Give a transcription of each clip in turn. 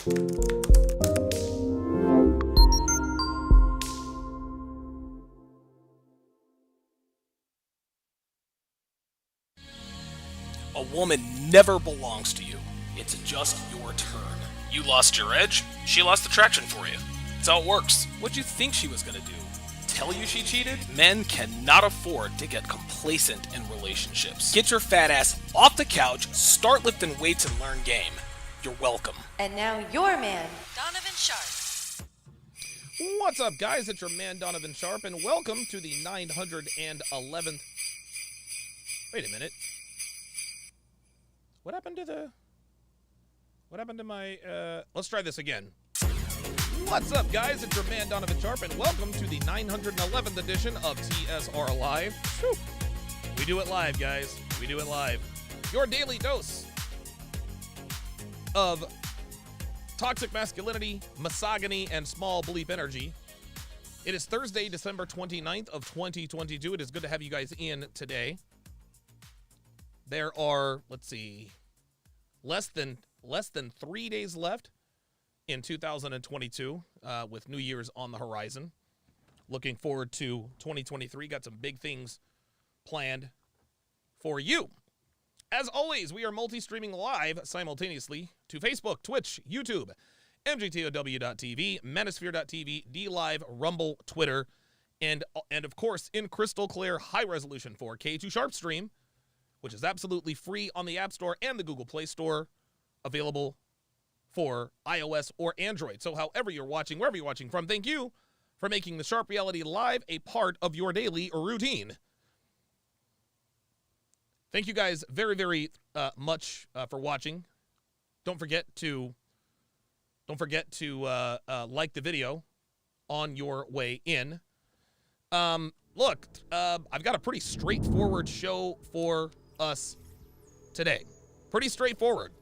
A woman never belongs to you. It's just your turn. You lost your edge, she lost attraction for you. That's how it works. What'd you think she was gonna do? Tell you she cheated? Men cannot afford to get complacent in relationships. Get your fat ass off the couch, start lifting weights, and learn game. You're welcome. And now your man, Donovan Sharpe. What's up, guys? It's your man, Donovan Sharpe, and welcome to the 911th... Wait a minute. What happened to my... Let's try this again. What's up, guys? It's your man, Donovan Sharpe, and welcome to the 911th edition of TSR Live. Whew. We do it live, guys. We do it live. Your daily dose of toxic masculinity, misogyny, and small bleep energy. It is Thursday, December 29th of 2022. It is good to have you guys in today. There are, let's see, less than 3 days left in 2022, with New Year's on the horizon. Looking forward to 2023. Got some big things planned for you. As always, we are multi-streaming live simultaneously to Facebook, Twitch, YouTube, MGTOW.tv, Manosphere.tv, DLive, Rumble, Twitter, and of course, in crystal clear high-resolution 4K to Sharpe Stream, which is absolutely free on the App Store and the Google Play Store, available for iOS or Android. So however you're watching, wherever you're watching from, thank you for making the Sharpe Reality Live a part of your daily routine. Thank you guys very, very much for watching. Don't forget to like the video on your way in. Look, I've got a pretty straightforward show for us today. Pretty straightforward.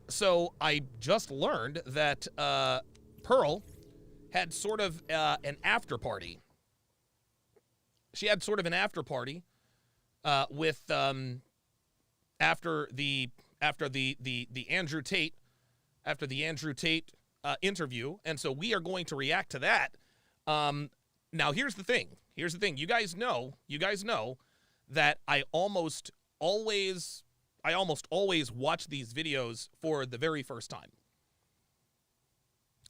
So I just learned that Pearl had sort of an after party. She had sort of an after party with after the Andrew Tate interview, and so we are going to react to that. Now here's the thing. You guys know that I almost always watch these videos for the very first time.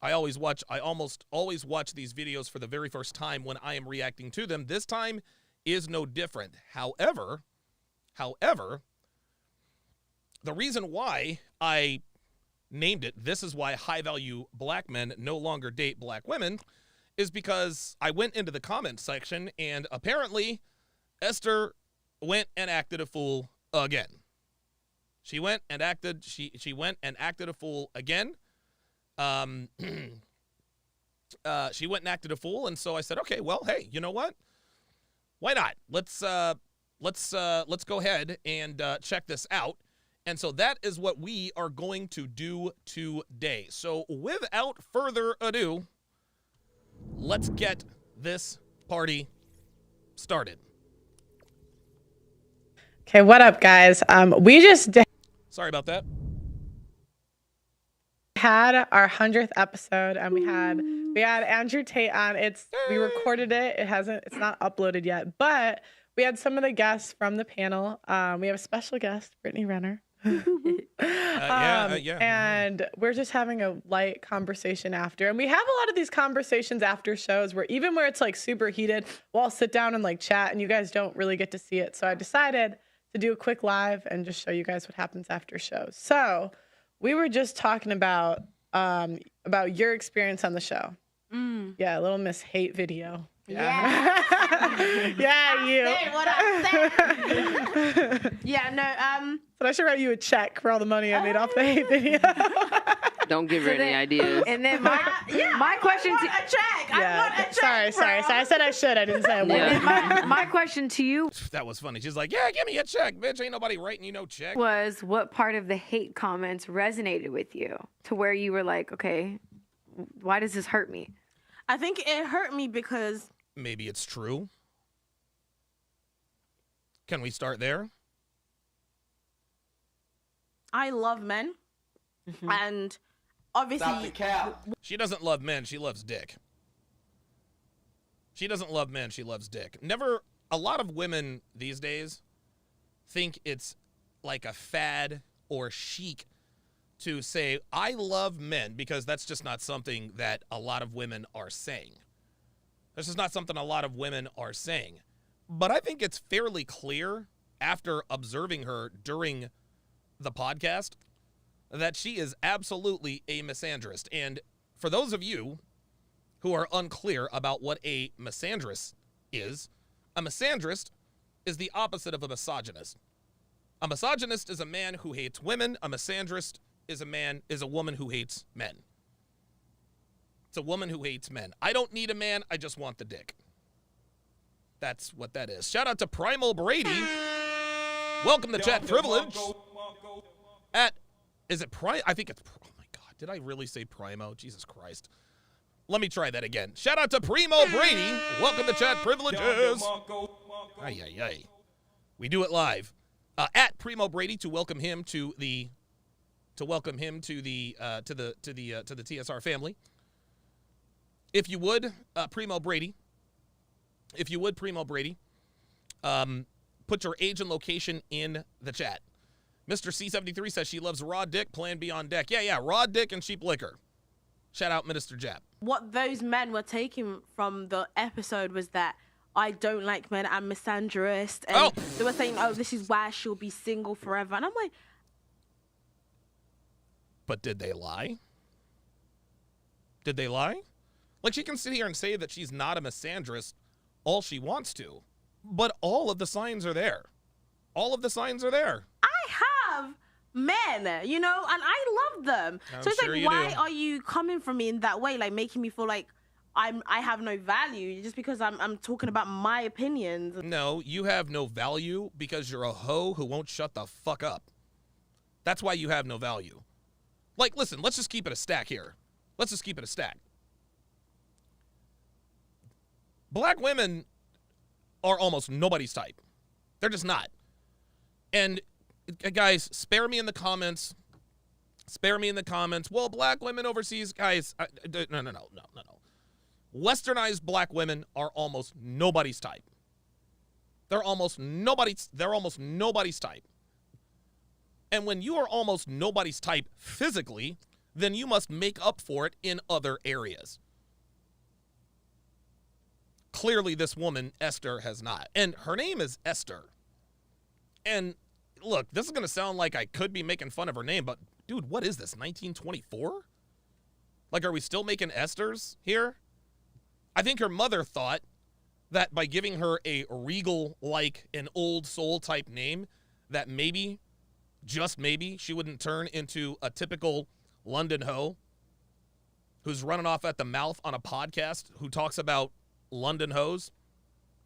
I almost always watch these videos for the very first time when I am reacting to them. This time is no different. However, the reason why I named it "This is why high-value black men no longer date black women" is because I went into the comment section and apparently Esther went and acted a fool again. She went and acted a fool again. She went and acted a fool, and so I said, okay, well, hey, you know what? Why not? Let's go ahead and check this out. And so that is what we are going to do today. So without further ado, let's get this party started. Okay, what up, guys? We just Sorry about that. had our 100th episode, and we had Andrew Tate on. We recorded it. It's not uploaded yet, but we had some of the guests from the panel. We have a special guest, Brittany Renner. And we're just having a light conversation after, and we have a lot of these conversations after shows where it's like super heated, we'll all sit down and like chat, and you guys don't really get to see it. So I decided to do a quick live and just show you guys what happens after shows. So we were just talking about your experience on the show. Yeah, a little Miss Hate video. Yeah. Yeah, you. Say what I say. Yeah, no, But I should write you a check for all the money I made off the Hate video. Don't give her any ideas. And then my question to a check. I want a check. Sorry. I said I should. I didn't say I would. Yeah. My question to you That was funny. She's like, yeah, give me a check, bitch. Ain't nobody writing you no check. was, what part of the hate comments resonated with you to where you were like, okay, why does this hurt me? I think it hurt me because Maybe it's true. Can we start there? I love men, and obviously, She doesn't love men. She loves dick. She doesn't love men. She loves dick. Never. A lot of women these days think it's like a fad or chic to say, I love men, because that's just not something that a lot of women are saying. This is not something a lot of women are saying. But I think it's fairly clear after observing her during the podcast that she is absolutely a misandrist. And for those of you who are unclear about what a misandrist is, a misandrist is the opposite of a misogynist. A misogynist is a man who hates women. A misandrist is a woman who hates men. It's a woman who hates men. I don't need a man. I just want the dick. That's what that is. Shout out to Primal Brady. Welcome to Chat Privilege. Is it Prime? I think it's, oh my God. Did I really say Primo? Jesus Christ. Let me try that again. Shout out to Primo Brady. Welcome to Chat Privileges. Ay, ay, ay. We do it live. At Primo Brady to welcome him to the TSR family. If you would, Primo Brady. Put your age and location in the chat. Mr. C73 says she loves raw dick, Plan B on deck. Yeah, raw dick and cheap liquor. Shout out Minister Jap. what those men were taking from the episode was that I don't like men, I'm misandrous, and they were saying, oh, this is why she'll be single forever. And I'm like... But did they lie? Did they lie? Like, she can sit here and say that she's not a misandrist all she wants to, but all of the signs are there. All of the signs are there. I have men, you know, and I love them. So it's like, why are you coming from me in that way, like making me feel like I have no value just because I'm talking about my opinions? No, you have no value because you're a hoe who won't shut the fuck up. That's why you have no value. Like, listen, let's just keep it a stack here. Let's just keep it a stack. Black women are almost nobody's type. They're just not. And guys, spare me in the comments. Spare me in the comments. Well, black women overseas, guys, no. Westernized black women are almost nobody's type. They're almost nobody's type. And when you are almost nobody's type physically, then you must make up for it in other areas. Clearly, this woman, Esther, has not. And her name is Esther. And look, this is going to sound like I could be making fun of her name, but dude, what is this, 1924? Like, are we still making Esthers here? I think her mother thought that by giving her a regal, like an old soul type name, that maybe, just maybe, she wouldn't turn into a typical London hoe who's running off at the mouth on a podcast who talks about London hoes.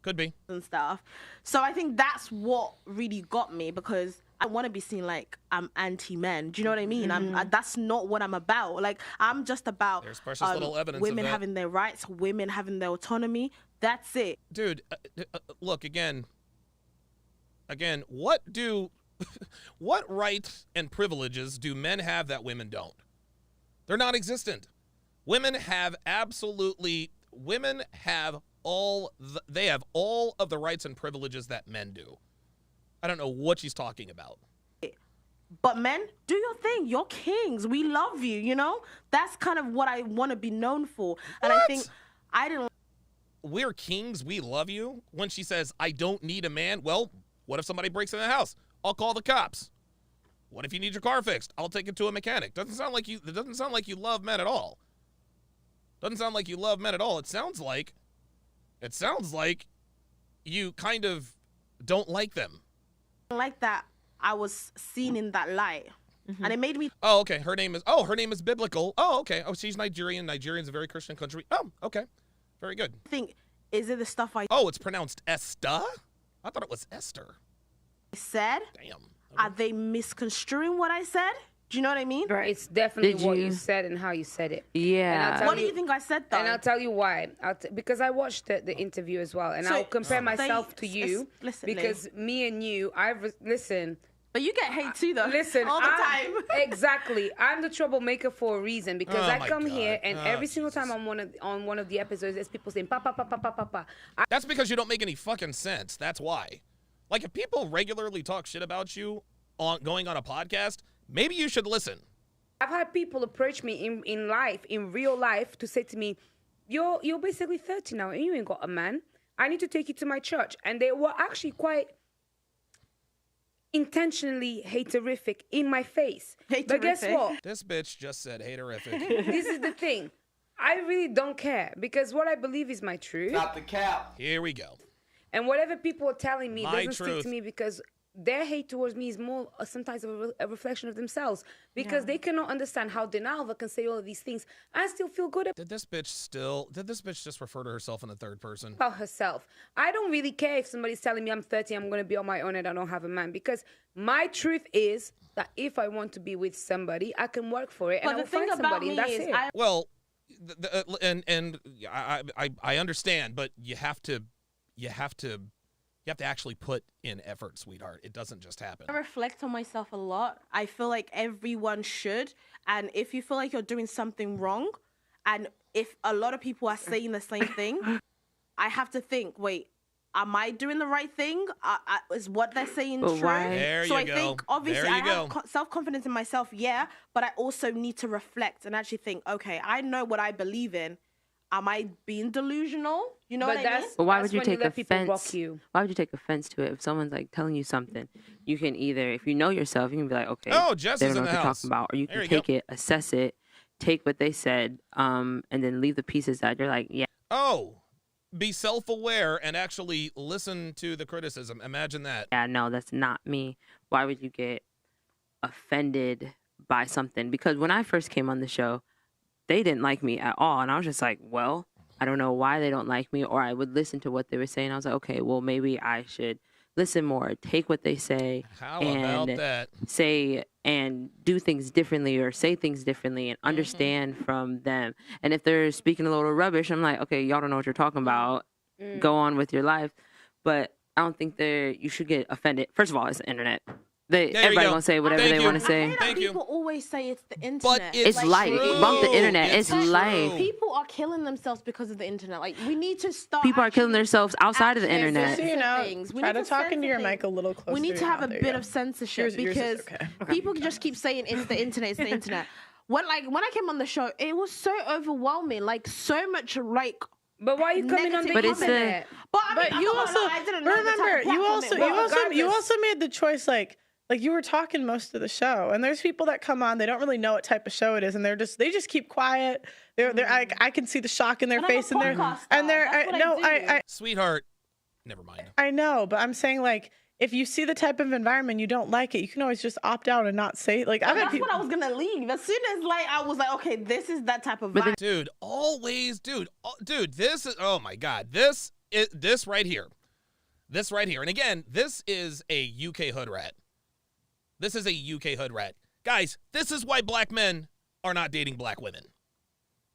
Could be. And stuff. So I think that's what really got me, because I want to be seen like I'm anti-men. Do you know what I mean? That's not what I'm about. Like, I'm just about there's precious little evidence women of that. having their rights, women having their autonomy. That's it. Dude, look, again, what rights and privileges do men have that women don't? They're non-existent. Women have all of the rights and privileges that men do. I don't know what she's talking about. But men, do your thing. You're kings. We love you, you know? That's kind of what I want to be known for. And I think we're kings, we love you. When she says, I don't need a man, well, what if somebody breaks in the house? I'll call the cops. What if you need your car fixed? I'll take it to a mechanic. It doesn't sound like you love men at all. Doesn't sound like you love men at all. It sounds like you kind of don't like them. Like that, I was seen in that light. And it made me... Oh, okay. Her name is biblical. Oh, okay. Oh, she's Nigerian. Nigerian's a very Christian country. Oh, okay. Very good. Is it the stuff I... Oh, it's pronounced Esther? I thought it was Esther. said? Damn. Okay. Are they misconstruing what I said? Do you know what I mean? Right, it's definitely what you said and how you said it. Yeah. What do you think I said, though? And I'll tell you why. Because I watched the interview as well, and I'll compare myself to you. Listen, because me and you, listen, But you get hate too, though. Listen, all the time. Exactly. I'm the troublemaker for a reason because Oh I my come God. here and Oh, every single Jesus. time I'm on one of the episodes, there's people saying pa pa pa pa pa pa pa. That's because you don't make any fucking sense. That's why. Like, if people regularly talk shit about you going on a podcast, maybe you should listen. I've had people approach me in life, in real life, to say to me, "You're basically 30 now and you ain't got a man. I need to take you to my church," and they were actually quite intentionally haterific in my face. But guess Haterific? what? This bitch just said haterific. This is the thing. I really don't care because what I believe is my truth. Stop the cap. Here we go. And whatever people are telling me My doesn't stick truth. to me because their hate towards me is more sometimes a reflection of themselves because they cannot understand how Donovan can say all of these things and still feel good Did this bitch just refer to herself in the third person? about herself. I don't really care if somebody's telling me I'm 30, I'm going to be on my own and I don't have a man because my truth is that if I want to be with somebody, I can work for it and But I the will thing find about somebody me and that's is, it. Well, I understand, but you have to actually put in effort, sweetheart. It doesn't just happen. I reflect on myself a lot. I feel like everyone should. And if you feel like you're doing something wrong, and if a lot of people are saying the same thing, I have to think, wait, am I doing the right thing? Is what they're saying But true? why? There So you I go. think, obviously, There I you have go. self-confidence in myself, yeah, but I also need to reflect and actually think, okay, I know what I believe in. Am I being delusional? You know But what I mean? that's- But why That's would you when you take let people rock offense? you. Why would you take offense to it if someone's like telling you something? You can either, if you know yourself, you can be like, okay, Oh, Jess they is don't know in what the they're house. talking about, or you There can you go. take it, assess it, take what they said, and then leave the pieces that you're like, yeah, Oh, be self-aware and actually listen to the criticism. Imagine that. no, that's not me. Why would you get offended by something? Because when I first came on the show, they didn't like me at all, and I was just like, well, I don't know why they don't like me, or I would listen to what they were saying. I was like, okay, well, maybe I should listen more, take what they say, How and about that? say and do things differently or say things differently and understand from them. And if they're speaking a little rubbish, I'm like, okay, y'all don't know what you're talking about. Go on with your life. But I don't think you should get offended. First of all, it's the internet. There you Everybody go. gonna say whatever Thank they you. want to I say. hate Thank that you. people always say it's the internet. It's life. Bump the internet. It's life. People are killing themselves because of the internet. Like, we need to start. People are killing actually- themselves outside of the actually internet. Just so you know, things. We try need to talk into your censor mic a little closer. We need to have a There you bit go. of censorship Yours is because okay. people just keep saying it's the internet, it's the internet. When I came on the show, it was so overwhelming. Like, so much like. But why are you coming on the Negative But it's internet? But I mean, But you also I didn't know the type of remember you platform also it you was. also you Regardless. also made the choice like you were talking most of the show, and there's people that come on, they don't really know what type of show it is, and they just keep quiet. They're I can see the shock in their And I'm a face, and they're podcaster. and they're That's what I no do. Sweetheart, never mind. I know, but I'm saying like if you see the type of environment you don't like it, you can always just opt out and not say like I've had That's people. what I was gonna leave. As soon as I was like, okay, this is that type of vibe. Dude, always, dude, this is, oh my God, this right here. This right here. And again, this is a UK hood rat. This is a UK hood rat. Guys, this is why black men are not dating black women.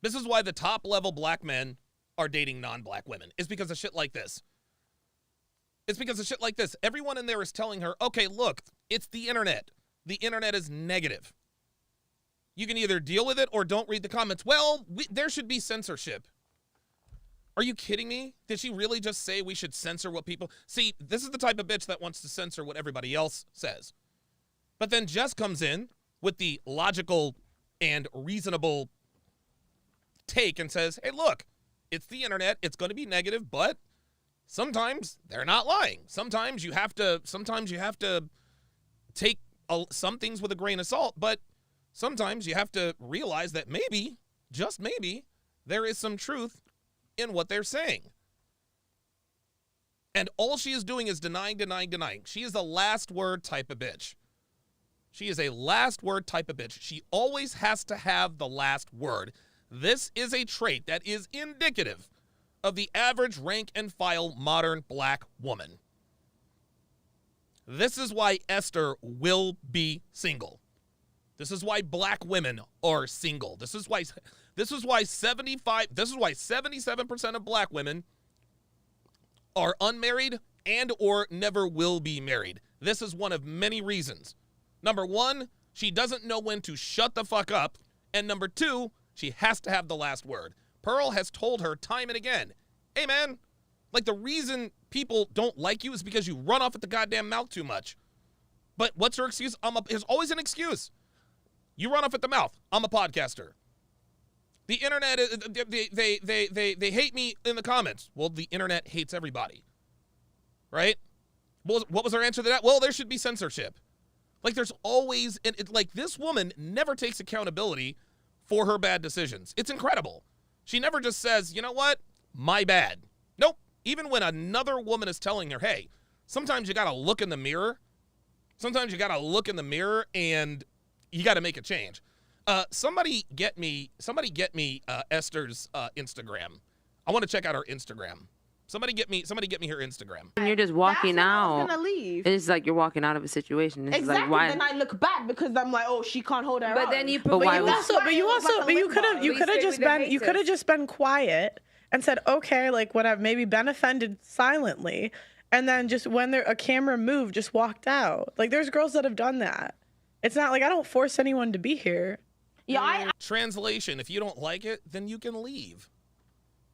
This is why the top level black men are dating non-black women. It's because of shit like this. It's because of shit like this. Everyone in there is telling her, okay, look, it's the internet. The internet is negative. You can either deal with it or don't read the comments. Well, there should be censorship. Are you kidding me? Did she really just say we should censor what people... See, this is the type of bitch that wants to censor what everybody else says. But then Jess comes in with the logical and reasonable take and says, hey, look, it's the internet. It's going to be negative, but sometimes they're not lying. Sometimes you have to take some things with a grain of salt, but sometimes you have to realize that maybe, just maybe, there is some truth in what they're saying. And all she is doing is denying. She is a last word type of bitch. She is a last word type of bitch. She always has to have the last word. This is a trait that is indicative of the average rank and file modern black woman. This is why Esther will be single. This is why black women are single. This is why 77% of black women are unmarried and or never will be married. This is one of many reasons. Number one, she doesn't know when to shut the fuck up. And number two, she has to have the last word. Pearl has told her time and again, hey man, like the reason people don't like you is because you run off at the goddamn mouth too much. But what's her excuse? There's always an excuse. You run off at the mouth. I'm a podcaster. The internet, they hate me in the comments. Well, the internet hates everybody, right? What was her answer to that? Well, there should be censorship. Like there's always, like this woman never takes accountability for her bad decisions. It's incredible. She never just says, you know what? My bad. Nope. Even when another woman is telling her, hey, sometimes you got to look in the mirror. Sometimes you got to look in the mirror and you got to make a change. Somebody get me Esther's Instagram. I want to check out her Instagram. Somebody get me her Instagram. And you're just walking out. I was gonna leave. It's like you're walking out of a situation. It's Exactly. like, why? Then I look bad because I'm like, oh, she can't hold her But own. then you. But why you could have just been quiet and said, okay, like when I've maybe been offended silently, and then just when a camera moved, just walked out. Like there's girls that have done that. It's not like I don't force anyone to be here. Yeah, Translation, if you don't like it, then you can leave.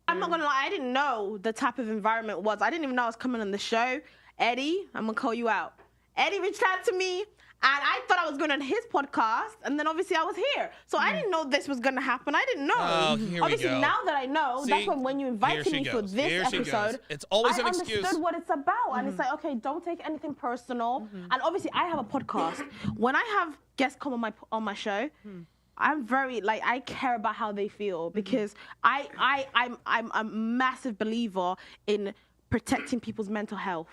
I'm not gonna lie, I didn't know the type of environment it was. I didn't even know I was coming on the show. Eddie, I'm gonna call you out. Eddie reached out to me, and I thought I was going on his podcast, and then obviously I was here. So I didn't know this was gonna happen. I didn't know. Oh, here obviously, we go. now that I know, See? that's when you invited me for this episode. It's always an I excuse. understood what it's about, and it's like, okay, don't take anything personal. And obviously, I have a podcast. When I have guests come on my show, I'm very I care about how they feel because I'm a massive believer in protecting people's mental health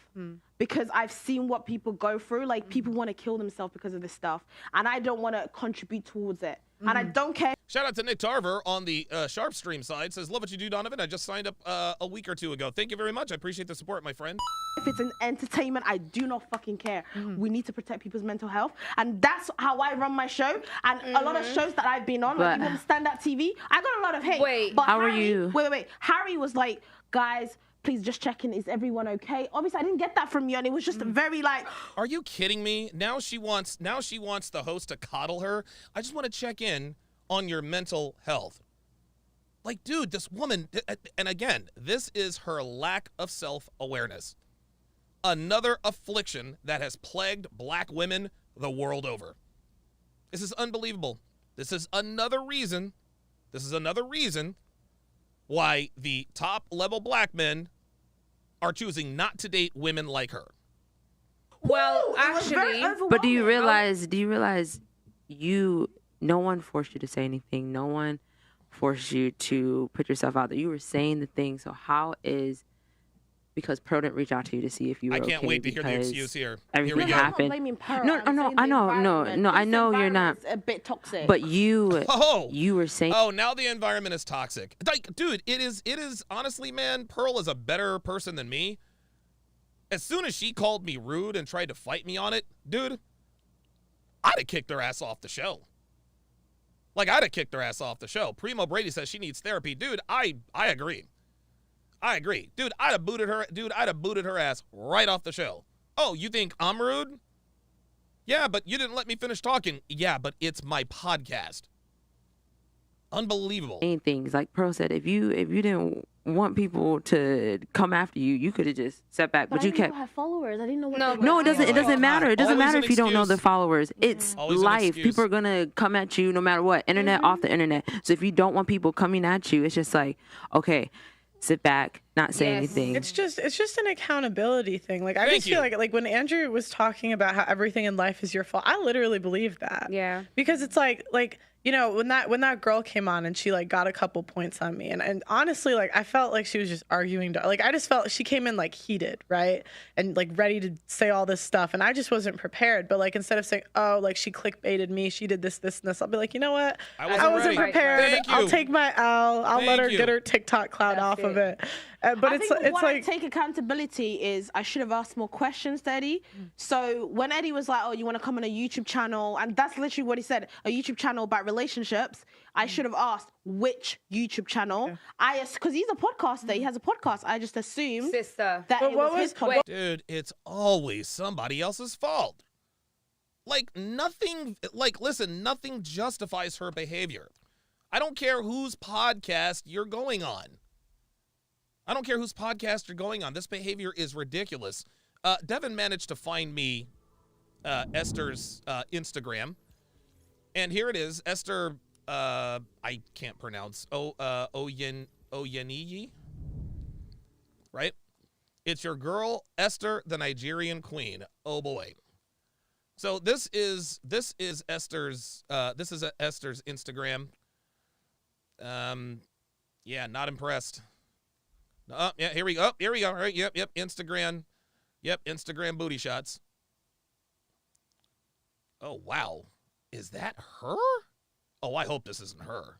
because I've seen what people go through. Like people want to kill themselves because of this stuff, and I don't want to contribute towards it. And I don't care. Shout out to Nick Tarver on the Sharpe stream side. Says, love what you do, Donovan. I just signed up a week or two ago. Thank you very much. I appreciate the support, my friend. If it's an entertainment, I do not fucking care. We need to protect people's mental health. And that's how I run my show. And a lot of shows that I've been on, like even stand-up TV, I got a lot of hate. Wait, but how are Harry, you? Wait. Harry was like, guys, please just check in. Is everyone okay? Obviously, I didn't get that from you. And it was just very like... Are you kidding me? Now she wants the host to coddle her. I just want to check in on your mental health. Like, dude, this woman, and again, this is her lack of self-awareness. Another affliction that has plagued black women the world over. This is unbelievable. This is another reason why the top-level black men are choosing not to date women like her. Well, actually, But do you realize no one forced you to say anything. No one forced you to put yourself out there. You were saying the thing. So how is, because Pearl didn't reach out to you to see if you were okay. I can't wait to hear the excuse here. Everything Here we go. happened. I'm not blaming Pearl. No, I'm saying the I know you're not. environment's a bit toxic. But you were saying. Oh, now the environment is toxic. Like, dude, it is honestly, man, Pearl is a better person than me. As soon as she called me rude and tried to fight me on it, dude, I'd have kicked her ass off the show. Like, I'd have kicked her ass off the show. Primo Brady says she needs therapy. Dude, I agree. Dude, I'd have booted her ass right off the show. Oh, you think I'm rude? Yeah, but you didn't let me finish talking. Yeah, but it's my podcast. Unbelievable. Things like Pearl said, if you didn't want people to come after you, you could have just sat back. But you kept. I have followers. I didn't know what No, they were No, it doesn't. It doesn't matter. It doesn't Always matter an if you don't know the excuse. followers. It's Always an life. excuse. People are gonna come at you no matter what. Internet, off the internet. So if you don't want people coming at you, it's just like, okay, sit back, not say Yes. anything. It's just an accountability thing. Like I Thank just feel you. like when Andrew was talking about how everything in life is your fault, I literally believe that. Yeah. Because it's like you know, when that girl came on and she like got a couple points on me, and honestly, like I felt like she was just arguing. Like I just felt she came in like heated, right, and like ready to say all this stuff, and I just wasn't prepared. But like instead of saying, oh, like she clickbaited me, she did this, and this, I'll be like, you know what, I wasn't ready. prepared. Thank you. I'll take my L. I'll let her Thank you. get her TikTok clout off of it, But I it's think what I like take accountability is I should have asked more questions to Eddie. So when Eddie was like, "Oh, you want to come on a YouTube channel?" and that's literally what he said, a YouTube channel about relationships. I should have asked which YouTube channel. Because he's a podcaster, he has a podcast. I just assumed Sister. that it was his podcast. Dude, it's always somebody else's fault. Like nothing, listen, nothing justifies her behavior. I don't care whose podcast you're going on. I don't care whose podcast you're going on. This behavior is ridiculous. Devin managed to find me Esther's Instagram. And here it is. Esther, I can't pronounce. Oyeniyi? Right? It's your girl, Esther, the Nigerian queen. Oh boy. So this is Esther's Esther's Instagram. Yeah, not impressed. Yeah, here we go. Here we go. All right, yep, Instagram. Yep, Instagram booty shots. Oh, wow. Is that her? Oh, I hope this isn't her.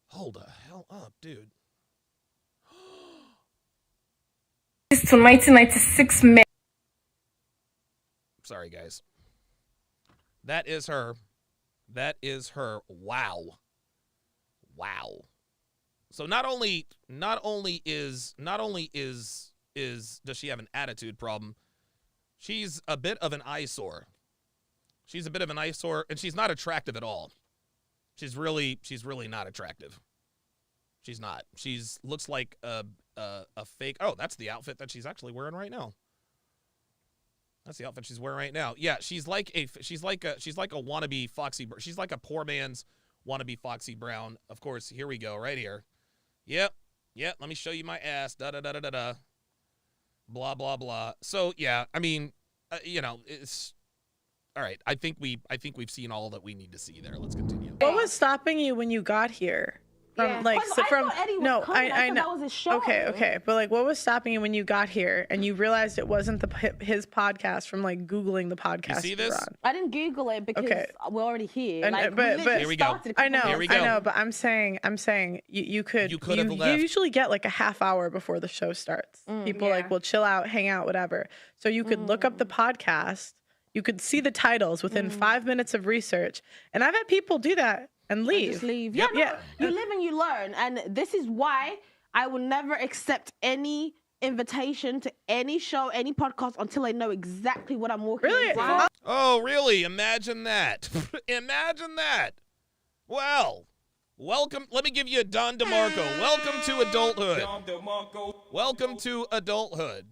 Hold the hell up, dude. It's to 1996 May. Sorry, guys. That is her. That is her. Wow. Wow. So not only does she have an attitude problem, she's a bit of an eyesore. She's a bit of an eyesore, and she's not attractive at all. She's really not attractive. She's not. She's looks like a fake. Oh, that's the outfit that she's actually wearing right now. That's the outfit she's wearing right now. Yeah, she's like a wannabe Foxy. She's like a poor man's wannabe Foxy Brown. Of course, here we go, right here. Yep. Let me show you my ass. Da da da da da da. Blah blah blah. So yeah, I mean, it's all right. I think we've seen all that we need to see there. Let's continue. What was stopping you when you got here? I know. I know. That was his show. Okay. But like, what was stopping you when you got here and you realized it wasn't his podcast from like Googling the podcast? You see this? I didn't Google it because we're already here. And, but here we go. I know. Here we go. I know. But I'm saying you usually get like a half hour before the show starts. People like will chill out, hang out, whatever. So you could look up the podcast. You could see the titles within 5 minutes of research. And I've had people do that and leave. Just leave. Yep. Yeah. You live and you learn. And this is why I will never accept any invitation to any show, any podcast until I know exactly what I'm walking into. Really? Oh, really? Imagine that. Imagine that. Well, welcome. Let me give you a Don DeMarco. Welcome to adulthood. Welcome to adulthood.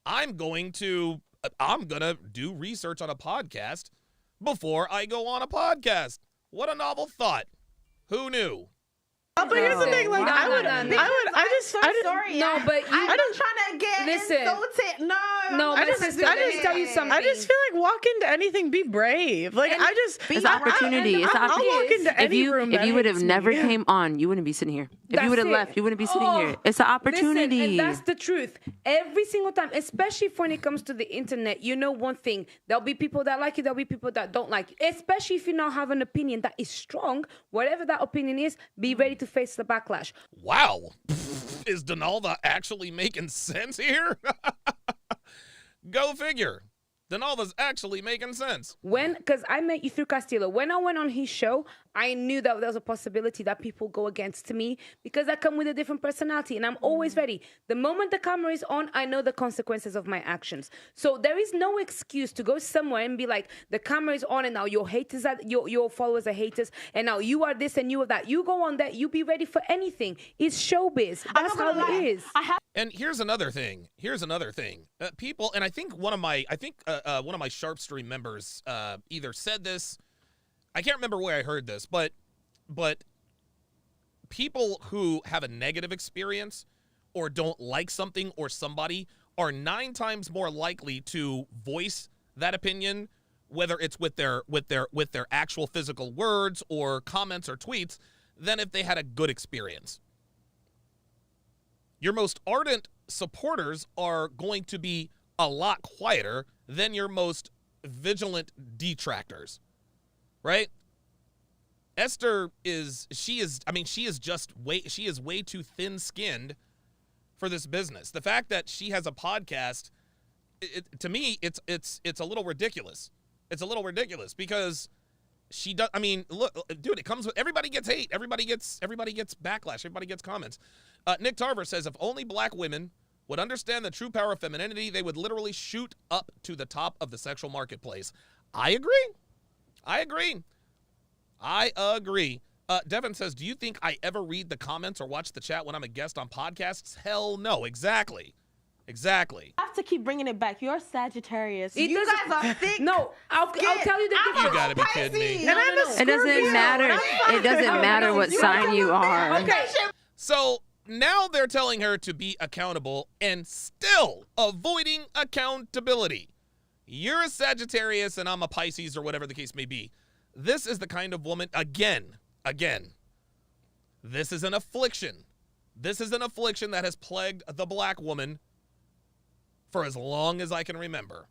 I'm going to do research on a podcast before I go on a podcast. What a novel thought. Who knew? But here's the thing, like I'm not trying to get insulted. No, I just tell you something. I just feel like walk into anything, be brave. Like it's opportunity. I'll walk into any room. If you would have never came on, you wouldn't be sitting here. If you would have left, you wouldn't be sitting here. It's an opportunity. Listen, and that's the truth. Every single time, especially when it comes to the internet, you know one thing. There'll be people that like it, there'll be people that don't like it. Especially if you now have an opinion that is strong, whatever that opinion is, be ready to face the backlash. Wow. Is Donalva actually making sense here? Go figure. Donalva's actually making sense. Because I met you through Castillo. When I went on his show, I knew that there was a possibility that people go against me because I come with a different personality and I'm always ready. The moment the camera is on, I know the consequences of my actions. So there is no excuse to go somewhere and be like, the camera is on and now your haters are, your followers are haters and now you are this and you are that. You go on that, you be ready for anything. It's showbiz. That's how it is. And here's another thing. People, and I think one of my Sharpe Stream members either said this. I can't remember where I heard this, but people who have a negative experience or don't like something or somebody are 9 times more likely to voice that opinion, whether it's with their actual physical words or comments or tweets, than if they had a good experience. Your most ardent supporters are going to be a lot quieter than your most vigilant detractors, right? Esther is way too thin-skinned for this business. The fact that she has a podcast, to me, it's a little ridiculous. It's a little ridiculous because she does. I mean, look, dude, it comes with everybody gets hate, everybody gets backlash, everybody gets comments. Nick Tarver says if only black women would understand the true power of femininity, they would literally shoot up to the top of the sexual marketplace. I agree. Devin says, do you think I ever read the comments or watch the chat when I'm a guest on podcasts? Hell no. Exactly. I have to keep bringing it back. You're Sagittarius. You guys are thick. No, I'll tell you the difference. You gotta be kidding me. And I'm a It doesn't matter. It doesn't matter what sign you are. Okay. So now they're telling her to be accountable and still avoiding accountability. You're a Sagittarius and I'm a Pisces or whatever the case may be. This is the kind of woman, again, this is an affliction. This is an affliction that has plagued the black woman for as long as I can remember,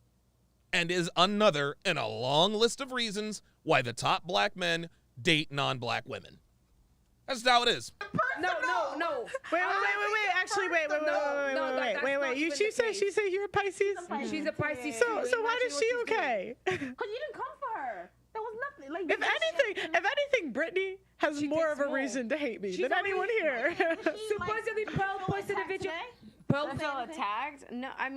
and is another in a long list of reasons why the top black men date non-black women. That's how it is. No. Wait. Actually, wait. She said you're a Pisces. She's a Pisces. So why is she okay? Because you didn't come for her. There was nothing. Like, If anything, Brittany has more of a reason to hate me than anyone here. Supposedly, Pearl posted a video. I felt attacked. No, I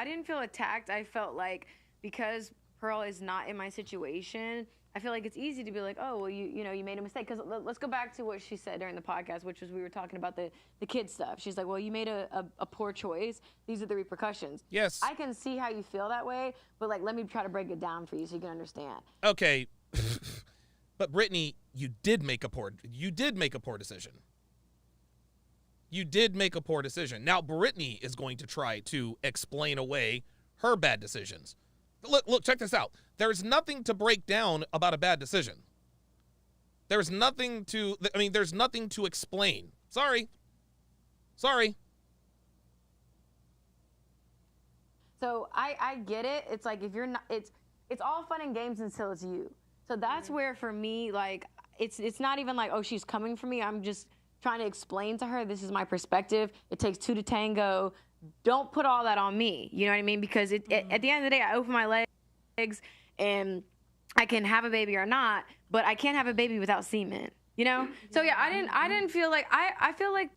didn't feel attacked. I felt like because Pearl is not in my situation, I feel like it's easy to be like, oh, well, you made a mistake. Because let's go back to what she said during the podcast, which was we were talking about the kid stuff. She's like, well, you made a poor choice. These are the repercussions. Yes. I can see how you feel that way, but like, let me try to break it down for you so you can understand. Okay. But Brittany, you did make a poor decision. You did make a poor decision. Now, Brittany is going to try to explain away her bad decisions. Look, check this out. There's nothing to break down about a bad decision. There's nothing to explain. Sorry. So I get it. It's like if you're not, it's all fun and games until it's you. So that's where for me, like, it's not even like, oh, she's coming for me. I'm just trying to explain to her, this is my perspective. It takes two to tango. Don't put all that on me. You know what I mean? Because at the end of the day, I open my legs and I can have a baby or not, but I can't have a baby without semen. You know? So yeah, I didn't feel like I feel like.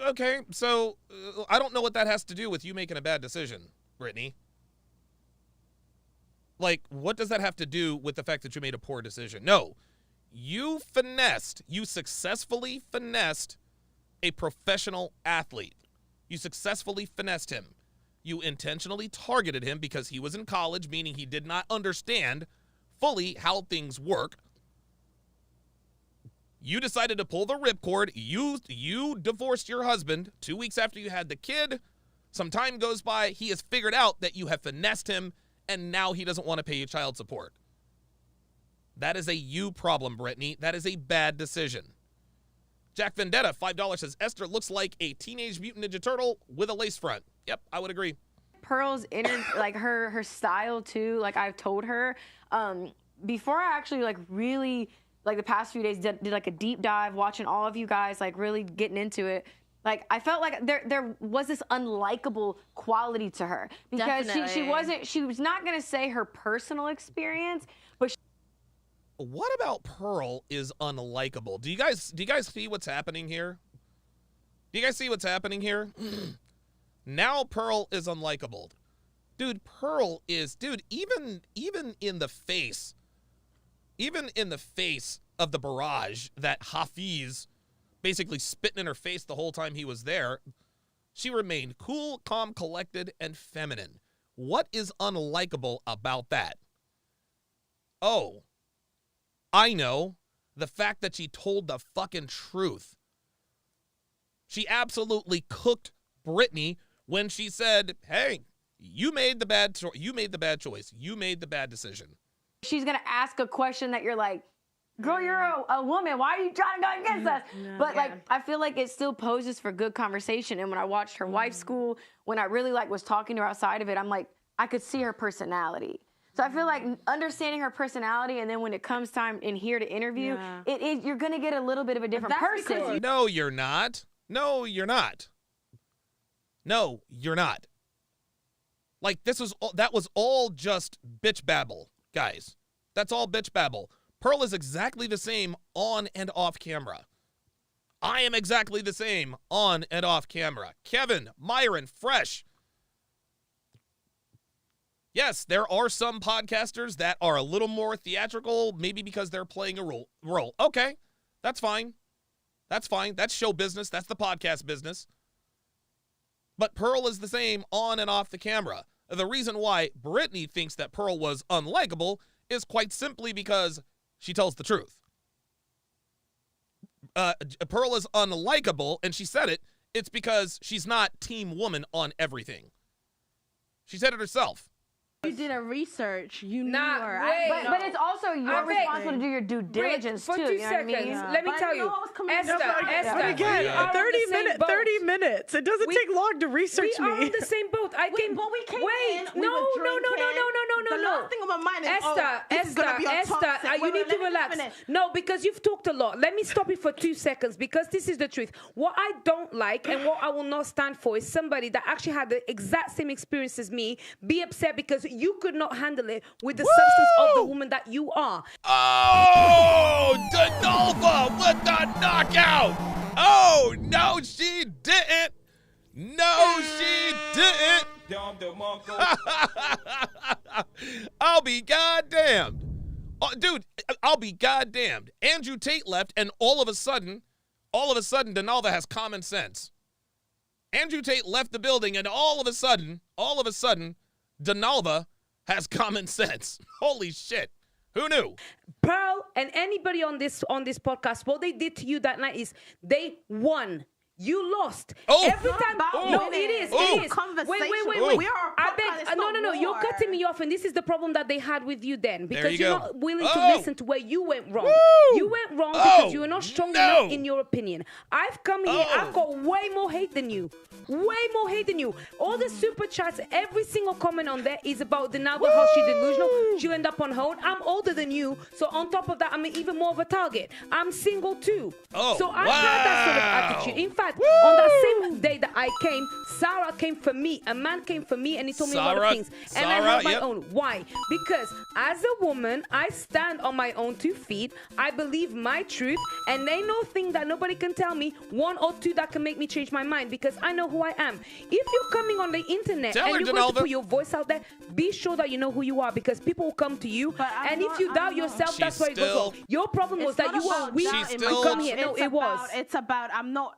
Okay, so I don't know what that has to do with you making a bad decision, Brittany. Like, what does that have to do with the fact that you made a poor decision? No, you successfully finessed a professional athlete. You successfully finessed him. You intentionally targeted him because he was in college, meaning he did not understand fully how things work. You decided to pull the ripcord. You divorced your husband 2 weeks after you had the kid. Some time goes by. He has figured out that you have finessed him, and now he doesn't want to pay you child support. That is a you problem, Brittany. That is a bad decision. Jack Vendetta, $5 says, Esther looks like a Teenage Mutant Ninja Turtle with a lace front. Yep, I would agree. Pearl's like her style too, like I've told her, before I actually like really, like the past few days did like a deep dive watching all of you guys, like really getting into it. Like I felt like there was this unlikable quality to her because she was not going to say her personal experience, but what about Pearl is unlikable? Do you guys see what's happening here? Do you guys see what's happening here? Now Pearl is unlikable. Dude, Pearl is, even in the face of the barrage that Hafiz basically spitting in her face the whole time he was there, she remained cool, calm, collected, and feminine. What is unlikable about that? Oh, I know. The fact that she told the fucking truth. She absolutely cooked Brittany when she said, hey, you made the bad choice. You made the bad decision. She's going to ask a question that you're like, girl, you're a woman. Why are you trying to go against us? No, but like, I feel like it still poses for good conversation. And when I watched her wife's school, when I really like was talking to her outside of it, I'm like, I could see her personality. So I feel like understanding her personality, and then when it comes time in here to interview, you're going to get a little bit of a different person. No, you're not. No, you're not. No, you're not. Like, that was all just bitch babble, guys. That's all bitch babble. Pearl is exactly the same on and off camera. I am exactly the same on and off camera. Kevin, Myron, Fresh. Yes, there are some podcasters that are a little more theatrical, maybe because they're playing a role. Okay, that's fine. That's fine. That's show business. That's the podcast business. But Pearl is the same on and off the camera. The reason why Brittany thinks that Pearl was unlikable is quite simply because she tells the truth. Pearl is unlikable, and she said it. It's because she's not team woman on everything. She said it herself. You did a research. You knew her. But it's also your responsibility to do your due diligence for too. 2 You know what I seconds. mean? Let me tell you, Esther. Again, 30 minutes. It doesn't take long to research we me. are on the same boat. But we came in. No. The last thing on my mind is, Esther, you need to relax. No, because you've talked a lot. Let me stop you for 2 seconds, because this is the truth. What I don't like and what I will not stand for is somebody that actually had the exact same experience as me be upset because you could not handle it with the substance of the woman that you are. Oh, Donovan with the knockout. Oh, no, she didn't. No, she didn't. I'll be goddamned. Dude, I'll be goddamned. Andrew Tate left, and all of a sudden, Donovan has common sense. Andrew Tate left the building, and all of a sudden, Donovan has common sense. Holy shit. Who knew? Pearl and anybody on this podcast, what they did to you that night is they won. You lost. Oh. Every time. No, it is. It is. Wait. We are I beg. No. You're cutting me off, and this is the problem that they had with you then, because you're not willing to listen to where you went wrong. You went wrong because you were not strong enough in your opinion. I've come here. I've got way more hate than you. All the super chats, every single comment on there is about the Nalba, how she's delusional. She'll end up on her own. I'm older than you, so on top of that, I'm even more of a target. I'm single too. So I've had that sort of attitude. In fact, on that same day that I came, Sarah came for me. A man came for me, and he told me a lot of things. And I held my own. Why? Because as a woman, I stand on my own 2 feet. I believe my truth, and ain't no thing that nobody can tell me, 1 or 2, that can make me change my mind, because I know who I am. If you're coming on the internet and you're going to put your voice out there, be sure that you know who you are, because people will come to you. And if you doubt yourself, that's where it goes wrong. Your problem was that you were weak to come here. No, it was. It's about, I'm not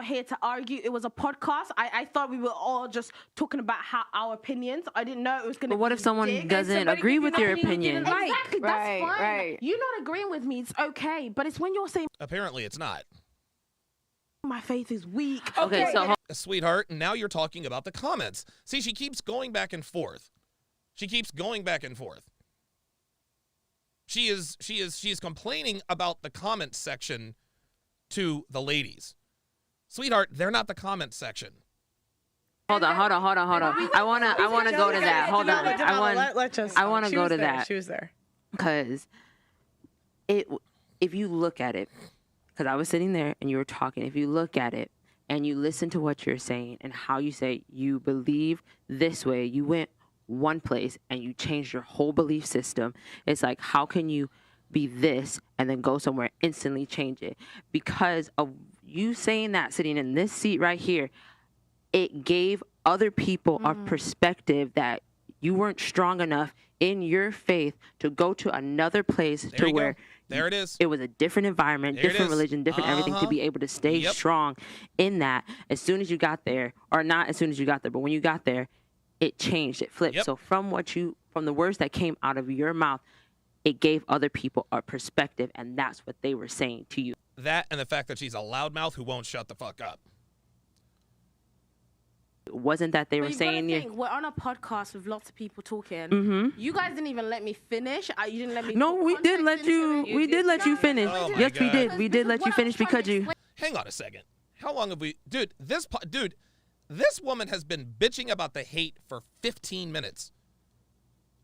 here to argue. It was a podcast. I thought we were all just talking about our opinions. I didn't know it was going to be. But what if someone doesn't agree with your opinion? Exactly, that's fine. Right. You're not agreeing with me. It's okay. But it's when you're saying Apparently it's not. my faith is weak. Okay, so Sweetheart, now you're talking about the comments. See, she keeps going back and forth. She is complaining about the comment section to the ladies. Sweetheart, they're not the comment section. Hold on. I wanna go to that. Hold on. I want to go to that. She was there. Because if you look at it, because I was sitting there and you were talking, if you look at it and you listen to what you're saying and how you say you believe this way, you went one place and you changed your whole belief system. It's like, how can you be this and then go somewhere and instantly change it? Because of you saying that, sitting in this seat right here, it gave other people a perspective that you weren't strong enough in your faith to go to another place where there it is. It was a different environment, different religion, different everything, to be able to stay strong in that. As soon as you got there, or not as soon as you got there, but when you got there, it changed, it flipped. So from the words that came out of your mouth, it gave other people a perspective, and that's what they were saying to you. That and the fact that she's a loudmouth who won't shut the fuck up. It wasn't that they were saying we're on a podcast with lots of people talking. You guys didn't even let me finish. You didn't let me. No, we did let you. We did let you finish. Oh yes, we did. We did let you finish because you. Hang on a second. How long have we, dude? This woman has been bitching about the hate for 15 minutes.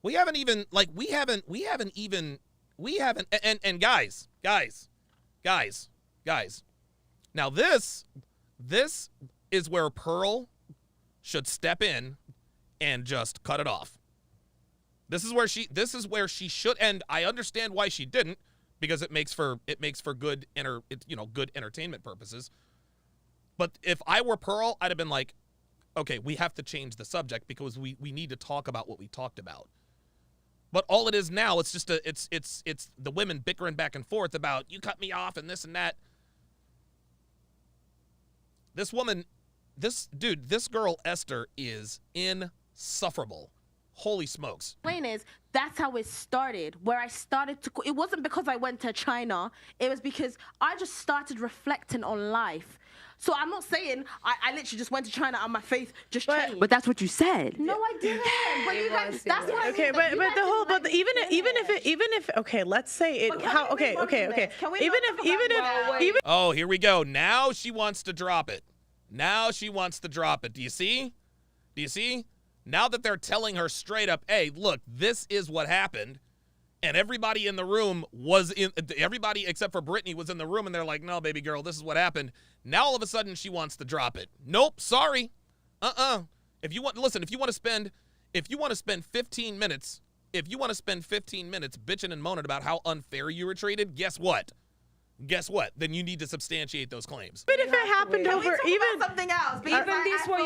We haven't even and guys. Now this is where Pearl should step in and just cut it off. This is where she should, and I understand why she didn't, because it makes for good good entertainment purposes. But if I were Pearl, I'd have been like, okay, we have to change the subject because we need to talk about what we talked about. But all it is now, it's just it's the women bickering back and forth about you cut me off and this and that. This woman, this girl Esther is insufferable. Holy smokes. Plain is, that's how it started. Where I started to, it wasn't because I went to China. It was because I just started reflecting on life. So I'm not saying I literally just went to China and my faith just changed. But that's what you said. No, I didn't. But you guys, that's what I Okay, mean. even if okay, let's say it. Okay. Oh, here we go. Now she wants to drop it. Do you see? Now that they're telling her straight up, hey, look, this is what happened, and everybody in the room everybody except for Brittany was in the room, and they're like, no, baby girl, this is what happened. Now all of a sudden she wants to drop it. Nope, sorry. If you want to spend 15 minutes, bitching and moaning about how unfair you were treated, guess what? Then you need to substantiate those claims. But if it happened something else. Even this, what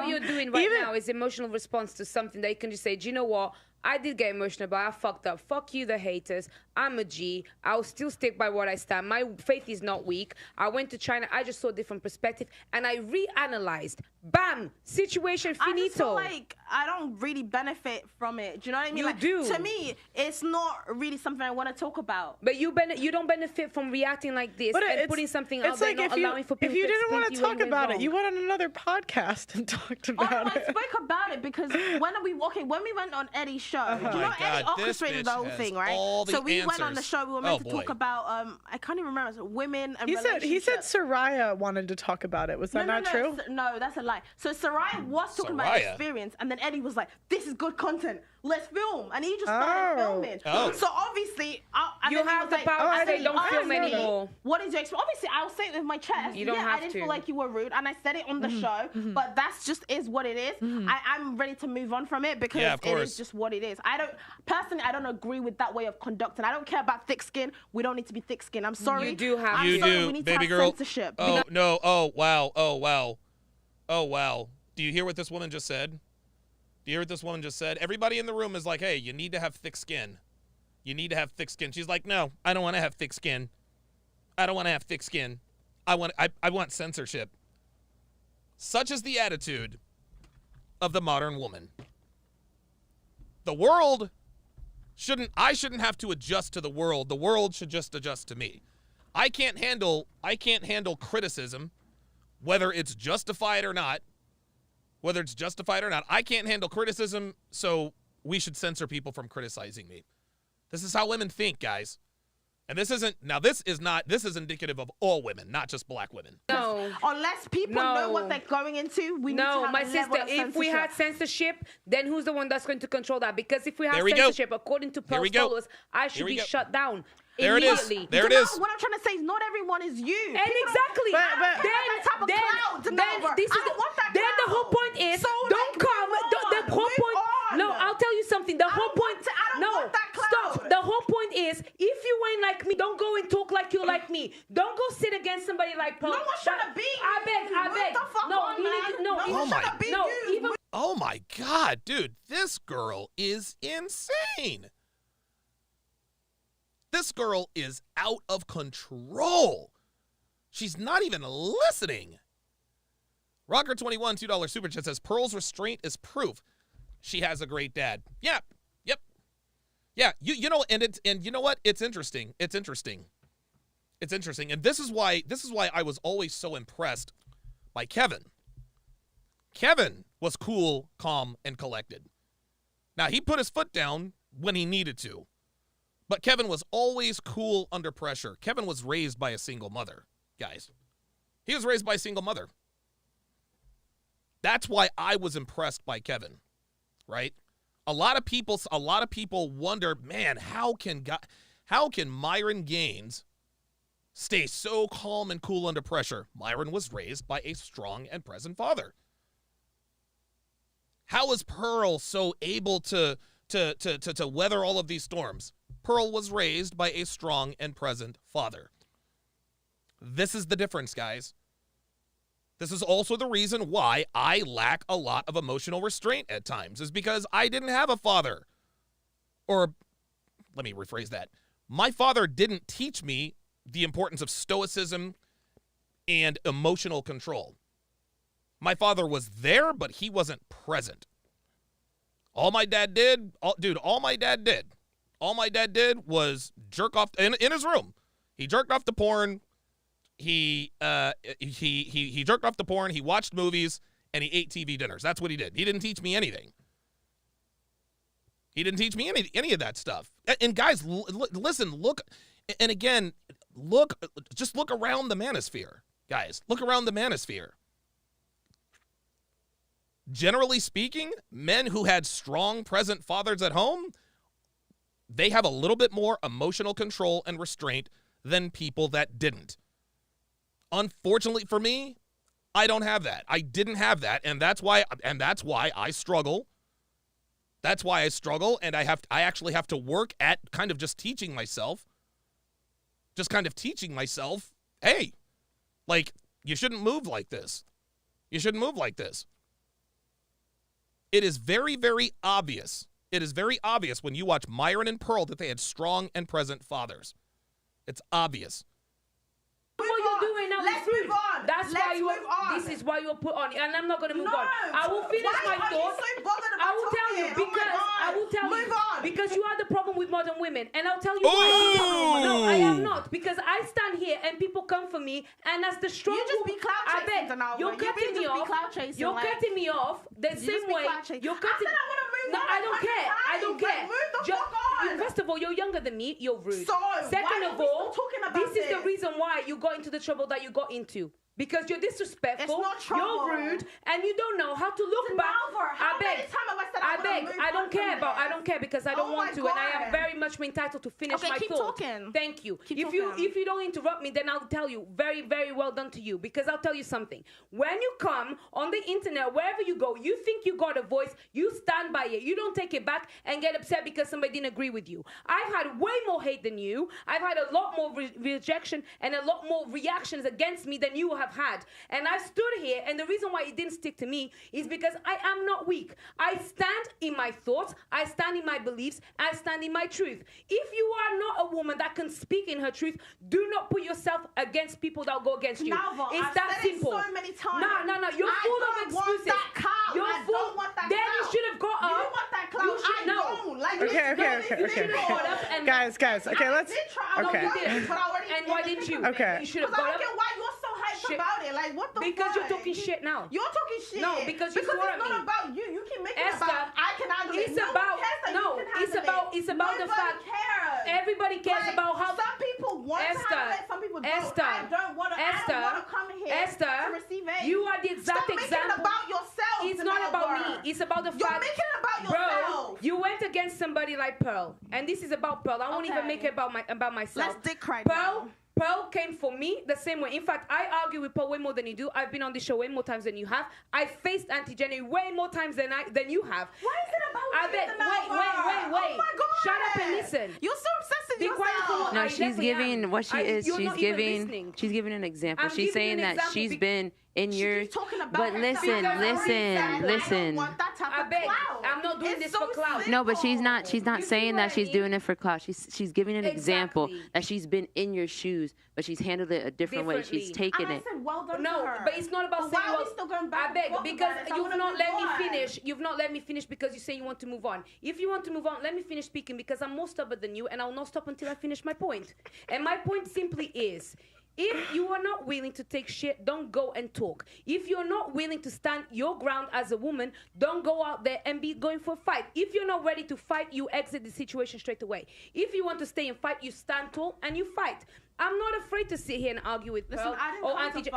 you're doing right now is emotional response to something that you can just say, do you know what? I did get emotional, but I fucked up. Fuck you, the haters. I'm a G. I'll still stick by what I stand. My faith is not weak. I went to China. I just saw a different perspective, and I reanalyzed. Bam! Situation finito. I just feel like I don't really benefit from it. Do you know what I mean? You do. To me, it's not really something I want to talk about. But you don't benefit from reacting like this and putting something out there, not allowing for people to if you didn't want to talk about wrong. it, you went on another podcast and talked about it. I spoke about it because when we went on Eddie's show, Eddie orchestrated the whole thing, right? So we went on the show. We were meant to talk about I can't even remember, women and relationships. He said Soraya wanted to talk about it. Was that not true? No, that's a lie. So Soraya was talking about experience, and then Eddie was like, "This is good content. Let's film," and he just started filming. So obviously, you have the power to say don't film anymore. What is your experience? Obviously, I'll say it with my chest. You don't have I didn't feel like you were rude, and I said it on the show. But that's just is what it is. I'm ready to move on from it because it is just what it is. I don't agree with that way of conducting. I don't care about thick skin. We don't need to be thick skin. I'm sorry. You do have. We need baby to have girl. censorship. Oh no! Oh wow! Do you hear what this woman just said? Everybody in the room is like, hey, you need to have thick skin. She's like, no, I don't want to have thick skin. I want censorship. Such is the attitude of the modern woman. The world I shouldn't have to adjust to the world. The world should just adjust to me. I can't handle criticism, whether it's justified or not. I can't handle criticism, so we should censor people from criticizing me. This is how women think, guys. And this is indicative of all women, not just black women. No. Unless people know what they're going into, we need to have my a level sister, of if we had censorship, then who's the one that's going to control that? Because if we have There we censorship, go. according to Here we Pearl's go. followers, I should be shut down. There it is. Immediately. There it is. What I'm trying to say is not everyone is you. And exactly. Then the whole point is don't come. The whole point. No, I'll tell you something. The whole point. Stop. The whole point is if you ain't like me, don't go and talk like you're like me. Don't go sit against somebody like Pearl. No one's trying to be you. I beg. Oh my God, dude, this girl is insane. This girl is out of control. She's not even listening. Rocker21, $2 super chat says, Pearl's restraint is proof she has a great dad. Yep. Yeah, you know, and you know what? It's interesting. And this is why I was always so impressed by Kevin. Kevin was cool, calm, and collected. Now, he put his foot down when he needed to. But Kevin was always cool under pressure. Kevin was raised by a single mother, guys. He was raised by a single mother. That's why I was impressed by Kevin, right? A lot of people wonder, man, how can Myron Gaines stay so calm and cool under pressure? Myron was raised by a strong and present father. How is Pearl so able to weather all of these storms? Pearl was raised by a strong and present father. This is the difference, guys. This is also the reason why I lack a lot of emotional restraint at times, is because I didn't have a father. Or, let me rephrase that. My father didn't teach me the importance of stoicism and emotional control. My father was there, but he wasn't present. All my dad did was jerk off in his room. He jerked off to porn. He jerked off to porn. He watched movies and he ate TV dinners. That's what he did. He didn't teach me anything. He didn't teach me any of that stuff. And guys, listen, look, and again, just look around the manosphere, guys. Look around the manosphere. Generally speaking, men who had strong present fathers at home, they have a little bit more emotional control and restraint than people that didn't. Unfortunately for me, I don't have that. I didn't have that, and that's why I struggle. That's why I struggle, and I actually have to work at kind of just teaching myself. Hey, like, you shouldn't move like this. You shouldn't move like this. It is very, very obvious. It is very obvious when you watch Myron and Pearl that they had strong and present fathers. It's obvious. What you're doing now Let's is rude. move on. That's Let's why you. move on. This is why you're put on, and I'm not gonna move on. I will finish Why my are you thoughts. so bothered about I will tell you talking? Oh my because God. I will tell Move you on. because you are the problem with modern women, and I'll tell you why. No, I am not, because I stand here and people come for me, and as the strong You just woman, be clout I chasing, bet Donovan. you're You cutting really me just be off. clout chasing, You're like- cutting me off the You just same be way. clout chasing. You're I cutting. said I wanna move No, on I don't 100 care. I don't times. care. Like, move the fuck on. First of all, you're younger than me. You're rude. So, why Second are of we all, still talking about this is the this? reason why you got into the trouble that you got into. Because you're disrespectful, It's not trouble. you're rude, and you don't know how to look back. How many times have I said I wanna move I on don't care from about. this? I don't care because I don't Oh want my to, and I am God. very much entitled to finish Okay, my keep thought. talking. Thank you. Keep If talking. you don't interrupt me, then I'll tell you very, very well done to you, because I'll tell you something. When you come on the internet, wherever you go, you think you got a voice, you stand by it. You don't take it back and get upset because somebody didn't agree with you. I've had way more hate than you. I've had a lot more rejection and a lot more reactions against me than you have had. And I stood here, and the reason why it didn't stick to me is because I am not weak. I stand in my thoughts, I stand in my beliefs, I stand in my truth. If you are not a woman that can speak in her truth, do not put yourself against people that go against you. Nava, It's I've that said it simple. so many times. No, you're I full don't of want excuses. that clout. You're I full. don't want that Then clout. you should have got up. You want that clout. You should, I no. don't. Like, Okay. Guys, okay, let's. I did try. Okay. No, you did, but I already And why didn't you? Okay. You should have Because I got don't up. get why you're so hyped Shit. about it. Like, what the Because fuck? you're talking shit now. You're talking shit. No, because you it's swore at not me. about you. You keep making it Esther, about I can handle it. it's No about- one cares that no, you can it's handle about- it. it's about the Nobody fact- cares. Everybody cares Like, about how. some people want to handle it, some people don't. Esther, I don't want to. I Esther, don't want to come here Esther, to receive aid. you are the exact Stop making example. it about yourself. It's not about me. It's about the You're fact. making it about Bro, yourself. you went against somebody like Pearl, and this is about Pearl. I won't even Okay. make it about myself. Let's dick right Pearl, now. Pearl came for me the same way. In fact, I argue with Pearl way more than you do. I've been on this show way more times than you have. I faced Auntie Jenny way more times than you have. Why is it about I you, bet. Donovan? Wait. Oh my God. Shut up and listen. You're so obsessed with Be quiet for yourself. one. No, I she's definitely giving am. what she is. You're She's not even giving. listening. She's giving an example. I'm She's giving saying an that example she's been in She your. keeps talking about But herself. listen, Because I don't listen. want that type I of beg. clout. I'm not doing It's this so for clout. No, but she's not. She's not You see saying what that I she's mean? doing it for clout. She's giving an example Exactly. that she's been in your shoes, but she's handled it a different way. She's Differently. taken And I it. said, well done No, to her. but it's not about But saying why are we well, still going back I and beg forth because about it? I you've wanna not move let me on. finish. You've not let me finish because you say you want to move on. If you want to move on, let me finish speaking because I'm more stubborn than you, and I'll not stop until I finish my point. And my point simply is, if you are not willing to take shit, don't go and talk. If you're not willing to stand your ground as a woman, don't go out there and be going for a fight. If you're not ready to fight, you exit the situation straight away. If you want to stay and fight, you stand tall and you fight. I'm not afraid to sit here and argue with Pearl or Auntie.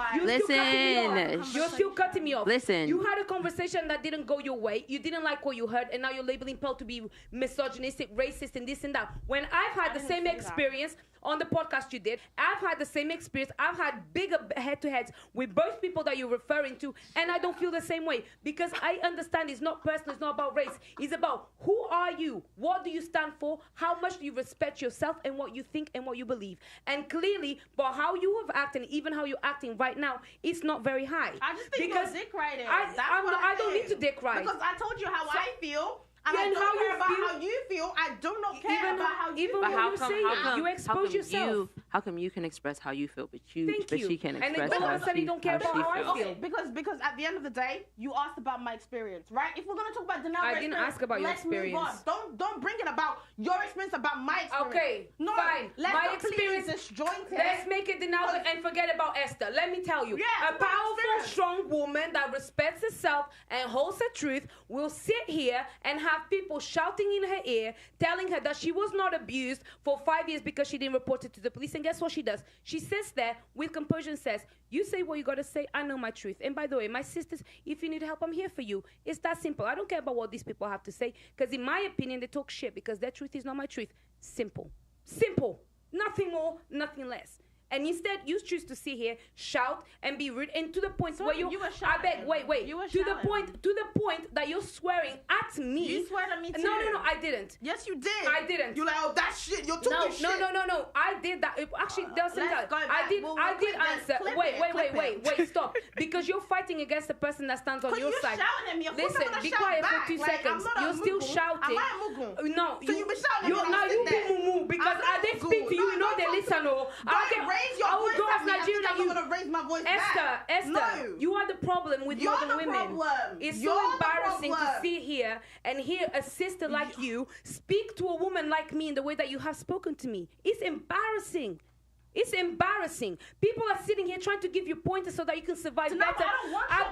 You're still cutting me off. Listen. You had a conversation that didn't go your way. You didn't like what you heard, and now you're labeling Pearl to be misogynistic, racist, and this and that. When I've had the same experience on the podcast you did, I've had the same experience. I've had bigger head-to-heads with both people that you're referring to, and I don't feel the same way because I understand it's not personal, it's not about race. It's about who are you? What do you stand for? How much do you respect yourself and what you think and what you believe? And clearly, but how you have acted, even how you're acting right now, it's not very high. I just think you're dick riding. I don't need to dick ride. Because I told you how I feel. And I don't care about how you feel. I do not care about how you feel. Even what you say, you expose yourself. How come you can express how you feel, but she can't express and then all of a sudden you don't care about how I feel? Because at the end of the day, you asked about my experience, right? If we're gonna talk about denial, I didn't ask about your experience. Don't bring it about your experience about my experience. Okay, no, fine. My experience is disjointed. Let's make it denial and forget about Esther. Let me tell you, a powerful, strong woman that respects herself and holds her truth will sit here and have people shouting in her ear, telling her that she was not abused for 5 years because she didn't report it to the police. And guess what she does? She sits there with composure and says, you say what you got to say. I know my truth. And by the way, my sisters, if you need help, I'm here for you. It's that simple. I don't care about what these people have to say because in my opinion, they talk shit because their truth is not my truth. Simple. Simple. Nothing more, nothing less. And instead, you choose to sit here, shout, and be rude, and to the point where you were shouting. I beg, wait. To the point that you're swearing at me. You swear at me too. No, I didn't. Yes, you did. I didn't. You're like, oh, that shit. You're talking shit. No. I did that. Actually, there's something else. I did answer. Wait, stop. Because you're fighting against the person that stands on your side. Shouting at me. Listen, be quiet for 2 seconds. You're still shouting. No, so you've been shouting at me. Now you moo because I didn't speak to you. You know they listen. Raise your voice at me. I'm gonna raise my voice back. Esther, no. You are the problem with modern women. Problem. It's so embarrassing to sit here and hear a sister like you speak to a woman like me in the way that you have spoken to me. It's embarrassing. It's embarrassing. People are sitting here trying to give you pointers so that you can survive better. I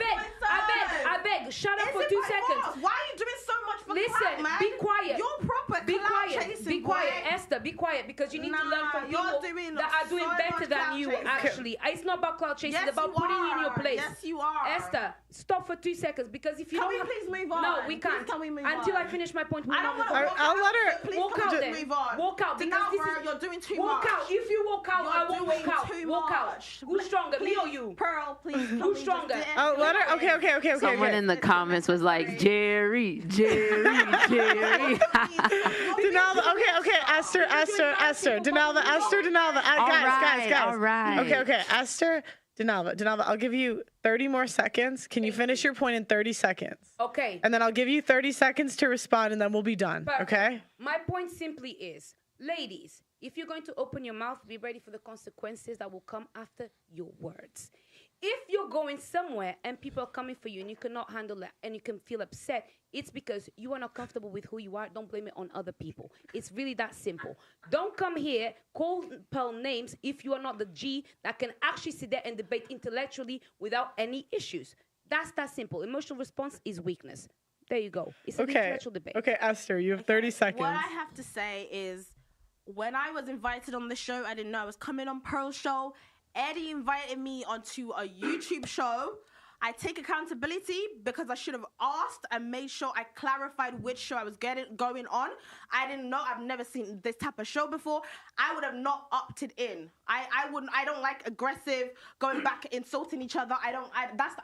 beg. Shut up for 2 seconds. Why are you doing so much for Listen, man? be quiet. You're proper chasing, Be quiet, Esther. Be quiet because you need to learn from people that are doing better than you. Actually, it's not about cloud chasing. It's about putting you in your place. Yes, you are. Esther, stop for 2 seconds because if you can we please move on? No, we can't. Can we move Until on? I finish my point. I don't want to I'll let her. Please walk out then. Move on. Walk out because this is. You're doing too walk much. Out. If you walk out, I won't walk out. Walk out. Who's stronger, me or you? Pearl, please. Who's stronger? Oh, let her. Okay. Someone in the comments was like, Jerry. Denalva, okay. Esther. Denalva, guys. All right. Okay. Esther, Denalva, I'll give you 30 more seconds. Can you finish your point in 30 seconds? Okay. And then I'll give you 30 seconds to respond, and then we'll be done. Perfect. Okay? My point simply is, ladies, if you're going to open your mouth, be ready for the consequences that will come after your words. If you're going somewhere and people are coming for you and you cannot handle it and you can feel upset, it's because you are not comfortable with who you are. Don't blame it on other people. It's really that simple. Don't come here, call Pearl names if you are not the G that can actually sit there and debate intellectually without any issues. That's that simple. Emotional response is weakness. There you go. It's an intellectual debate. Okay, Esther, you have 30 seconds. What I have to say is when I was invited on the show, I didn't know I was coming on Pearl's show. Eddie invited me onto a YouTube show. I take accountability because I should have asked and made sure I clarified which show I was going on. I didn't know. I've never seen this type of show before. I would have not opted in. I don't like aggressive, going back, insulting each other.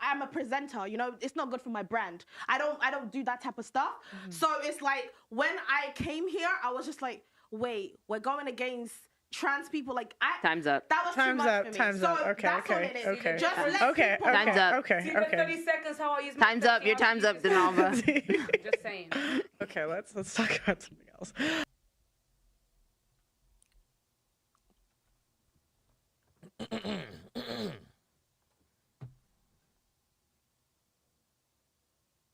I'm a presenter, you know, it's not good for my brand. I don't do that type of stuff. Mm-hmm. So it's like when I came here, I was just like, wait, we're going against trans people, like time's up. That was too much for me. Time's up. Okay. Just let Time's up. Okay. 30 seconds. How I use my Time's up. Your time's up, Denalva. Just saying. Okay, let's talk about something else.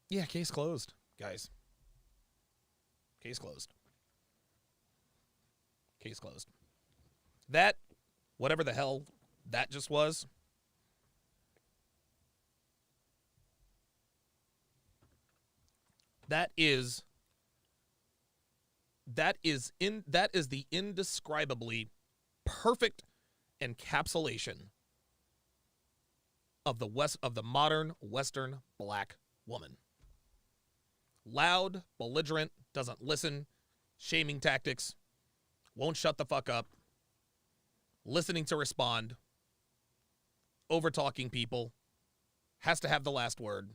Yeah, case closed, guys. Case closed. Case closed. That, whatever the hell that just was, that is the indescribably perfect encapsulation of the modern Western black woman. Loud, belligerent, doesn't listen, shaming tactics, won't shut the fuck up, listening to respond, over-talking people, has to have the last word.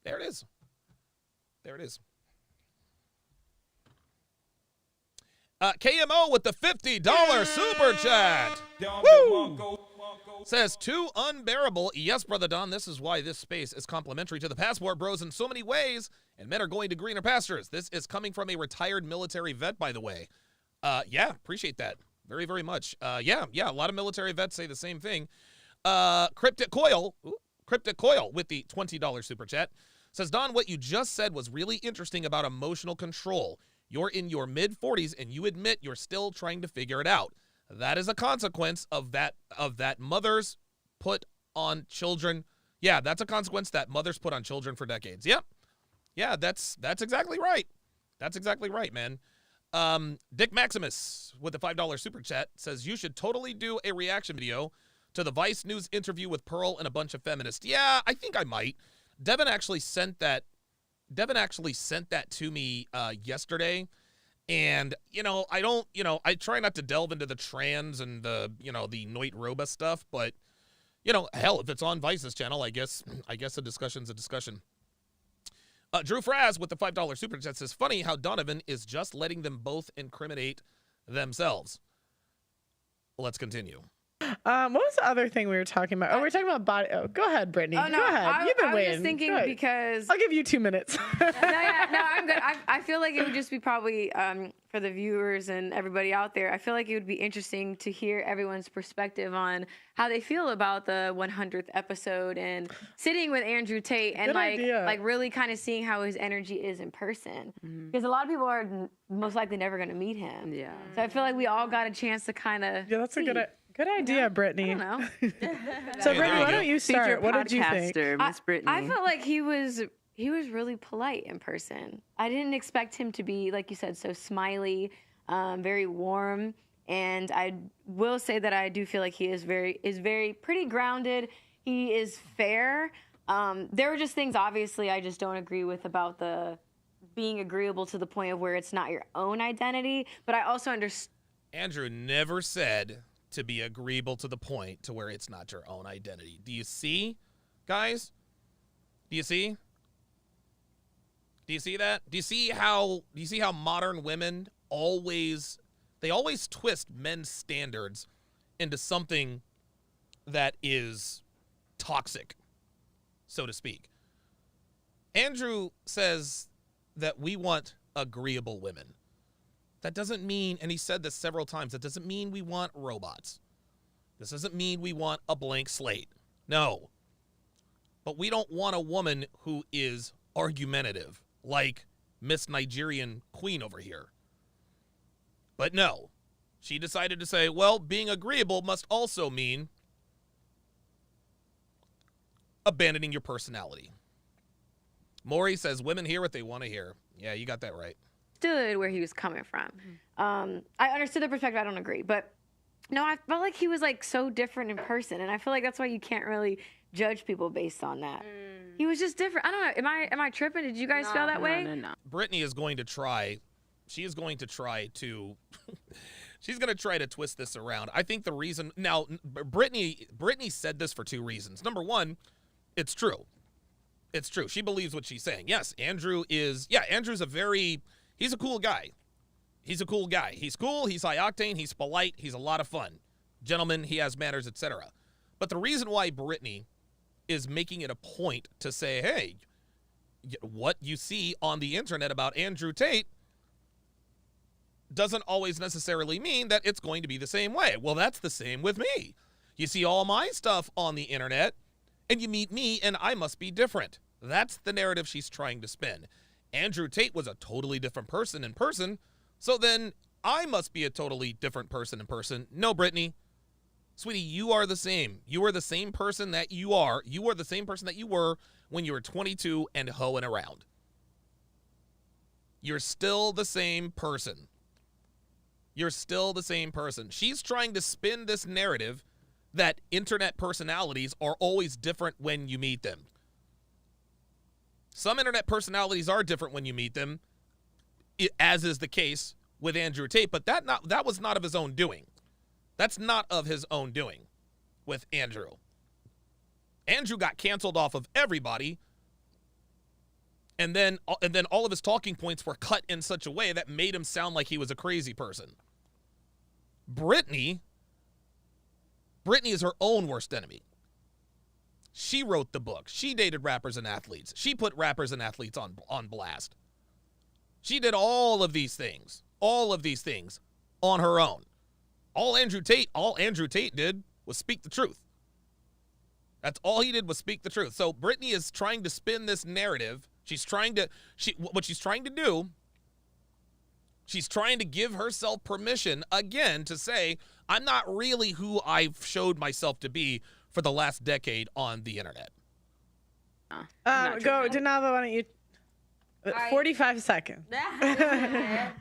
There it is. There it is. KMO with the $50 super chat. Woo! Says, too unbearable. Yes, Brother Don, this is why this space is complimentary to the Passport Bros in so many ways, and men are going to greener pastures. This is coming from a retired military vet, by the way. Yeah, appreciate that. Very, very much. Yeah, a lot of military vets say the same thing. Cryptic Coil with the $20 super chat says, Don, what you just said was really interesting about emotional control. You're in your mid-40s and you admit you're still trying to figure it out. That is a consequence of that mothers put on children. Yeah, that's a consequence that mothers put on children for decades. Yep. Yeah, that's exactly right. That's exactly right, man. Dick Maximus with the $5 super chat says, you should totally do a reaction video to the Vice News interview with Pearl and a bunch of feminists. Yeah, I think I might. Devin actually sent that to me yesterday. And, I try not to delve into the trans and the Noit Roba stuff, but, hell, if it's on Vice's channel, I guess a discussion's a discussion. Drew Fraz with the $5 super chat says, funny how Donovan is just letting them both incriminate themselves. Let's continue. What was the other thing we were talking about? Oh, we were talking about body. Oh, go ahead, Brittany. Oh, no, go ahead. You've been I waiting. was just thinking because I'll give you 2 minutes. no, I'm good. I feel like it would just be probably for the viewers and everybody out there. I feel like it would be interesting to hear everyone's perspective on how they feel about the 100th episode and sitting with Andrew Tate and like really kind of seeing how his energy is in person. Because a lot of people are most likely never going to meet him. Yeah. So I feel like we all got a chance to kind of that's a good idea, Brittany. I don't know. So, Brittany, why don't you start? What did you think? Miss Brittany. I felt like he was really polite in person. I didn't expect him to be, like you said, so smiley, very warm. And I will say that I do feel like he is very pretty grounded. He is fair. There were just things, obviously, I just don't agree with about the being agreeable to the point of where it's not your own identity. But I also understand. Andrew never said to be agreeable to the point to where it's not your own identity. Do you see, guys? Do you see? Do you see that? Do you see how modern women always twist men's standards into something that is toxic, so to speak? Andrew says that we want agreeable women. That doesn't mean, and he said this several times, that doesn't mean we want robots. This doesn't mean we want a blank slate. No. But we don't want a woman who is argumentative, like Miss Nigerian Queen over here. But no. She decided to say, well, being agreeable must also mean abandoning your personality. Maury says, women hear what they want to hear. Yeah, you got that right. Where he was coming from. I understood the perspective. I don't agree, but no, I felt like he was like so different in person, and I feel like that's why you can't really judge people based on that. He was just different. I don't know. Am I tripping? Did you guys feel that way? No. Brittany is going to try. She is going to try to. She's going to try to twist this around. I think the reason now, Brittany said this for two reasons. Number one, it's true. It's true. She believes what she's saying. Yes, Andrew's he's a cool guy. He's a cool guy. He's cool. He's high octane. He's polite. He's a lot of fun. Gentleman, he has manners, etc. But the reason why Brittany is making it a point to say, hey, what you see on the internet about Andrew Tate doesn't always necessarily mean that it's going to be the same way. Well, that's the same with me. You see all my stuff on the internet, and you meet me, and I must be different. That's the narrative she's trying to spin. Andrew Tate was a totally different person in person, so then I must be a totally different person in person. No, Brittany. Sweetie, you are the same. You are the same person that you are. You are the same person that you were when you were 22 and hoeing around. You're still the same person. You're still the same person. She's trying to spin this narrative that internet personalities are always different when you meet them. Some internet personalities are different when you meet them, as is the case with Andrew Tate, but that was not of his own doing. That's not of his own doing with Andrew. Andrew got canceled off of everybody, and then all of his talking points were cut in such a way that made him sound like he was a crazy person. Brittany is her own worst enemy. She wrote the book. She dated rappers and athletes. She put rappers and athletes on blast. She did all of these things on her own. All Andrew Tate did was speak the truth. That's all he did was speak the truth. So Brittany is trying to spin this narrative. She's trying to give herself permission again to say, I'm not really who I've showed myself to be for the last decade on the internet. Go, Donovan, why don't you? 45 seconds. I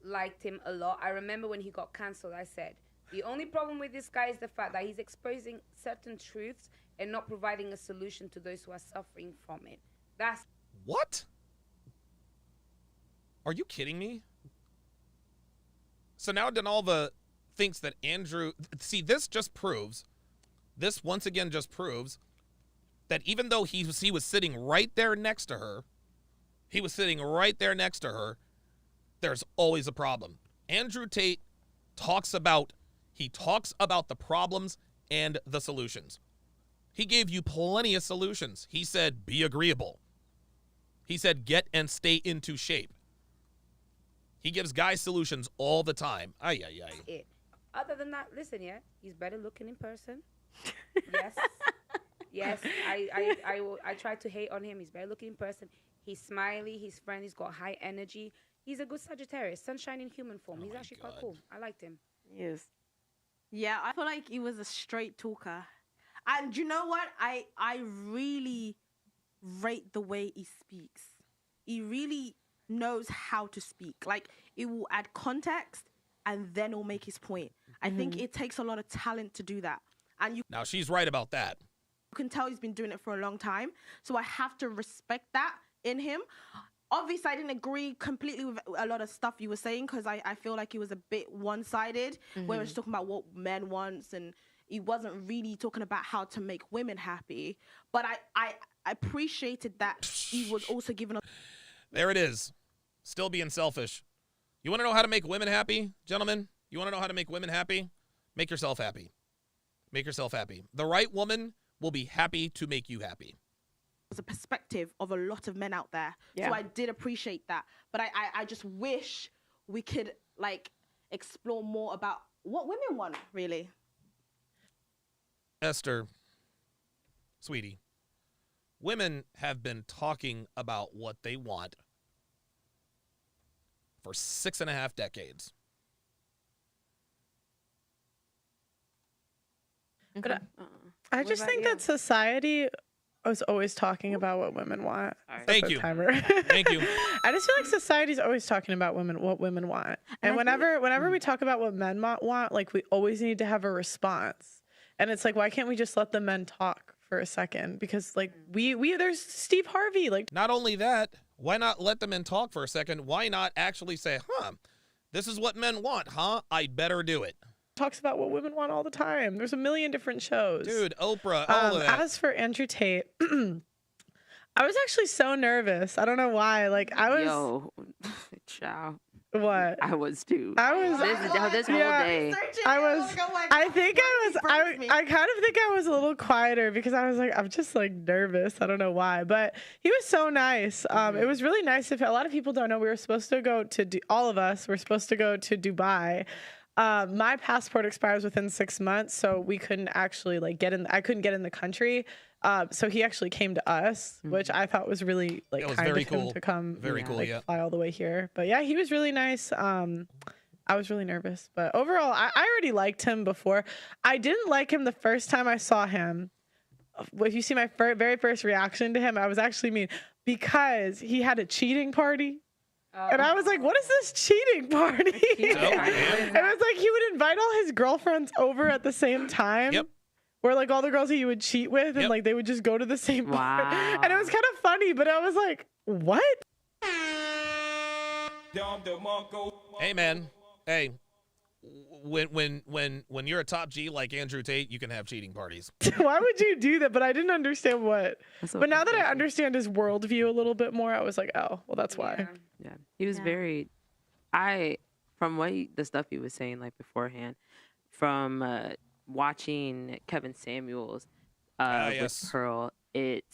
liked him a lot. I remember when he got cancelled, I said, the only problem with this guy is the fact that he's exposing certain truths and not providing a solution to those who are suffering from it. That's what? Are you kidding me? So now Donalva thinks that Andrew... See, this once again just proves that even though he was sitting right there next to her, there's always a problem. Andrew Tate talks about the problems and the solutions. He gave you plenty of solutions. He said, be agreeable. He said, get and stay into shape. He gives guys solutions all the time. Ay. it. Other than that, listen, yeah, he's better looking in person. Yes, I tried to hate on him. He's better looking in person. He's smiley. He's friendly. He's got high energy. He's a good Sagittarius. Sunshine in human form. He's actually quite cool. I liked him. Yes. Yeah, I feel like he was a straight talker. And you know what? I really rate the way he speaks. He really knows how to speak. Like, it will add context and then he'll make his point. I think it takes a lot of talent to do that. And now she's right about that. You can tell he's been doing it for a long time. So I have to respect that in him. Obviously, I didn't agree completely with a lot of stuff you were saying because I feel like he was a bit one-sided, where he was talking about what men wants and he wasn't really talking about how to make women happy. But I appreciated that he was also giving us... There it is. Still being selfish. You want to know how to make women happy, gentlemen? You want to know how to make women happy? Make yourself happy. Make yourself happy. The right woman will be happy to make you happy. A perspective of a lot of men out there. So I did appreciate that. But I just wish we could like explore more about what women want, really. Esther, sweetie, women have been talking about what they want for 6.5 decades. But I just think that society was always talking about what women want. Thank you. Thank you. I just feel like society's always talking about what women want. And whenever we talk about what men want, like we always need to have a response. And it's like, why can't we just let the men talk for a second? Because like there's Steve Harvey. Like, not only that, why not let the men talk for a second? Why not actually say, this is what men want, huh? I'd better do it. Talks about what women want all the time. There's a million different shows. Dude, Oprah, all of that. As for Andrew Tate, I was actually so nervous. I don't know why. Like I was. Yo, ciao. What? I was too. I was this whole day. I kind of think I was a little quieter because I was like, I'm just like nervous. I don't know why, but he was so nice. It was really nice. If a lot of people don't know, we were supposed to go to all of us were supposed to go to Dubai. My passport expires within 6 months, so we couldn't actually like get in. I couldn't get in the country. So he actually came to us, which I thought was really like kind of him to come. Very cool, like, fly all the way here. But yeah, he was really nice. I was really nervous, but overall, I already liked him before. I didn't like him the first time I saw him. If you see my very first reaction to him, I was actually mean because he had a cheating party. And I was like, what is this cheating party? And it was like he would invite all his girlfriends over at the same time. Yep. Where like all the girls he would cheat with and like they would just go to the same bar. And it was kind of funny, but I was like, what? Hey man, hey, when you're a top G like Andrew Tate, you can have cheating parties. Why would you do that? But I didn't understand what. But now that I understand his worldview a little bit more, I was like, oh, well, that's why. Yeah, he was very. From the stuff he was saying like beforehand, from watching Kevin Samuels with Pearl, it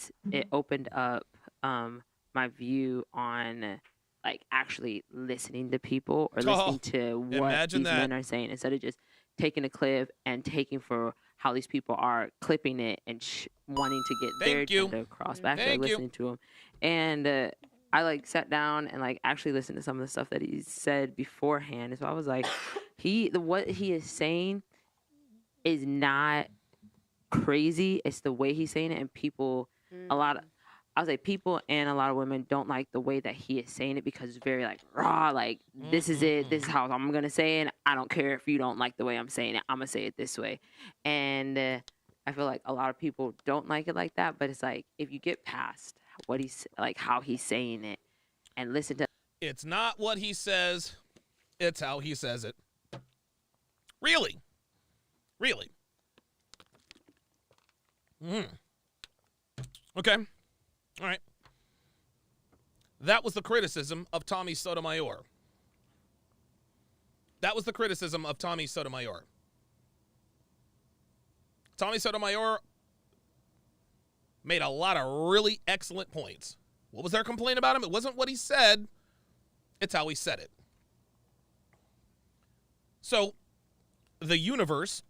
opened up my view on like actually listening to people or listening to what these men are saying instead of just taking a clip and taking for how these people are clipping it and wanting to get their agenda across, but actually listening to them. And I like sat down and like actually listened to some of the stuff that he said beforehand. And so I was like, what he is saying is not crazy. It's the way he's saying it, and people, I would say people and a lot of women don't like the way that he is saying it because it's very like raw, like this is it, this is how I'm gonna say it. I don't care if you don't like the way I'm saying it, I'm gonna say it this way. And I feel like a lot of people don't like it like that, but it's like if you get past what he's like, how he's saying it, and listen to. It's not what he says, it's how he says it. Really. Okay. All right. That was the criticism of Tommy Sotomayor. Tommy Sotomayor made a lot of really excellent points. What was their complaint about him? It wasn't what he said. It's how he said it. So the universe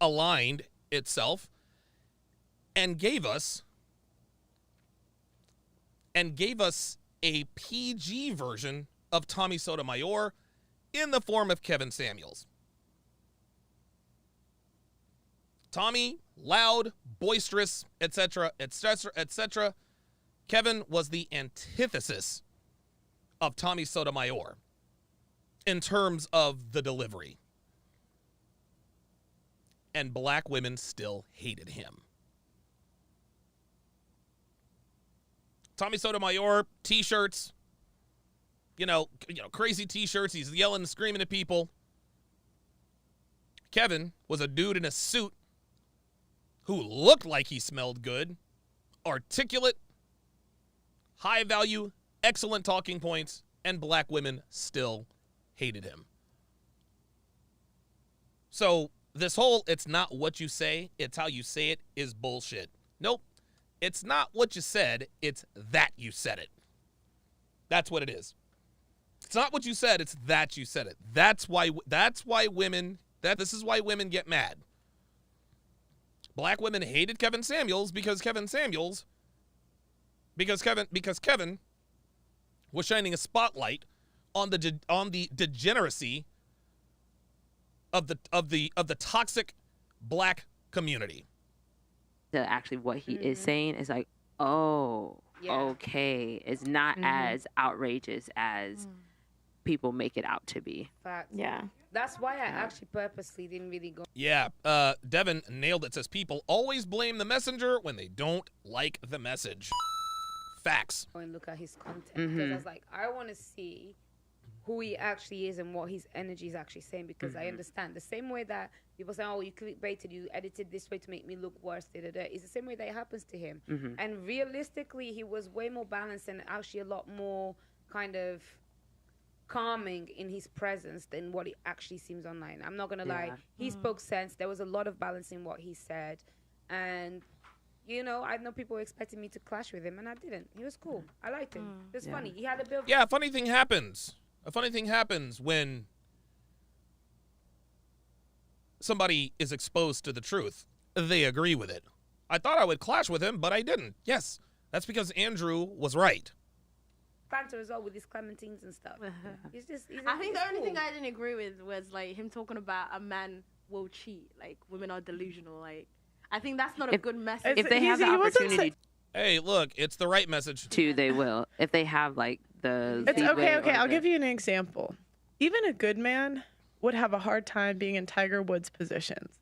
aligned itself and gave us a PG version of Tommy Sotomayor in the form of Kevin Samuels. Tommy, loud, boisterous, etc., etc., etc. Kevin was the antithesis of Tommy Sotomayor in terms of the delivery. And black women still hated him. Tommy Sotomayor, t-shirts, crazy t-shirts. He's yelling and screaming at people. Kevin was a dude in a suit who looked like he smelled good, articulate, high value, excellent talking points, and black women still hated him. So this whole it's not what you say, it's how you say it is bullshit. Nope. It's not what you said, it's that you said it. That's what it is. It's not what you said, it's that you said it. This is why women get mad. Black women hated Kevin Samuels because Kevin was shining a spotlight on the degeneracy of the toxic black community. Actually what he is saying is like, okay, it's not as outrageous as people make it out to be. Facts. Yeah. That's why I actually purposely didn't really go. Yeah, Devin nailed it. Says people always blame the messenger when they don't like the message. Facts. And look at his content because I was like, I want to see who he actually is and what his energy is actually saying, because I understand the same way that people say, oh, you clickbaited, you edited this way to make me look worse, it's the same way that it happens to him. And realistically, he was way more balanced and actually a lot more kind of calming in his presence than what it actually seems online. I'm not gonna lie, he spoke sense. There was a lot of balance in what he said, and I know people were expecting me to clash with him, and I didn't. He was cool. I liked him. It was funny. He had a bit of a funny thing happens. A funny thing happens when somebody is exposed to the truth. They agree with it. I thought I would clash with him, but I didn't. Yes, that's because Andrew was right. Banter as well with his clementines and stuff. I think the only thing I didn't agree with was like him talking about a man will cheat, like women are delusional. Like I think that's not a good message. If they have the opportunity. Hey, look, it's the right message. They will. If they have like the It's leeway okay. or I'll the- give you an example. Even a good man would have a hard time being in Tiger Woods' positions.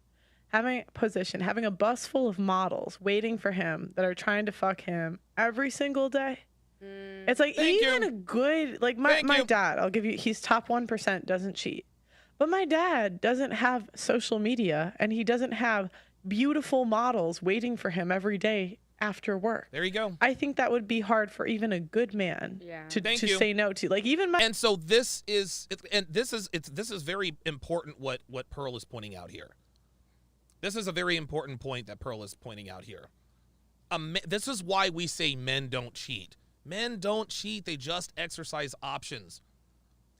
Having a bus full of models waiting for him that are trying to fuck him every single day. It's like even a good, like my dad, I'll give you, he's top 1%, doesn't cheat. But my dad doesn't have social media and he doesn't have beautiful models waiting for him every day after work. There you go. I think that would be hard for even a good man to say no to. Like even my And so this is very important what Pearl is pointing out here. This is a very important point that Pearl is pointing out here. This is why we say men don't cheat. Men don't cheat. They just exercise options.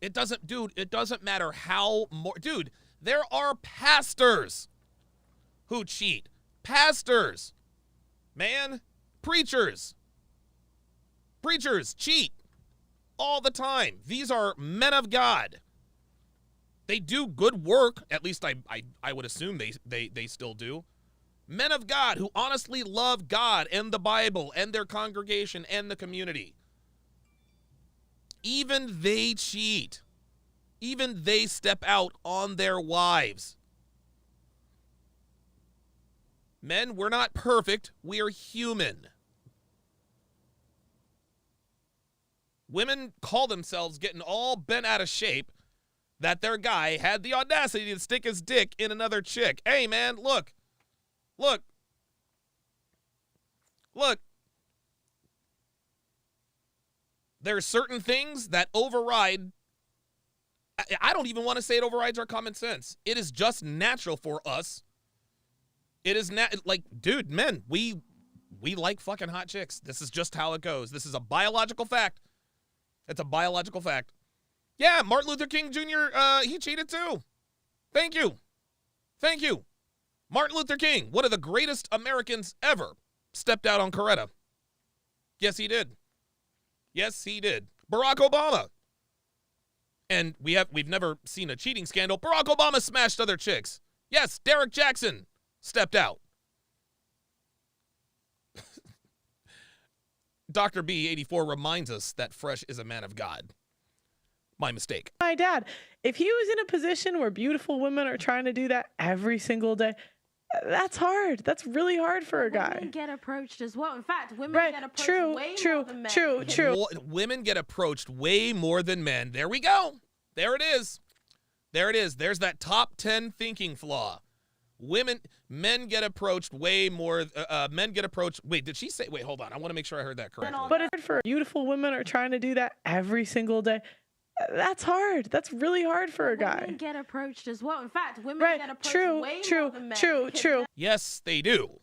It doesn't matter how more. Dude, there are pastors who cheat. Pastors. Man, preachers cheat all the time. These are men of God. They do good work. At least I would assume they still do. Men of God who honestly love God and the Bible and their congregation and the community. Even they cheat. Even they step out on their wives. Men, we're not perfect. We are human. Women call themselves getting all bent out of shape that their guy had the audacity to stick his dick in another chick. Hey, man, look. There are certain things that override. I don't even want to say it overrides our common sense. It is just natural for us. It is like, dude, men, we like fucking hot chicks. This is just how it goes. This is a biological fact. It's a biological fact. Yeah, Martin Luther King Jr., he cheated too. Thank you. Martin Luther King, one of the greatest Americans ever, stepped out on Coretta. Yes, he did. Barack Obama. And we've never seen a cheating scandal. Barack Obama smashed other chicks. Yes, Derek Jackson stepped out. Dr. B84 reminds us that Fresh is a man of God. My mistake. My dad, if he was in a position where beautiful women are trying to do that every single day, that's hard. That's really hard for a guy. Women get approached as well. In fact, women get approached way more than men. True. Women get approached way more than men. There we go. There it is. There's that top 10 thinking flaw. Men get approached way more. Wait, did she say? Wait, hold on. I want to make sure I heard that correctly. But it's for beautiful women are trying to do that every single day. That's hard. That's really hard for a guy. Women get approached as well. In fact, women get approached way more than men. True. Yes, they do.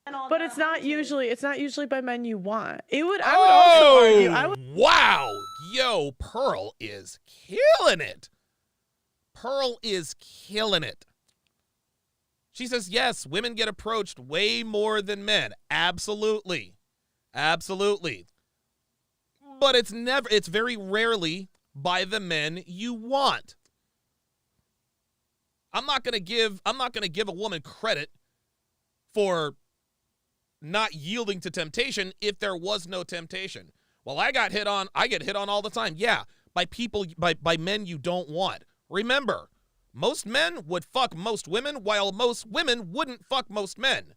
But it's not usually by men you want. I would also argue. Wow. Yo, Pearl is killing it. She says, yes, women get approached way more than men. Absolutely. But it's very rarely by the men you want. I'm not going to give a woman credit for not yielding to temptation if there was no temptation. Well, I get hit on all the time. Yeah, by men you don't want. Remember, most men would fuck most women, while most women wouldn't fuck most men.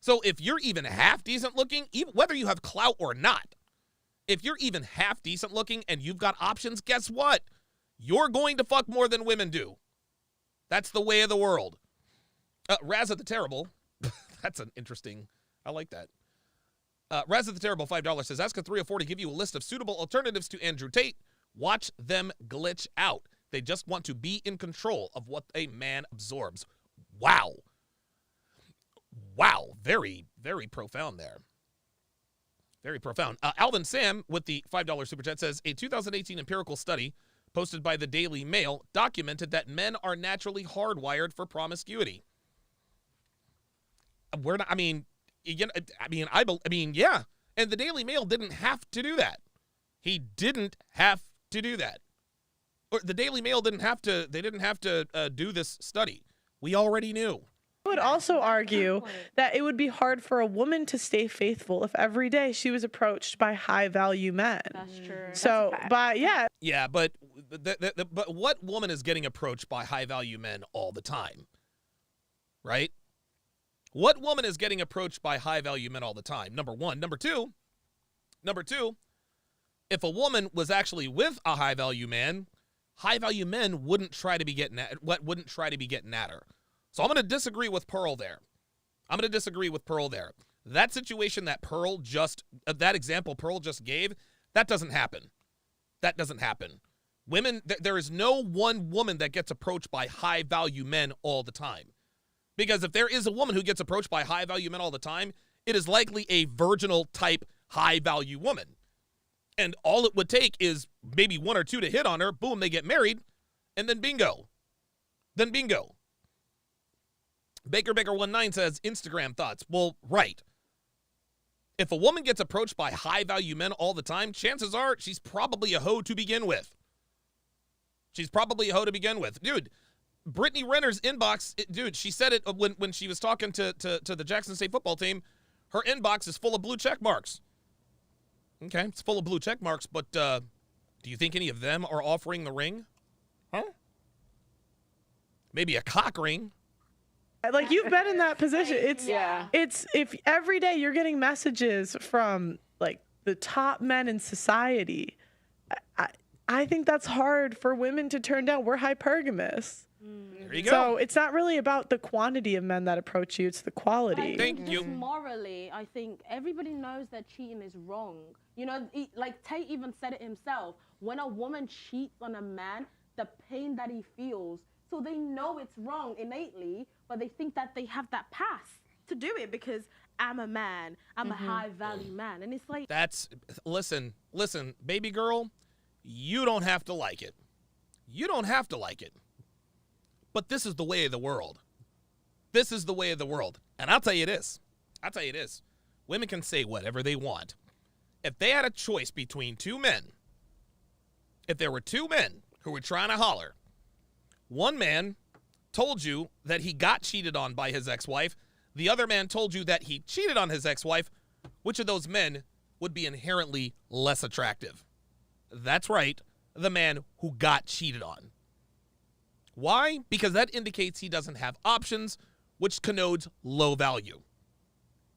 So if you're even half decent looking, even whether you have clout or not, if you're even half decent looking and you've got options, guess what? You're going to fuck more than women do. That's the way of the world. Raz of the Terrible. That's an interesting. I like that. Raz of the Terrible, $5 says, ask a 304 to give you a list of suitable alternatives to Andrew Tate. Watch them glitch out. They just want to be in control of what a man absorbs. Wow. Very, very profound there. Very profound. Alvin Sam with the $5 super chat says, a 2018 empirical study posted by the Daily Mail documented that men are naturally hardwired for promiscuity. Yeah. And the Daily Mail didn't have to do that. He didn't have to do that. Or the Daily Mail didn't have to do this study. We already knew. I would also argue that it would be hard for a woman to stay faithful if every day she was approached by high value men. That's true. So, Yeah, but but what woman is getting approached by high value men all the time? Right? What woman is getting approached by high value men all the time? Number one. Number two, if a woman was actually with a high value man, high value men wouldn't try to be getting at her. So I'm going to disagree with Pearl there. That situation that example Pearl just gave, that doesn't happen. Women, there is no one woman that gets approached by high value men all the time. Because if there is a woman who gets approached by high value men all the time, it is likely a virginal type high value woman. And all it would take is maybe one or two to hit on her, boom, they get married, and then bingo. Baker19 says, Instagram thoughts. Well, right. If a woman gets approached by high-value men all the time, chances are she's probably a hoe to begin with. Dude, Brittany Renner's inbox, she said it when she was talking to the Jackson State football team. Her inbox is full of blue check marks. Okay, it's full of blue check marks, but do you think any of them are offering the ring? Huh? Maybe a cock ring. Like, you've been in that position. It's if every day you're getting messages from like the top men in society, I think that's hard for women to turn down. We're hypergamous. There you go. So it's not really about the quantity of men that approach you, it's the quality. Thank you. Morally, I think everybody knows that cheating is wrong. You know, like Tate even said it himself. When a woman cheats on a man, the pain that he feels, so they know it's wrong innately, but they think that they have that pass to do it because I'm a man, I'm a high-value man. And it's like... Listen, baby girl, you don't have to like it. But this is the way of the world. And I'll tell you this. Women can say whatever they want. If they had a choice between two men, if there were two men who were trying to holler, one man told you that he got cheated on by his ex-wife, the other man told you that he cheated on his ex-wife, which of those men would be inherently less attractive? That's right, the man who got cheated on. Why? Because that indicates he doesn't have options, which connotes low value.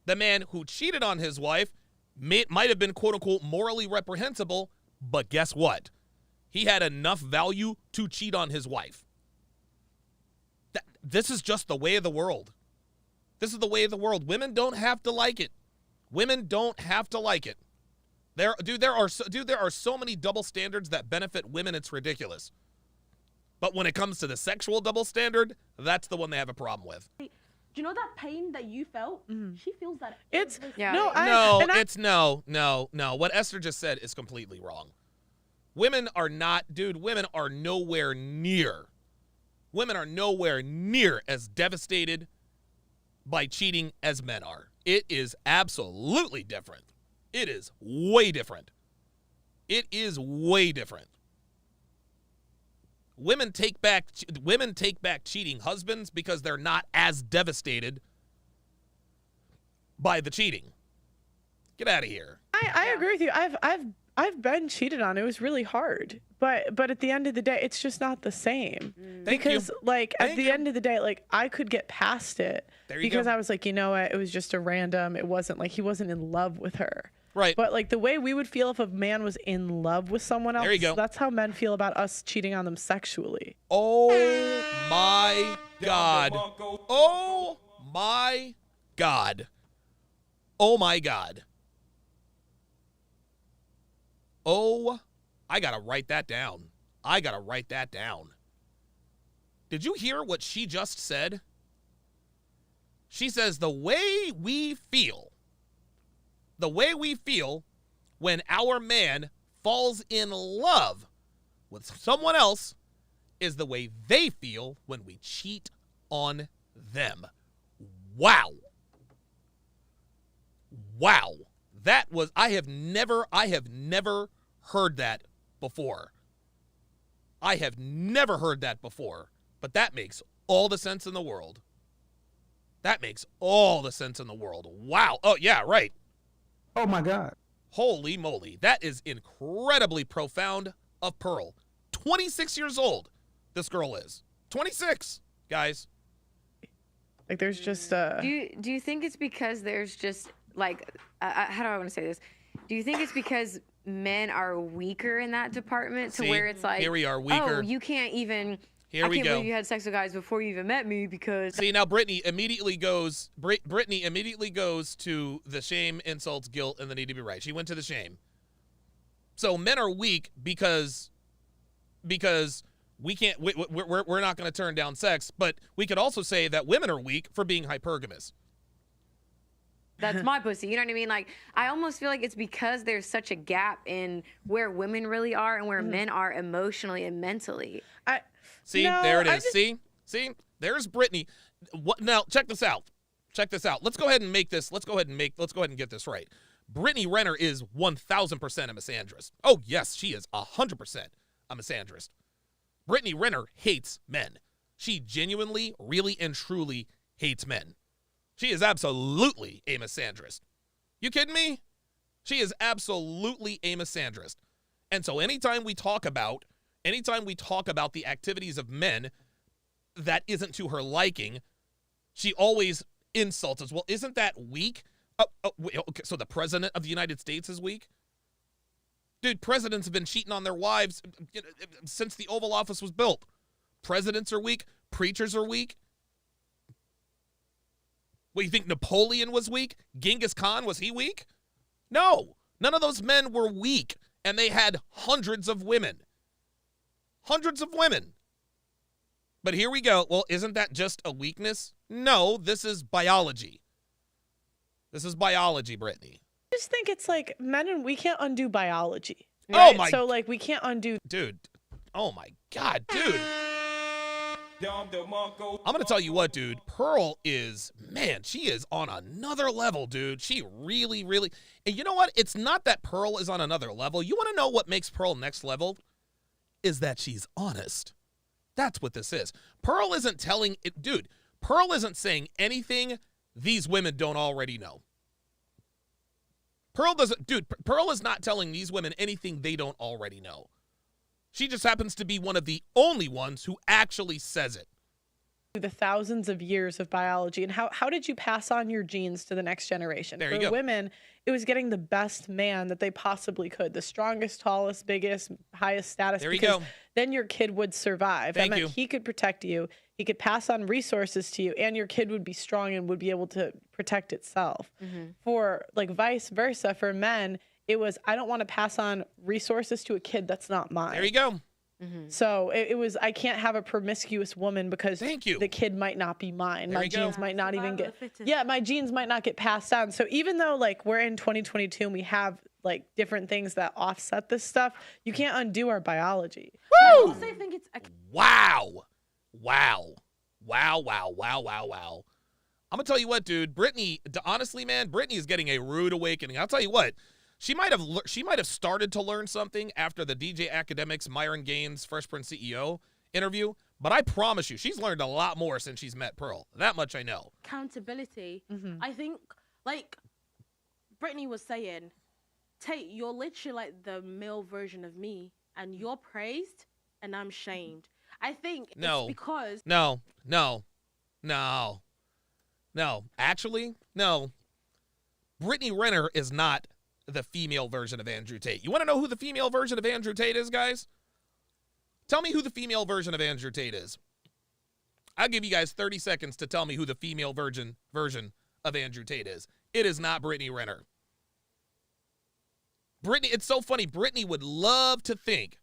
The man who cheated on his wife might have been quote-unquote morally reprehensible, but guess what? He had enough value to cheat on his wife. This is just the way of the world. Women don't have to like it. There are so many double standards that benefit women, it's ridiculous. But when it comes to the sexual double standard, that's the one they have a problem with. Do you know that pain that you felt? She feels that. No. What Esther just said is completely wrong. Women are nowhere near as devastated by cheating as men are. It is absolutely different. It is way different. Women take back cheating husbands because they're not as devastated by the cheating. Get out of here. I agree with you. I've been cheated on. It was really hard. But at the end of the day, it's just not the same. Because at the end of the day, like, I could get past it because I was like, you know what, it was just a random. It wasn't like he wasn't in love with her. Right. But like the way we would feel if a man was in love with someone else, that's how men feel about us cheating on them sexually. Oh my God. Oh my God. Oh my God. Oh, I gotta write that down. Did you hear what she just said? She says the way we feel when our man falls in love with someone else is the way they feel when we cheat on them. Wow. That was, I have never heard that before. But that makes all the sense in the world. That makes all the sense in the world. Wow. Oh, yeah, right. Oh, my God. Holy moly. That is incredibly profound of Pearl. 26 years old, this girl is. 26, guys. Like, there's just Do you think it's because there's just, like, how do I want to say this? Do you think it's because men are weaker in that department to where it's like, here we are, weaker. Oh, you can't even... Here we I can't go. believe you had sex with guys before you even met me because... See, now Brittany immediately goes to the shame, insults, guilt, and the need to be right. She went to the shame. So men are weak because we can't, we're not going to turn down sex, but we could also say that women are weak for being hypergamous. That's my pussy. You know what I mean? Like, I almost feel like it's because there's such a gap in where women really are and where men are emotionally and mentally. See, there it is. See, there's Brittany. Now, check this out. Let's go ahead and get this right. Brittany Renner is 1,000% a misandrist. Oh, yes, she is 100% a misandrist. Brittany Renner hates men. She genuinely, really, and truly hates men. She is absolutely a misandrist. You kidding me? She is absolutely a misandrist. And so anytime we talk about the activities of men that isn't to her liking, she always insults us. Well, isn't that weak? Okay, so the president of the United States is weak? Dude, presidents have been cheating on their wives since the Oval Office was built. Presidents are weak. Preachers are weak. What, you think Napoleon was weak? Genghis Khan, was he weak? No. None of those men were weak, and they had hundreds of women. Hundreds of women. But here we go. Well, isn't that just a weakness? No, this is biology. This is biology, Brittany. I just think it's like men and we can't undo biology. Right? Oh my! So like we can't undo. Dude. Oh my God, dude. I'm gonna tell you what, dude. Pearl is, man, she is on another level, dude. She really, really. And you know what? It's not that Pearl is on another level. You want to know what makes Pearl next level? Is that she's honest. That's what this is. Pearl isn't telling it, dude. Pearl isn't saying anything these women don't already know. Pearl is not telling these women anything they don't already know. She just happens to be one of the only ones who actually says it. The thousands of years of biology and how did you pass on your genes to the next generation? There you go. For women, it was getting the best man that they possibly could, the strongest, tallest, biggest, highest status. There you because go. Then your kid would survive. Thank that you. meant he could protect you, he could pass on resources to you, and your kid would be strong and would be able to protect itself. Mm-hmm. For like vice versa, for men, it was I don't want to pass on resources to a kid that's not mine. There you go. Mm-hmm. So it was, I can't have a promiscuous woman because Thank you. the kid might not be mine. There My you go. genes might not even Survival of the get, fittest. my genes might not get passed down. So even though like we're in 2022 and we have like different things that offset this stuff, you can't undo our biology. I also think it's Wow. I'm going to tell you what, dude. Brittany, honestly, man, Brittany is getting a rude awakening. I'll tell you what. She might have started to learn something after the DJ Academics Myron Gaines Fresh Prince CEO interview, but I promise you, she's learned a lot more since she's met Pearl. That much I know. accountability. Mm-hmm. I think, like Brittany was saying, Tate, you're literally like the male version of me, and you're praised, and I'm shamed. I think No. it's because No. Actually, no. Brittany Renner is not the female version of Andrew Tate. You want to know who the female version of Andrew Tate is, guys? Tell me who the female version of Andrew Tate is. I'll give you guys 30 seconds to tell me who the female version of Andrew Tate is. It is not Brittany Renner. Brittany, it's so funny. Brittany would love to think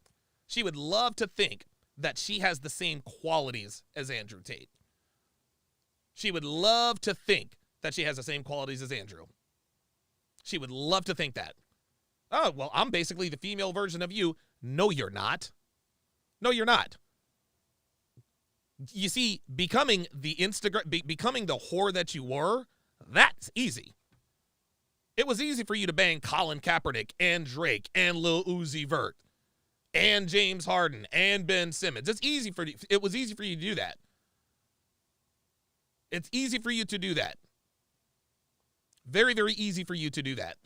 that she has the same qualities as Andrew Tate. She would love to think that she has the same qualities as Andrew. She would love to think that. Oh, well, I'm basically the female version of you. No, you're not. No, you're not. You see, becoming the whore that you were, that's easy. It was easy for you to bang Colin Kaepernick and Drake and Lil Uzi Vert and James Harden and Ben Simmons. It was easy for you to do that. It's easy for you to do that. Very, very easy for you to do that.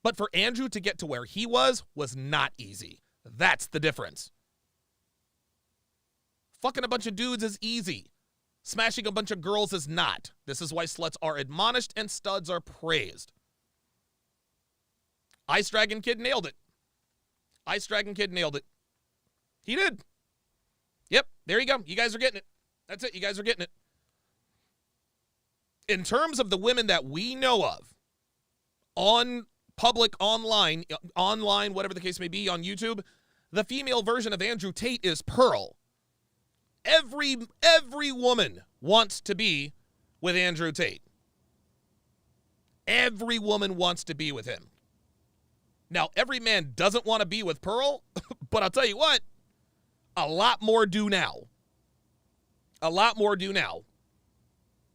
But for Andrew to get to where he was not easy. That's the difference. Fucking a bunch of dudes is easy. Smashing a bunch of girls is not. This is why sluts are admonished and studs are praised. Ice Dragon Kid nailed it. Ice Dragon Kid nailed it. He did. Yep, there you go. You guys are getting it. That's it. You guys are getting it. In terms of the women that we know of, on public, online, whatever the case may be, on YouTube, the female version of Andrew Tate is Pearl. Every woman wants to be with Andrew Tate. Every woman wants to be with him. Now, every man doesn't want to be with Pearl, but I'll tell you what, a lot more do now. A lot more do now.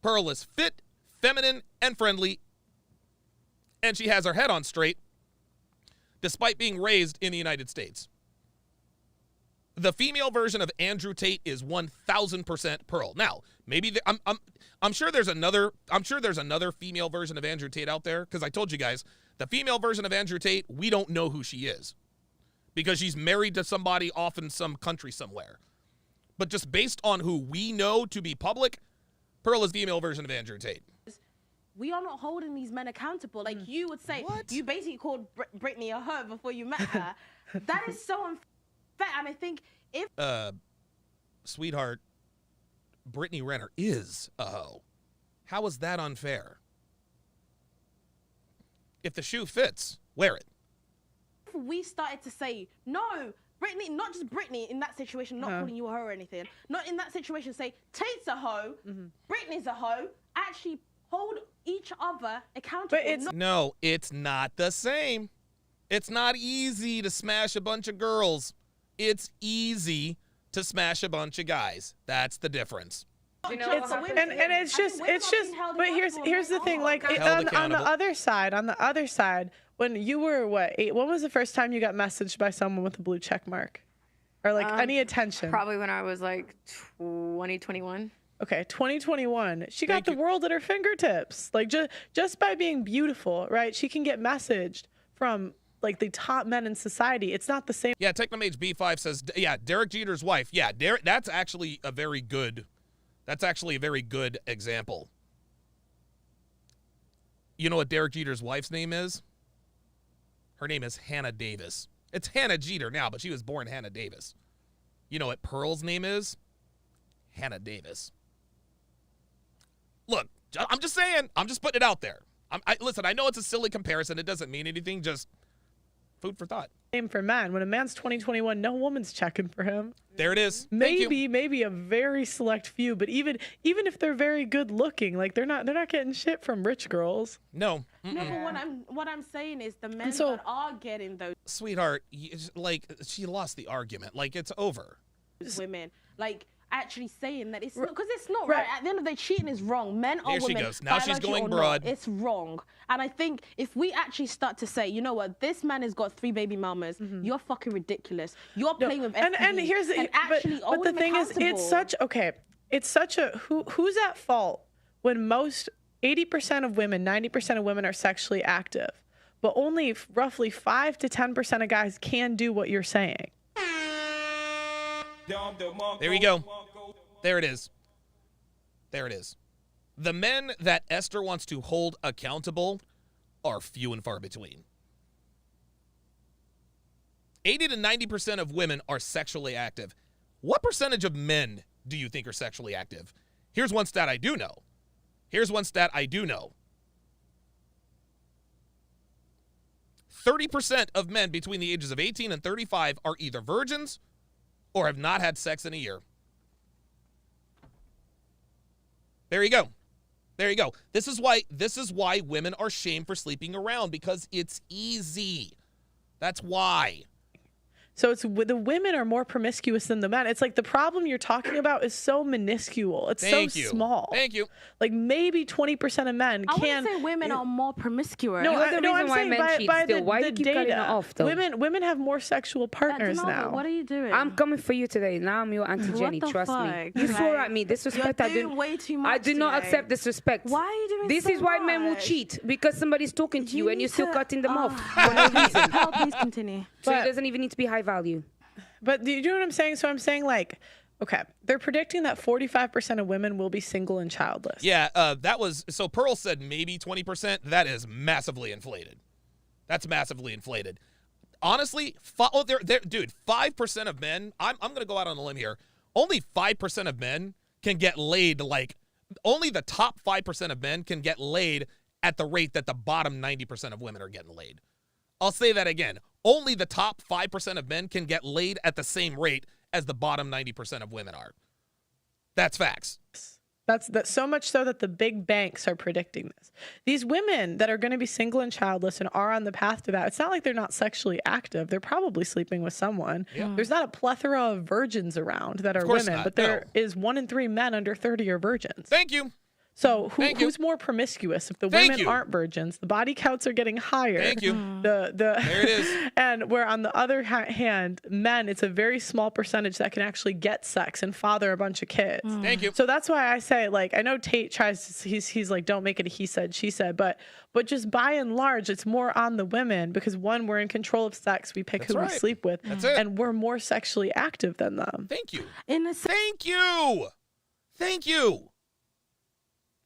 Pearl is fit, feminine, and friendly, and she has her head on straight, despite being raised in the United States. The female version of Andrew Tate is 1,000% Pearl. Now, maybe I'm sure there's another female version of Andrew Tate out there, because I told you guys, the female version of Andrew Tate, we don't know who she is, because she's married to somebody off in some country somewhere. But just based on who we know to be public, Pearl is the female version of Andrew Tate. We are not holding these men accountable. Like you would say, What? You basically called Brittany a hoe before you met her. That is so unfair. And I think if sweetheart, Brittany Renner is a hoe. How is that unfair? If the shoe fits, wear it. we started to say, no, Brittany, not just Brittany in that situation, not calling you a hoe or anything, not in that situation say, Tate's a hoe, Brittany's a hoe, actually hold each other accountable. But it's not the same. It's not easy to smash a bunch of girls. It's easy to smash a bunch of guys. That's the difference. You know, it's just but here's the thing, like on the other side, when you were when was the first time you got messaged by someone with a blue check mark or like any attention? Probably when I was like 2021. Okay, 2021. She got the world at her fingertips. Like just by being beautiful, right? She can get messaged from like the top men in society. It's not the same. Yeah, Technomage B5 says, yeah, Derek Jeter's wife. Yeah, that's actually a very good example. You know what Derek Jeter's wife's name is? Her name is Hannah Davis. It's Hannah Jeter now, but she was born Hannah Davis. You know what Pearl's name is? Hannah Davis. Look, I'm just saying. I'm just putting it out there. Listen, I know it's a silly comparison. It doesn't mean anything. Just food for thought. Same for men. When a man's 2021, no woman's checking for him. There it is. Maybe a very select few, but even if they're very good looking, like they're not getting shit from rich girls. No. No, but what I'm saying is the men that are getting those sweetheart, like she lost the argument. Like it's over. Women, like actually saying that it's not, because it's not right. At the end of the day, cheating is wrong. Men are women. Here she goes. Now she's going broad. It's wrong. And I think if we actually start to say, you know what, this man has got 3 baby mamas, you're fucking ridiculous. You're playing with STDs. And here's the but the thing is, it's such a who's at fault when most 80% of women, 90% of women are sexually active, but only roughly 5 to 10% of guys can do what you're saying. There you go. There it is. There it is. The men that Esther wants to hold accountable are few and far between. 80 to 90% of women are sexually active. What percentage of men do you think are sexually active? Here's one stat I do know. 30% of men between the ages of 18 and 35 are either virgins or have not had sex in a year. There you go. There you go. This is why women are shamed for sleeping around, because it's easy. That's why. So it's the women are more promiscuous than the men. It's like the problem you're talking about is so minuscule. It's so small. Thank you. Like maybe 20% of men I can. wouldn't say women are more promiscuous. No, You're the reason why men cheat still. Why do you keep cutting it off, though? Women have more sexual partners now. What are you doing? I'm coming for you today. Now I'm your Auntie Jenny. Trust me. You swore at me. Disrespect. You're doing way too much I do not today. accept disrespect. Why are you doing This so is why men will much? cheat, because somebody's talking to you and need you're still to- cutting them off. Pearl, please continue. So it doesn't even need to be high value. But do you know what I'm saying? So I'm saying like, okay, they're predicting that 45% of women will be single and childless. Yeah, that was, so Pearl said maybe 20%. That is massively inflated. That's massively inflated. Honestly, dude, 5% of men, I'm going to go out on a limb here. Only 5% of men can get laid, like, only the top 5% of men can get laid at the rate that the bottom 90% of women are getting laid. I'll say that again. Only the top 5% of men can get laid at the same rate as the bottom 90% of women are. That's facts. That's so much so that the big banks are predicting this. These women that are going to be single and childless and are on the path to that, it's not like they're not sexually active. They're probably sleeping with someone. Yeah. There's not a plethora of virgins around that are women, but there is 1 in 3 men under 30 are virgins. Thank you. So who's more promiscuous? If the women aren't virgins, the body counts are getting higher. Thank you. There it is. And where on the other hand, men, it's a very small percentage that can actually get sex and father a bunch of kids. Thank you. So that's why I say, like, I know Tate tries to, he's like, don't make it a he said, she said, but just by and large, it's more on the women because one, we're in control of sex. We pick who we sleep with. That's it. And we're more sexually active than them. Thank you. Thank you. Thank you.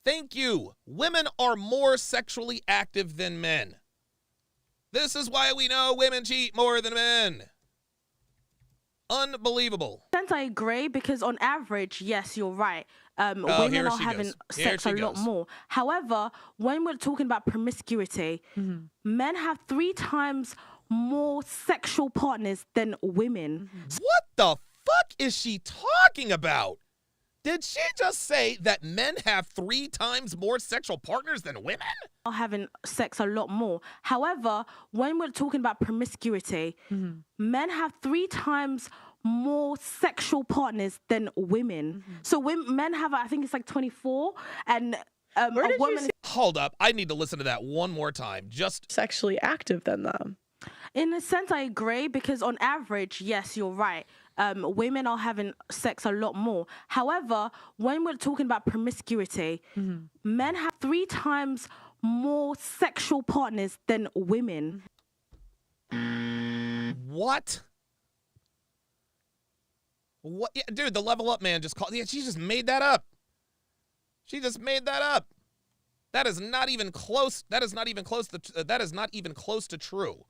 Thank you. Women are more sexually active than men. This is why we know women cheat more than men. Unbelievable. Since I agree, because on average, yes, you're right. Women are having sex a lot more. However, when we're talking about promiscuity, men have 3 times more sexual partners than women. What the fuck is she talking about? Did she just say that men have 3 times more sexual partners than women? Are having sex a lot more. However, when we're talking about promiscuity, men have 3 times more sexual partners than women. So men have, I think it's like 24, and a woman. Hold up, I need to listen to that one more time. Just sexually active than them. In a sense, I agree, because on average, yes, you're right. Women are having sex a lot more. However, when we're talking about promiscuity, men have 3 times more sexual partners than women. What? What? Yeah, dude, the level up man just called. Yeah, she just made that up. She just made that up. That is not even close. That is not even close to. That is not even close to true.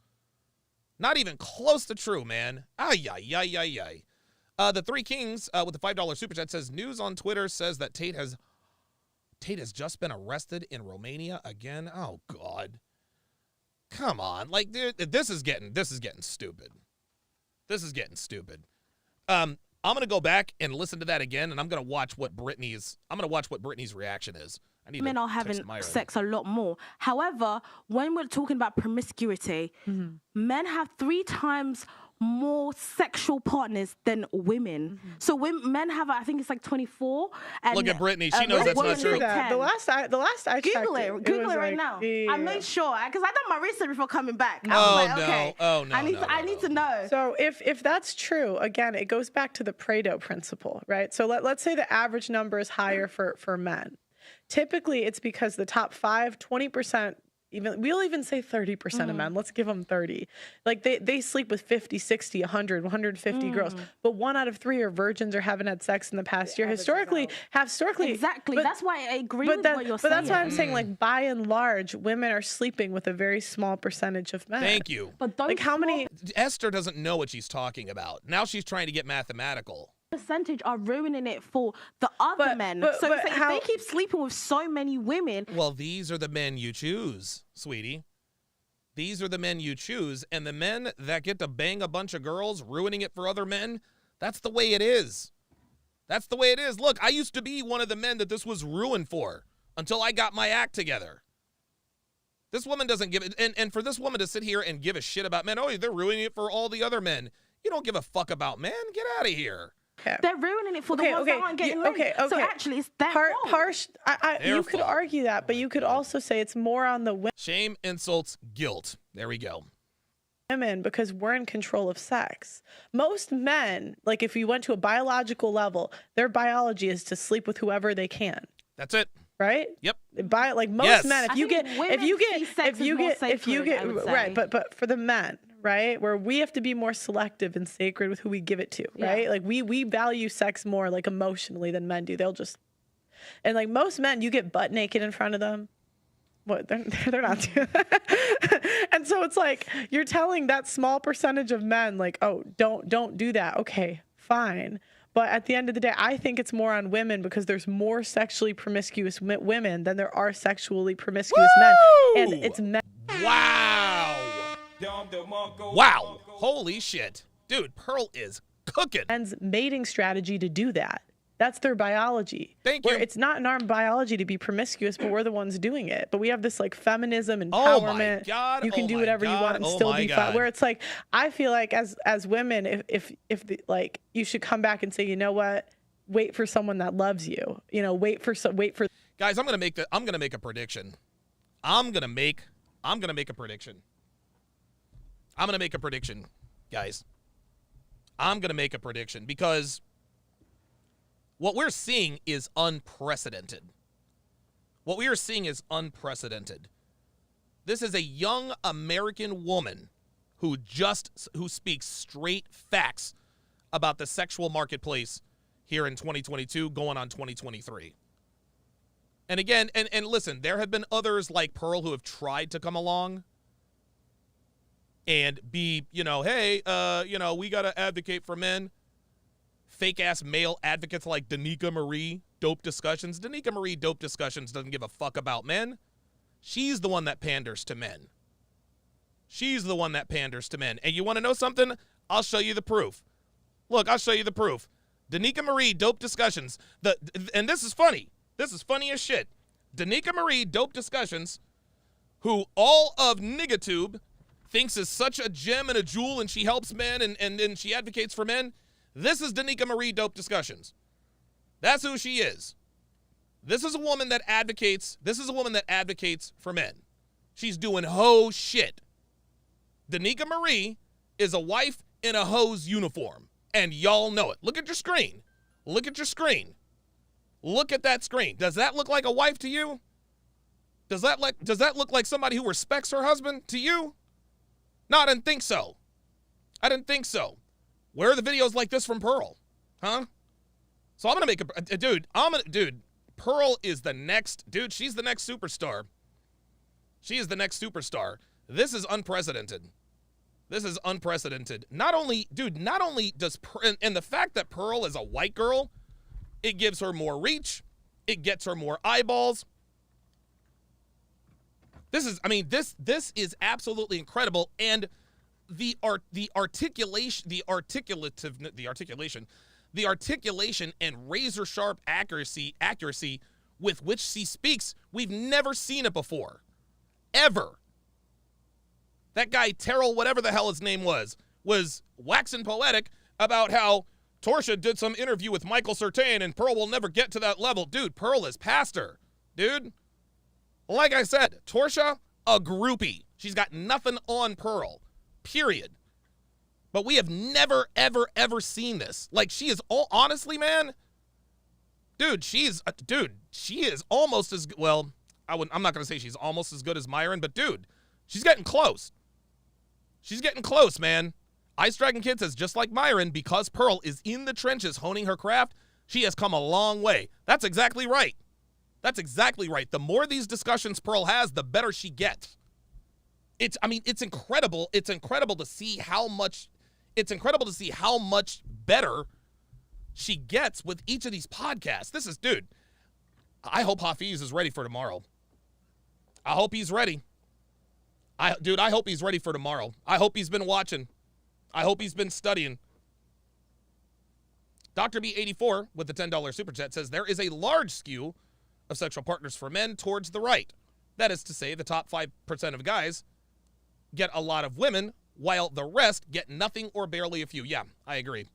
Not even close to true, man. Ay, ay, ay, ay, ay. The Three Kings with the $5 super chat says, news on Twitter says that Tate has just been arrested in Romania again. Oh, God. Come on. Like, dude, this is getting stupid. This is getting stupid. I'm going to go back and listen to that again, and I'm going to watch what Brittany's reaction is. Men are having sex a lot more. However, when we're talking about promiscuity, men have 3 times more sexual partners than women. So men have, I think it's like 24. And look at Brittany. She knows that's not true. The last I Google checked it. Google it right now. I made sure, because I done my research before coming back. I was like, okay, I need to know. So if that's true, again, it goes back to the Pareto principle, right? So let's say the average number is higher for men. Typically, it's because the top 5, 20%, we'll even say 30% of men. Let's give them 30. Like they sleep with 50, 60, 100, 150 girls. But 1 out of 3 are virgins or haven't had sex in the past year. Historically. Exactly. That's why I agree with what you're saying. But that's why I'm saying, like, by and large, women are sleeping with a very small percentage of men. Thank you. But those how many? Esther doesn't know what she's talking about. Now she's trying to get mathematical. Percentage are ruining it for the other men. So if they keep sleeping with so many women. Well, these are the men you choose, sweetie. These are the men you choose, and the men that get to bang a bunch of girls, ruining it for other men, that's the way it is. That's the way it is. Look, I used to be one of the men that this was ruined for until I got my act together. This woman doesn't give it, and for this woman to sit here and give a shit about men, oh, they're ruining it for all the other men. You don't give a fuck about men. Get out of here. They're ruining it for the ones that aren't getting laid. So actually, it's their fault. You could argue that, but you could also say it's more on the shame, insults, guilt. There we go. Women, because we're in control of sex. Most men, like if you went to a biological level, their biology is to sleep with whoever they can. That's it. Right? Yep. Like most men, if you get right, but for the men, right, where we have to be more selective and sacred with who we give it to, right? Yeah. Like we value sex more like emotionally than men do. They'll just, and like most men, you get butt naked in front of them. What they're not doing. And so it's like you're telling that small percentage of men like, oh, don't do that. Okay, fine. But at the end of the day, I think it's more on women because there's more sexually promiscuous women than there are sexually promiscuous men. And it's men. Wow. Wow. Holy shit. Dude, Pearl is cooking. Men's mating strategy to do that. That's their biology. Thank you. It's not in our biology to be promiscuous, but we're the ones doing it. But we have this like feminism, empowerment. Oh my God. You can do whatever you want and still be fun. Where it's like, I feel like as women, if like you should come back and say, you know what, wait for someone that loves you. You know, wait for. Guys, I'm gonna make a prediction. I'm gonna make a prediction. Guys. I'm gonna make a prediction because what we're seeing is unprecedented. This is a young American woman who speaks straight facts about the sexual marketplace here in 2022, going on 2023. And again, and listen, there have been others like Pearl who have tried to come along and be, hey, we got to advocate for men. Fake-ass male advocates like Danica Marie, Dope Discussions. Danica Marie, Dope Discussions doesn't give a fuck about men. She's the one that panders to men. And you want to know something? I'll show you the proof. Look, I'll show you the proof. Danica Marie, Dope Discussions. And this is funny. This is funny as shit. Danica Marie, Dope Discussions, who all of Nigatube thinks is such a gem and a jewel, and she helps men and she advocates for men. This is Danica Marie, Dope Discussions. That's who she is. This is a woman that advocates for men. She's doing hoe shit. Danica Marie is a wife in a hoe's uniform, and y'all know it. Look at your screen. Look at that screen. Does that look like a wife to you? Does that look like somebody who respects her husband to you? No, I didn't think so. Where are the videos like this from Pearl? Huh? So I'm going to make dude, Pearl is the next, dude, she's the next superstar. She is the next superstar. This is unprecedented. Not only does, and the fact that Pearl is a white girl, it gives her more reach. It gets her more eyeballs. This is absolutely incredible. And the articulation and razor sharp accuracy with which she speaks, we've never seen it before. Ever. That guy, Terrell, whatever the hell his name was waxing poetic about how Torsia did some interview with Michael Certain and Pearl will never get to that level. Dude, Pearl is past her. Dude. Like I said, Torsia, a groupie. She's got nothing on Pearl. Period. But we have never, ever, ever seen this. Like, she is honestly, man. Dude, she is almost as good. Well, I'm not going to say she's almost as good as Myron, but dude, she's getting close. She's getting close, man. Ice Dragon Kid says, just like Myron, because Pearl is in the trenches honing her craft, she has come a long way. That's exactly right. The more these discussions Pearl has, the better she gets. It's incredible. It's incredible to see how much better she gets with each of these podcasts. Dude, I hope Hafiz is ready for tomorrow. I hope he's ready. I hope he's ready for tomorrow. I hope he's been watching. I hope he's been studying. Dr. B84 with the $10 super chat says there is a large skew of sexual partners for men towards the right. That is to say, the top 5% of guys get a lot of women, while the rest get nothing or barely a few. Yeah, I agree.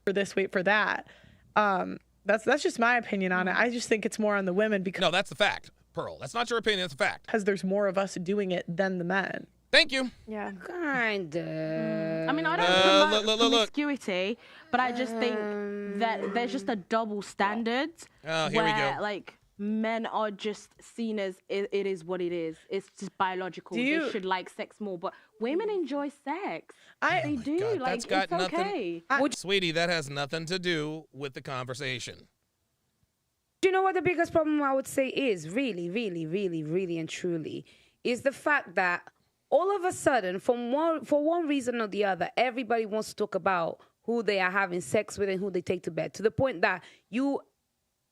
For this, wait for that. That's just my opinion on it. I just think it's more on the women because No, that's the fact, Pearl. That's not your opinion. That's a fact. because there's more of us doing it than the men. Thank you. Yeah. Kinda. I mean, I don't promote look. promiscuity, but I just think that there's just a double standard Here we where, go. like, men are just seen as it is what it is. It's just biological. They should like sex more, but women enjoy sex. They do. God, like, that's got it's nothing. okay. Sweetie, that has nothing to do with the conversation. Do you know what the biggest problem I would say is? Really, really, really, really and truly, is the fact that all of a sudden, for one reason or the other, everybody wants to talk about who they are having sex with and who they take to bed, to the point that you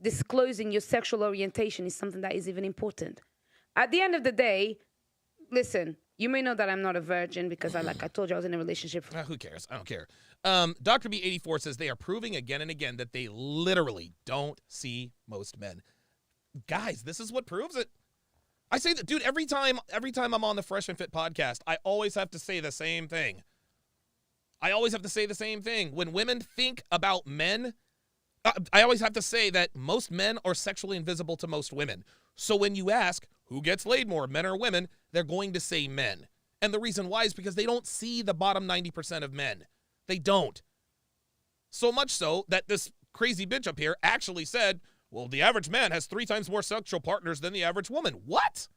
disclosing your sexual orientation is something that is even important. At the end of the day, listen, you may know that I'm not a virgin because I told you I was in a relationship. Who cares? I don't care. Dr. B84 says they are proving again and again that they literally don't see most men. Guys, this is what proves it. I say that, dude, every time I'm on the Fresh and Fit podcast, I always have to say the same thing. When women think about men, I always have to say that most men are sexually invisible to most women. So when you ask who gets laid more, men or women, they're going to say men. And the reason why is because they don't see the bottom 90% of men. They don't. So much so that this crazy bitch up here actually said, well, the average man has 3 times more sexual partners than the average woman. What?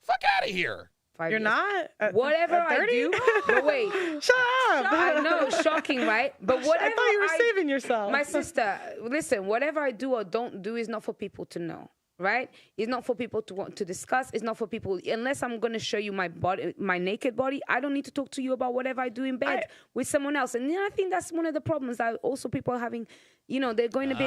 Fuck out of here. You're not? Whatever I do. But wait. Shut up. I know, shocking, right? But whatever I thought you were saving yourself. My sister, listen, whatever I do or don't do is not for people to know. Right? It's not for people to want to discuss. It's not for people, unless I'm going to show you my body, my naked body, I don't need to talk to you about whatever I do in bed with someone else. And I think that's one of the problems that also people are having, they're going to be,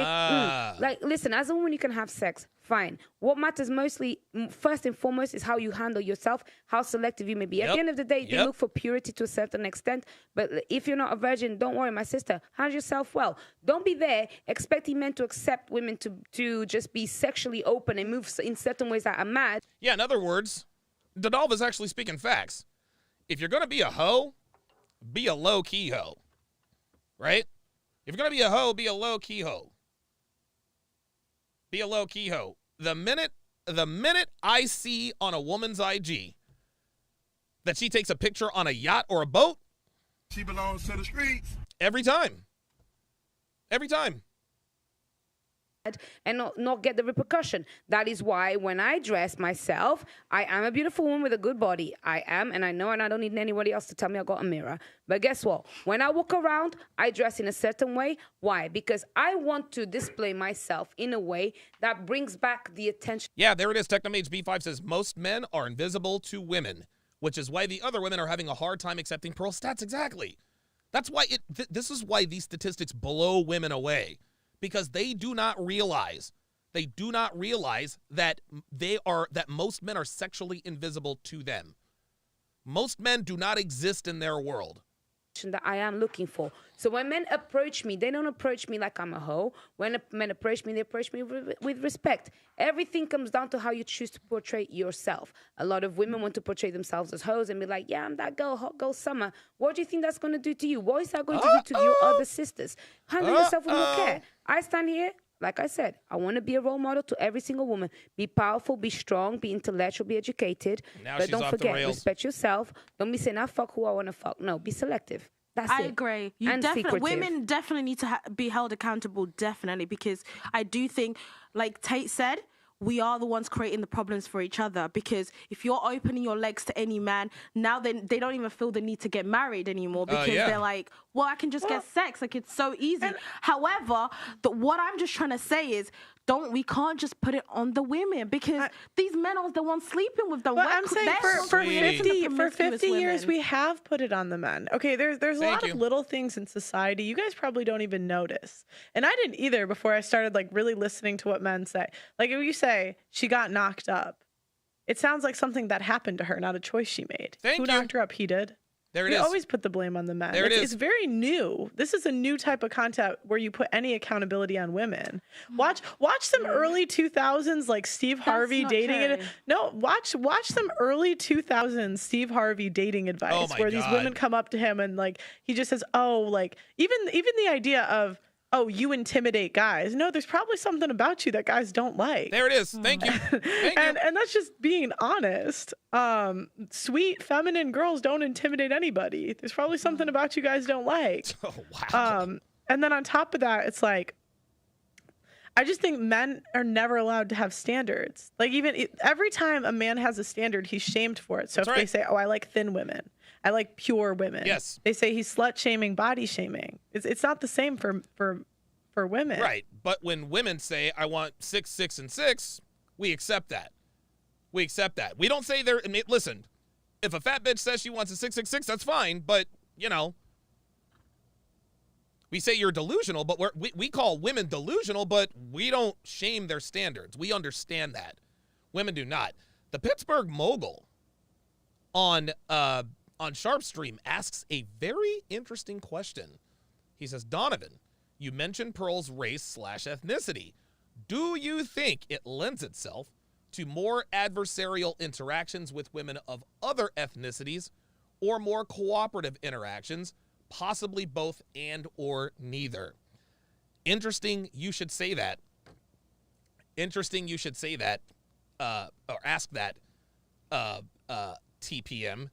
like, listen, as a woman, you can have sex. Fine. What matters mostly, first and foremost, is how you handle yourself, how selective you may be. At the end of the day, they look for purity to a certain extent. But if you're not a virgin, don't worry, my sister. Handle yourself well. Don't be there expecting men to accept women to just be sexually open and move in certain ways that are mad. Yeah, in other words, Donovan's actually speaking facts. If you're going to be a hoe, be a low-key hoe. Right? If you're going to be a hoe, be a low-key hoe. Be a low-key hoe. The minute I see on a woman's IG that she takes a picture on a yacht or a boat, she belongs to the streets. Every time. And not get the repercussion. That is why when I dress myself, I am a beautiful woman with a good body. I am, and I know, and I don't need anybody else to tell me I got a mirror. But guess what? When I walk around, I dress in a certain way. Why? Because I want to display myself in a way that brings back the attention. Yeah, there it is. Technomage B5 says most men are invisible to women, which is why the other women are having a hard time accepting Pearl stats. Exactly. That's why this is why these statistics blow women away. Because they do not realize that that most men are sexually invisible to them. Most men do not exist in their world. That I am looking for. So when men approach me, they don't approach me like I'm a hoe. When men approach me, they approach me with respect. Everything comes down to how you choose to portray yourself. A lot of women want to portray themselves as hoes and be like, yeah, I'm that girl, hot girl summer. What do you think that's going to do to you? What is that going to do to your other sisters? Handle yourself with more care. I stand here, like I said, I want to be a role model to every single woman. Be powerful, be strong, be intellectual, be educated. Now but she's don't off the forget, rails. respect yourself. Don't be saying, I fuck who I want to fuck. No, be selective. That's I it. agree. And secretive. Women definitely need to be held accountable, definitely, because I do think, like Tate said, we are the ones creating the problems for each other. Because if you're opening your legs to any man, now then they don't even feel the need to get married anymore because they're like, well, I can just get sex. Like, it's so easy. However, what I'm just trying to say is, we can't just put it on the women because these men are the ones sleeping with them. But I'm saying for 50 years, we have put it on the men. Okay, there's a lot of little things in society you guys probably don't even notice. And I didn't either before I started like really listening to what men say. Like if you say she got knocked up, it sounds like something that happened to her, not a choice she made. Who knocked her up? He did. There it We is. always put the blame on the men. There it is. It's very new. This is a new type of content where you put any accountability on women. Watch some early 2000s like Steve Harvey not dating true. it. No, watch some early 2000s Steve Harvey dating advice Oh my where these God. women come up to him and like he just says, "Oh, like even the idea of oh, you intimidate guys. No, there's probably something about you that guys don't like." There it is. Thank you. Thank you. And that's just being honest. Sweet feminine girls don't intimidate anybody. There's probably something about you guys don't like. Oh, wow. And then on top of that, it's like I just think men are never allowed to have standards. Like every time a man has a standard, he's shamed for it. So That's if they right. say, "Oh, I like thin women. I like pure women." Yes. They say he's slut shaming, body shaming. It's not the same for women. Right. But when women say, I want 6, 6, and 6, we accept that. We accept that. We don't say they're, I mean, listen, if a fat bitch says she wants a 6, 6, 6, that's fine. But, you know, we say you're delusional, but we call women delusional, but we don't shame their standards. We understand that. Women do not. The Pittsburgh Mogul on Sharpe Stream asks a very interesting question. He says, Donovan, you mentioned Pearl's race/ethnicity. Do you think it lends itself to more adversarial interactions with women of other ethnicities or more cooperative interactions, possibly both and or neither? Interesting you should say that. Interesting you should say that, or ask that, TPM.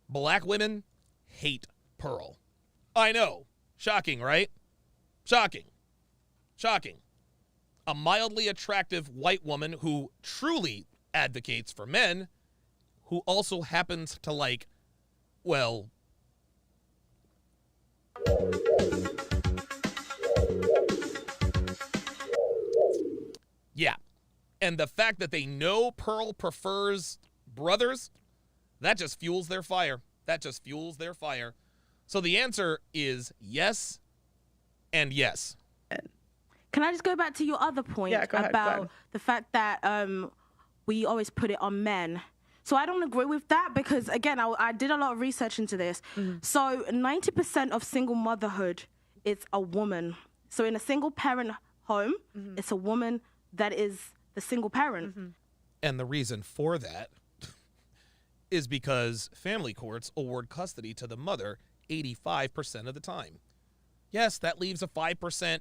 Black women hate Pearl. I know. Shocking, right? Shocking. Shocking. A mildly attractive white woman who truly advocates for men, who also happens to like, well, yeah. And the fact that they know Pearl prefers brothers, that just fuels their fire. That just fuels their fire. So the answer is yes and yes. Can I just go back to your other point about the fact that we always put it on men? So I don't agree with that because, again, I did a lot of research into this. So 90% of single motherhood is a woman. So in a single parent home, it's a woman that is the single parent. And the reason for that is because family courts award custody to the mother 85% of the time. Yes, that leaves a 5%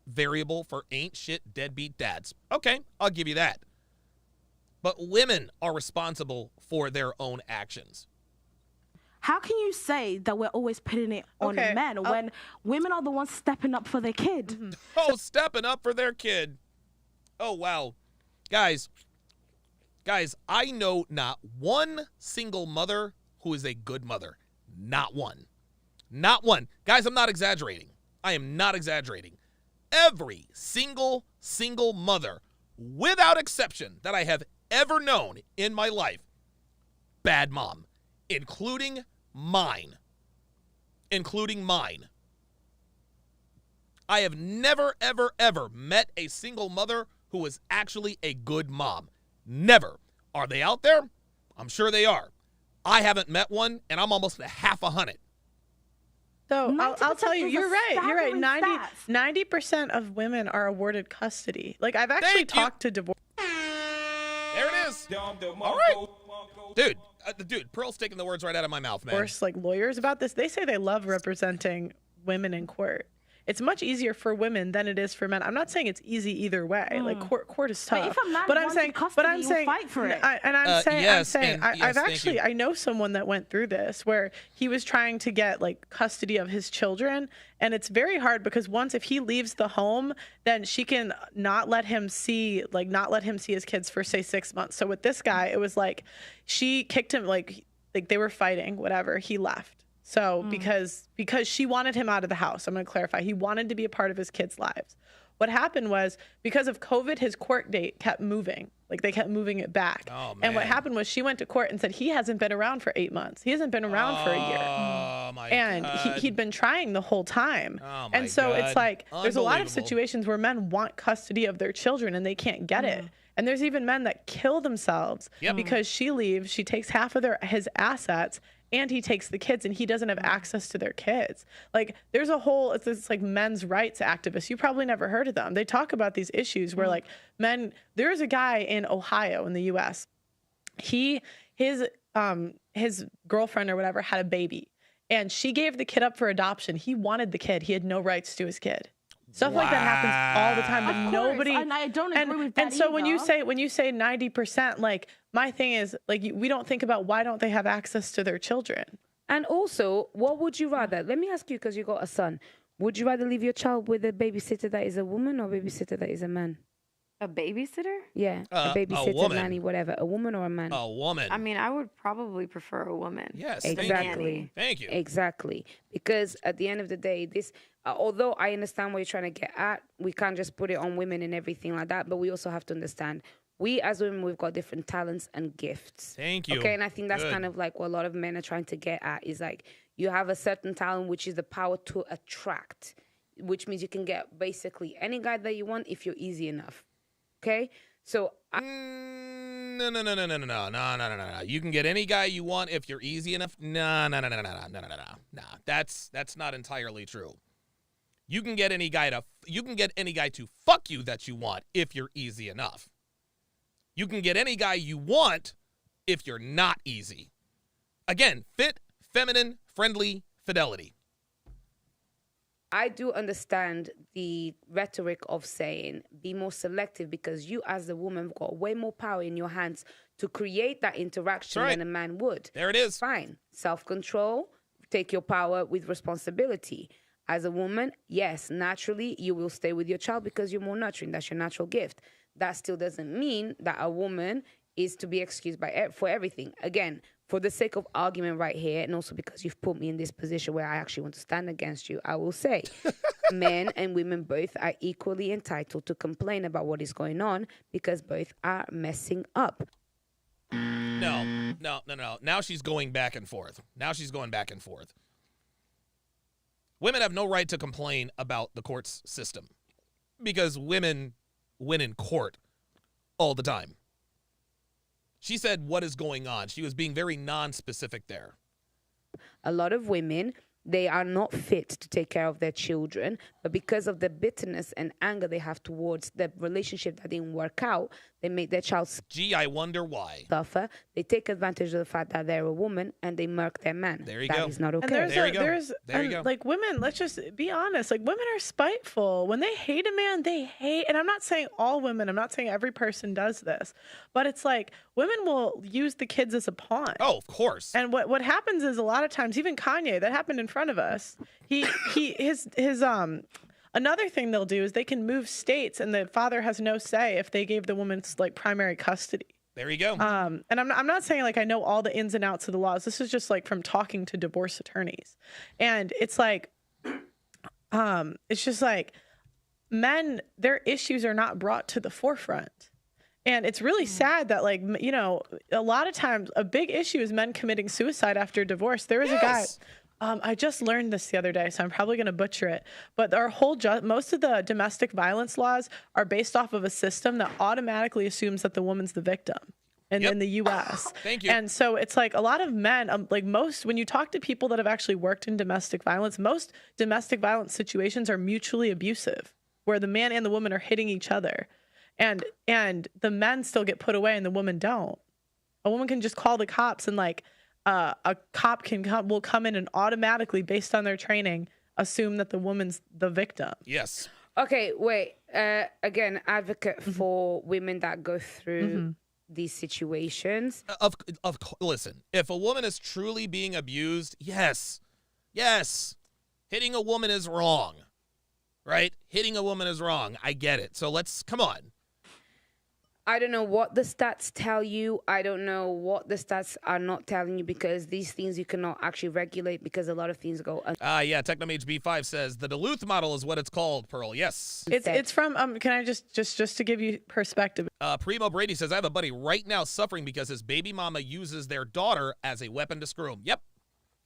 variable for ain't shit deadbeat dads. Okay, I'll give you that. But women are responsible for their own actions. How can you say that we're always putting it on men when women are the ones stepping up for their kid? Oh, stepping up for their kid. Oh, wow. Guys, I know not one single mother who is a good mother. Not one. Not one. Guys, I'm not exaggerating. I am not exaggerating. Every single mother, without exception, that I have ever known in my life, bad mom, including mine. Including mine. I have never, ever, ever met a single mother who was actually a good mom. Never. Are they out there? I'm sure they are. I haven't met one, and I'm almost at half 100. So I'll tell you, you're right. You're right. 90% of women are awarded custody. Like I've actually talked to divorce. There it is. All right. Dude, Pearl's taking the words right out of my mouth, man. Divorce like lawyers about this. They say they love representing women in court. It's much easier for women than it is for men. I'm not saying it's easy either way. Like court is tough. But if a man I'm wants saying, custody, I'm saying, you'll fight for it. I know someone that went through this where he was trying to get like custody of his children, and it's very hard because once if he leaves the home, then she can not let him see his kids for say 6 months. So with this guy, it was like she kicked him like they were fighting, whatever. He left. So because she wanted him out of the house, I'm going to clarify. He wanted to be a part of his kids' lives. What happened was because of COVID, his court date kept moving. Like they kept moving it back. Oh, man. And what happened was she went to court and said he hasn't been around for 8 months. He hasn't been around for a year. Oh, my and God. he'd been trying the whole time. Oh, my and so God. it's like there's a lot of Unbelievable. situations where men want custody of their children and they can't get it. And there's even men that kill themselves because she leaves, she takes half of his assets, and he takes the kids and he doesn't have access to their kids. Like there's a whole, it's like men's rights activists. You probably never heard of them. They talk about these issues where like there's a guy in Ohio in the US. His girlfriend or whatever had a baby and she gave the kid up for adoption. He wanted the kid. He had no rights to his kid. Stuff like that happens all the time, but nobody. And I don't agree with that. And so either. when you say 90%, like my thing is like we don't think about why don't they have access to their children. And also, what would you rather? Let me ask you, because you got a son. Would you rather leave your child with a babysitter that is a woman or a babysitter that is a man? A babysitter? Yeah, a babysitter, woman. nanny, whatever. A woman or a man? A woman. I mean, I would probably prefer a woman. Yes, exactly. Thank you. Exactly. Because at the end of the day, this, although I understand what you're trying to get at, we can't just put it on women and everything like that. But we also have to understand, we as women, we've got different talents and gifts. Thank you. Okay, and I think that's kind of like what a lot of men are trying to get at is like, you have a certain talent, which is the power to attract, which means you can get basically any guy that you want if you're easy enough. Okay, so no. You can get any guy you want if you're easy enough. No. That's not entirely true. You can get any guy to fuck you that you want if you're easy enough. You can get any guy you want if you're not easy. Again, fit, feminine, friendly, fidelity. I do understand the rhetoric of saying be more selective because you as the woman have got way more power in your hands to create that interaction than a man would. There it is. Fine. Self-control, take your power with responsibility. As a woman, yes, naturally you will stay with your child because you're more nurturing. That's your natural gift. That still doesn't mean that a woman is to be excused for everything. Again, for the sake of argument right here, and also because you've put me in this position where I actually want to stand against you, I will say men and women both are equally entitled to complain about what is going on because both are messing up. No. Now she's going back and forth. Women have no right to complain about the courts system because women win in court all the time. She said, what is going on? She was being very non-specific there. A lot of women, they are not fit to take care of their children, but because of the bitterness and anger they have towards the relationship that didn't work out, they make their child I wonder why. Suffer. They take advantage of the fact that they're a woman and they murk their man. There you go. That is not okay. And there you go. Like women, let's just be honest. Like women are spiteful. When they hate a man, they hate. And I'm not saying all women. I'm not saying every person does this, but it's like women will use the kids as a pawn. Oh, of course. And what happens is a lot of times, even Kanye, that happened in front of us. Another thing they'll do is they can move states and the father has no say if they gave the woman like primary custody. There you go. And I'm not saying like I know all the ins and outs of the laws. This is just like from talking to divorce attorneys. And it's like, it's just like men, their issues are not brought to the forefront. And it's really sad that like, you know, a lot of times a big issue is men committing suicide after divorce. There was a guy. I just learned this the other day, so I'm probably going to butcher it. But our whole most of the domestic violence laws are based off of a system that automatically assumes that the woman's the victim. In the U.S. Thank you. And so it's like a lot of men, when you talk to people that have actually worked in domestic violence, most domestic violence situations are mutually abusive, where the man and the woman are hitting each other, and the men still get put away and the women don't. A woman can just call the cops and like. A cop will come in and automatically, based on their training, assume that the woman's the victim. Yes. Okay, wait. Again, advocate for women that go through these situations. Listen, if a woman is truly being abused, yes, hitting a woman is wrong, right? Hitting a woman is wrong. I get it. So come on. I don't know what the stats tell you. I don't know what the stats are not telling you because these things you cannot actually regulate because a lot of things go. Yeah, Technomage B5 says the Duluth model is what it's called, Pearl. Yes. It's from, can I just to give you perspective. Primo Brady says, I have a buddy right now suffering because his baby mama uses their daughter as a weapon to screw him. Yep.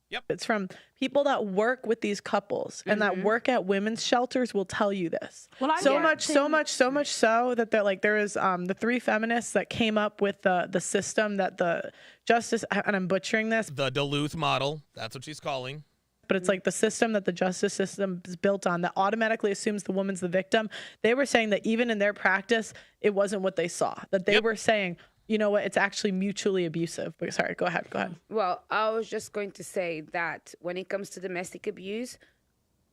Yep. It's from people that work with these couples and that work at women's shelters will tell you this. Well, so much so that they're like, there is the 3 feminists that came up with the system that the justice, and I'm butchering this. The Duluth model. That's what she's calling. But it's like the system that the justice system is built on that automatically assumes the woman's the victim. They were saying that even in their practice, it wasn't what they saw. That they were saying, you know what, it's actually mutually abusive. But sorry, go ahead. Well, I was just going to say that when it comes to domestic abuse,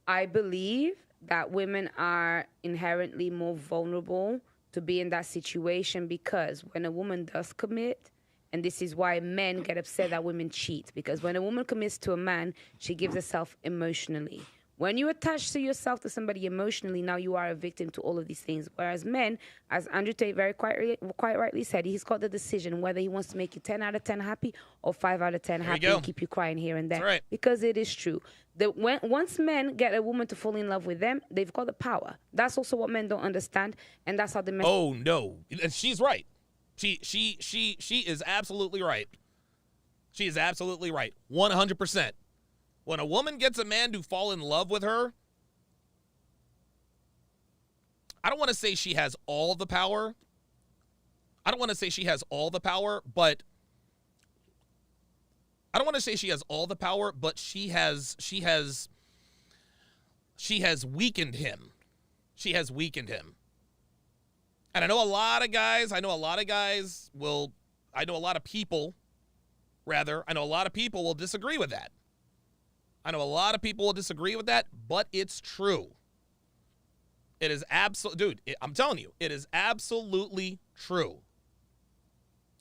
I believe that women are inherently more vulnerable to be in that situation because when a woman does commit, and this is why men get upset that women cheat, because when a woman commits to a man, she gives herself emotionally. When you attach to yourself to somebody emotionally, now you are a victim to all of these things. Whereas men, as Andrew Tate quite rightly said, he's got the decision whether he wants to make you 10 out of 10 happy or 5 out of 10 happy and keep you crying here and there. Right. Because it is true. Once men get a woman to fall in love with them, they've got the power. That's also what men don't understand, and that's how the men... Oh, no. And she's right. She is absolutely right. She is absolutely right. 100%. When a woman gets a man to fall in love with her, I don't want to say she has all the power. I don't want to say she has all the power, but she has weakened him. She has weakened him. And I know a lot of people will disagree with that. But it's true. It is I'm telling you, it is absolutely true.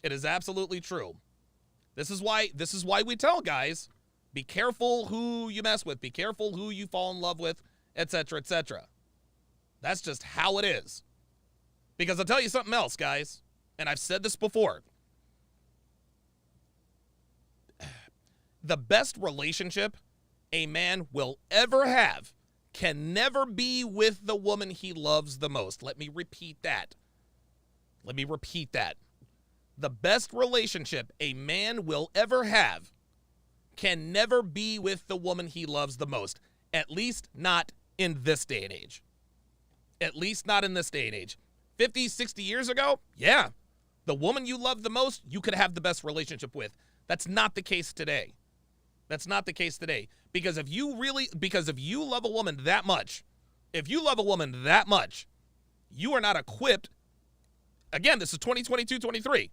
It is absolutely true. This is why we tell guys, be careful who you mess with, be careful who you fall in love with, etc., etc. That's just how it is. Because I'll tell you something else, guys, and I've said this before. The best relationship a man will ever have can never be with the woman he loves the most. Let me repeat that. The best relationship a man will ever have can never be with the woman he loves the most. At least not in this day and age. 50, 60 years ago, yeah, the woman you love the most, you could have the best relationship with. That's not the case today. Because if you love a woman that much, you are not equipped. Again, this is 2022, 23.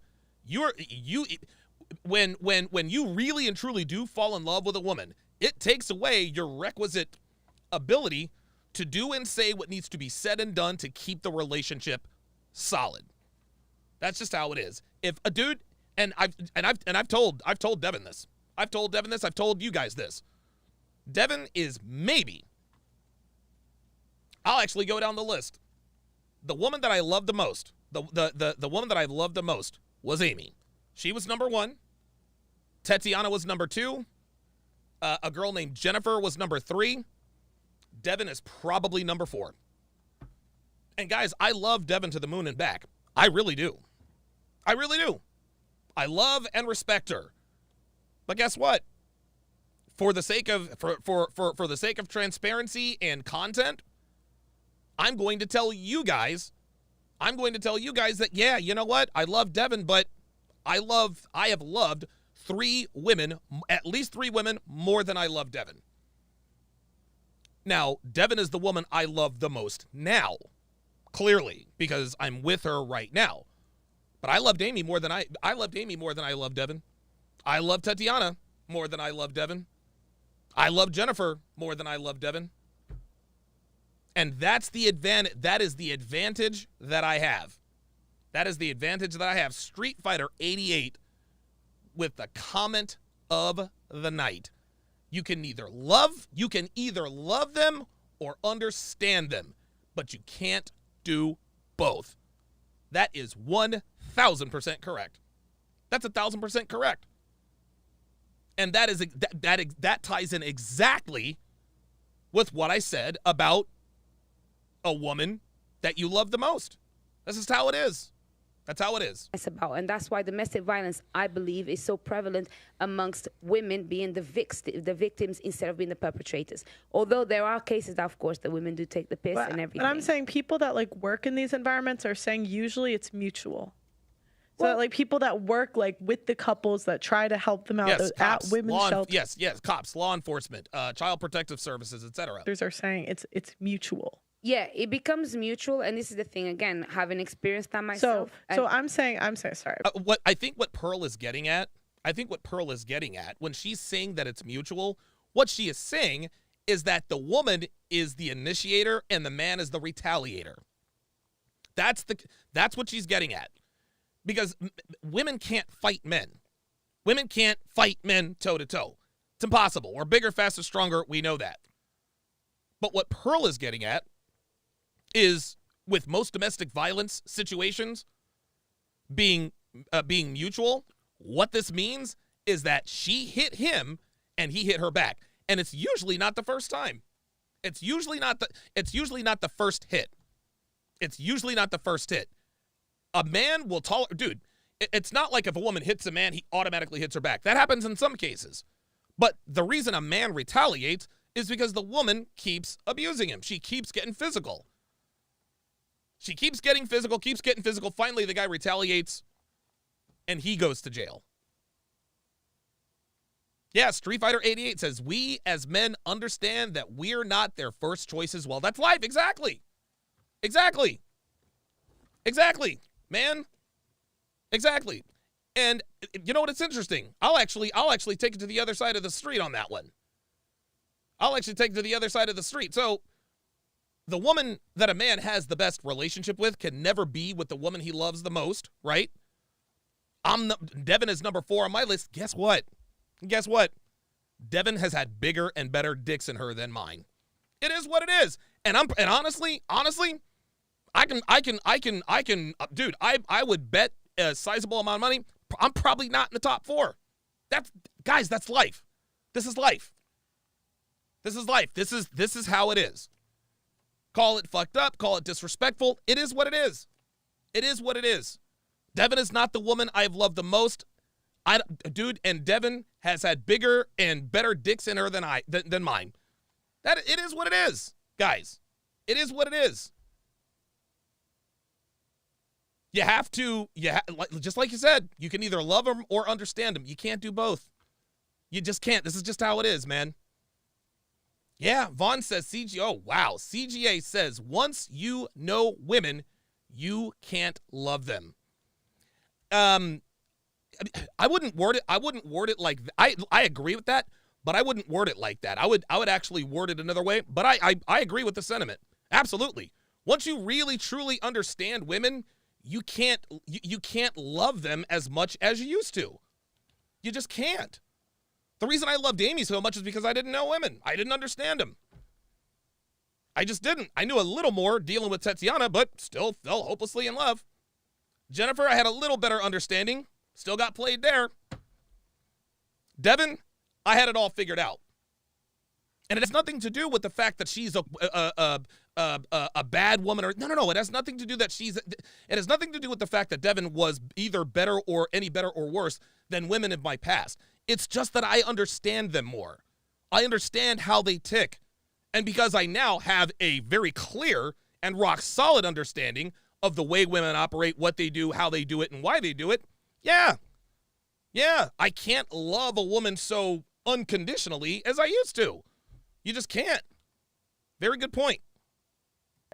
When you really and truly do fall in love with a woman, it takes away your requisite ability to do and say what needs to be said and done to keep the relationship solid. That's just how it is. If a dude, I've told Devin this. I've told you guys this. Devin is maybe, I'll actually go down the list. The woman that I love the most, the woman that I loved the most was Amy. She was number 1. Tatiana was number 2. A girl named Jennifer was number 3. Devin is probably number 4. And guys, I love Devin to the moon and back. I really do. I love and respect her. But guess what? For the sake of transparency and content, I'm going to tell you guys that, yeah, you know what? I love Devin, but I have loved 3 women, at least 3 women, more than I love Devin. Now, Devin is the woman I love the most now, clearly, because I'm with her right now. But I loved Amy more than I loved Devin. I love Tatiana more than I love Devin. I love Jennifer more than I love Devin. And that is the advantage that I have. Street Fighter 88 with the comment of the night. You can either love them or understand them, but you can't do both. That is 1,000% correct. That's 1,000% correct. And that ties in exactly with what I said about a woman that you love the most. This is how it is. That's how it is. It's about, and that's why domestic violence, I believe, is so prevalent amongst women being the victims instead of being the perpetrators. Although there are cases, of course, that women do take the piss and everything. But I'm saying people that like work in these environments are saying usually it's mutual. So that, like people that work like with the couples that try to help them out at women's shelters. Yes, cops, law enforcement, child protective services, etc. Others are saying it's mutual. Yeah, it becomes mutual, and this is the thing again, having experienced that myself. So I'm saying sorry. What Pearl is getting at when she's saying that it's mutual, what she is saying is that the woman is the initiator and the man is the retaliator. That's what she's getting at. Because women can't fight men. Women can't fight men toe to toe. It's impossible. We're bigger, faster, stronger. We know that. But what Pearl is getting at is with most domestic violence situations being mutual, what this means is that she hit him and he hit her back. And it's usually not the first time. It's usually not the first hit. It's usually not the first hit. A man will tolerate, dude, it's not like if a woman hits a man, he automatically hits her back. That happens in some cases. But the reason a man retaliates is because the woman keeps abusing him. She keeps getting physical. Keeps getting physical. Finally, the guy retaliates, and he goes to jail. Yeah, Street Fighter 88 says, we as men understand that we're not their first choice as well. That's life. Exactly. Man. Exactly. And you know what? It's interesting. I'll actually take it to the other side of the street on that one. So the woman that a man has the best relationship with can never be with the woman he loves the most, right? Devin is number 4 on my list. Guess what? Devin has had bigger and better dicks in her than mine. It is what it is. And honestly, I can, dude, I would bet a sizable amount of money. I'm probably not in the top 4. That's life. This is life. This is how it is. Call it fucked up, call it disrespectful. It is what it is. Devin is not the woman I've loved the most. And Devin has had bigger and better dicks in her than mine. It is what it is, guys. It is what it is. You have to, just like you said, you can either love them or understand them. You can't do both. You just can't. This is just how it is, man. Yeah, Vaughn says CGA says, once you know women, you can't love them. I wouldn't word it like I agree with that, but I wouldn't word it like that. I would actually word it another way, but I agree with the sentiment. Absolutely. Once you really truly understand women, you can't love them as much as you used to. You just can't. The reason I loved Amy so much is because I didn't know women. I didn't understand them. I just didn't. I knew a little more dealing with Tatiana, but still fell hopelessly in love. Jennifer, I had a little better understanding. Still got played there. Devin, I had it all figured out. And it has nothing to do with the fact that she's a bad woman or no. It has nothing to do it has nothing to do with the fact that Devin was either better or any better or worse than women in my past. It's just that I understand them more. I understand how they tick. And because I now have a very clear and rock solid understanding of the way women operate, what they do, how they do it, and why they do it, yeah, I can't love a woman so unconditionally as I used to. You just can't. Very good point.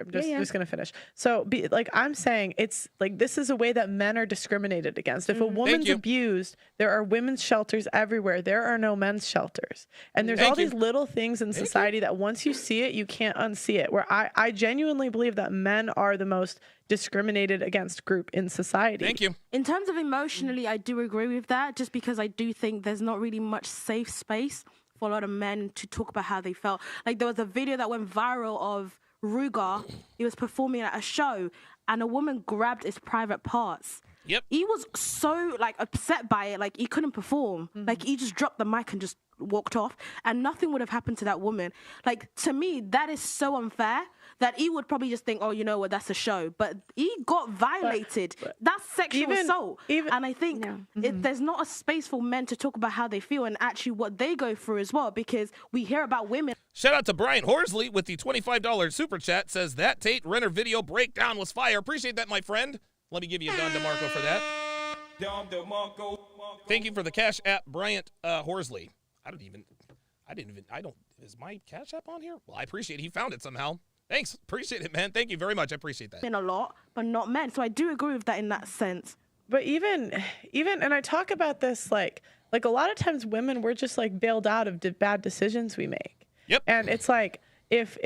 I'm just going to finish. So, I'm saying it's like this is a way that men are discriminated against. If a woman's abused, there are women's shelters everywhere. There are no men's shelters. And there's all these little things in society that once you see it, you can't unsee it. Where I genuinely believe that men are the most discriminated against group in society. Thank you. In terms of emotionally, I do agree with that, just because I do think there's not really much safe space for a lot of men to talk about how they felt. Like there was a video that went viral of Ruger. He was performing at a show and a woman grabbed his private parts. Yep. He was so upset by it, he couldn't perform. He just dropped the mic and just walked off, and nothing would have happened to that woman. Like, to me, that is so unfair that he would probably just think, oh, you know what, that's a show. But he got violated. That's sexual assault. And I think there's not a space for men to talk about how they feel and actually what they go through as well, because we hear about women. Shout out to Brian Horsley with the $25 super chat. Says that Tate Renner video breakdown was fire. Appreciate that, my friend. Let me give you a Don DeMarco for that. Thank you for the Cash App, Bryant Horsley. Is my Cash App on here? Well, I appreciate it. He found it somehow. Thanks. Appreciate it, man. Thank you very much. I appreciate that. In a lot, but not men. So I do agree with that in that sense. But even, and I talk about this, like a lot of times women, we're just like bailed out of bad decisions we make. Yep. And it's like, if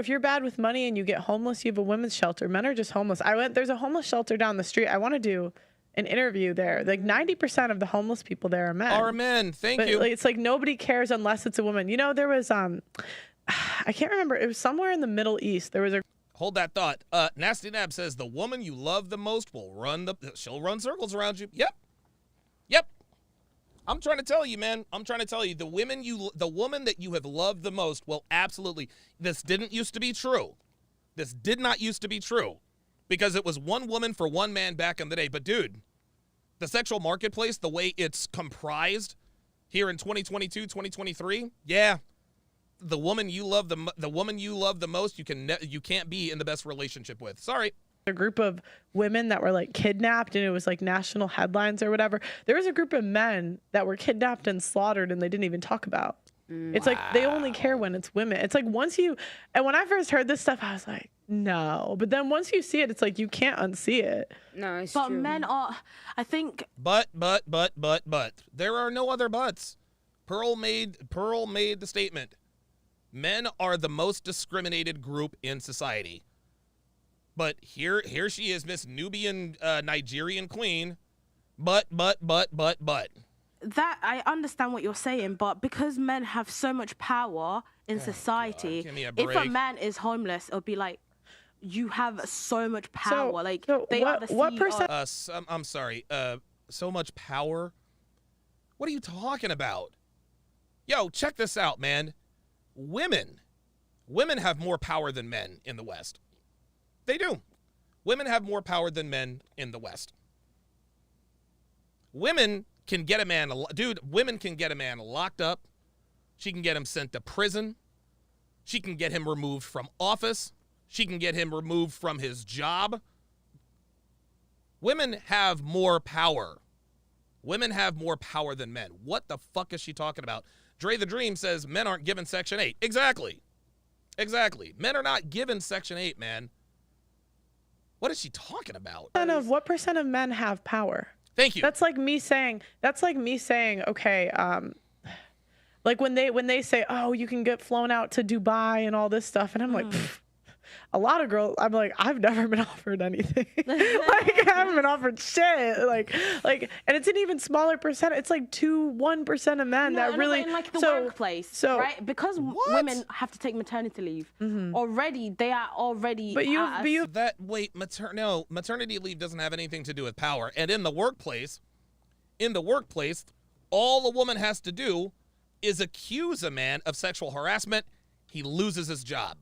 you're bad with money and you get homeless, you have a women's shelter. Men are just homeless. There's a homeless shelter down the street. I want to do an interview there. Like 90% of the homeless people there are men. Thank you. It's like nobody cares unless it's a woman. You know, there was I can't remember. It was somewhere in the Middle East. There was a. Hold that thought. Nasty Nab says the woman you love the most she'll run circles around you. Yep. I'm trying to tell you, man. The woman that you have loved the most will absolutely. This didn't used to be true. This did not used to be true, because it was one woman for one man back in the day. But dude, the sexual marketplace, the way it's comprised here in 2022, 2023, yeah. The woman you love the most, you can't be in the best relationship with. Sorry. A group of women that were like kidnapped, and it was like national headlines or whatever. There was a group of men that were kidnapped and slaughtered, and they didn't even talk about. It's like they only care when it's women. It's like and when I first heard this stuff, I was like, no. But then once you see it, it's like you can't unsee it. No, it's but true. Men are, I think. But. There are no other buts. Pearl made the statement. Men are the most discriminated group in society. But here she is, Miss Nubian Nigerian queen. But. That, I understand what you're saying, but because men have so much power in society, if a man is homeless, it'll be like, you have so much power. They are the CEO. What percent? I'm sorry. So much power? What are you talking about? Yo, check this out, man. Women have more power than men in the West. They do. Women have more power than men in the West. Women can get a man, women can get a man locked up. She can get him sent to prison. She can get him removed from office. She can get him removed from his job. Women have more power. Women have more power than men. What the fuck is she talking about? Dre the Dream says men aren't given Section 8. Exactly. Men are not given Section 8, man. What is she talking about? What percent of men have power? Thank you. That's like me saying, okay, like when they say, oh, you can get flown out to Dubai and all this stuff. And I'm like, a lot of girls, I'm like, I've never been offered anything. Like, I haven't been offered shit. Like, and it's an even smaller percent. It's like 1% of men that really. In like the workplace, right? Because women have to take maternity leave. Already, they are already. Maternity leave doesn't have anything to do with power. And in the workplace, all a woman has to do is accuse a man of sexual harassment. He loses his job.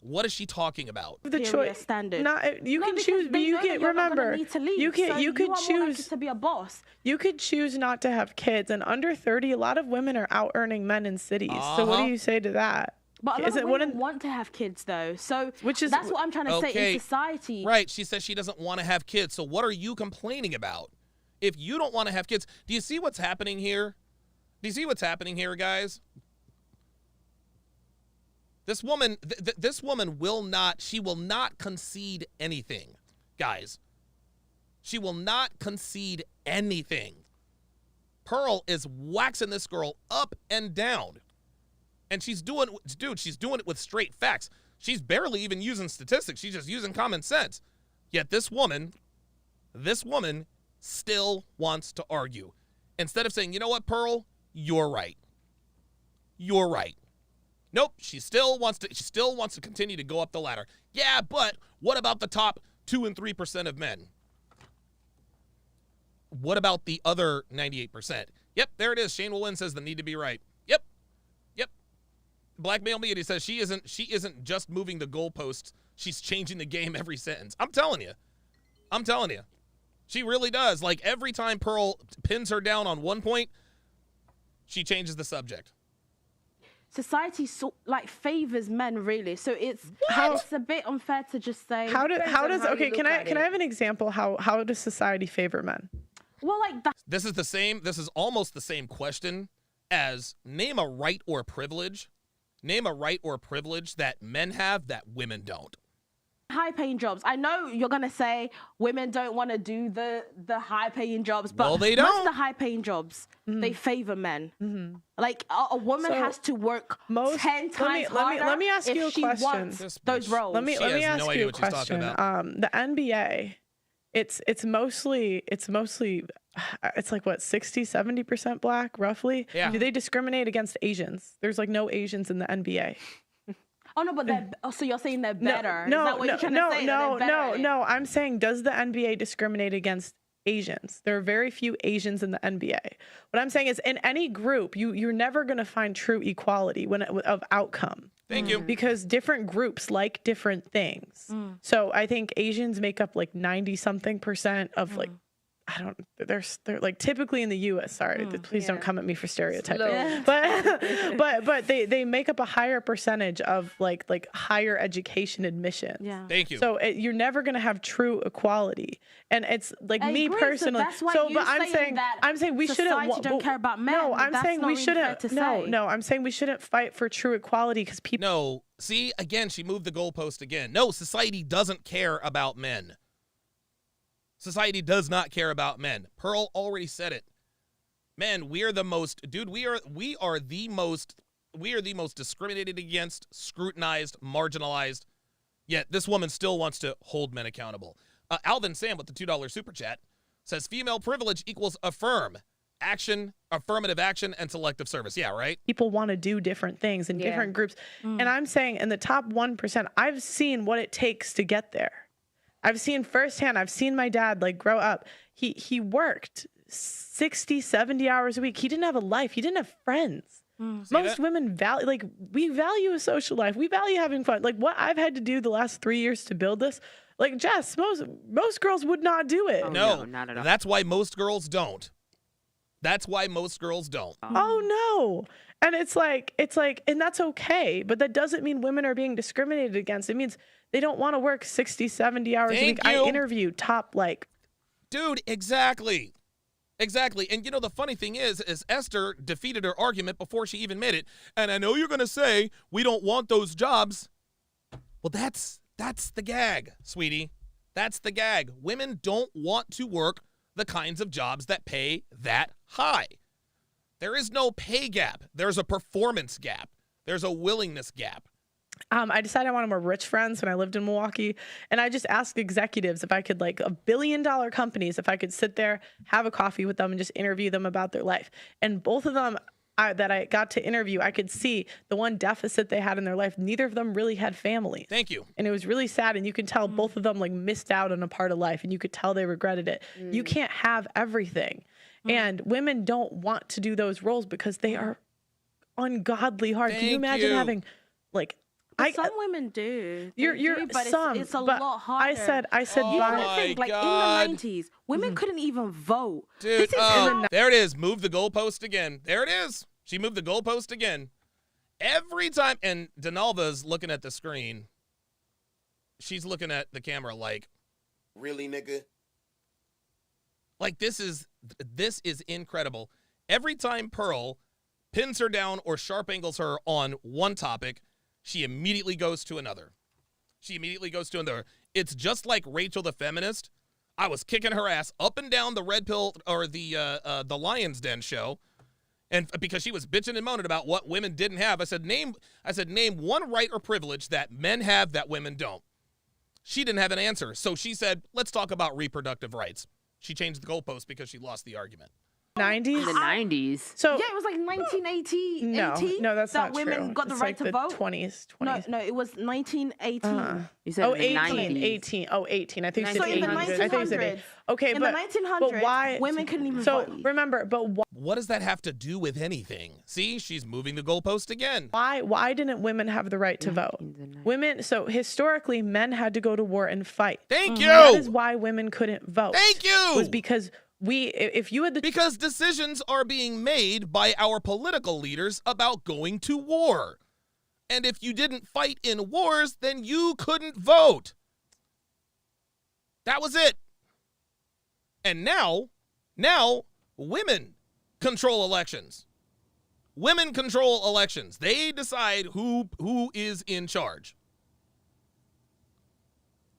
What is she talking about? The choice standard. You can choose, but you can remember. You could choose to be a boss. You could choose not to have kids, and under 30, a lot of women are out earning men in cities. So what do you say to that? But a lot of women want to have kids, though. So that's what I'm trying to say in society. Right. She says she doesn't want to have kids. So what are you complaining about? If you don't want to have kids, do you see what's happening here? Do you see what's happening here, guys? This woman, this woman will not concede anything, guys. She will not concede anything. Pearl is waxing this girl up and down. And she's doing it with straight facts. She's barely even using statistics. She's just using common sense. Yet this woman still wants to argue. Instead of saying, you know what, Pearl, you're right. You're right. Nope, she still wants to continue to go up the ladder. Yeah, but what about the top 2 and 3% of men? What about the other 98%? Yep, there it is. Shane will win says the need to be right. Black Male Media says she isn't just moving the goalposts. She's changing the game every sentence. I'm telling you. She really does. Like, every time Pearl pins her down on one point, she changes the subject. Society favors men, really. So it's a bit unfair to just say. Can I have an example? How does society favor men? Well, like that. This is almost the same question as name a right or privilege. Name a right or privilege that men have that women don't. High-paying jobs. I know you're gonna say women don't want to do the high-paying jobs, but well, they don't. Most of the high-paying jobs they favor men. Mm-hmm. Like a woman has to work 10 times harder. Let me ask you a question. Wants those roles. Let me ask you a question. The NBA, it's mostly it's like what 60-70% black roughly. Yeah. Do they discriminate against Asians? There's like no Asians in the NBA. Oh no, but so you're saying they're better? No, Is that what you're trying to say? No. I'm saying, does the NBA discriminate against Asians? There are very few Asians in the NBA. What I'm saying is, in any group, you're never going to find true equality of outcome. Thank you. Because different groups like different things. So I think Asians make up like 90-something% of like. They're like typically in the U.S. Sorry, please don't come at me for stereotyping. But they make up a higher percentage of like higher education admissions. Yeah. Thank you. So you're never gonna have true equality, and it's like I me agree, personally. So that's why I'm saying we shouldn't. Society don't care about men. No, I'm saying we shouldn't. No, I'm saying we shouldn't fight for true equality because people. No, see again, she moved the goalpost again. No, society doesn't care about men. Society does not care about men. Pearl already said it. Men, we are the most discriminated against, scrutinized, marginalized. Yet this woman still wants to hold men accountable. Alvin Sam with the $2 super chat says female privilege equals affirmative action, and selective service. Yeah, right? People want to do different things in different groups. And I'm saying in the top 1%, I've seen what it takes to get there. I've seen firsthand. I've seen my dad like grow up. He worked 60, 70 hours a week. He didn't have a life. He didn't have friends. Most women we value a social life. We value having fun. Like what I've had to do the last 3 years to build this. Like Jess, most girls would not do it. No, not at all. That's why most girls don't. Oh no. And it's like, and that's okay. But that doesn't mean women are being discriminated against. It means they don't want to work 60, 70 hours a week. I interview top Dude, exactly. And you know, the funny thing is Esther defeated her argument before she even made it. And I know you're going to say we don't want those jobs. Well, that's the gag, sweetie. That's the gag. Women don't want to work the kinds of jobs that pay that high. There is no pay gap. There's a performance gap. There's a willingness gap. I decided I wanted more rich friends when I lived in Milwaukee. And I just asked executives if I could, like $1 billion companies, if I could sit there, have a coffee with them and just interview them about their life. And both of them that I got to interview, I could see the one deficit they had in their life. Neither of them really had families. Thank you. And it was really sad. And you can tell both of them missed out on a part of life. And you could tell they regretted it. You can't have everything. And women don't want to do those roles because they are ungodly hard. Can you imagine having some women do. But some, it's a lot harder. I said, oh my God. In the 90s, women couldn't even vote. Dude, there it is. Move the goalpost again. There it is. She moved the goalpost again. Every time, and Donalva's looking at the screen. She's looking at the camera like, really, nigga? Like this is incredible. Every time Pearl pins her down or sharp angles her on one topic, she immediately goes to another. It's just like Rachel the feminist. I was kicking her ass up and down the Red Pill or the Lion's Den show, and because she was bitching and moaning about what women didn't have, I said name one right or privilege that men have that women don't. She didn't have an answer, so she said, let's talk about reproductive rights. She changed the goalpost because she lost the argument. 90s? In the 90s. So yeah, it was like 1980. no, that's that not women true. got the It's right like to the vote. 20s. No, it was 1918. You said in the 90s. 18. Oh, 18. I think you So said in the 1800s. I think you said 1900s. Okay, in but the 1900s, but why? women couldn't even so vote. remember, but What does that have to do with anything? See, she's moving the goalpost again. why didn't women have the right to vote? Women. So historically, men had to go to war and fight. Thank you. That is why women couldn't vote. Thank you. Was because if you had the Because decisions are being made by our political leaders about going to war. And if you didn't fight in wars, then you couldn't vote. That was it. And now women control elections. Women control elections. They decide who is in charge.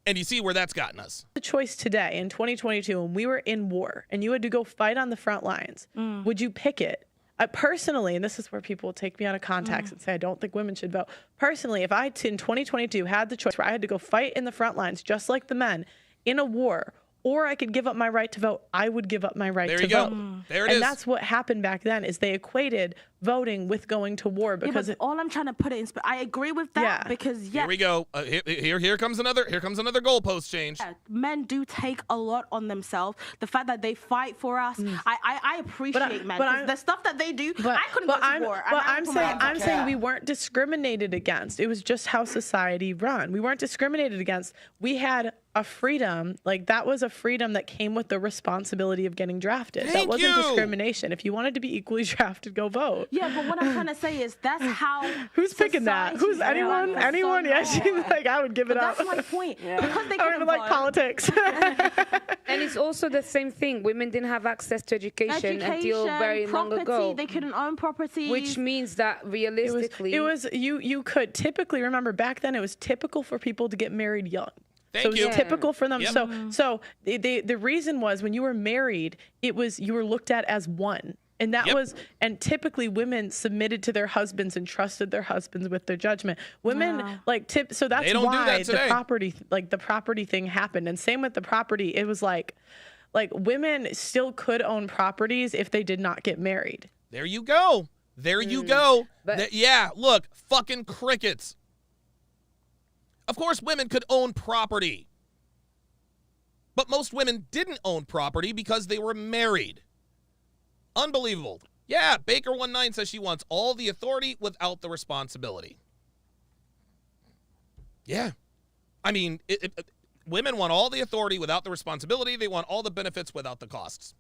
And you see where that's gotten us. the choice today in 2022 when we were in war and you had to go fight on the front lines, would you pick it? Personally, and this is where people take me out of context and say I don't think women should vote. Personally, if I in 2022 had the choice where I had to go fight in the front lines just like the men in a war, or I could give up my right to vote, I would give up my right to vote. There it and is. that's what happened back then is they equated voting with going to war because all I'm trying to put it in. I agree with that because Here we go. Here comes another goalpost change. Men do take a lot on themselves. The fact that they fight for us, I appreciate men. The stuff that they do, I couldn't go to war. But I'm saying we weren't discriminated against. It was just how society run. We weren't discriminated against. We had a freedom, like that was a freedom that came with the responsibility of getting drafted. That wasn't discrimination. If you wanted to be equally drafted, go vote. Yeah, but what I'm trying to say is that's how. Who's picking that? Who's anyone? Anyone? Yeah, she's like, I would give it up. That's my point. Because they I don't even like politics. And it's also the same thing. Women didn't have access to education until very long ago. They couldn't own property. Which means that realistically, it was you could typically remember back then. It was typical for people to get married young. So it was typical for them. Yep. So the reason was when you were married, you were looked at as one. And that was, and typically women submitted to their husbands and trusted their husbands with their judgment. Women so that's why the property thing happened. And same with the property. It was like women still could own properties if they did not get married. There you go. There you go. Look, fucking crickets. Of course, women could own property. But most women didn't own property because they were married. Unbelievable. Yeah, Baker19 says she wants all the authority without the responsibility. Yeah. I mean, women want all the authority without the responsibility. They want all the benefits without the costs.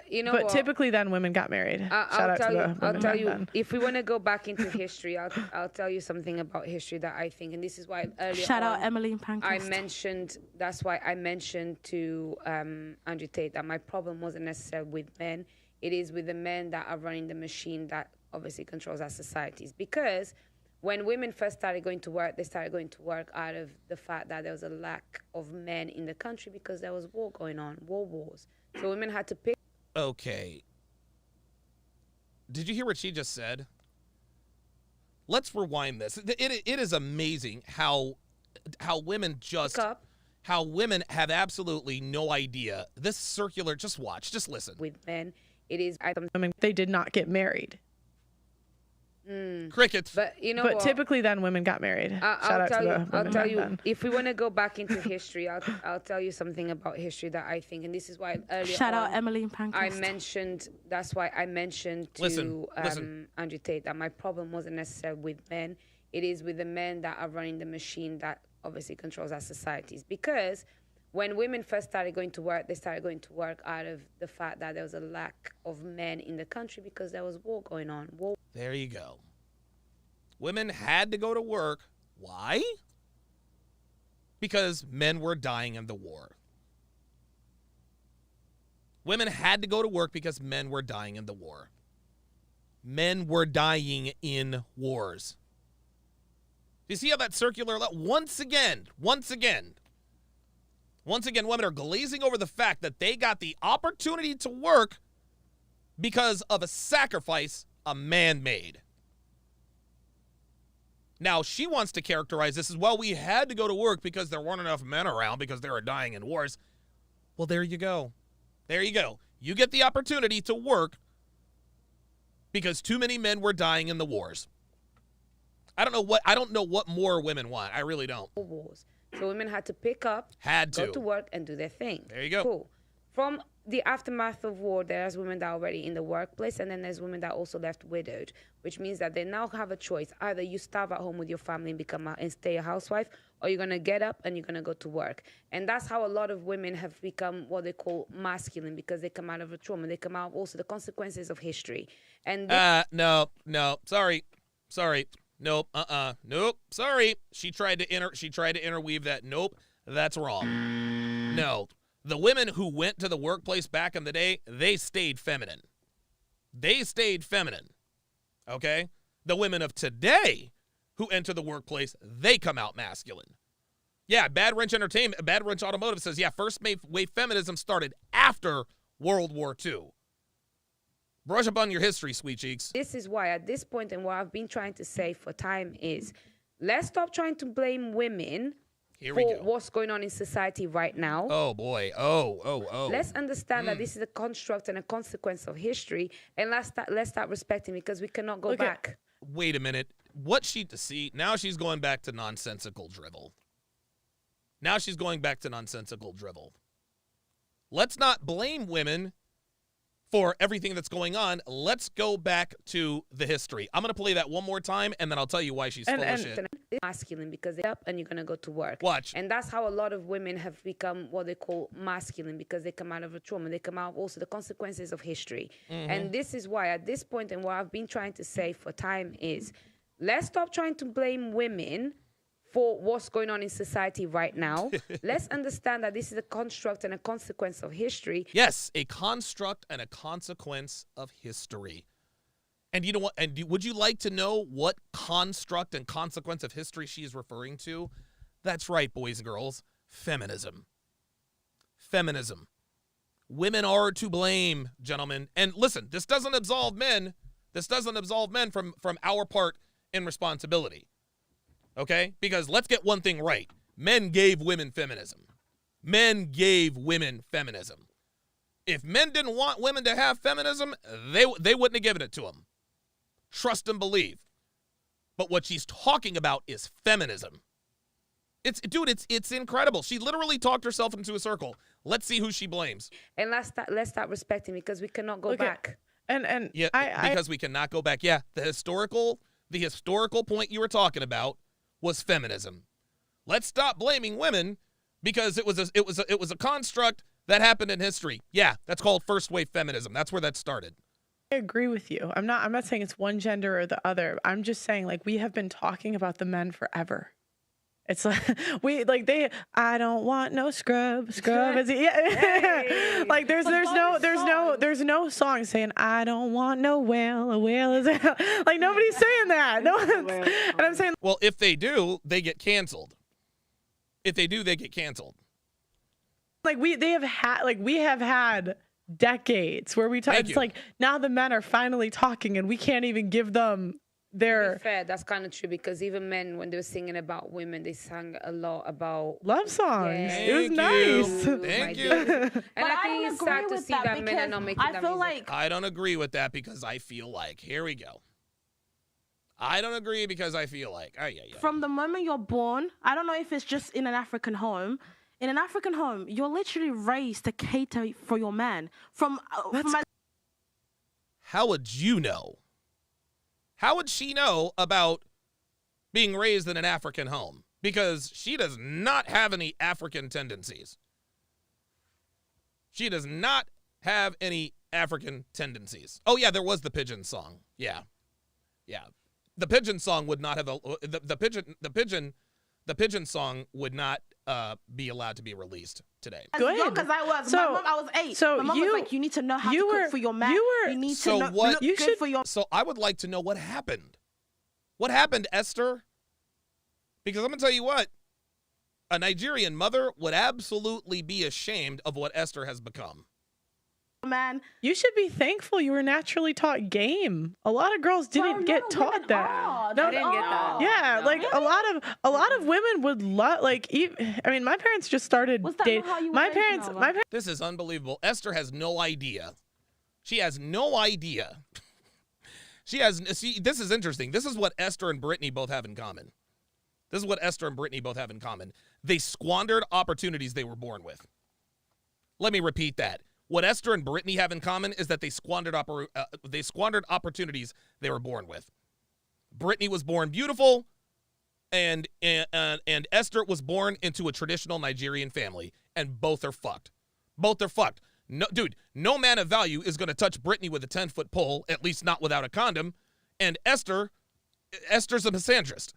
You know, but typically then women got married. I'll tell you. If we want to go back into history, I'll tell you something about history that I think, and this is why earlier Shout out Emily in Pankhurst. I mentioned. That's why I mentioned to Andrew Tate that my problem wasn't necessarily with men. It is with the men that are running the machine that obviously controls our societies. Because when women first started going to work, they started going to work out of the fact that there was a lack of men in the country because there was war going on, wars. So women had to pick. Okay. Did you hear what she just said? Let's rewind this. It is amazing how women how women have absolutely no idea. This circular, just watch, just listen. With men, it is. They did not get married. Crickets. But you know, but typically then women got married. I'll tell you. If we want to go back into history, I'll tell you something about history that I think, and this is why earlier Shout out Emily in Pankhurst. I mentioned. That's why I mentioned to Andrew Tate that my problem wasn't necessarily with men. It is with the men that are running the machine that obviously controls our societies. Because when women first started going to work, they started going to work out of the fact that there was a lack of men in the country because there was war going on. There you go. Women had to go to work. Why? Because men were dying in the war. Women had to go to work because men were dying in the war. Men were dying in wars. Do you see how that circular, once again, women are glazing over the fact that they got the opportunity to work because of a sacrifice a man made. Now, she wants to characterize this as, well, we had to go to work because there weren't enough men around because they were dying in wars. Well, there you go. There you go. You get the opportunity to work because too many men were dying in the wars. I don't know what more women want. I really don't. Wars. So women had to pick up, go to work, and do their thing. There you go. Cool. From the aftermath of war, there's women that are already in the workplace, and then there's women that also left widowed, which means that they now have a choice. Either you starve at home with your family and stay a housewife, or you're going to get up and you're going to go to work. And that's how a lot of women have become what they call masculine, because they come out of a trauma. They come out of also the consequences of history. And no, sorry. Nope, nope, sorry. She tried to interweave that. Nope, that's wrong. No. The women who went to the workplace back in the day, they stayed feminine. Okay? The women of today who enter the workplace, they come out masculine. Yeah, Bad Wrench Automotive says, yeah, first wave feminism started after World War II. Brush up on your history, sweet cheeks. This is why at this point, and what I've been trying to say for time is, let's stop trying to blame women for what's going on in society right now. Oh, boy. Oh. Let's understand that this is a construct and a consequence of history, and let's start respecting, because we cannot go back. Wait a minute. Now she's going back to nonsensical drivel. Let's not blame women for everything that's going on. Let's go back to the history. I'm going to play that one more time, and then I'll tell you why she's full of shit. Masculine, because they're up and you're going to go to work. Watch. And that's how a lot of women have become what they call masculine, because they come out of a trauma. They come out of also the consequences of history. Mm-hmm. And this is why at this point, and what I've been trying to say for time is, let's stop trying to blame women for what's going on in society right now. Let's understand that this is a construct and a consequence of history. Yes, a construct and a consequence of history. And you know what? And would you like to know what construct and consequence of history she is referring to? That's right, boys and girls. Feminism. Women are to blame, gentlemen. And listen, this doesn't absolve men. From our part in responsibility. Okay? Because let's get one thing right. Men gave women feminism. If men didn't want women to have feminism, they wouldn't have given it to them. Trust and believe. But what she's talking about is feminism. It's incredible. She literally talked herself into a circle. Let's see who she blames. And let's start respecting, because we cannot go back. Because we cannot go back. Yeah, the historical point you were talking about was feminism. Let's stop blaming women because it was a construct that happened in history. Yeah, that's called first wave feminism. That's where that started. I agree with you. I'm not saying it's one gender or the other. I'm just saying, like, we have been talking about the men forever. It's like I don't want no scrub. Hey. Like there's no song saying I don't want no whale. A whale is like nobody's saying that. No one's, and I'm saying, well, if they do, they get canceled. Like we have had decades where we talk. It's like now the men are finally talking, and we can't even give them. To be fair, that's kind of true, because even men, when they were singing about women, they sang a lot about love songs. Yeah. It was nice. Thank you. And I think it's sad to see that men are not making that music. I don't agree with that, because I feel like, here we go. I don't agree because I feel like, from the moment you're born, I don't know if it's just in an African home. In an African home, you're literally raised to cater for your man. How would you know? How would she know about being raised in an African home? Because she does not have any African tendencies. Oh, yeah, there was the pigeon song. Yeah. The pigeon song would not have the pigeon song would not be allowed to be released today. As young as I was, my mom, I was 8. So my mom was like, you need to know how to cook for your man. You need to know look good for your. So I would like to know what happened. What happened, Esther? Because I'm gonna tell you what, a Nigerian mother would absolutely be ashamed of what Esther has become. man. You should be thankful you were naturally taught game. A lot of girls didn't get taught that. I didn't get that. Yeah, like a lot of women would love I mean, my parents just started dating. My parents. This is unbelievable. Esther has no idea. She has no idea. See, this is interesting. This is what Esther and Brittany both have in common. They squandered opportunities they were born with. Let me repeat that. What Esther and Brittany have in common is that they squandered opportunities they were born with. Brittany was born beautiful, and Esther was born into a traditional Nigerian family, and both are fucked. No, dude, no man of value is going to touch Brittany with a 10-foot pole, at least not without a condom. And Esther's a misandrist.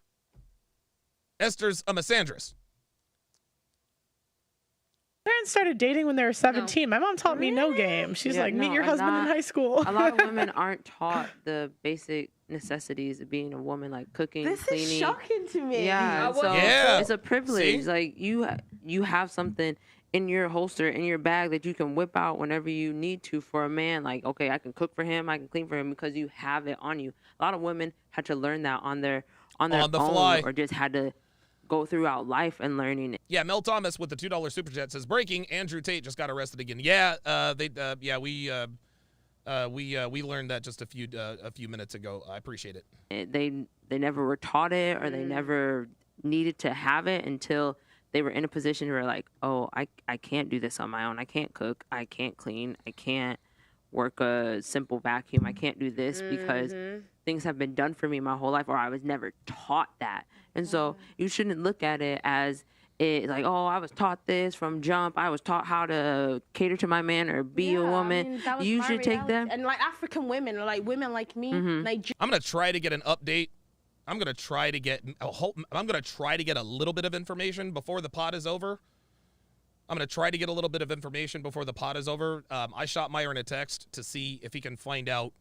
Parents started dating when they were 17. My mom taught me no game. She's like, meet your husband in high school. A lot of women aren't taught the basic necessities of being a woman, like cooking, cleaning. This is shocking to me. Yeah, so it's a privilege. See? Like you have something in your holster, in your bag that you can whip out whenever you need to for a man. Like, okay, I can cook for him, I can clean for him because you have it on you. A lot of women had to learn that on the own, fly, or just had to go throughout life and learning it. Yeah, Mel Thomas with the $2 super chat says, breaking, Andrew Tate just got arrested again. Yeah, we learned that just a few minutes ago. I appreciate it. They never were taught it, or they never needed to have it until they were in a position where like, oh, I can't do this on my own. I can't cook. I can't clean. I can't work a simple vacuum. I can't do this because things have been done for me my whole life, or I was never taught that. And so you shouldn't look at it as it like, oh, I was taught this from jump. I was taught how to cater to my man or be a woman. I mean, you should take them. And like African women, like women like me, I'm gonna try to get an update. I'm gonna try to get a little bit of information before the pod is over. I shot Myron a text to see if he can find out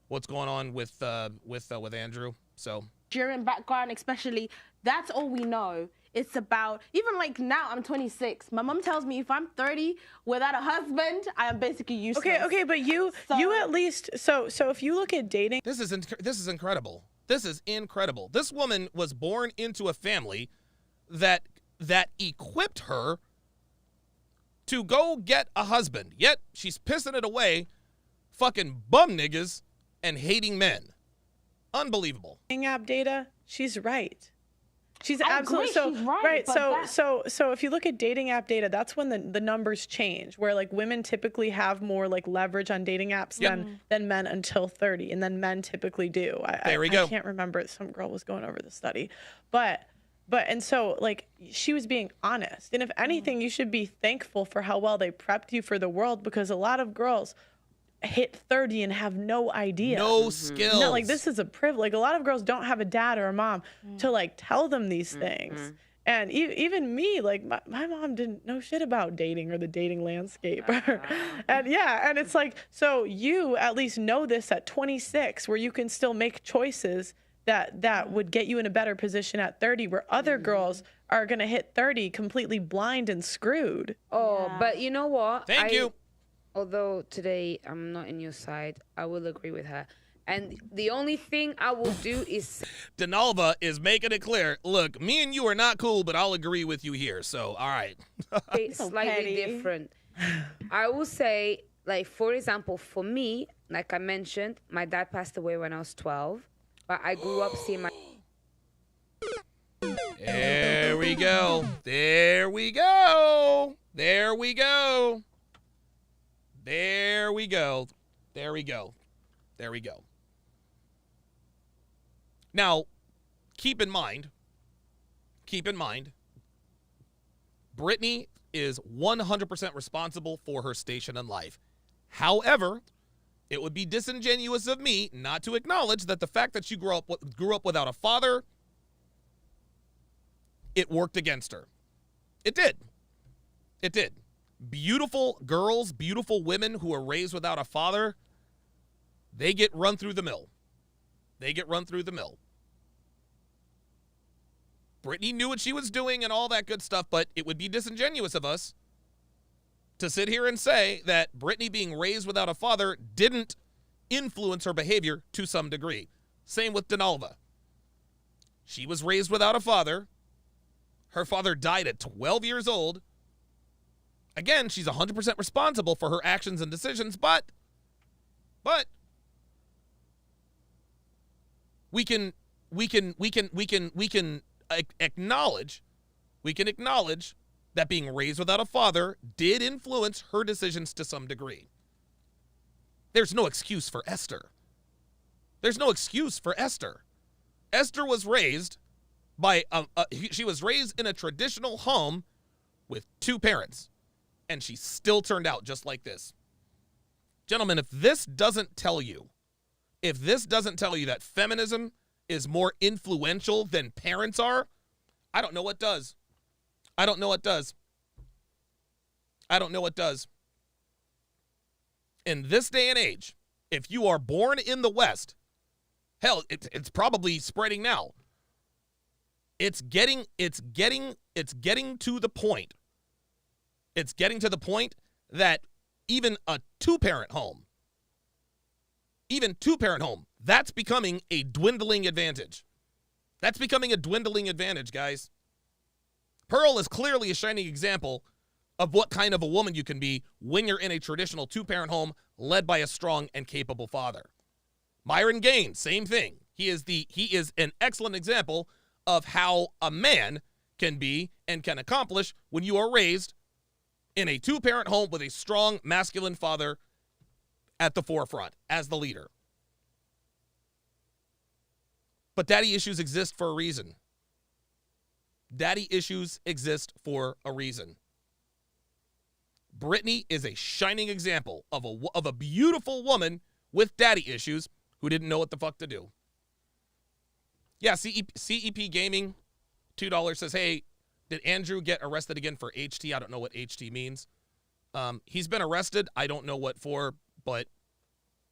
what's going on with Andrew. So Nigerian background, especially, that's all we know. It's about, even like now, I'm 26. My mom tells me if I'm 30 without a husband, I am basically useless. Okay, but you at least so if you look at dating, this is incredible. This is incredible. This woman was born into a family that equipped her to go get a husband. Yet she's pissing it away, fucking bum niggas and hating men. Unbelievable. Dating app data, she's right. She's I absolutely agree, she's right, so if you look at dating app data, that's when the numbers change, where like women typically have more like leverage on dating apps than men until 30, and then men typically do. There we go. I can't remember. Some girl was going over the study, but and so like she was being honest, and if anything, you should be thankful for how well they prepped you for the world, because a lot of girls hit 30 and have no idea. No skills. No, like this is a privilege. Like a lot of girls don't have a dad or a mom to like tell them these things. And even me, like my mom didn't know shit about dating or the dating landscape. And it's like, so you at least know this at 26, where you can still make choices that would get you in a better position at 30, where other girls are going to hit 30 completely blind and screwed. Oh, but you know what? Thank you. Although today I'm not in your side, I will agree with her. And the only thing I will do is... Donovan is making it clear. Look, me and you are not cool, but I'll agree with you here. So, all right. It's slightly different. I will say, like, for example, for me, like I mentioned, my dad passed away when I was 12. But I grew up seeing my... There we go. There we go. There we go. There we go. There we go. There we go. Now, keep in mind, Brittany is 100% responsible for her station in life. However, it would be disingenuous of me not to acknowledge that the fact that she grew up without a father, it worked against her. It did. It did. Beautiful girls, beautiful women who are raised without a father, they get run through the mill. Brittany knew what she was doing and all that good stuff, but it would be disingenuous of us to sit here and say that Brittany being raised without a father didn't influence her behavior to some degree. Same with Donovan. She was raised without a father. Her father died at 12 years old. Again, she's 100% responsible for her actions and decisions, but we can acknowledge that being raised without a father did influence her decisions to some degree. There's no excuse for Esther. There's no excuse for Esther. Esther was raised by she was raised in a traditional home with two parents, and she still turned out just like this. Gentlemen, if this doesn't tell you that feminism is more influential than parents are, I don't know what does. I don't know what does. In this day and age, if you are born in the West, hell, it's probably spreading now. It's getting to the point. It's getting to the point that even a two-parent home, that's becoming a dwindling advantage. That's becoming a dwindling advantage, guys. Pearl is clearly a shining example of what kind of a woman you can be when you're in a traditional two-parent home led by a strong and capable father. Myron Gaines, same thing. He is an excellent example of how a man can be and can accomplish when you are raised in a two-parent home with a strong masculine father at the forefront as the leader. But daddy issues exist for a reason. Daddy issues exist for a reason. Brittany is a shining example of a beautiful woman with daddy issues who didn't know what the fuck to do. Yeah, CEP Gaming, $2 says, hey, did Andrew get arrested again for HT? I don't know what HT means. He's been arrested. I don't know what for, but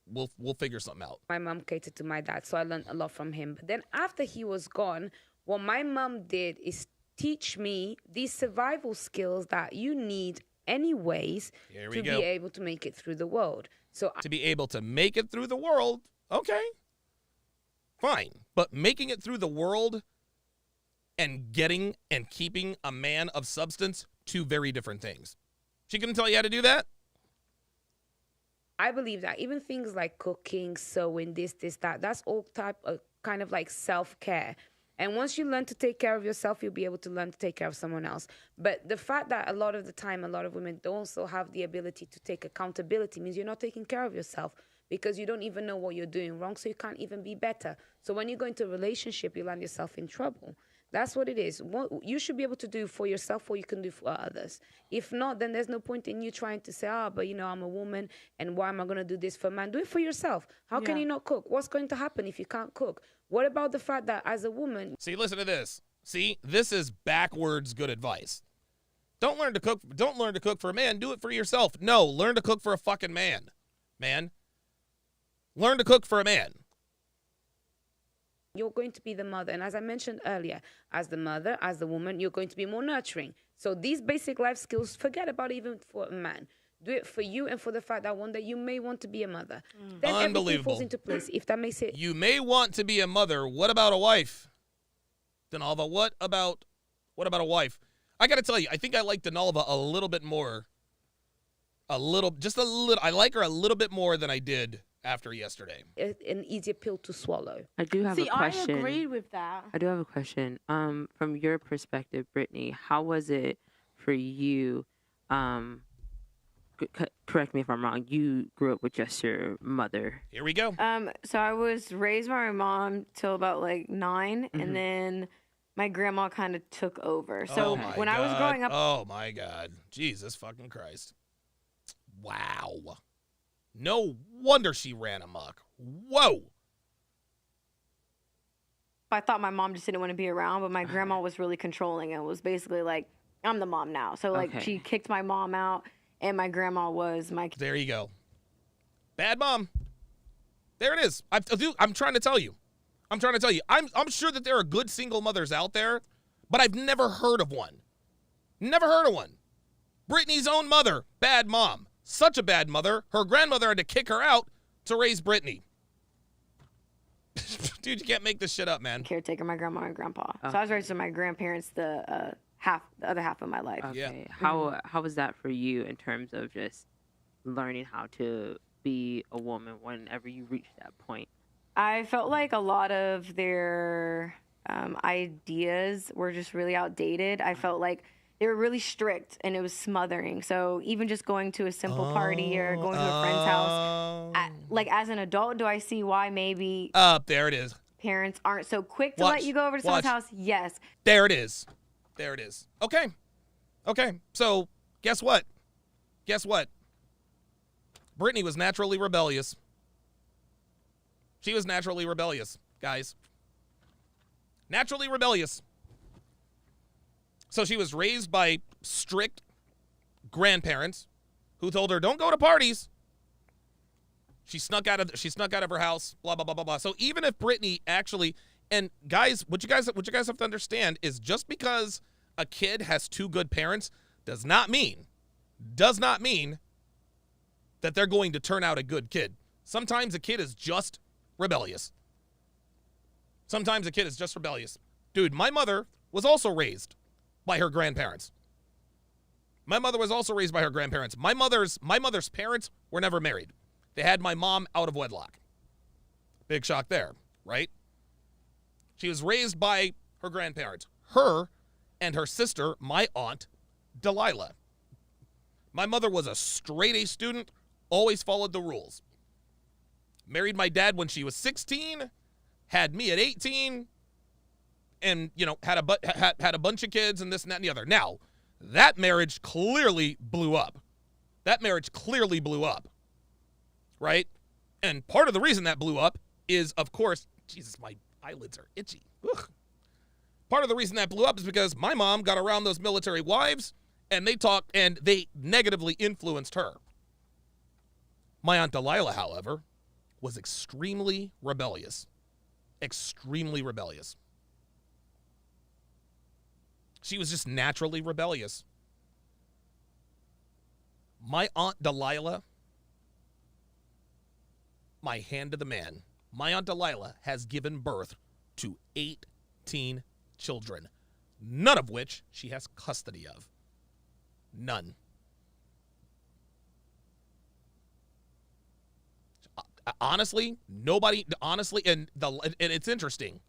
we'll figure something out. My mom catered to my dad, so I learned a lot from him. But then after he was gone, what my mom did is teach me these survival skills that you need anyways to be able to make it through the world. So to be able to make it through the world, okay, fine. But making it through the world and getting and keeping a man of substance, two very different things. She couldn't tell you how to do that? I believe that even things like cooking, sewing, this, that, that's all type of kind of like self-care. And once you learn to take care of yourself, you'll be able to learn to take care of someone else. But the fact that a lot of the time, a lot of women don't also have the ability to take accountability means you're not taking care of yourself because you don't even know what you're doing wrong, so you can't even be better. So when you go into a relationship, you land yourself in trouble. That's what it is. What you should be able to do for yourself what you can do for others. If not, then there's no point in you trying to say, but I'm a woman, and why am I going to do this for a man? Do it for yourself. How can you not cook? What's going to happen if you can't cook? What about the fact that as a woman... See, listen to this. See, this is backwards good advice. Don't learn to cook for a man. Do it for yourself. No, learn to cook for a fucking man. Man. Learn to cook for a man. You're going to be the mother. And as I mentioned earlier, as the mother, as the woman, you're going to be more nurturing. So these basic life skills, forget about even for a man. Do it for you and for the fact that one day you may want to be a mother. Then everything falls into place, if that makes it... You may want to be a mother. What about a wife? Donalva, what about a wife? I got to tell you, I think I like Donalva a little bit more. I like her a little bit more than I did after yesterday. An easier pill to swallow. I do have a question. I agree with that. I do have a question. From your perspective, Brittany, how was it for you? Correct me if I'm wrong. You grew up with just your mother. Here we go. So I was raised by my mom till about 9, and then my grandma kind of took over. So when I was growing up, oh my God, Jesus fucking Christ! Wow. No wonder she ran amok. Whoa. I thought my mom just didn't want to be around, but my grandma was really controlling and was basically like, I'm the mom now. So she kicked my mom out, and my grandma was my... There you go. Bad mom. There it is. I'm trying to tell you. I'm sure that there are good single mothers out there, but I've never heard of one. Never heard of one. Brittany's own mother, bad mom. Such a bad mother, her grandmother had to kick her out to raise Brittany. Dude, you can't make this shit up, man. Caretaker, my grandma and grandpa. So I was raised with my grandparents the other half of my life. Okay. Yeah. How was that for you in terms of just learning how to be a woman whenever you reach that point? I felt like a lot of their ideas were just really outdated. I felt like they were really strict and it was smothering. So even just going to a simple party or going to a friend's house, like as an adult, do I see why maybe there it is. Parents aren't so quick to let you go over to someone's house? Yes. There it is. There it is. Okay. So guess what? Brittany was naturally rebellious. She was naturally rebellious, guys. Naturally rebellious. So she was raised by strict grandparents who told her, don't go to parties. She snuck out of her house, blah, blah, blah, blah, blah. So even if Brittany actually, and guys, what you guys have to understand is just because a kid has two good parents does not mean that they're going to turn out a good kid. Sometimes a kid is just rebellious. Dude, my mother was also raised by her grandparents. My mother's parents were never married. They had my mom out of wedlock. Big shock there, right? She was raised by her grandparents. Her and her sister, my aunt, Delilah. My mother was a straight A student, always followed the rules. Married my dad when she was 16, had me at 18, and, had a bunch of kids and this and that and the other. Now, that marriage clearly blew up. Right? And part of the reason that blew up is, of course, Jesus, my eyelids are itchy. Ugh. Part of the reason that blew up is because my mom got around those military wives, and they negatively influenced her. My Aunt Delilah, however, was extremely rebellious. She was just naturally rebellious. My Aunt Delilah, my hand to the man, my Aunt Delilah has given birth to 18 children, none of which she has custody of. None. Honestly, nobody, and it's interesting.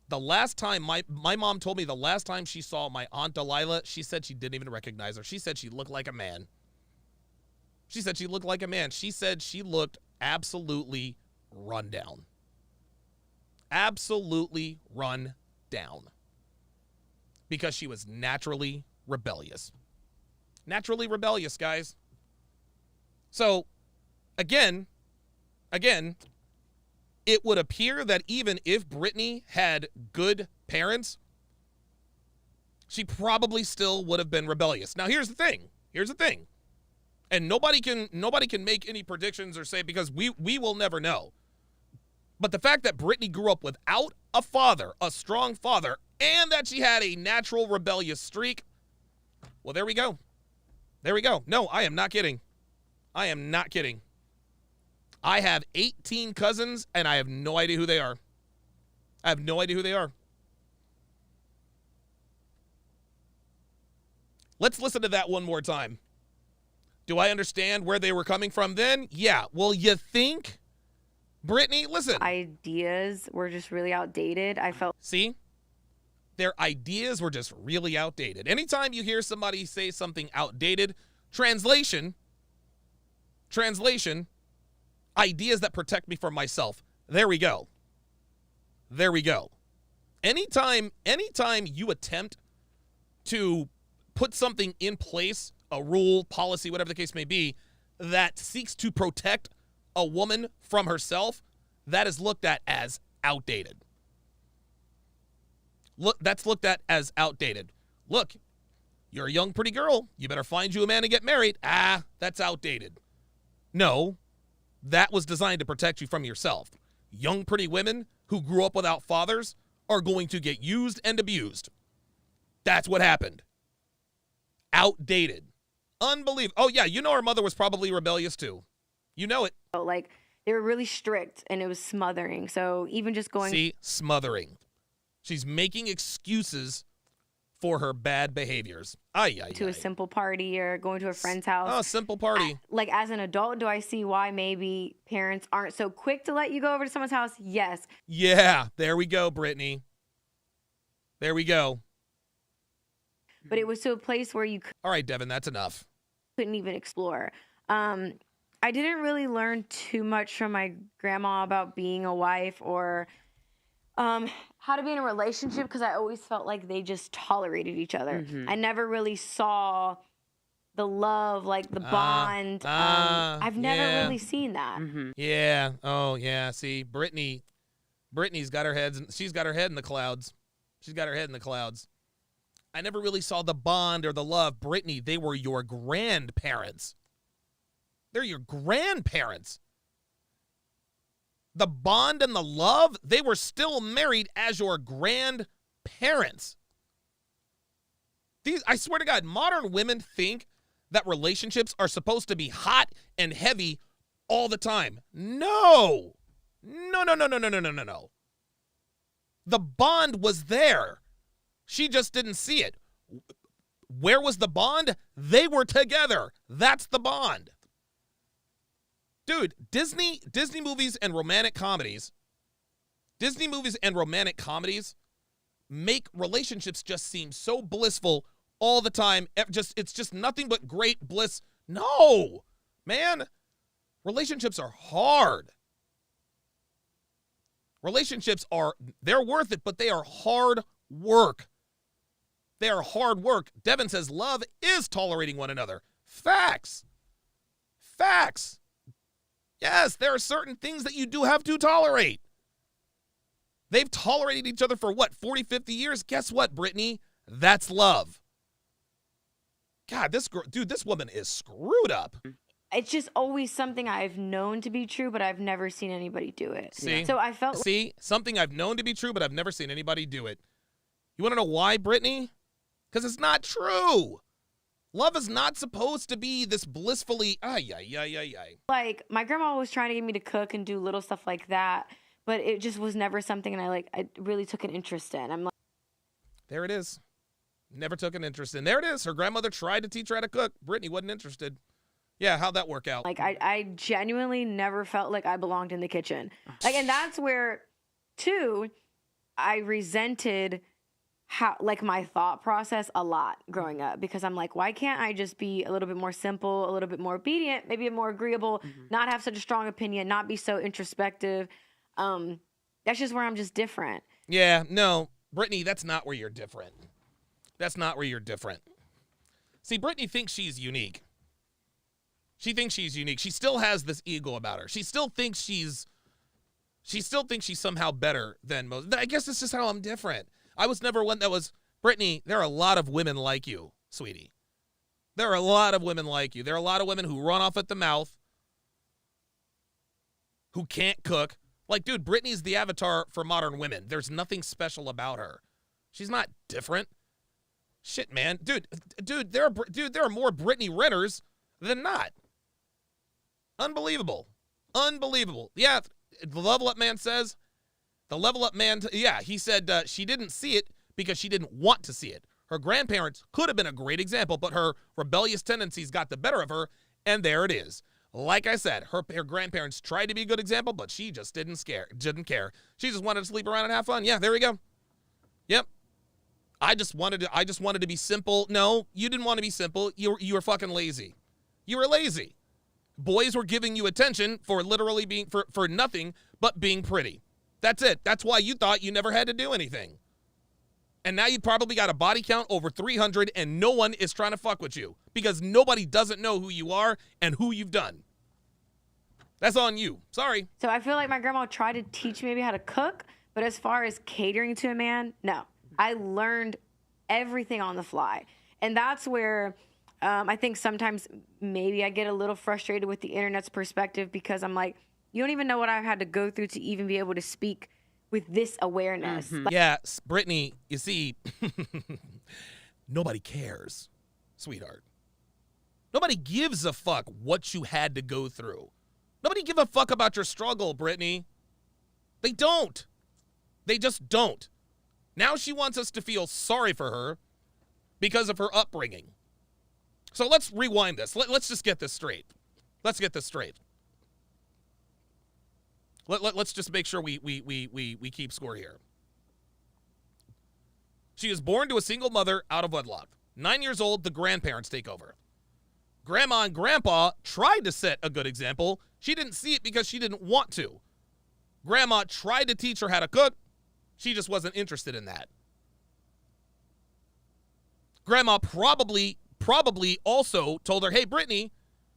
The last time, my mom told me the last time she saw my Aunt Delilah, she said she didn't even recognize her. She said she looked like a man. She said she looked absolutely run down. Because she was naturally rebellious. Naturally rebellious, guys. So, again, it would appear that even if Brittany had good parents, she probably still would have been rebellious. Now, here's the thing. And nobody can make any predictions or say, because we will never know. But the fact that Brittany grew up without a father, a strong father, and that she had a natural rebellious streak, well, there we go. No, I am not kidding. I have 18 cousins, and I have no idea who they are. Let's listen to that one more time. Do I understand where they were coming from then? Yeah. Well, you think? Brittany, listen. Ideas were just really outdated. See? Their ideas were just really outdated. Anytime you hear somebody say something outdated, translation, ideas that protect me from myself. There we go. Anytime you attempt to put something in place, a rule, policy, whatever the case may be, that seeks to protect a woman from herself, that is looked at as outdated. That's looked at as outdated. Look, you're a young, pretty girl. You better find you a man and get married. That's outdated. No, that was designed to protect you from yourself. Young, pretty women who grew up without fathers are going to get used and abused. That's what happened. Outdated. Unbelievable. Oh, yeah, you know her mother was probably rebellious, too. You know it. Like, they were really strict, and it was smothering. So even just going... See? Smothering. She's making excuses for her bad behaviors. To a simple party or going to a friend's house. Oh, simple party. Like, as an adult, do I see why maybe parents aren't so quick to let you go over to someone's house? Yes. Yeah, there we go, Brittany. There we go. But it was to a place where you All right, Devin, that's enough. couldn't even explore. I didn't really learn too much from my grandma about being a wife or how to be in a relationship because I always felt like they just tolerated each other. I never really saw the love, like the bond. I've never really seen that. Yeah. Oh, yeah. See, Brittany's got her head. She's got her head in the clouds. She's got her head in the clouds. I never really saw the bond or the love. Brittany, they were your grandparents. They're your grandparents. The bond and the love, they were still married as your grandparents. I swear to God, modern women think that relationships are supposed to be hot and heavy all the time. No. No. The bond was there. She just didn't see it. Where was the bond? They were together. That's the bond. Dude, Disney movies and romantic comedies make relationships just seem so blissful all the time. It's just nothing but great bliss. No, man. Relationships are hard. They're worth it, but they are hard work. They are hard work. Devin says love is tolerating one another. Facts. Yes, there are certain things that you do have to tolerate. They've tolerated each other for what, 40, 50 years? Guess what, Brittany? That's love. God, this woman is screwed up. It's just always something I've known to be true, but I've never seen anybody do it. See? So I felt something I've known to be true, but I've never seen anybody do it. You want to know why, Brittany? Because it's not true. Love is not supposed to be this blissfully, like, my grandma was trying to get me to cook and do little stuff like that, but it just was never something I really took an interest in. I'm like, there it is. Never took an interest in. There it is. Her grandmother tried to teach her how to cook. Brittany wasn't interested. Yeah, how'd that work out? Like, I genuinely never felt like I belonged in the kitchen. Like, and that's where, too, I resented my thought process a lot growing up because I'm like, why can't I just be a little bit more simple, a little bit more obedient, maybe more agreeable, not have such a strong opinion, not be so introspective. That's just where I'm just different. Yeah, no, Brittany, that's not where you're different. That's not where you're different. See, Brittany thinks she's unique. She thinks she's unique. She still has this ego about her. She still thinks she's somehow better than most. I guess it's just how I'm different. I was never one that was, Brittany, there are a lot of women like you, sweetie. There are a lot of women like you. There are a lot of women who run off at the mouth, who can't cook. Like, dude, Brittany's the avatar for modern women. There's nothing special about her. She's not different. Shit, man. Dude, there are more Brittany Renners than not. Unbelievable. Yeah, the Level Up Man says, he said she didn't see it because she didn't want to see it. Her grandparents could have been a great example, but her rebellious tendencies got the better of her, and there it is. Like I said, her grandparents tried to be a good example, but she just didn't care. She just wanted to sleep around and have fun. Yeah, there we go. Yep. I just wanted to be simple. No, you didn't want to be simple. You were fucking lazy. You were lazy. Boys were giving you attention for literally being for nothing but being pretty. That's it. That's why you thought you never had to do anything. And now you probably got a body count over 300 and no one is trying to fuck with you because nobody doesn't know who you are and who you've done. That's on you. Sorry. So I feel like my grandma tried to teach me maybe how to cook, but as far as catering to a man, no. I learned everything on the fly. And that's where I think sometimes maybe I get a little frustrated with the internet's perspective because I'm like, you don't even know what I've had to go through to even be able to speak with this awareness. Yeah, Brittany, you see, nobody cares. sweetheart. Nobody gives a fuck what you had to go through. Nobody give a fuck about your struggle, Brittany. They don't. They just don't. Now she wants us to feel sorry for her because of her upbringing. So let's rewind this. Let's just get this straight. Let's get this straight. Let's just make sure we keep score here. She was born to a single mother out of wedlock. 9 years old, the grandparents take over. Grandma and Grandpa tried to set a good example. She didn't see it because she didn't want to. Grandma tried to teach her how to cook. She just wasn't interested in that. Grandma probably also told her, hey, Brittany,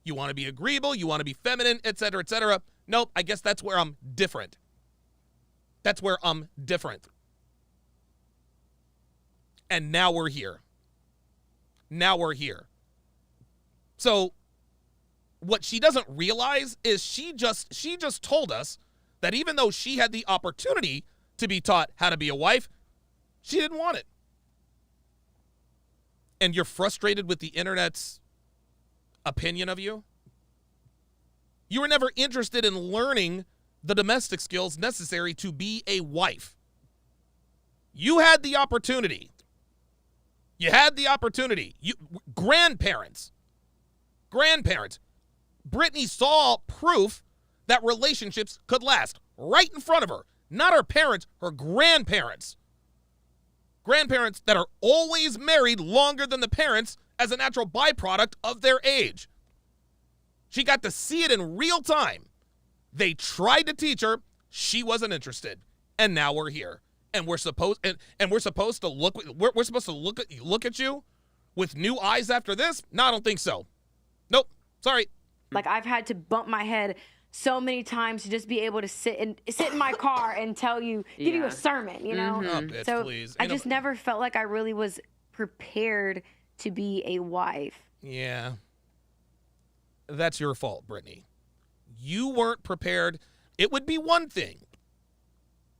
you want to be agreeable, you want to be feminine, etc., etc. Nope, I guess that's where I'm different. That's where I'm different. And now we're here. Now we're here. So what she doesn't realize is she just told us that even though she had the opportunity to be taught how to be a wife, she didn't want it. And you're frustrated with the internet's opinion of you? You were never interested in learning the domestic skills necessary to be a wife. You had the opportunity. You had the opportunity. Grandparents. Brittany saw proof that relationships could last right in front of her. Not her parents, her grandparents. Grandparents that are always married longer than the parents as a natural byproduct of their age. She got to see it in real time. They tried to teach her. She wasn't interested. And now we're here. And we're supposed to look at you with new eyes after this? No, I don't think so. Nope. Sorry. Like, I've had to bump my head so many times to just be able to sit in my car and give you a sermon, you know? Oh, bitch, so please. I just never felt like I really was prepared to be a wife. Yeah. That's your fault, Brittany. You weren't prepared. It would be one thing.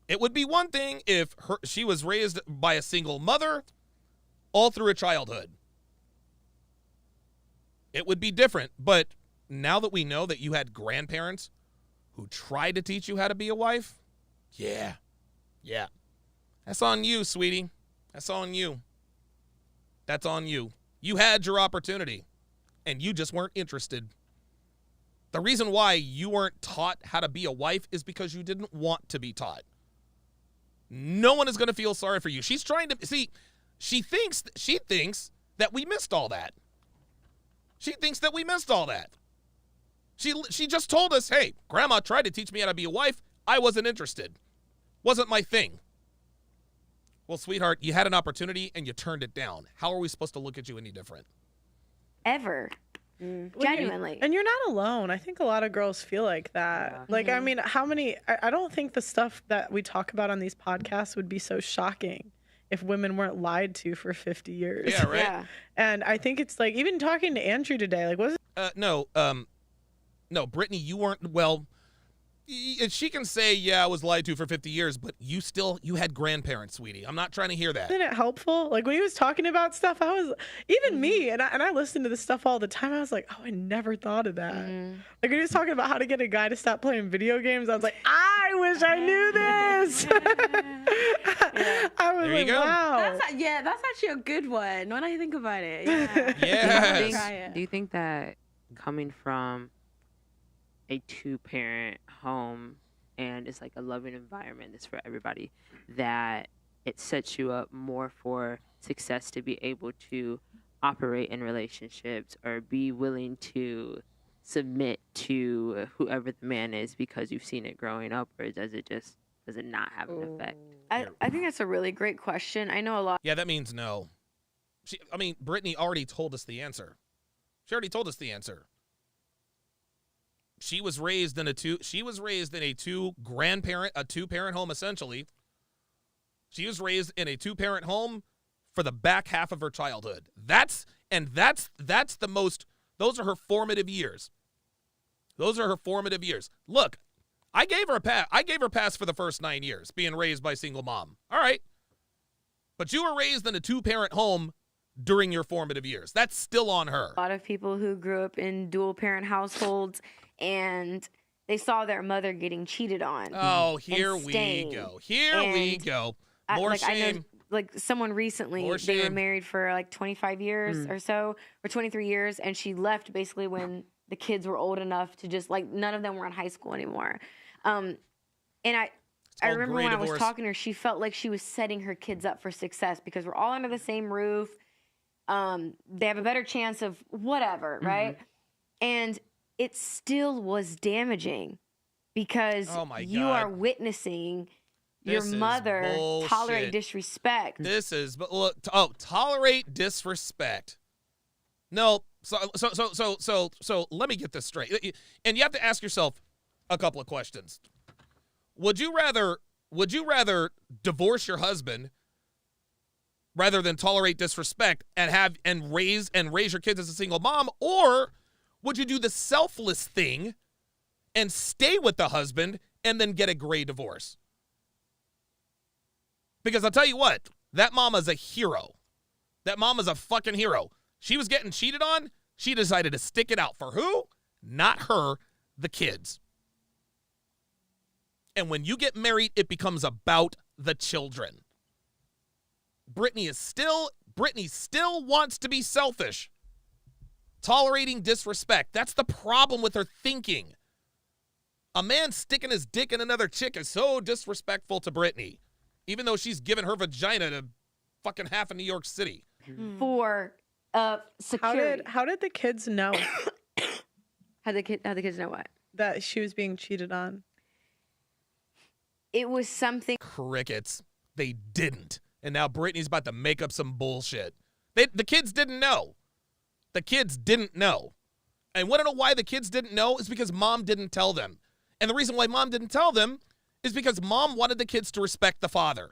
It would be one thing if she was raised by a single mother all through her childhood. It would be different, but now that we know that you had grandparents who tried to teach you how to be a wife, yeah. That's on you, sweetie. That's on you. That's on you. You had your opportunity, and you just weren't interested. The reason why you weren't taught how to be a wife is because you didn't want to be taught. No one is going to feel sorry for you. She's trying to see. She thinks that we missed all that. She thinks that we missed all that. She just told us, hey, Grandma tried to teach me how to be a wife. I wasn't interested. Wasn't my thing. Well, sweetheart, you had an opportunity and you turned it down. How are we supposed to look at you any different? Ever. Genuinely. And you're not alone. I think a lot of girls feel like that. Yeah. Like, I mean, I don't think the stuff that we talk about on these podcasts would be so shocking if women weren't lied to for 50 years. Yeah, right? Yeah. And I think it's like, even talking to Andrew today, like, was it? No, Brittany, you weren't, well, she can say, yeah, I was lied to for 50 years, but you had grandparents, sweetie. I'm not trying to hear that. Isn't it helpful? Like, when he was talking about stuff, I was, even me, and I listen to this stuff all the time, I was like, oh, I never thought of that. Like, when he was talking about how to get a guy to stop playing video games, I was like, I wish I knew this. I was there like, you go. wow. That's actually a good one when I think about it. Yeah. Yes. Do you think that coming from a two-parent home and it's like a loving environment that's for everybody, that it sets you up more for success to be able to operate in relationships or be willing to submit to whoever the man is because you've seen it growing up, or does it not have an effect? I think that's a really great question. I know a lot. Yeah, that means no. Brittany already told us the answer. She already told us the answer. She was raised in a two-parent home, essentially. She was raised in a two-parent home for the back half of her childhood. Those are her formative years. Those are her formative years. Look, I gave her a pass for the first 9 years being raised by a single mom. All right. But you were raised in a two-parent home during your formative years. That's still on her. A lot of people who grew up in dual parent households and they saw their mother getting cheated on. Oh, here we go. Here we go. More shame. I know, like someone recently, they were married for like 25 years or so, or 23 years, and she left basically when the kids were old enough to just like none of them were in high school anymore. And I remember when I was talking to her, she felt like she was setting her kids up for success because we're all under the same roof. They have a better chance of whatever, right? And it still was damaging because you are witnessing your mother tolerate disrespect. Tolerate disrespect. No, so let me get this straight. And you have to ask yourself a couple of questions. Would you rather divorce your husband rather than tolerate disrespect and raise your kids as a single mom, or would you do the selfless thing and stay with the husband and then get a gray divorce? Because I'll tell you what, that mama's a hero. That mama's a fucking hero. She was getting cheated on. She decided to stick it out for who? Not her, the kids. And when you get married, it becomes about the children. Brittany still wants to be selfish. Tolerating disrespect. That's the problem with her thinking. A man sticking his dick in another chick is so disrespectful to Brittany, even though she's given her vagina to fucking half of New York City. For security. How did the kids know? How the kids know what? That she was being cheated on. It was something. Crickets. They didn't. And now Brittany's about to make up some bullshit. The kids didn't know. The kids didn't know. And want to know why the kids didn't know? Is because mom didn't tell them. And the reason why mom didn't tell them is because mom wanted the kids to respect the father.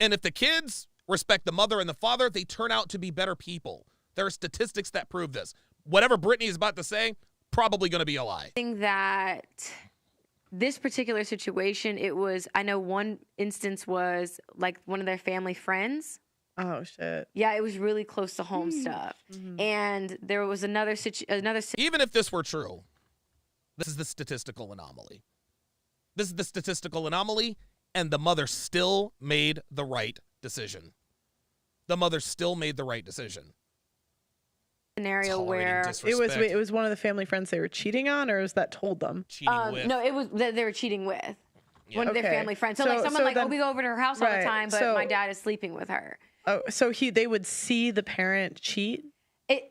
And if the kids respect the mother and the father, they turn out to be better people. There are statistics that prove this. Whatever Brittany is about to say, probably going to be a lie. I think that this particular situation, I know one instance was like one of their family friends. Oh, shit. Yeah, it was really close to home stuff. And there was another Even if this were true, this is the statistical anomaly. This is the statistical anomaly, and the mother still made the right decision. The mother still made the right decision. Scenario where it was one of the family friends they were cheating on, or was that told them? Cheating with. No, it was that they were cheating with one of their family friends. So like someone we go over to her house all the time, but my dad is sleeping with her. Oh, so they would see the parent cheat?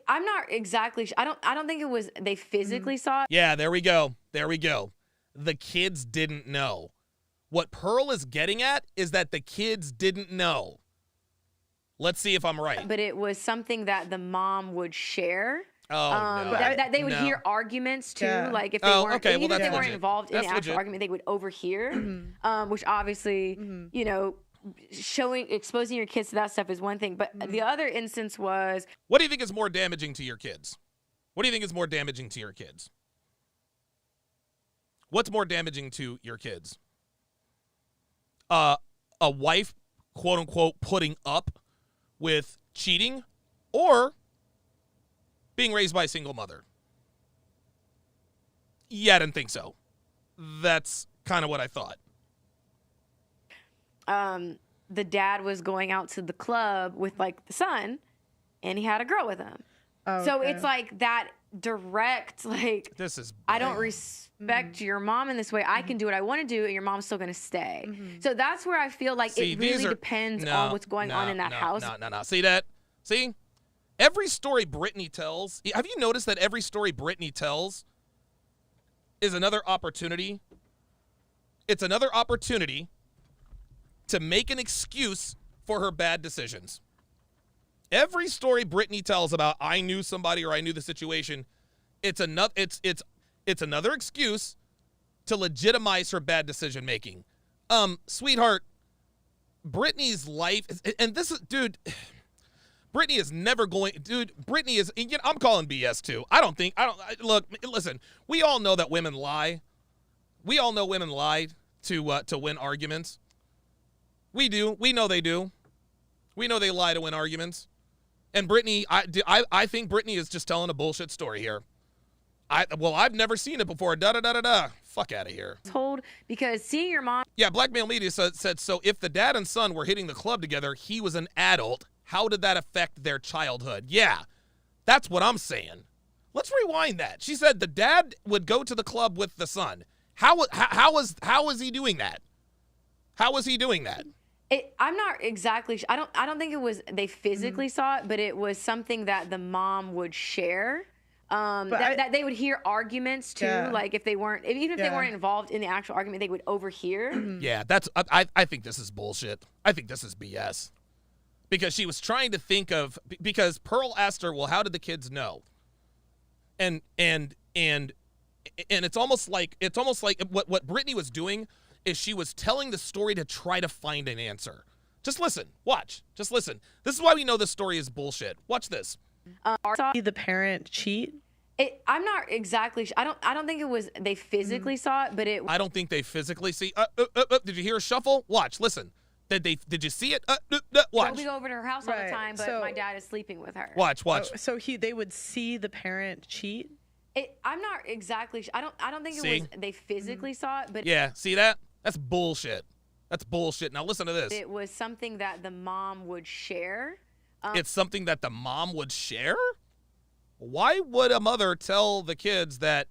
I'm not exactly. I don't think it was they physically saw it. Yeah, there we go. The kids didn't know. What Pearl is getting at is that the kids didn't know. Let's see if I'm right. But it was something that the mom would share. Oh, no. That they would hear arguments too. Yeah. Like if they weren't, even if they weren't involved in the actual legit. argument, they would overhear. Which obviously, exposing your kids to that stuff is one thing. But the other instance was. What do you think is more damaging to your kids? What do you think is more damaging to your kids? What's more damaging to your kids? A wife, quote unquote, putting up with cheating, or being raised by a single mother? Yeah, I didn't think so. That's kind of what I thought. The dad was going out to the club with like the son, and he had a girl with him. Oh, so it's like that direct, like, this is I don't respect your mom in this way. I can do what I want to do, and your mom's still going to stay. So that's where I feel like it really depends on what's going on in that house. No. See that? See? Every story Brittany tells, have you noticed that every story Brittany tells is another opportunity? It's another opportunity to make an excuse for her bad decisions. Every story Brittany tells about I knew somebody or I knew the situation, it's another excuse to legitimize her bad decision making. Sweetheart, Brittany's life, and this is, dude, Brittany is never going, dude, Brittany is, I'm calling BS too. Look, listen, we all know that women lie. We all know women lie to win arguments. We do. We know they do. We know they lie to win arguments. And Brittany, I think Brittany is just telling a bullshit story here. I've never seen it before. Da-da-da-da-da. Fuck out of here. Told because seeing your mom. Yeah, Blackmail Media said, so if the dad and son were hitting the club together, he was an adult. How did that affect their childhood? Yeah, that's what I'm saying. Let's rewind that. She said the dad would go to the club with the son. How was he doing that? How was he doing that? I'm not exactly. I don't think it was they physically saw it, but it was something that the mom would share. That they would hear arguments too, like if they weren't, even if they weren't involved in the actual argument, they would overhear. Yeah, I think this is bullshit. I think this is BS. Because she was trying to think of, because Pearl asked her, well, how did the kids know? And it's almost like what Brittany was doing is she was telling the story to try to find an answer. Just listen, watch, just listen. This is why we know this story is bullshit. Watch this. See the parent cheat? I'm not exactly. I don't think it was they physically saw it, but it. I don't think they physically see. Did you hear a shuffle? Watch, listen. Did you see it? Watch. We go over to her house all the time, but my dad is sleeping with her. Watch. So they would see the parent cheat? I'm not exactly. I don't think it was they physically saw it, but yeah. See that? That's bullshit. That's bullshit. Now listen to this. It was something that the mom would share. It's something that the mom would share? Why would a mother tell the kids that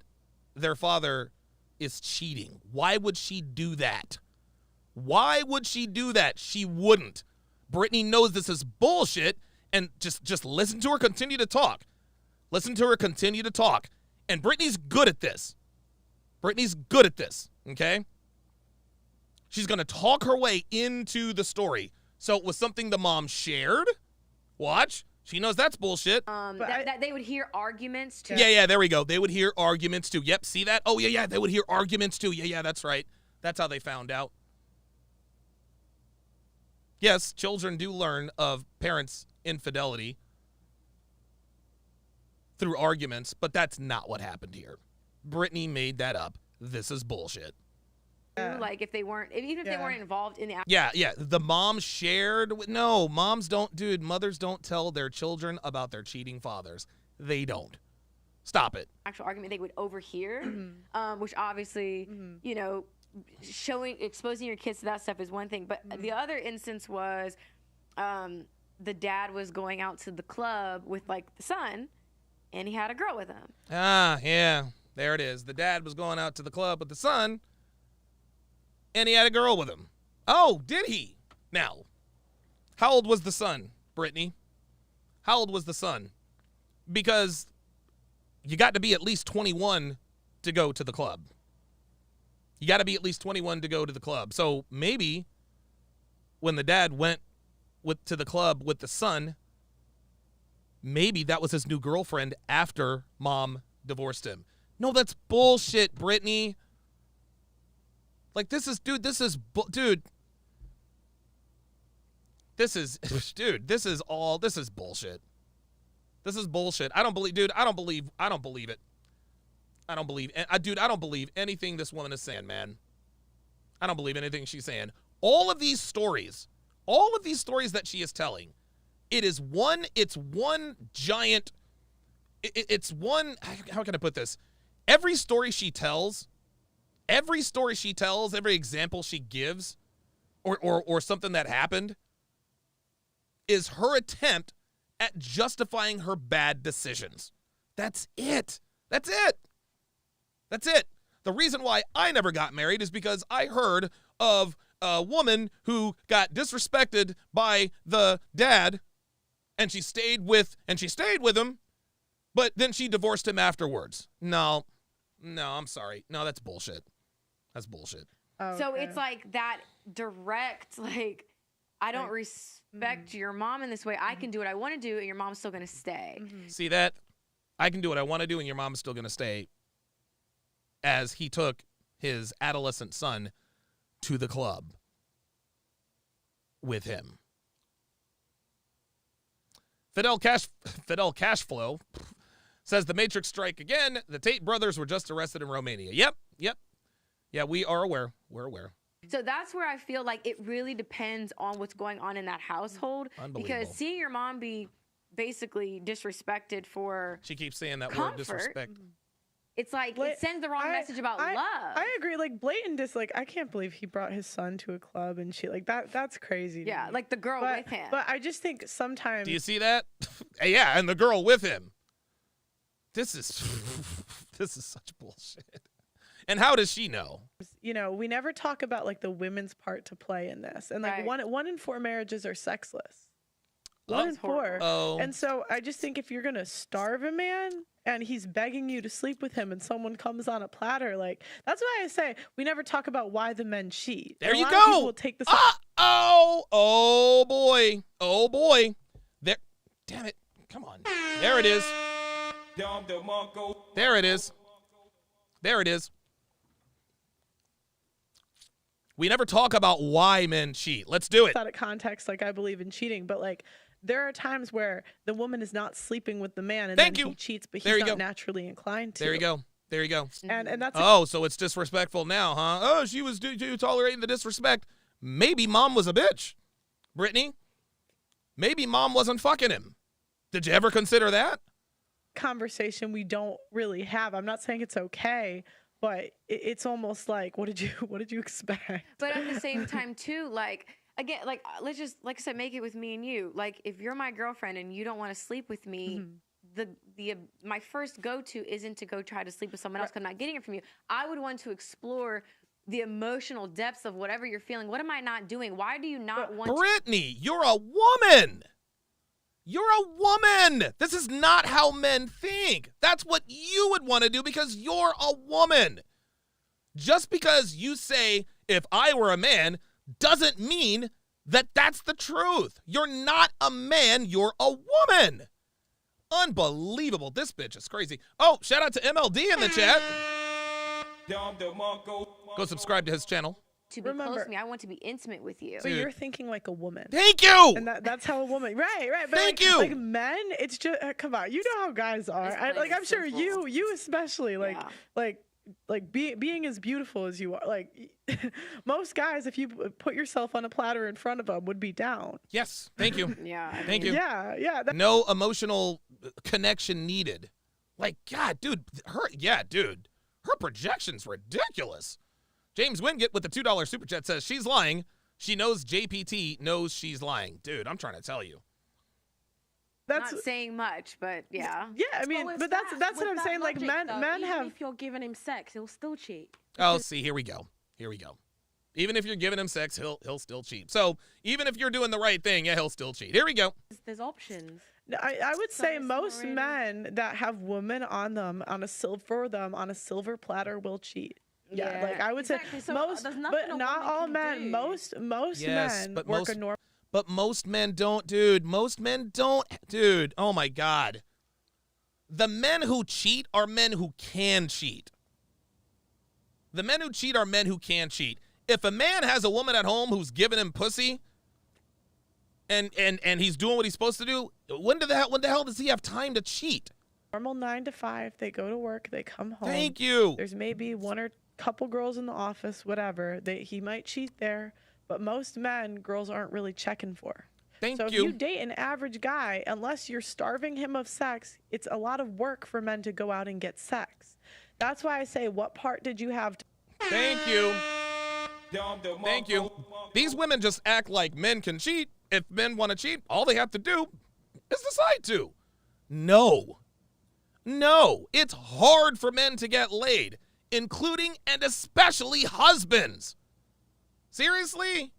their father is cheating? Why would she do that? Why would she do that? She wouldn't. Brittany knows this is bullshit, and just listen to her continue to talk. Listen to her continue to talk. And Brittany's good at this. Brittany's good at this, okay? She's going to talk her way into the story. So it was something the mom shared. Watch. She knows that's bullshit. That they would hear arguments too. Yeah, there we go. They would hear arguments too. Yep, see that? Oh, yeah, they would hear arguments too. Yeah, that's right. That's how they found out. Yes, children do learn of parents' infidelity through arguments, but that's not what happened here. Brittany made that up. This is bullshit. Like if they weren't, even if they weren't involved in the yeah, the mom shared. No, mothers don't tell their children about their cheating fathers. They don't. Stop it. Actual argument, they would overhear, which obviously, exposing your kids to that stuff is one thing. But the other instance was the dad was going out to the club with like the son, and he had a girl with him. Ah, yeah, there it is. The dad was going out to the club with the son, and he had a girl with him. Oh, did he? Now, how old was the son, Brittany? How old was the son? Because you got to be at least 21 to go to the club. You got to be at least 21 to go to the club. So maybe when the dad went to the club with the son, maybe that was his new girlfriend after mom divorced him. No, that's bullshit, Brittany. Like, this is bullshit. This is bullshit. This is bullshit. I don't believe it. I don't believe anything this woman is saying, man. I don't believe anything she's saying. All of these stories that she is telling, it's one giant, how can I put this? Every story she tells, every example she gives, or something that happened, is her attempt at justifying her bad decisions. That's it. The reason why I never got married is because I heard of a woman who got disrespected by the dad, and she stayed with him, but then she divorced him afterwards. No, I'm sorry. No, that's bullshit. That's bullshit. Oh, so okay. it's like that direct, like, I don't respect your mom in this way. I can do what I want to do, and your mom's still going to stay. See that? I can do what I want to do, and your mom's still going to stay, as he took his adolescent son to the club with him. Fidel Cashflow says the Matrix strike again. The Tate brothers were just arrested in Romania. Yep. Yeah, we are aware. We're aware. So that's where I feel like it really depends on what's going on in that household. Because seeing your mom be basically disrespected for she keeps saying that comfort, word disrespect. It's like it sends the wrong message about love. I agree. Like blatant dislike. I can't believe he brought his son to a club and she like that. That's crazy. Yeah, like the girl with him. But I just think sometimes. Do you see that? Yeah, and the girl with him. This is such bullshit. And how does she know? You know, we never talk about like the women's part to play in this, and like one in 4 marriages are sexless. One in 4. Oh. And so I just think if you're gonna starve a man and he's begging you to sleep with him and someone comes on a platter, like that's why I say we never talk about why the men cheat. There you go. go. Will take this oh boy. There, damn it. Come on. There it is. There it is. There it is. We never talk about why men cheat. Let's do it. Out of context, like I believe in cheating, but like there are times where the woman is not sleeping with the man and then he cheats, but he's not naturally inclined to. There you go. There you go. And that's so it's disrespectful now, huh? Oh, she was tolerating the disrespect. Maybe mom was a bitch. Brittany, maybe mom wasn't fucking him. Did you ever consider that? Conversation we don't really have. I'm not saying it's okay, but it's almost like what did you expect? But at the same time too, like again, like let's just like I said, make it with me and you. Like if you're my girlfriend and you don't want to sleep with me, my first go-to isn't to go try to sleep with someone else because I'm not getting it from you. I would want to explore the emotional depths of whatever you're feeling. What am I not doing? Why do you not want Brittany, you're a woman. You're a woman. This is not how men think. That's what you would want to do because you're a woman. Just because you say, if I were a man, doesn't mean that that's the truth. You're not a man. You're a woman. Unbelievable. This bitch is crazy. Oh, shout out to MLD in the chat. Go subscribe to his channel. To be close to me, I want to be intimate with you. So you're thinking like a woman. Thank you. And that's how a woman. Right. But Thank like, you. Like men, it's just come on. You know how guys are. I'm sure you especially being as beautiful as you are. Like most guys, if you put yourself on a platter in front of them, would be down. Yes. Thank you. Thank you. Yeah. No emotional connection needed. Like, God, dude. Her projection's ridiculous. James Wingate with the $2 super chat says she's lying. She knows JPT knows she's lying. Dude, I'm trying to tell you. That's not saying much, but yeah. Yeah, I mean, but that's what I'm saying. Logic, like men have. If you're giving him sex, he'll still cheat. Oh, see, here we go. Even if you're giving him sex, he'll still cheat. So even if you're doing the right thing, yeah, he'll still cheat. Here we go. There's options. I would say most men that have women on them on a silver platter will cheat. Yeah, like I would say so most, but not all men. Most yes, men but work a normal. But most men don't, dude. Most men don't, dude. Oh my God. The men who cheat are men who can cheat. The men who cheat are men who can cheat. If a man has a woman at home who's giving him pussy, and he's doing what he's supposed to do, when the hell does he have time to cheat? Normal 9 to 5. They go to work. They come home. Thank you. There's maybe one or couple girls in the office, whatever. He might cheat there, but most men, girls aren't really checking for. So if you date an average guy, unless you're starving him of sex, it's a lot of work for men to go out and get sex. That's why I say, what part did you have to... Thank you. Thank you. These women just act like men can cheat. If men want to cheat, all they have to do is decide to. No, it's hard for men to get laid, including and especially husbands. Seriously?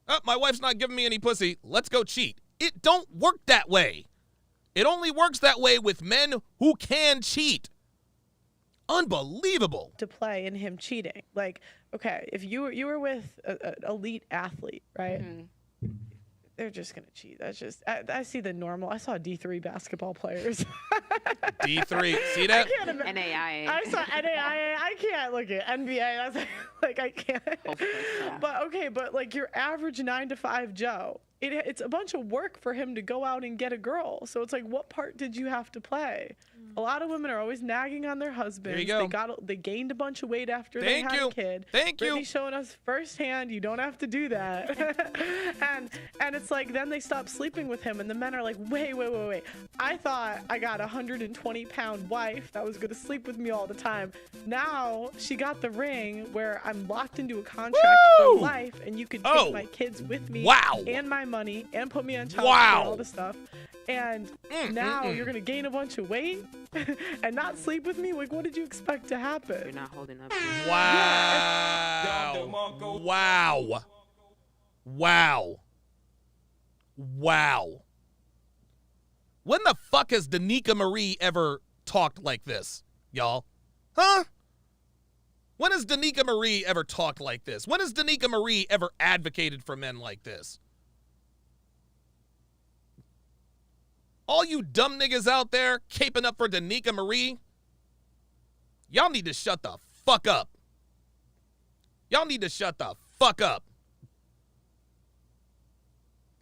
Oh, my wife's not giving me any pussy. Let's go cheat. It don't work that way. It only works that way with men who can cheat. Unbelievable. To play in him cheating. Like, okay, if you were with an elite athlete, right? Mm-hmm. They're just going to cheat. That's just, I see the normal. I saw D3 basketball players. D3. See that? NAIA. I saw NAIA. I can't look at NBA. That's like, I can't. Yeah. But okay, but like your average 9 to 5 Joe, it's a bunch of work for him to go out and get a girl. So it's like, what part did you have to play? A lot of women are always nagging on their husbands. There you go. They gained a bunch of weight after they had a kid. Brittany's showing us firsthand you don't have to do that. and it's like then they stop sleeping with him and the men are like, wait. I thought I got a 120-pound wife that was going to sleep with me all the time. Now she got the ring where I'm locked into a contract for life and you could take my kids with me and my money and put me on child support and all the stuff. And now you're going to gain a bunch of weight and not sleep with me? Like, what did you expect to happen? You're not holding up. Wow. When the fuck has Danica Marie ever talked like this, y'all? Huh? When has Danica Marie ever talked like this? When has Danica Marie ever advocated for men like this? All you dumb niggas out there caping up for Danica Marie, y'all need to shut the fuck up. Y'all need to shut the fuck up.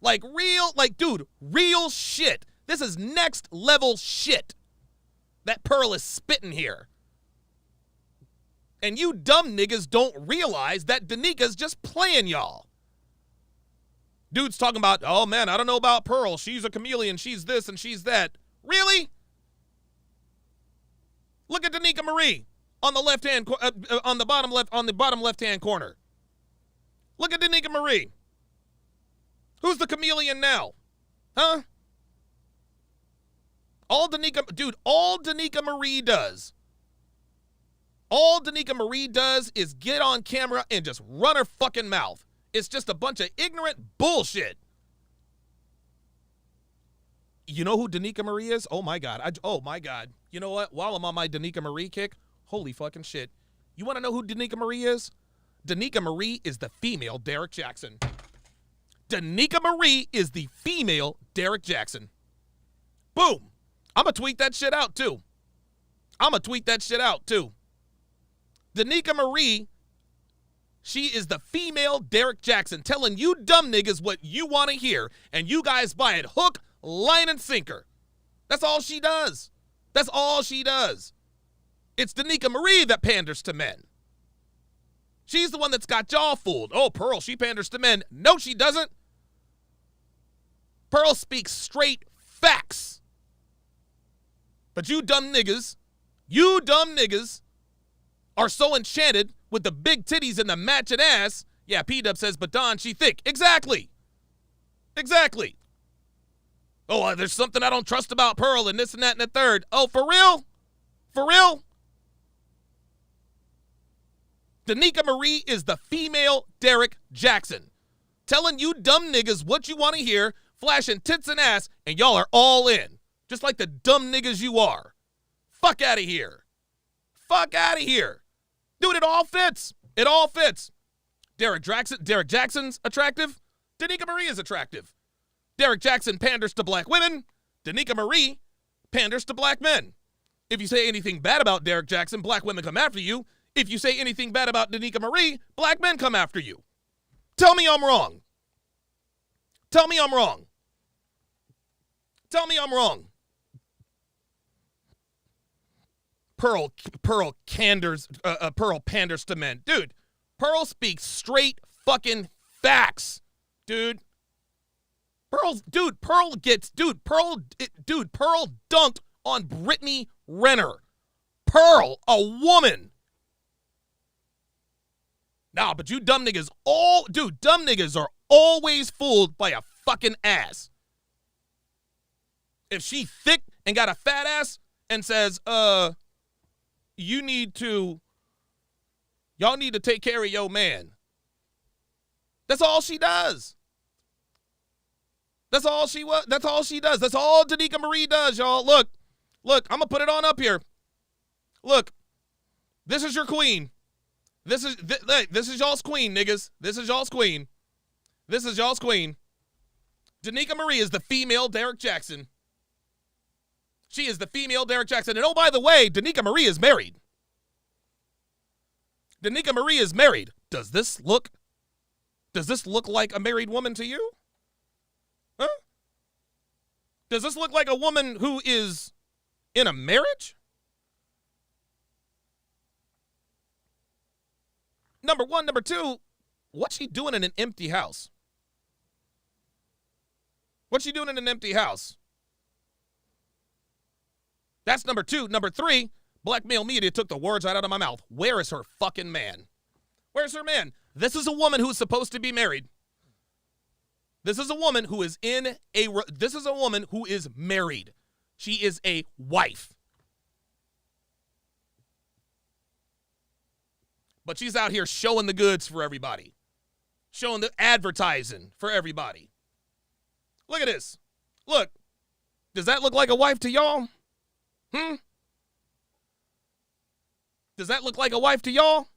Like real shit. This is next level shit that Pearl is spitting here. And you dumb niggas don't realize that Danica's just playing y'all. Dude's talking about, oh man, I don't know about Pearl. She's a chameleon. She's this and she's that. Really? Look at Danica Marie on the bottom left-hand corner. Look at Danica Marie. Who's the chameleon now? Huh? All Danica Marie does is get on camera and just run her fucking mouth. It's just a bunch of ignorant bullshit. You know who Danica Marie is? Oh my God. Oh my God. You know what? While I'm on my Danica Marie kick, holy fucking shit. You want to know who Danica Marie is? Danica Marie is the female Derek Jackson. Danica Marie is the female Derek Jackson. Boom. I'm going to tweet that shit out too. Danica Marie, she is the female Derek Jackson telling you dumb niggas what you want to hear, and you guys buy it hook, line, and sinker. That's all she does. It's Danica Marie that panders to men. She's the one that's got y'all fooled. Oh, Pearl, she panders to men. No, she doesn't. Pearl speaks straight facts. But you dumb niggas are so enchanted with the big titties and the matching ass. Yeah, P-Dub says, but Don, she thick. Exactly. Oh, there's something I don't trust about Pearl and this and that and the third. Oh, for real? Danica Marie is the female Derek Jackson. Telling you dumb niggas what you want to hear, flashing tits and ass, and y'all are all in. Just like the dumb niggas you are. Fuck out of here. Dude, it all fits. Derek Jackson's attractive. Danica Marie is attractive. Derek Jackson panders to black women. Danica Marie panders to black men. If you say anything bad about Derek Jackson, black women come after you. If you say anything bad about Danica Marie, black men come after you. Tell me I'm wrong. Pearl panders to men. Dude, Pearl speaks straight fucking facts. Pearl dunked on Brittany Renner. Pearl, a woman. Nah, but you dumb niggas are always fooled by a fucking ass. If she thick and got a fat ass and says, y'all need to take care of your man. That's all she does. That's all she does. That's all Danica Marie does, y'all. Look, I'm going to put it on up here. Look, this is your queen. This is y'all's queen, niggas. This is y'all's queen. Danica Marie is the female Derek Jackson. She is the female Derek Jackson. And oh, by the way, Danica Marie is married. Does this look like a married woman to you? Huh? Does this look like a woman who is in a marriage? Number one. Number two, what's she doing in an empty house? What's she doing in an empty house? That's number two. Number three, black male media took the words right out of my mouth. Where is her fucking man? Where's her man? This is a woman who's supposed to be married. This is a woman who is this is a woman who is married. She is a wife. But she's out here showing the goods for everybody. Showing the advertising for everybody. Look at this. Look. Does that look like a wife to y'all? Does that look like a wife to y'all?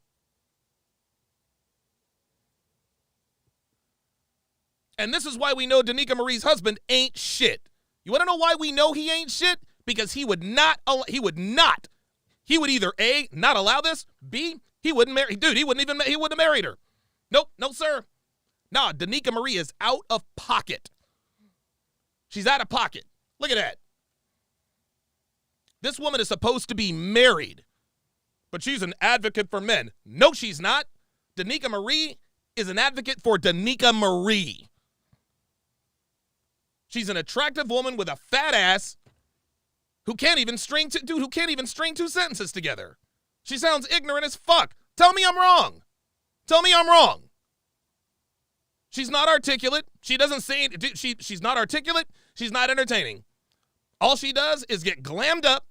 And this is why we know Danica Marie's husband ain't shit. You want to know why we know he ain't shit? Because he would either A, not allow this, B, he wouldn't marry, dude, he wouldn't have married her. Nope, no sir. Nah, Danica Marie is out of pocket. She's out of pocket. Look at that. This woman is supposed to be married, but she's an advocate for men. No, she's not. Danica Marie is an advocate for Danica Marie. She's an attractive woman with a fat ass who can't even string two sentences together. She sounds ignorant as fuck. Tell me I'm wrong. Tell me I'm wrong. She's not articulate. She doesn't say she's not articulate. She's not entertaining. All she does is get glammed up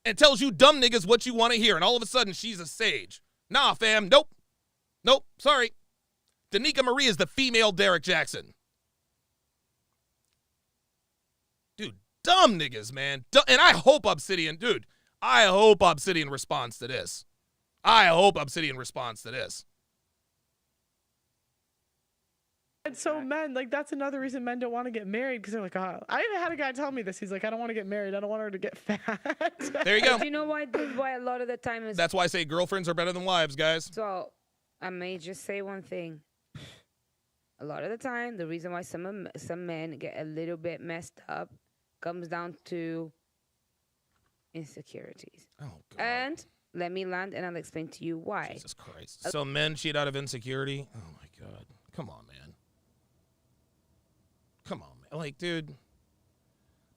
and tells you dumb niggas what you want to hear, and all of a sudden she's a sage. Nah, fam. Nope. Nope. Sorry. Danica Marie is the female Derek Jackson. Dude, dumb niggas, man. And I hope Obsidian responds to this. And so men, like, that's another reason men don't want to get married, because they're like, oh, I even had a guy tell me this. He's like, I don't want to get married. I don't want her to get fat. There you go. Do you know why a lot of the time is... That's why I say girlfriends are better than wives, guys. So, I may just say one thing. A lot of the time, the reason why some men get a little bit messed up comes down to insecurities. Oh, God. And let me land, and I'll explain to you why. Jesus Christ. So men cheat out of insecurity? Oh, my God. Come on, man. Like, dude.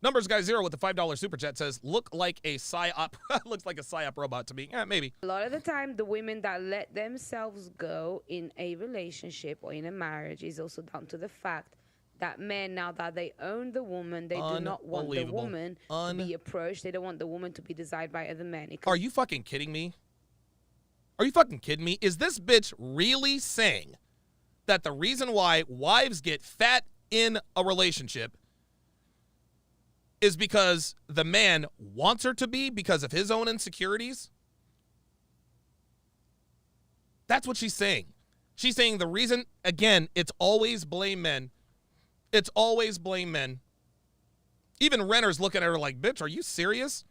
Numbers Guy Zero with the $5 super chat says, look like a psyop. Looks like a psyop robot to me. Yeah, maybe. A lot of the time, the women that let themselves go in a relationship or in a marriage is also down to the fact that men, now that they own the woman, they do not want the woman to be approached. They don't want the woman to be desired by other men. Are you fucking kidding me? Are you fucking kidding me? Is this bitch really saying that the reason why wives get fat in a relationship is because the man wants her to be because of his own insecurities? That's what she's saying. She's saying the reason, again, it's always blame men. It's always blame men. Even Renner's looking at her like, bitch, are you serious?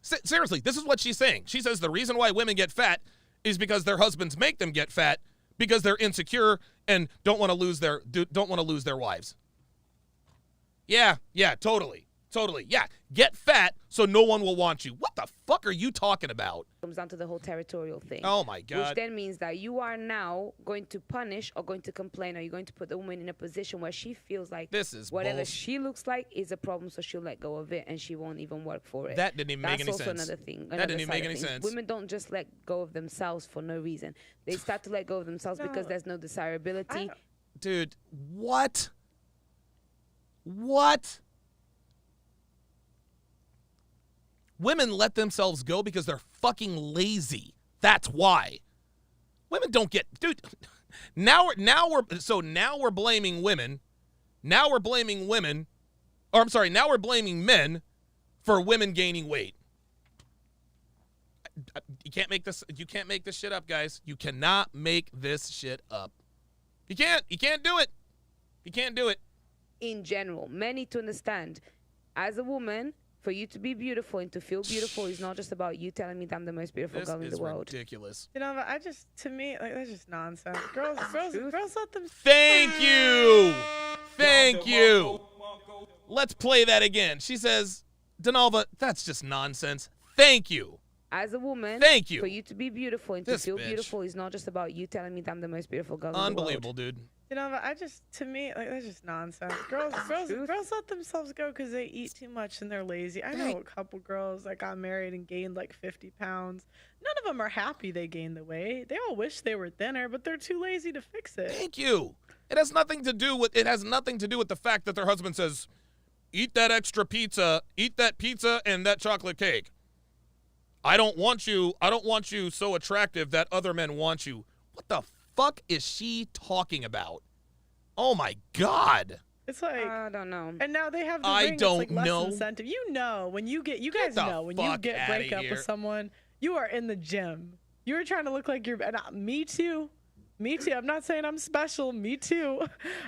Seriously, this is what she's saying. She says the reason why women get fat is because their husbands make them get fat because they're insecure and don't want to lose their wives. Yeah, totally. Yeah, get fat so no one will want you. What the fuck are you talking about? Comes down to the whole territorial thing. Oh, my God. Which then means that you are now going to punish or going to complain, or you're going to put the woman in a position where she feels like this is whatever she looks like is a problem, so she'll let go of it and she won't even work for it. That didn't even make any sense. That's also another thing. That didn't even make any sense. Women don't just let go of themselves for no reason. They start to let go of themselves because there's no desirability. Dude, what? What? Women let themselves go because they're fucking lazy. That's why. Women don't get, dude. Now we're blaming women. Now we're blaming men for women gaining weight. You can't make this shit up, guys. You cannot make this shit up. You can't do it. You can't do it. In general, men need to understand, as a woman, for you to be beautiful and to feel beautiful is not just about you telling me that I'm the most beautiful girl in the world. This is ridiculous. You know, but to me, like, that's just nonsense. Girls let them. Thank you. Let's play that again. She says, Denalva, that's just nonsense. Thank you. As a woman, Thank you. For you to be beautiful and to This feel bitch. beautiful is not just about you telling me that I'm the most beautiful girl in the world. Unbelievable, dude. You know, to me, like, that's just nonsense. Girls let themselves go because they eat too much and they're lazy. I know a couple girls that got married and gained like 50 pounds. None of them are happy they gained the weight. They all wish they were thinner, but they're too lazy to fix it. Thank you. It has nothing to do with the fact that their husband says, eat that extra pizza, eat that pizza and that chocolate cake. I don't want you so attractive that other men want you. What the fuck is she talking about? Oh my God. It's like, I don't know. And now they have the I ring don't that's like know. less incentive. You know, when you guys the know when you fuck get outta break up here. with someone, you are in the gym. You're trying to look like you're. And me too. Me too. I'm not saying I'm special. Me too.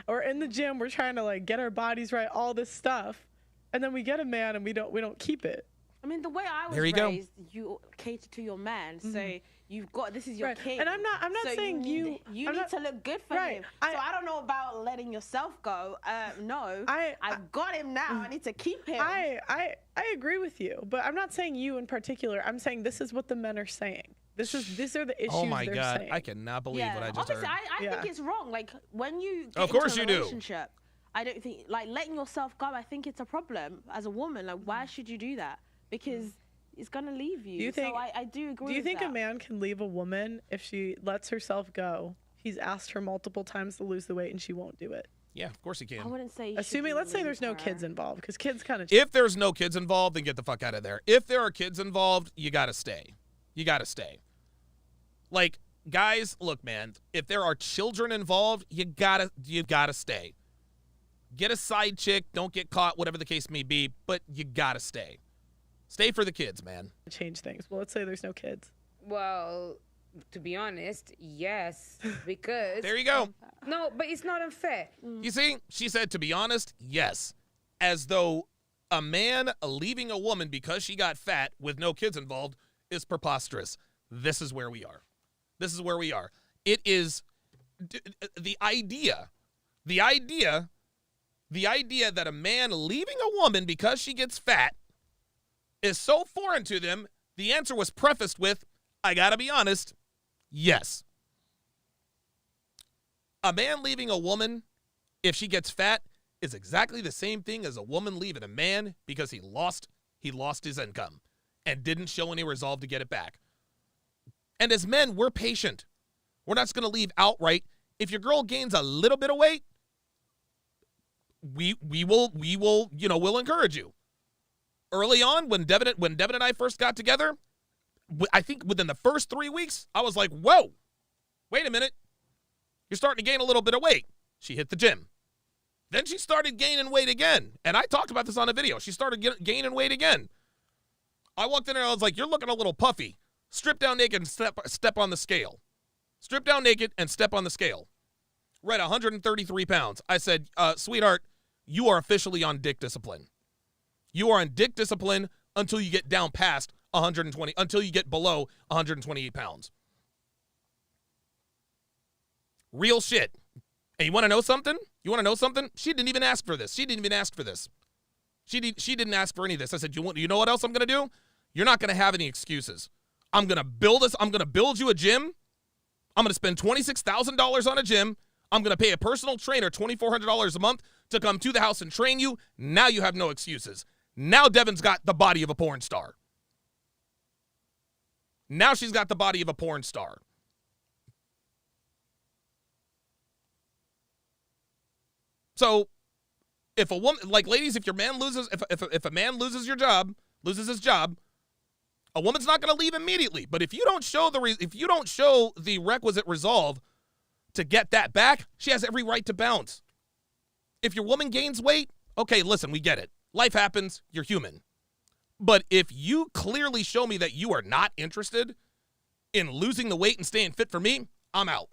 Or in the gym, we're trying to like get our bodies right, all this stuff, and then we get a man and we don't keep it. I mean, the way I was There you go. raised, you cater to your man. So you've got, this is your Right. king. And I'm not So saying you I'm need not- to look good for Right. him. So I don't know about letting yourself go. No. I've got him now. I need to keep him. I agree with you, but I'm not saying you in particular. I'm saying this is what the men are saying. These are the issues Oh my they're God. saying. I cannot believe what I just Obviously, heard. I think it's wrong. Like, when you get Of course into you a do. relationship, I don't think, like, letting yourself go, I think it's a problem as a woman. Like, why should you do that? Because it's going to leave you. Do you think? So I do agree Do you with think that. a man can leave a woman if she lets herself go? He's asked her multiple times to lose the weight and she won't do it. Yeah, of course he can. I wouldn't say you Assuming, should let's say leave there's no her. kids involved, because kids kind of. If there's no kids involved, then get the fuck out of there. If there are kids involved, you gotta stay. You gotta stay. Like, guys, look, man, if there are children involved, you gotta stay. Get a side chick, don't get caught, whatever the case may be, but you gotta stay. Stay for the kids, man. Change things. Well, let's say there's no kids. Well, to be honest, yes, because There you go. No, but it's not unfair. You see, she said, to be honest, yes. As though a man leaving a woman because she got fat with no kids involved is preposterous. This is where we are. This is where we are. It is the idea that a man leaving a woman because she gets fat is so foreign to them. The answer was prefaced with, I gotta be honest, yes. A man leaving a woman if she gets fat is exactly the same thing as a woman leaving a man because he lost his income and didn't show any resolve to get it back. And as men, we're patient. We're not just going to leave outright. If your girl gains a little bit of weight, we will we'll encourage you. Early on, when Devin and I first got together, I think within the first 3 weeks, I was like, whoa, wait a minute. You're starting to gain a little bit of weight. She hit the gym. Then she started gaining weight again. And I talked about this on a video. She started gaining weight again. I walked in there and I was like, you're looking a little puffy. Strip down naked and step on the scale. Strip down naked and step on the scale. We're at 133 pounds. I said, sweetheart, you are officially on dick discipline. You are on dick discipline until you get down past 120, until you get below 128 pounds. Real shit. And you want to know something? She didn't even ask for this. She didn't ask for any of this. I said, you know what else I'm going to do? You're not going to have any excuses. I'm going to build you a gym. I'm going to spend $26,000 on a gym. I'm going to pay a personal trainer $2,400 a month to come to the house and train you. Now you have no excuses. Now Devin's got the body of a porn star. Now she's got the body of a porn star. So, if a woman, like ladies, if your man loses, if a man loses his job, a woman's not going to leave immediately. But if you don't show the requisite resolve to get that back, she has every right to bounce. If your woman gains weight, okay, listen, we get it. Life happens. You're human. But if you clearly show me that you are not interested in losing the weight and staying fit for me, I'm out.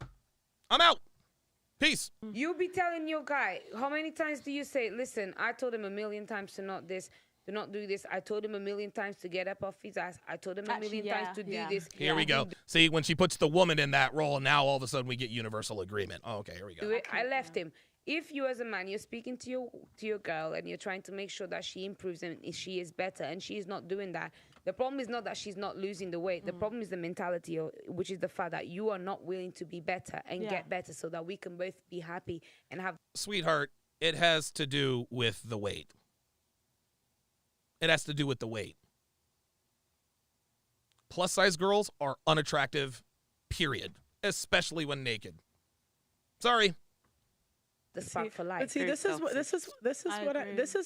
Peace. You be telling your guy, how many times do you say, listen, I told him a million times to not do this. I told him a million times to get up off his ass. I told him a million times to do this. Here we go. See, when she puts the woman in that role, now all of a sudden we get universal agreement. Oh, okay, here we go. I left him. If you as a man, you're speaking to your girl and you're trying to make sure that she improves and she is better, and she is not doing that, the problem is not that she's not losing the weight. The problem is the mentality, which is the fact that you are not willing to be better and get better so that we can both be happy and have. Sweetheart, it has to do with the weight. It has to do with the weight. Plus size girls are unattractive, period. Especially when naked. Sorry. The spark for life. But see, this is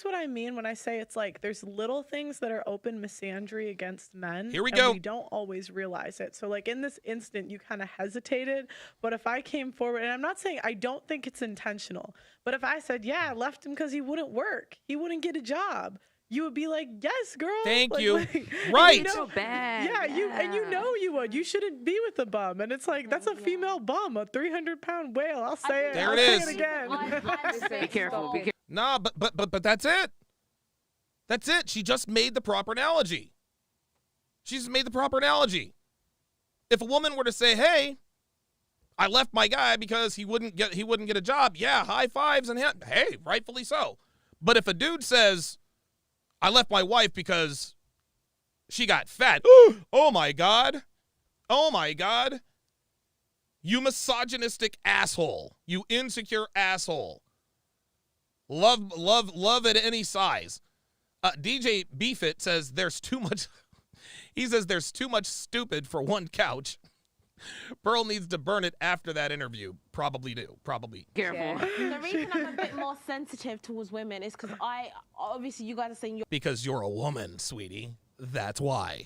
what I mean when I say it's like there's little things that are open misandry against men. Here we and go. We don't always realize it. So like in this instant, you kind of hesitated. But if I came forward, and I'm not saying I don't think it's intentional, but if I said, yeah, I left him because he wouldn't work, he wouldn't get a job, you would be like, yes, girl. Thank you. Right. You know, So bad. Yeah, you know you would. You shouldn't be with a bum. And it's like, that's a female bum, a 300-pound whale. I'll say it. There I'll it say is. it again. Be careful. Be careful. Nah, but that's it. That's it. She just made the proper analogy. She's made the proper analogy. If a woman were to say, hey, I left my guy because he wouldn't get a job, yeah, high fives and hey, rightfully so. But if a dude says, I left my wife because she got fat. Oh my God. Oh my God. You misogynistic asshole. You insecure asshole. Love at any size. DJ Beefit says there's too much. He says there's too much stupid for one couch. Pearl needs to burn it after that interview. Probably do. Probably. Careful. The reason I'm a bit more sensitive towards women is because obviously you guys are saying Because you're a woman, sweetie. That's why.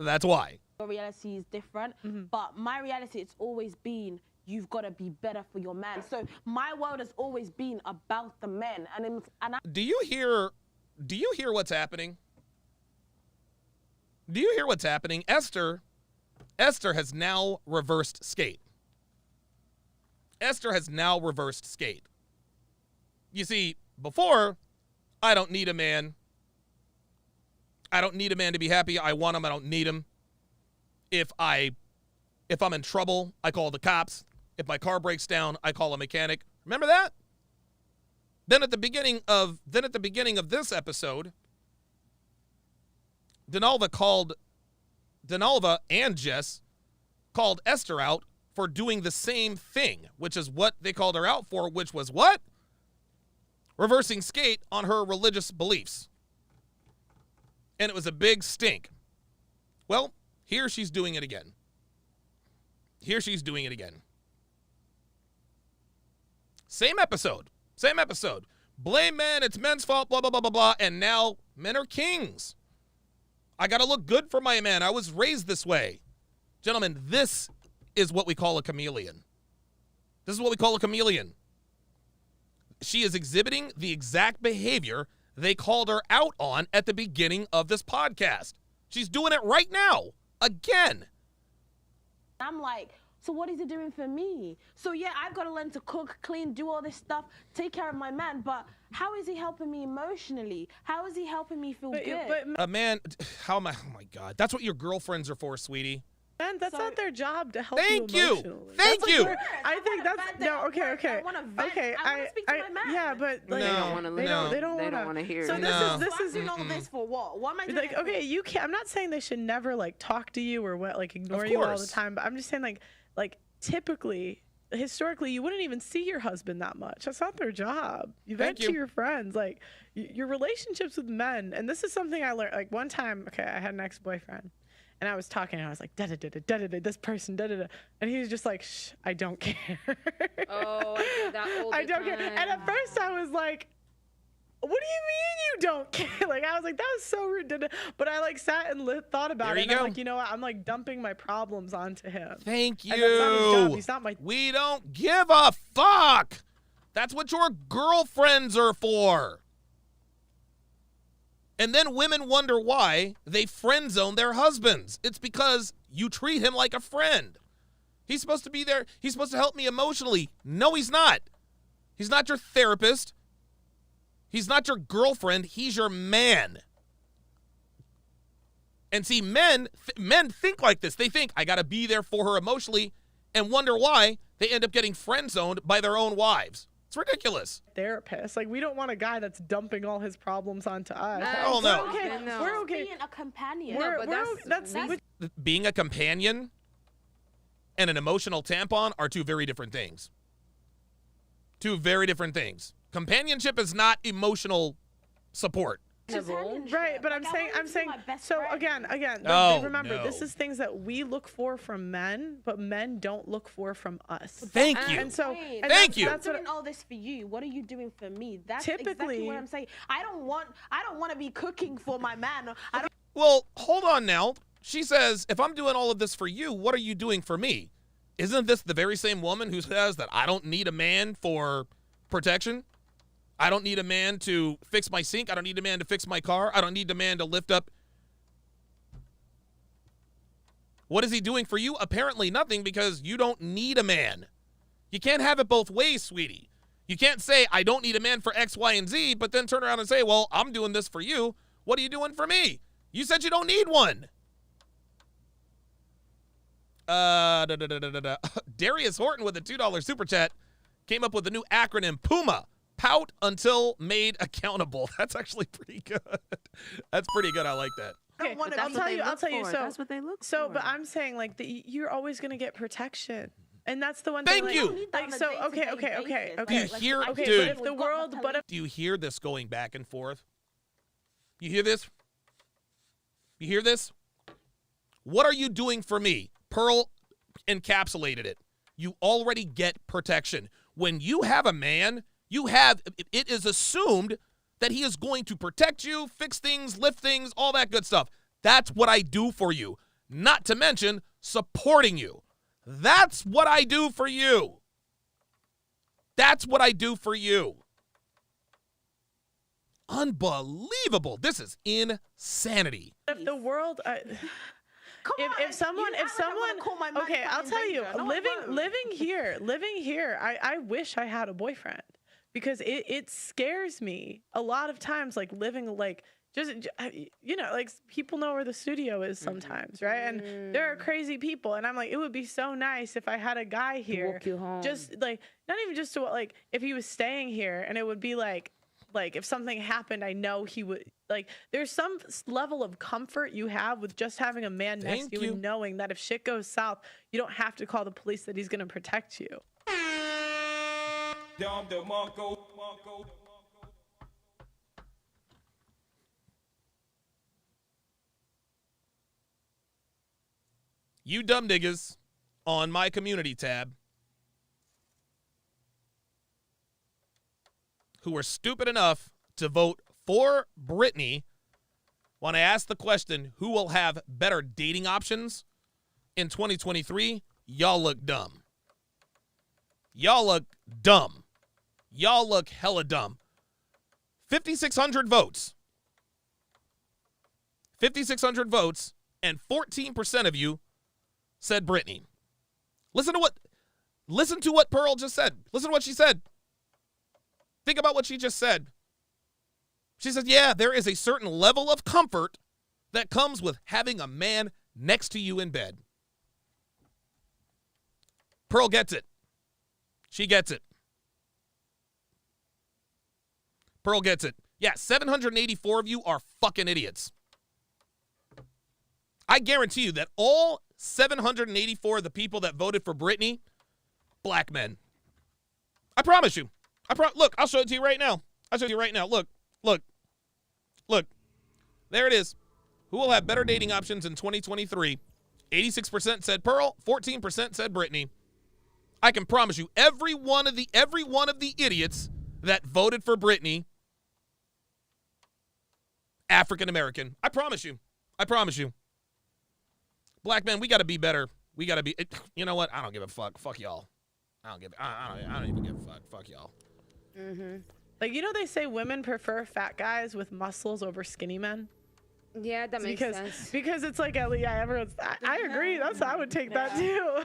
That's why. your reality is different. But my reality, it's always been, you've got to be better for your man. So my world has always been about the men. Do you hear what's happening? Do you hear what's happening? Esther has now reversed skate. Esther has now reversed skate. You see, before, I don't need a man. I don't need a man to be happy. I want him. I don't need him. If I'm in trouble, I call the cops. If my car breaks down, I call a mechanic. Remember that? Then at the beginning of this episode, Donalva and Jess called Esther out for doing the same thing, which is what they called her out for, which was what? Reversing skate on her religious beliefs. And it was a big stink. Well, here she's doing it again. Same episode. Blame men, it's men's fault, blah, blah, blah, blah, blah. And now men are kings. I got to look good for my man. I was raised this way. Gentlemen, this is what we call a chameleon. She is exhibiting the exact behavior they called her out on at the beginning of this podcast. She's doing it right now. Again. I'm like, so what is he doing for me? So yeah, I've got to learn to cook, clean, do all this stuff, take care of my man. But how is he helping me emotionally? How is he helping me feel good? A man, oh my God. That's what your girlfriends are for, sweetie. Man, that's not their job to help Thank you you. emotionally. Thank you. I think that's no. Okay. I want to vent. Okay. I want to speak to my man. Yeah, but like, They don't want to listen. They don't want to hear. So it. this is doing all this for what? What am I doing? like, okay, you can't. I'm not saying they should never like talk to you or what, like ignore you all the time. But I'm just saying like typically, historically, you wouldn't even see your husband that much. That's not their job. You vent to your friends. Like your relationships with men, and this is something I learned. Like one time, okay, I had an ex-boyfriend. And I was talking, and I was like, da-da-da-da-da-da, this person, da-da-da. And he was just like, shh, I don't care. Oh, I do that all the I don't care. time. And at first I was like, what do you mean you don't care? Like, I was like, that was so rude. But I like sat and thought about it. And I'm like, you know what? I'm like dumping my problems onto him. Thank you. And that's not his job. He's not my... We don't give a fuck. That's what your girlfriends are for. And then women wonder why they friend zone their husbands. It's because you treat him like a friend. He's supposed to be there. He's supposed to help me emotionally. No, he's not. He's not your therapist. He's not your girlfriend. He's your man. And see, men think like this. They think, I got to be there for her emotionally, and wonder why They end up getting friend-zoned by their own wives. It's ridiculous. Therapist. Like, we don't want a guy that's dumping all his problems onto us. Hell no. We're okay. No. We're okay. Being a companion. That's Being a companion and an emotional tampon are two very different things. Two very different things. Companionship is not emotional support. Right, but I'm saying, so again, remember, this is things that we look for from men, but men don't look for from us. Thank you. And so, Thank you. I'm doing all this for you. What are you doing for me? That's Typically, exactly what I'm saying. I don't want to be cooking for my man. Well, hold on now. She says, if I'm doing all of this for you, what are you doing for me? Isn't this the very same woman who says that I don't need a man for protection? I don't need a man to fix my sink. I don't need a man to fix my car. I don't need a man to lift up. What is he doing for you? Apparently nothing, because you don't need a man. You can't have it both ways, sweetie. You can't say, I don't need a man for X, Y, and Z, but then turn around and say, well, I'm doing this for you. What are you doing for me? You said you don't need one. Darius Horton with a $2 super chat came up with a new acronym, PUMA. Pout until made accountable. That's actually pretty good. That's pretty good. I like that. Okay, I'll tell you. So that's what they look for. So, but I'm saying, like, you're always gonna get protection, and that's the one. Thank thing, you. Like, so, okay. Do you hear, Okay, dude? but if the world, Do you hear this going back and forth? You hear this? You hear this? What are you doing for me? Pearl encapsulated it. You already get protection. When you have a man, it is assumed that he is going to protect you, fix things, lift things, all that good stuff. That's what I do for you. Not to mention supporting you. That's what I do for you. That's what I do for you. Unbelievable. This is insanity. If the world, if someone, okay, I'll tell you, living here, I wish I had a boyfriend, because it scares me a lot of times, like living, like, just, you know, like, people know where the studio is sometimes, right? And there are crazy people, and I'm like, it would be so nice if I had a guy here, walk you home. just like, not even just to, like, if he was staying here, and it would be like if something happened, I know he would, like, there's some level of comfort you have with just having a man next to you and knowing that if shit goes south, you don't have to call the police, that he's going to protect you. You dumb niggas on my community tab who were stupid enough to vote for Britney when I asked the question, who will have better dating options in 2023, y'all look dumb. Y'all look dumb. Y'all look hella dumb. 5,600 votes. 5,600 votes, and 14% of you said Britney. Listen to what Pearl just said. Listen to what she said. Think about what she just said. She said, yeah, there is a certain level of comfort that comes with having a man next to you in bed. Pearl gets it. She gets it. Pearl gets it. Yeah, 784 of you are fucking idiots. I guarantee you that all 784 of the people that voted for Britney, black men. I promise you. Look, I'll show it to you right now. Look. There it is. Who will have better dating options in 2023? 86% said Pearl, 14% said Britney. I can promise you, every one of the idiots that voted for Britney, African American. I promise you. Black men, we got to be better. We got to be. You know what? I don't give a fuck. Fuck y'all. I don't even give a fuck. Fuck y'all. Mm-hmm. Like, you know, they say women prefer fat guys with muscles over skinny men. Yeah, that makes sense. Because it's like, yeah, everyone's. I agree. That's how I would take that too.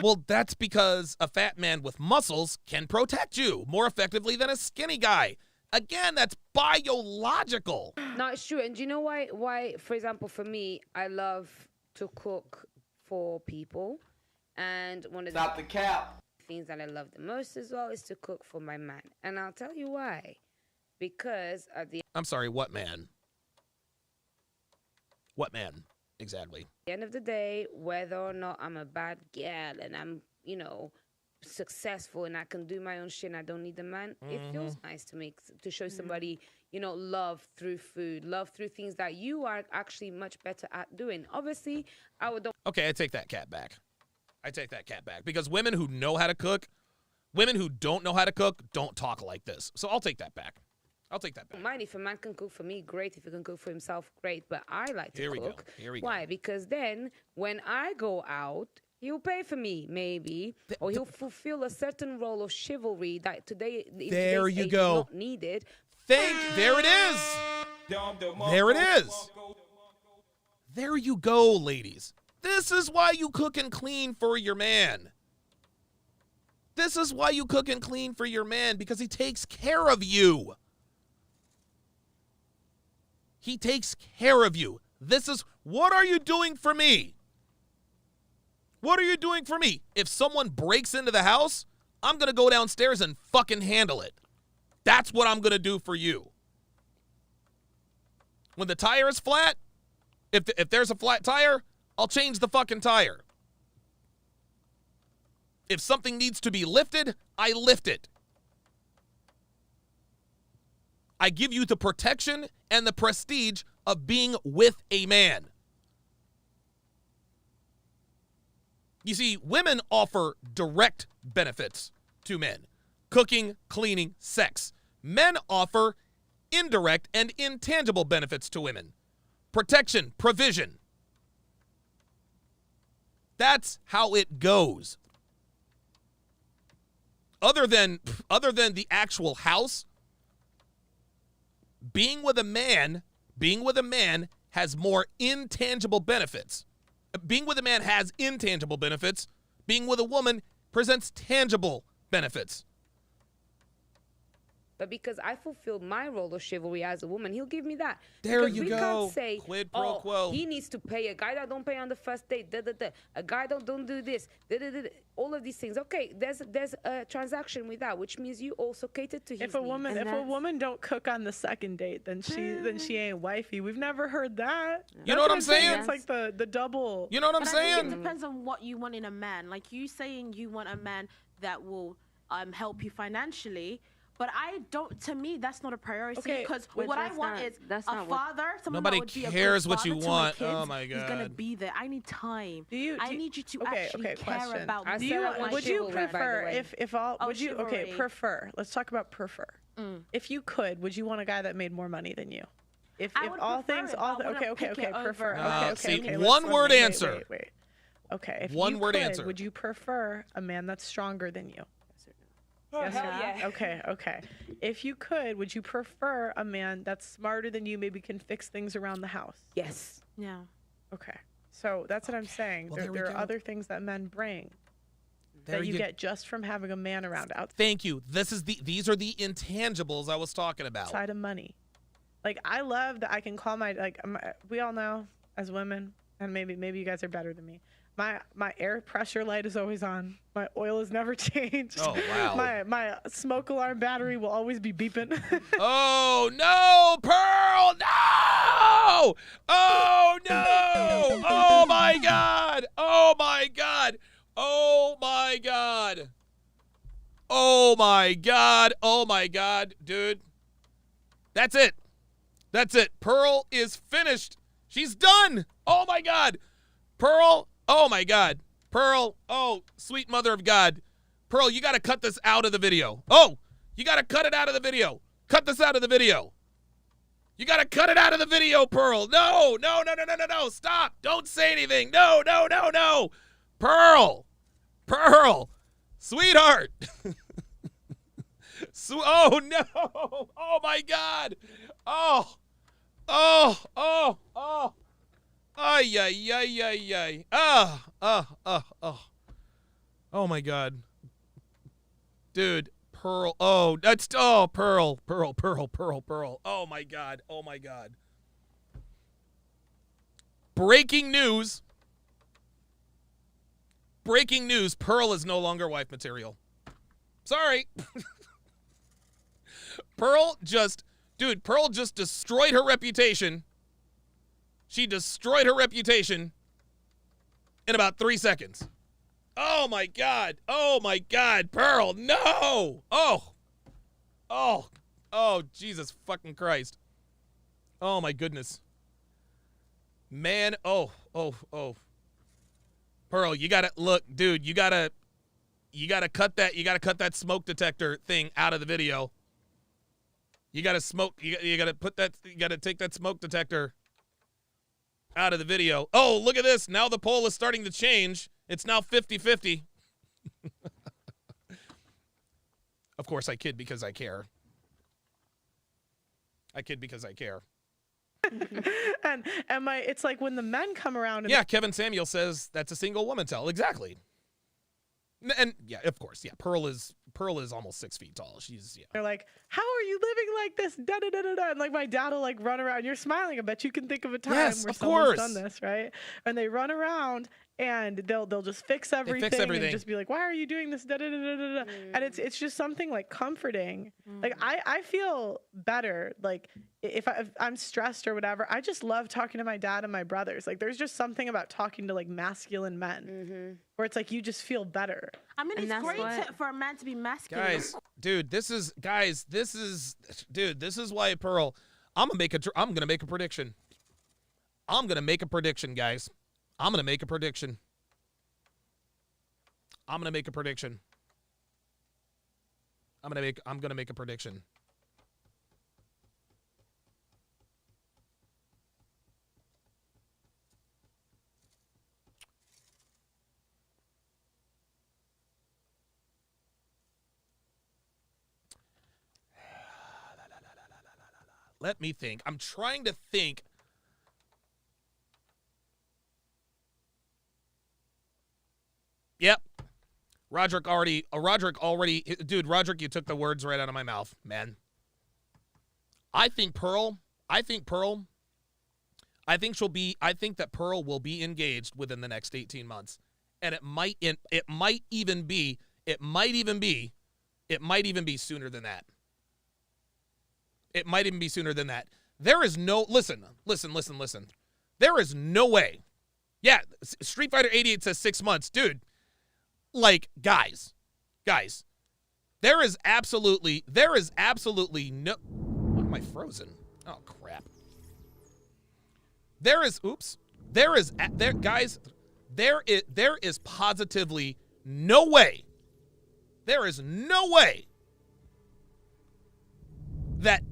Well, that's because a fat man with muscles can protect you more effectively than a skinny guy. Again, that's biological. No, it's true. And do you know why? Why, for example, for me, I love to cook for people, and one of Stop the cap. things that I love the most as well is to cook for my man. And I'll tell you why. Because at the I'm sorry, what man? What man? Exactly. end of the day, whether or not I'm a bad girl and I'm, successful and I can do my own shit and I don't need a man, it feels nice to show somebody, love through food, love through things that you are actually much better at doing. Obviously, Okay, I take that cat back. Because women who know how to cook, women who don't know how to cook, don't talk like this. So I'll take that back. mind if a man can cook for me, great. If he can cook for himself, great. But I like to cook. Here we go. Why? Because then when I go out, he'll pay for me, maybe, or he'll fulfill a certain role of chivalry that today There you go. is not needed. There it is. There it is. There you go, ladies. This is why you cook and clean for your man. This is why you cook and clean for your man, because he takes care of you. He takes care of you. This is, what are you doing for me? What are you doing for me? If someone breaks into the house, I'm going to go downstairs and fucking handle it. That's what I'm going to do for you. When the tire is flat, if there's a flat tire, I'll change the fucking tire. If something needs to be lifted, I lift it. I give you the protection and the prestige of being with a man. You see, women offer direct benefits to men. Cooking, cleaning, sex. Men offer indirect and intangible benefits to women. Protection, provision. That's how it goes. Other than the actual house, being with a man has more intangible benefits. Being with a man has intangible benefits. Being with a woman presents tangible benefits. But because I fulfilled my role of chivalry as a woman, he'll give me that. There because you we go. Can't say, Quid pro quo. He needs to pay. A guy that don't pay on the first date. A guy that don't do this. All of these things. Okay, there's a transaction with that, which means you also cater to his If a woman don't cook on the second date, then she ain't wifey. We've never heard that. You know what I'm saying? It's like the double. You know what I'm But saying? I think it depends on what you want in a man. Like you saying you want a man that will help you financially. But I don't. To me, that's not a priority. Because what I want is a father. Someone Nobody that would be cares a good what you father to want. my kids. Oh my god. He's gonna be there. I need time. I need you to actually care question. about. Would you prefer if all? Oh, Would you chivalry. prefer? Let's talk about prefer. If you could, would you want a guy that made more money than you? If all things, prefer. See, one word answer. Wait. Okay. If one you word could, answer. Would you prefer a man that's stronger than you? Yes, yeah. Okay. If you could, would you prefer a man that's smarter than you, maybe can fix things around the house? Yes. Yeah. Okay. So that's what I'm saying. Well, there are other things that men bring that you get just from having a man around outside Thank you. These are the intangibles I was talking about. of money. Like, I love that I can call we all know as women, and maybe you guys are better than me. My air pressure light is always on. My oil is never changed. Oh, wow. My smoke alarm battery will always be beeping. Oh, no, Pearl, no! Oh, no! Oh, my God! Oh, my God! Oh, my God! Oh, my God! Oh, my God, dude. That's it. Pearl is finished. She's done. Oh, my God. Pearl, oh, my God. Pearl, oh, sweet mother of God. Pearl, you got to cut this out of the video. Oh, you got to cut it out of the video. Cut this out of the video. You got to cut it out of the video, Pearl. No. Stop. Don't say anything. No. Pearl, sweetheart. Oh, no. Oh, my God. Oh. Ay. Oh, my God. Dude, Pearl. Oh, Pearl. Oh, my God. Breaking news. Breaking news, Pearl is no longer wife material. Sorry. Pearl just destroyed her reputation. She destroyed her reputation in about 3 seconds. Oh my God. Oh my God. Pearl, no. Oh, Jesus fucking Christ. Oh my goodness. Man, oh. Pearl, you gotta look, dude, you gotta cut that smoke detector thing out of the video. You gotta take that smoke detector out of the video. Oh, look at this. Now the poll is starting to change. It's now 50-50. Of course, I kid because I care. and it's like when the men come around. Yeah, Kevin Samuel says that's a single woman tell. Exactly. And yeah, of course, yeah. Pearl is almost 6 feet tall. They're like, how are you living like this? Da da da da da. And like my dad will like run around. You're smiling. I bet you can think of a time where someone's done this, right? And they run around and they'll just fix everything, and just be like, why are you doing this? Da da da da da. And it's just something like comforting. Like I feel better. Like if I'm stressed or whatever, I just love talking to my dad and my brothers. Like there's just something about talking to like masculine men where it's like you just feel better. I mean, it's great for a man to be masculine. This is why Pearl. I'm gonna make a prediction. I'm gonna make a prediction, guys. I'm gonna make a prediction. I'm gonna make a prediction. Let me think. I'm trying to think. Yep. Roderick already, dude, Roderick, you took the words right out of my mouth, man. I think that Pearl will be engaged within the next 18 months. And it might even be sooner than that. It might even be sooner than that. There is no, listen. There is no way. Yeah, Street Fighter 88 says 6 months. Dude, like, guys, there is absolutely no, what am I frozen? Oh, crap. There is positively no way. There is no way that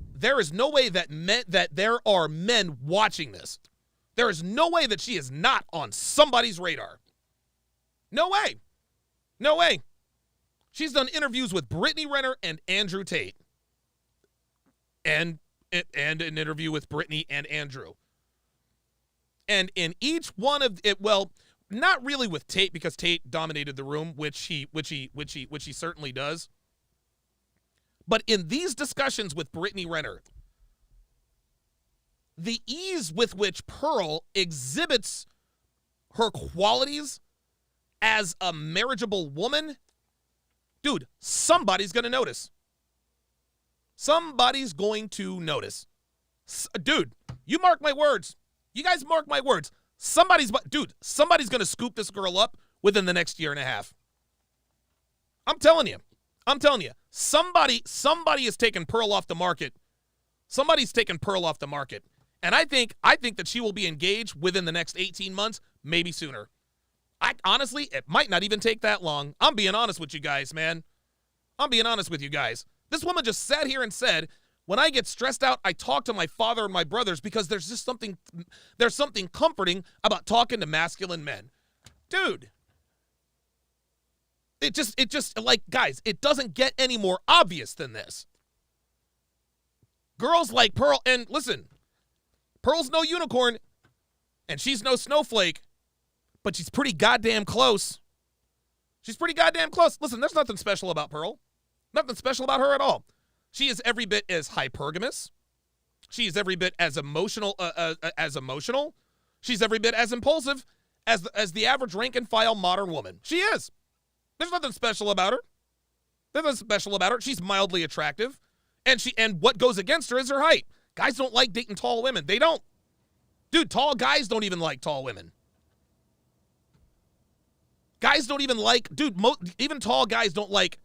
there are men watching this. There is no way that she is not on somebody's radar. No way. No way. She's done interviews with Brittany Renner and Andrew Tate. And an interview with Brittany and Andrew. And in each one of it, well, not really with Tate because Tate dominated the room, which he certainly does. But in these discussions with Brittany Renner, the ease with which Pearl exhibits her qualities as a marriageable woman, dude, somebody's going to notice. Somebody's going to notice. Dude, you mark my words. You guys mark my words. Somebody's going to scoop this girl up within the next year and a half. I'm telling you. Somebody is taking Pearl off the market. Somebody's taking Pearl off the market. And I think that she will be engaged within the next 18 months, maybe sooner. Honestly, it might not even take that long. I'm being honest with you guys, man. I'm being honest with you guys. This woman just sat here and said, when I get stressed out, I talk to my father and my brothers because there's something comforting about talking to masculine men. Dude. It just like, guys, it doesn't get any more obvious than this. Girls like Pearl, and listen, Pearl's no unicorn, and she's no snowflake, but she's pretty goddamn close. Listen, there's nothing special about Pearl. Nothing special about her at all. She is every bit as hypergamous. She is every bit as emotional. She's every bit as impulsive as the average rank and file modern woman. She is. There's nothing special about her. There's nothing special about her. She's mildly attractive, and what goes against her is her height. Guys don't like dating tall women. They don't. Dude, tall guys don't even like tall women. Guys don't even like, dude, even tall guys don't like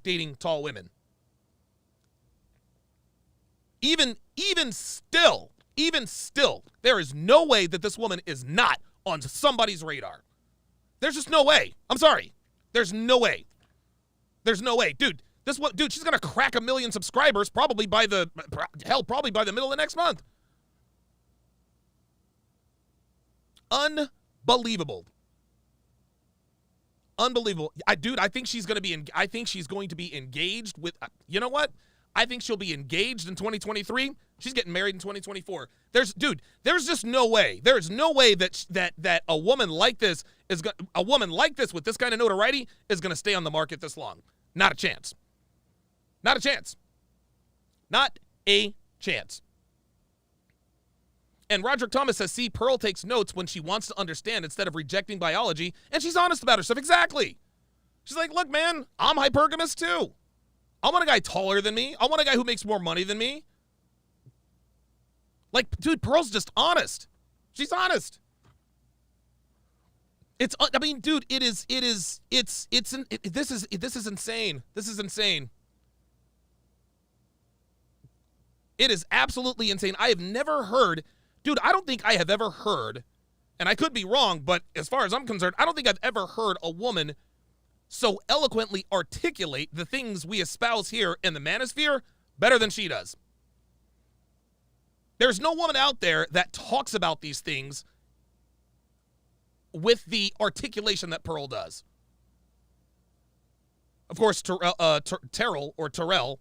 dating tall women. Even still, there is no way that this woman is not on somebody's radar. There's just no way. I'm sorry. There's no way. There's no way. Dude, she's going to crack 1 million subscribers probably by the middle of next month. Unbelievable. I think she's going to be engaged with, you know what? I think she'll be engaged in 2023. She's getting married in 2024. There's just no way. There is no way that a woman like this with this kind of notoriety is going to stay on the market this long. Not a chance. Not a chance. Not a chance. And Roderick Thomas says, see, Pearl takes notes when she wants to understand instead of rejecting biology, and she's honest about herself. Exactly. She's like, look, man, I'm hypergamous too. I want a guy taller than me. I want a guy who makes more money than me. Like, dude, Pearl's just honest. She's honest. This is insane. This is insane. It is absolutely insane. I have never heard, dude, I don't think I have ever heard, and I could be wrong, but as far as I'm concerned, I don't think I've ever heard a woman so eloquently articulate the things we espouse here in the manosphere better than she does. There's no woman out there that talks about these things with the articulation that Pearl does. Of course, Terrell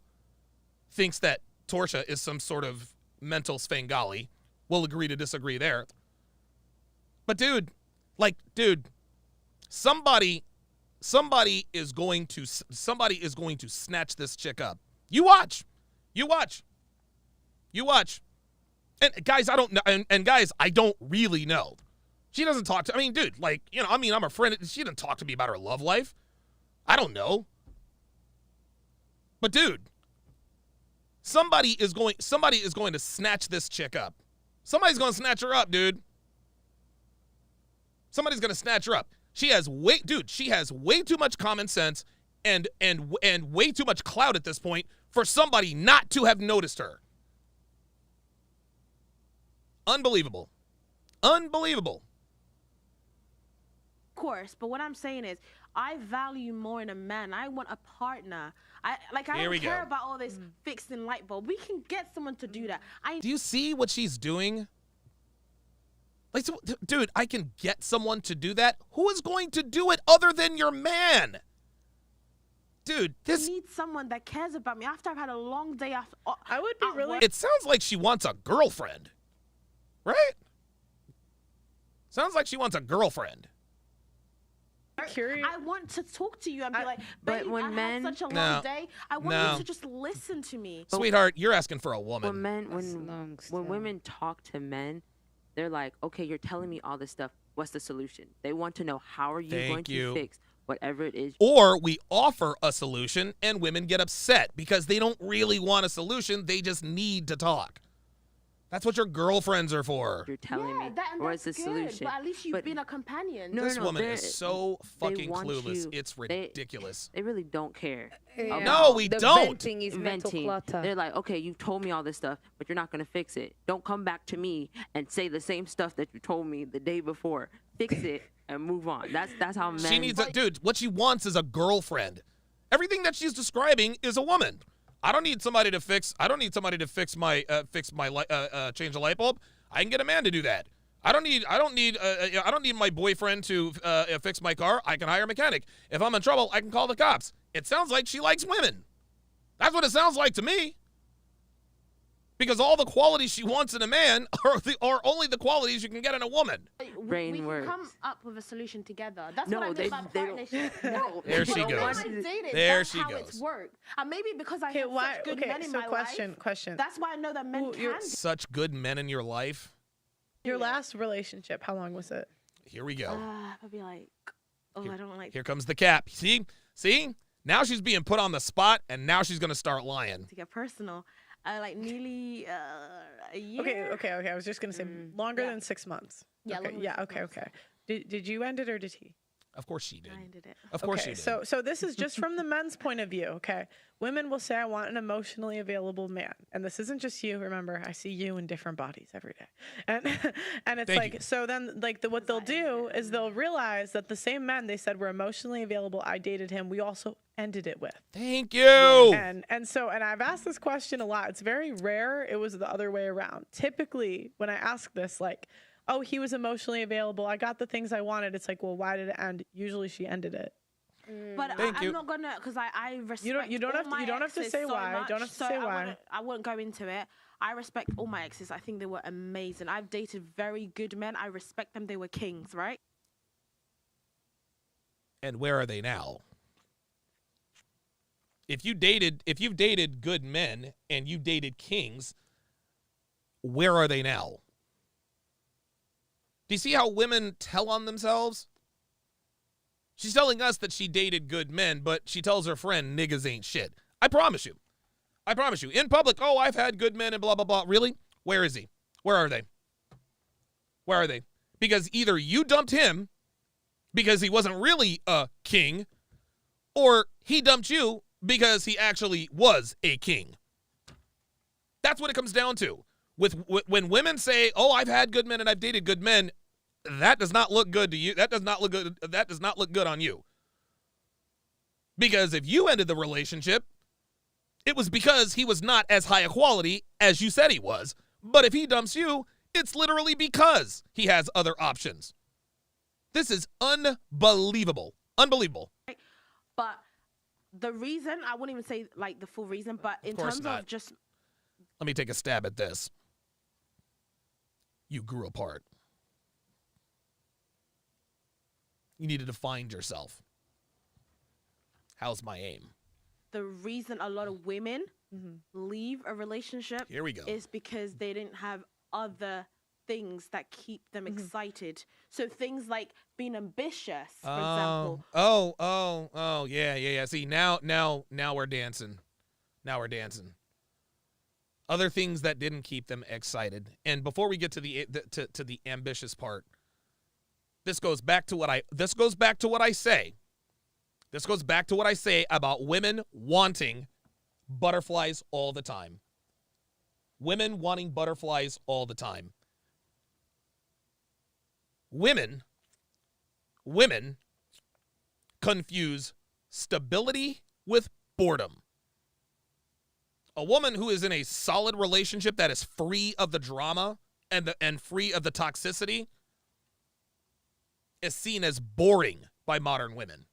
thinks that Torsia is some sort of mental Svengali. We'll agree to disagree there. But dude, somebody is going to snatch this chick up. You watch. And guys, I don't know. And guys, I don't really know. She doesn't talk to, I'm a friend. She doesn't talk to me about her love life. I don't know. But dude, somebody is going to snatch this chick up. Somebody's going to snatch her up, dude. Somebody's going to snatch her up. She has way too much common sense and way too much clout at this point for somebody not to have noticed her. Unbelievable. Unbelievable. Of course, but what I'm saying is I value more in a man. I want a partner. I don't care about all this fixing light bulb. We can get someone to do that. Do you see what she's doing? Like, so, dude, I can get someone to do that. Who is going to do it other than your man? Dude, I need someone that cares about me after I've had a long day. I would be really. It sounds like she wants a girlfriend, right? Sounds like she wants a girlfriend. Curious. I want to talk to you and be like, but babe, when I men had such a long day. I want you to just listen to me. Sweetheart, you're asking for a woman. When women talk to men, they're like, okay, you're telling me all this stuff. What's the solution? They want to know, how are you going to fix whatever it is? Or we offer a solution and women get upset because they don't really want a solution. They just need to talk. That's what your girlfriends are for. You're telling me, or is the solution? But at least you've been a companion. This woman is so fucking clueless. It's ridiculous. They really don't care. Yeah. No, we don't. Venting is mental clutter. They're like, okay, you've told me all this stuff, but you're not going to fix it. Don't come back to me and say the same stuff that you told me the day before. Fix it and move on. That's how men. She needs dude, what she wants is a girlfriend. Everything that she's describing is a woman. I don't need somebody to fix my change a light bulb. I can get a man to do that. I don't need my boyfriend to fix my car. I can hire a mechanic. If I'm in trouble, I can call the cops. It sounds like she likes women. That's what it sounds like to me. Because all the qualities she wants in a man are only the qualities you can get in a woman. We can come up with a solution together. That's what I mean about partnership. No, there she goes. There she goes. It's worked. And maybe because I have such good men in my question. life. That's why I know that men can. Such good men in your life. Your last relationship, how long was it? Here we go. Probably like, I don't like. Here comes the cap. See? Now she's being put on the spot, and now she's going to start lying. To get personal, like nearly a year. Okay. I was just gonna say longer than 6 months. Yeah. Okay. Did you end it or did he? Of course she did. I ended it. Of course she did. So this is just from the men's point of view, okay? Women will say, I want an emotionally available man. And this isn't just you. Remember, I see you in different bodies every day. And it's Thank you. so then what they'll do is they'll realize that the same men they said were emotionally available, I dated him, we also ended it with. Thank you. And I've asked this question a lot. It's very rare. It was the other way around. Typically, when I ask this, like, oh, he was emotionally available, I got the things I wanted. It's like, well, why did it end? Usually she ended it. But I'm not gonna, because I respect. You don't have to say why. Much, don't have to say why. I won't go into it. I respect all my exes. I think they were amazing. I've dated very good men. I respect them. They were kings, right? And where are they now? If you've dated good men and you dated kings, where are they now? Do you see how women tell on themselves? She's telling us that she dated good men, but she tells her friend niggas ain't shit. I promise you. In public, oh, I've had good men and blah, blah, blah. Really? Where is he? Where are they? Because either you dumped him because he wasn't really a king, or he dumped you because he actually was a king. That's what it comes down to. When women say, oh, I've had good men and I've dated good men, that does not look good to you. That does not look good on you. Because if you ended the relationship, it was because he was not as high a quality as you said he was. But if he dumps you, it's literally because he has other options. This is unbelievable. Unbelievable. But the reason, I wouldn't even say like the full reason, but in terms of just... Let me take a stab at this. You grew apart. You needed to find yourself. How's my aim? The reason a lot of women leave a relationship Here we go. is because they didn't have other things that keep them excited. So things like being ambitious, for example. Yeah. See, now we're dancing. Other things that didn't keep them excited. And before we get to the ambitious part, this goes back to what I say about women wanting butterflies all the time. Women wanting butterflies all the time. Women confuse stability with boredom. A woman who is in a solid relationship that is free of the drama and free of the toxicity is seen as boring by modern women.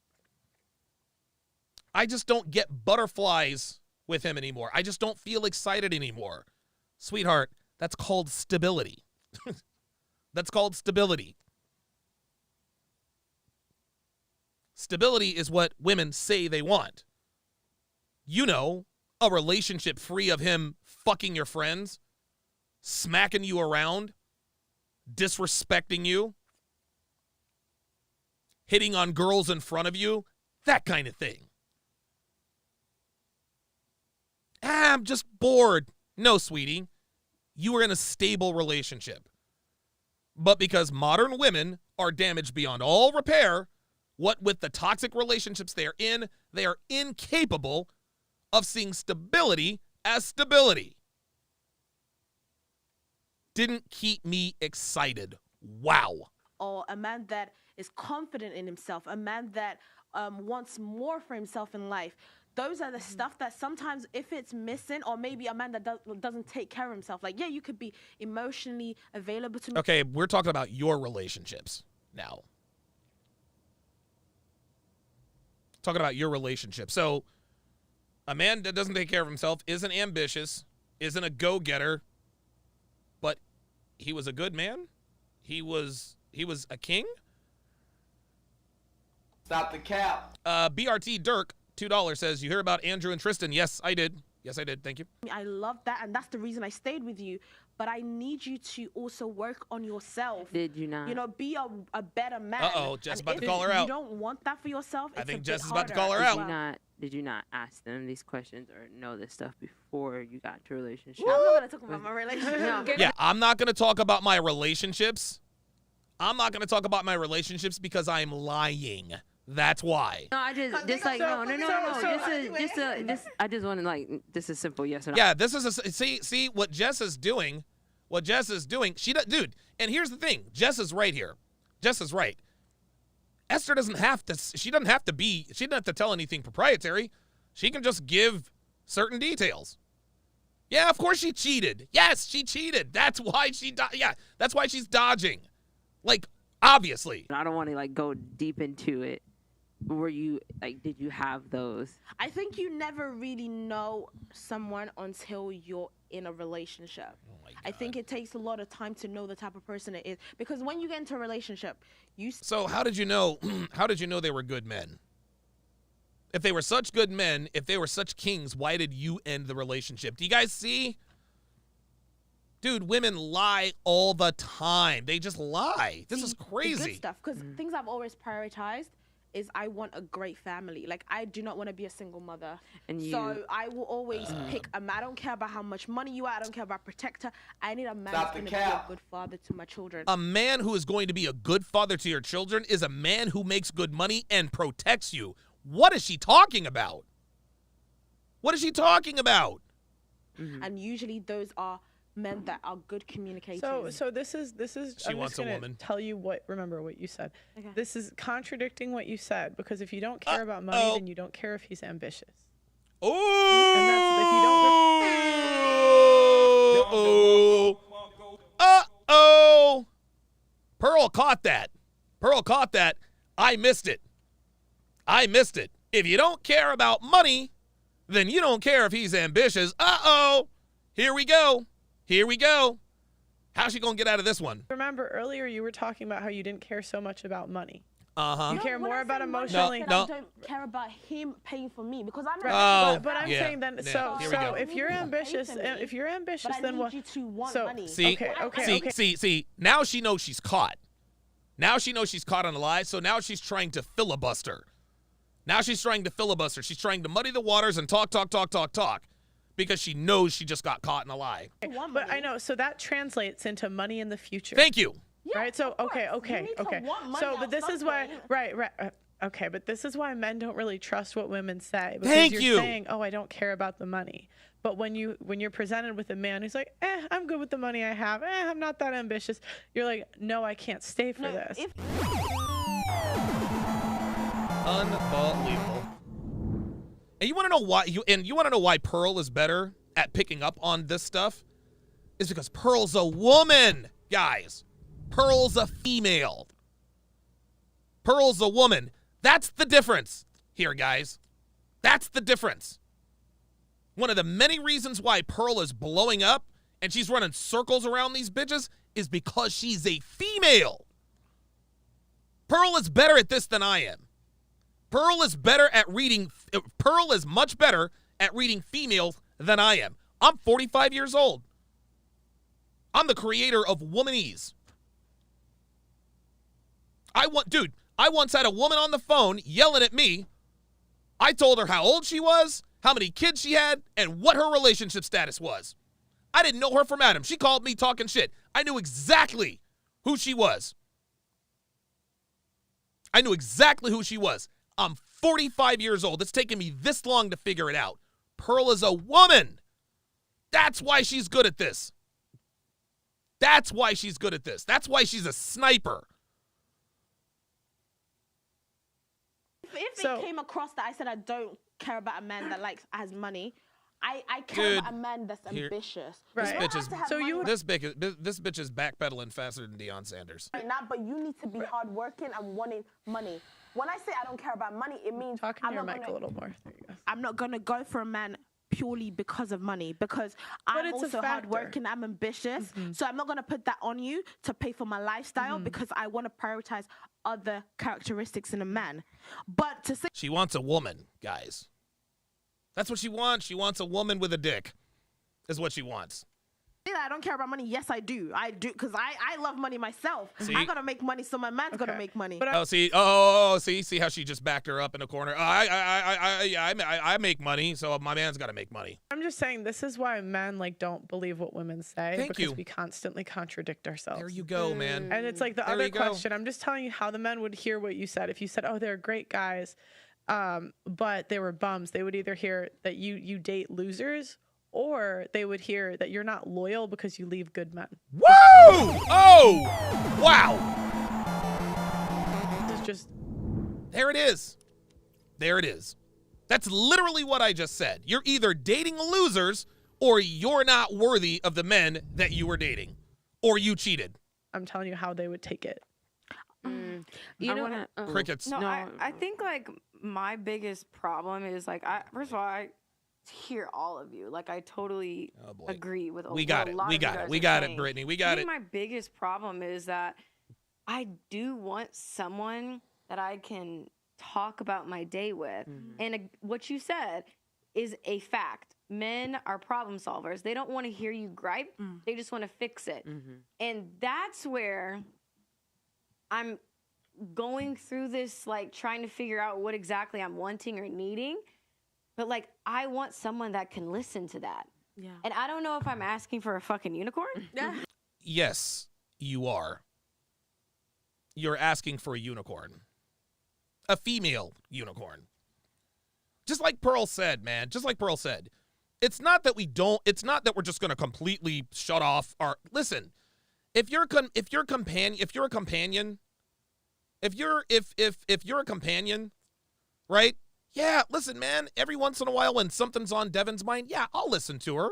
I just don't get butterflies with him anymore. I just don't feel excited anymore. Sweetheart, that's called stability. That's called stability. Stability is what women say they want. You know, a relationship free of him fucking your friends, smacking you around, disrespecting you, hitting on girls in front of you, that kind of thing. I'm just bored. No, sweetie, you are in a stable relationship. But because modern women are damaged beyond all repair, what with the toxic relationships they are incapable of seeing stability as stability. Didn't keep me excited. Wow. Or a man that is confident in himself, a man that wants more for himself in life. Those are the stuff that sometimes if it's missing, or maybe a man that doesn't take care of himself. Like, yeah, you could be emotionally available to me. Okay, we're talking about your relationships now. Talking about your relationship. So a man that doesn't take care of himself isn't ambitious, isn't a go-getter, but he was a good man. He was a king. Stop the cap. BRT Dirk, $2 says, you hear about Andrew and Tristan? Yes, I did. Thank you. I love that, and that's the reason I stayed with you. but I need you to also work on yourself. Did you not? You know, be a better man. Uh-oh, Jess And about to if call her out. You don't want that for yourself. I it's think a Jess bit is about to harder call her as out. well. Did you not ask them these questions or know this stuff before you got to a relationship? I'm not gonna talk about my relationship. No. Yeah, I'm not going to talk about my relationships. I'm not going to talk about my relationships because I'm lying. That's why. No, I just like no. I just want to like this is simple yes or no. Yeah, this is see what Jess is doing. What Jess is doing. Dude. And here's the thing. Jess is right here. Jess is right. Esther doesn't have to. She doesn't have to tell anything proprietary. She can just give certain details. Yeah, of course she cheated. Yes, she cheated. That's why that's why she's dodging. Like, obviously. I don't want to like go deep into it. Were you like, did you have those? I think you never really know someone until you're in a relationship. Oh my God. I think it takes a lot of time to know the type of person it is, because when you get into a relationship, So how did you know? How did you know they were good men? If they were such good men, if they were such kings, why did you end the relationship? Do you guys see? Dude, women lie all the time. They just lie. This is the crazy. good stuff, because things I've always prioritized is I want a great family. Like, I do not want to be a single mother. So I will always pick a man. I don't care about how much money you are. I don't care about protector. I need a man who's going to be a good father to my children. A man who is going to be a good father to your children is a man who makes good money and protects you. What is she talking about? What is she talking about? And usually those are men that are good communicators. So this is She I'm wants just a gonna woman. tell you remember what you said. Okay. This is contradicting what you said, because if you don't care about money, then you don't care if he's ambitious. Oh! And that's Uh-oh. Pearl caught that. I missed it. If you don't care about money, then you don't care if he's ambitious. Uh-oh. Here we go. How's she going to get out of this one? remember earlier you were talking about how you didn't care so much about money. Uh-huh. You care when more I about say money, emotionally. I No. don't care about him paying for me, because I'm Oh, But I'm yeah. saying then, Yeah, so here we go. if you're ambitious, Pay for me, but I then need what? you to want So- money. See, Okay. now she knows she's caught. Now she knows she's caught on a lie, so now she's trying to filibuster. She's trying to muddy the waters and talk, because she knows she just got caught in a lie. But I know, so that translates into money in the future. Thank you. Right. So of course. okay. You need to want money So, but at this is some why, point. right. Okay, but this is why men don't really trust what women say, because Thank you're you. saying, "Oh, I don't care about the money." But when you're presented with a man who's like, I'm good with the money I have. I'm not that ambitious." You're like, "No, I can't stay for this." Unbelievable. And you want to know why? You want to know why Pearl is better at picking up on this stuff? Is because Pearl's a woman, guys. Pearl's a female. Pearl's a woman. That's the difference here, guys. That's the difference. One of the many reasons why Pearl is blowing up and she's running circles around these bitches is because she's a female. Pearl is better at this than I am. Pearl is much better at reading females than I am. I'm 45 years old. I'm the creator of Womanese. I once had a woman on the phone yelling at me. I told her how old she was, how many kids she had, and what her relationship status was. I didn't know her from Adam. She called me talking shit. I knew exactly who she was. I'm 45 years old. It's taken me this long to figure it out. Pearl is a woman. That's why she's good at this. That's why she's a sniper. If it came across that I said I don't care about a man that has money, I care about a man that's ambitious. Right. This bitch is backpedaling faster than Deion Sanders. Right now, but you need to be hardworking and wanting money. When I say I don't care about money, it means Talking to your mic a little more. There you go. I'm not gonna go for a man purely because of money, because I'm it's a also factor. hardworking, I'm ambitious. So I'm not gonna put that on you to pay for my lifestyle, because I want to prioritize other characteristics in a man. But to say She wants a woman, guys. That's what she wants. She wants a woman with a dick, is what she wants. that I don't care about money. Yes, I do. I do, because I love money myself. See? I gotta make money, so my man's gotta make money. But see how she just backed her up in a corner. I make money, so my man's got to make money. I'm just saying this is why men like don't believe what women say because we constantly contradict ourselves. There you go, man. And it's like the other question. I'm just telling you how the men would hear what you said. If you said, "Oh, they're great guys," but they were bums, they would either hear that you date losers, or they would hear that you're not loyal because you leave good men. Woo! Oh! Wow! It's just... There it is. There it is. That's literally what I just said. You're either dating losers or you're not worthy of the men that you were dating. Or you cheated. I'm telling you how they would take it. You know, crickets. No, I think like my biggest problem is like, first of all, I hear all of you. Like I totally agree with we got it. We got it, Brittany. We got it. My biggest problem is that I do want someone that I can talk about my day with. And what you said is a fact. Men are problem solvers. They don't want to hear you gripe. They just want to fix it. And that's where I'm going through this, like trying to figure out what exactly I'm wanting or needing. But like, I want someone that can listen to that. Yeah. And I don't know if I'm asking for a fucking unicorn. Yes, you are. You're asking for a unicorn. A female unicorn. Just like Pearl said, man. Just like Pearl said. It's not that we're just going to completely shut off our... Listen, if you're a companion, right? Yeah, listen, man, every once in a while when something's on Devin's mind, yeah, I'll listen to her.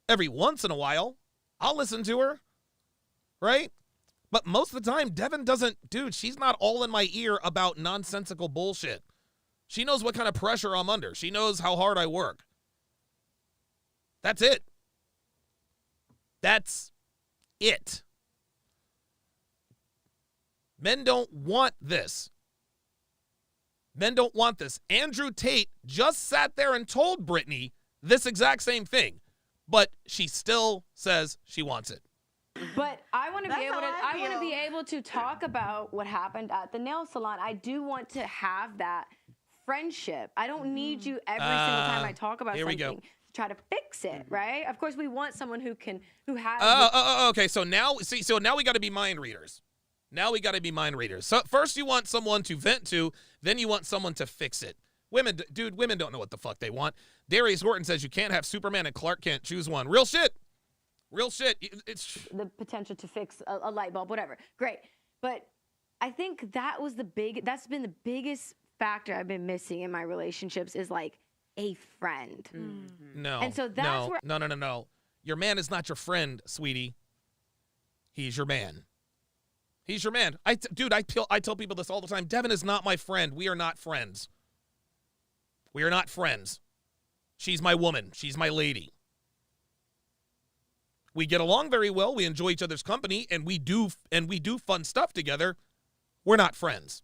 Every once in a while, I'll listen to her, right? But most of the time, Devin doesn't, dude, she's not all in my ear about nonsensical bullshit. She knows what kind of pressure I'm under. She knows how hard I work. That's it. That's it. Men don't want this. Men don't want this. Andrew Tate just sat there and told Brittany this exact same thing, but she still says she wants it. But I want to be able to. I want to be able to talk about what happened at the nail salon. I do want to have that friendship. I don't need you every single time I talk about something to try to fix it, right? Of course, we want someone who has. Okay. So now we got to be mind readers. Now we got to be mind readers. So first you want someone to vent to, then you want someone to fix it. Women don't know what the fuck they want. Darius Horton says you can't have Superman and Clark Kent. Choose one. Real shit. Real shit. It's the potential to fix a light bulb, whatever. Great. But I think that's been the biggest factor I've been missing in my relationships is like a friend. No. And so that's where No. Your man is not your friend, sweetie. He's your man. He's your man. I tell people this all the time. Devin is not my friend. We are not friends. We are not friends. She's my woman. She's my lady. We get along very well. We enjoy each other's company, and we do fun stuff together. We're not friends.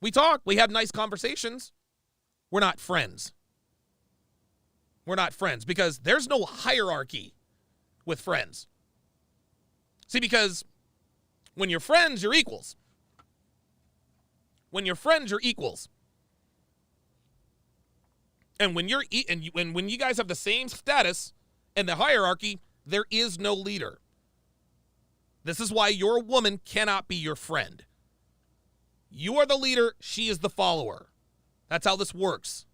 We talk. We have nice conversations. We're not friends. We're not friends because there's no hierarchy with friends. See, because when you're friends, you're equals. When you're friends, you're equals. And when when you guys have the same status in the hierarchy, there is no leader. This is why your woman cannot be your friend. You are the leader, she is the follower. That's how this works.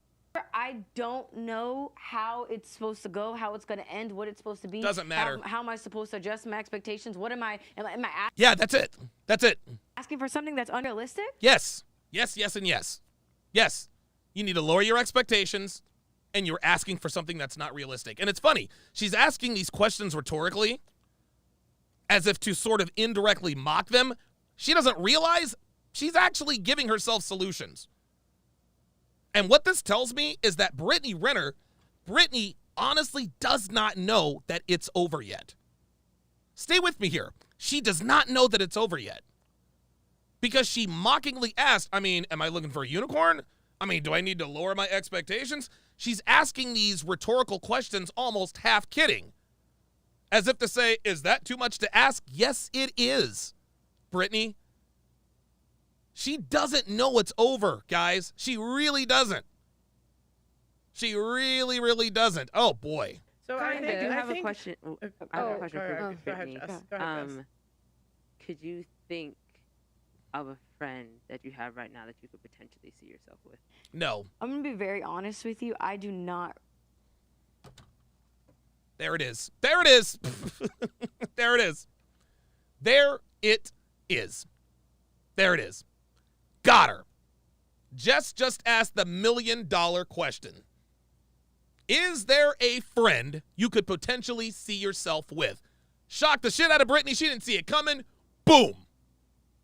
I don't know how it's supposed to go, how it's going to end, what it's supposed to be. Doesn't matter. How am I supposed to adjust my expectations? What am I Yeah, that's it. That's it. Asking for something that's unrealistic? Yes. Yes, and yes. Yes. You need to lower your expectations, and you're asking for something that's not realistic. And it's funny. She's asking these questions rhetorically as if to sort of indirectly mock them. She doesn't realize she's actually giving herself solutions. And what this tells me is that Brittany honestly does not know that it's over yet. Stay with me here. She does not know that it's over yet. Because she mockingly asked, am I looking for a unicorn? Do I need to lower my expectations? She's asking these rhetorical questions almost half kidding. As if to say, is that too much to ask? Yes, it is, Brittany. She doesn't know it's over, guys. She really doesn't. She really, really doesn't. Oh, boy. So I do have a think- question. I have a question for Brittany. Could you think of a friend that you have right now that you could potentially see yourself with? No. I'm going to be very honest with you. I do not. There it is. There it is. There it is. There it is. There it is. Got her. Jess just asked the $1 million question. Is there a friend you could potentially see yourself with? Shocked the shit out of Brittany. She didn't see it coming. Boom.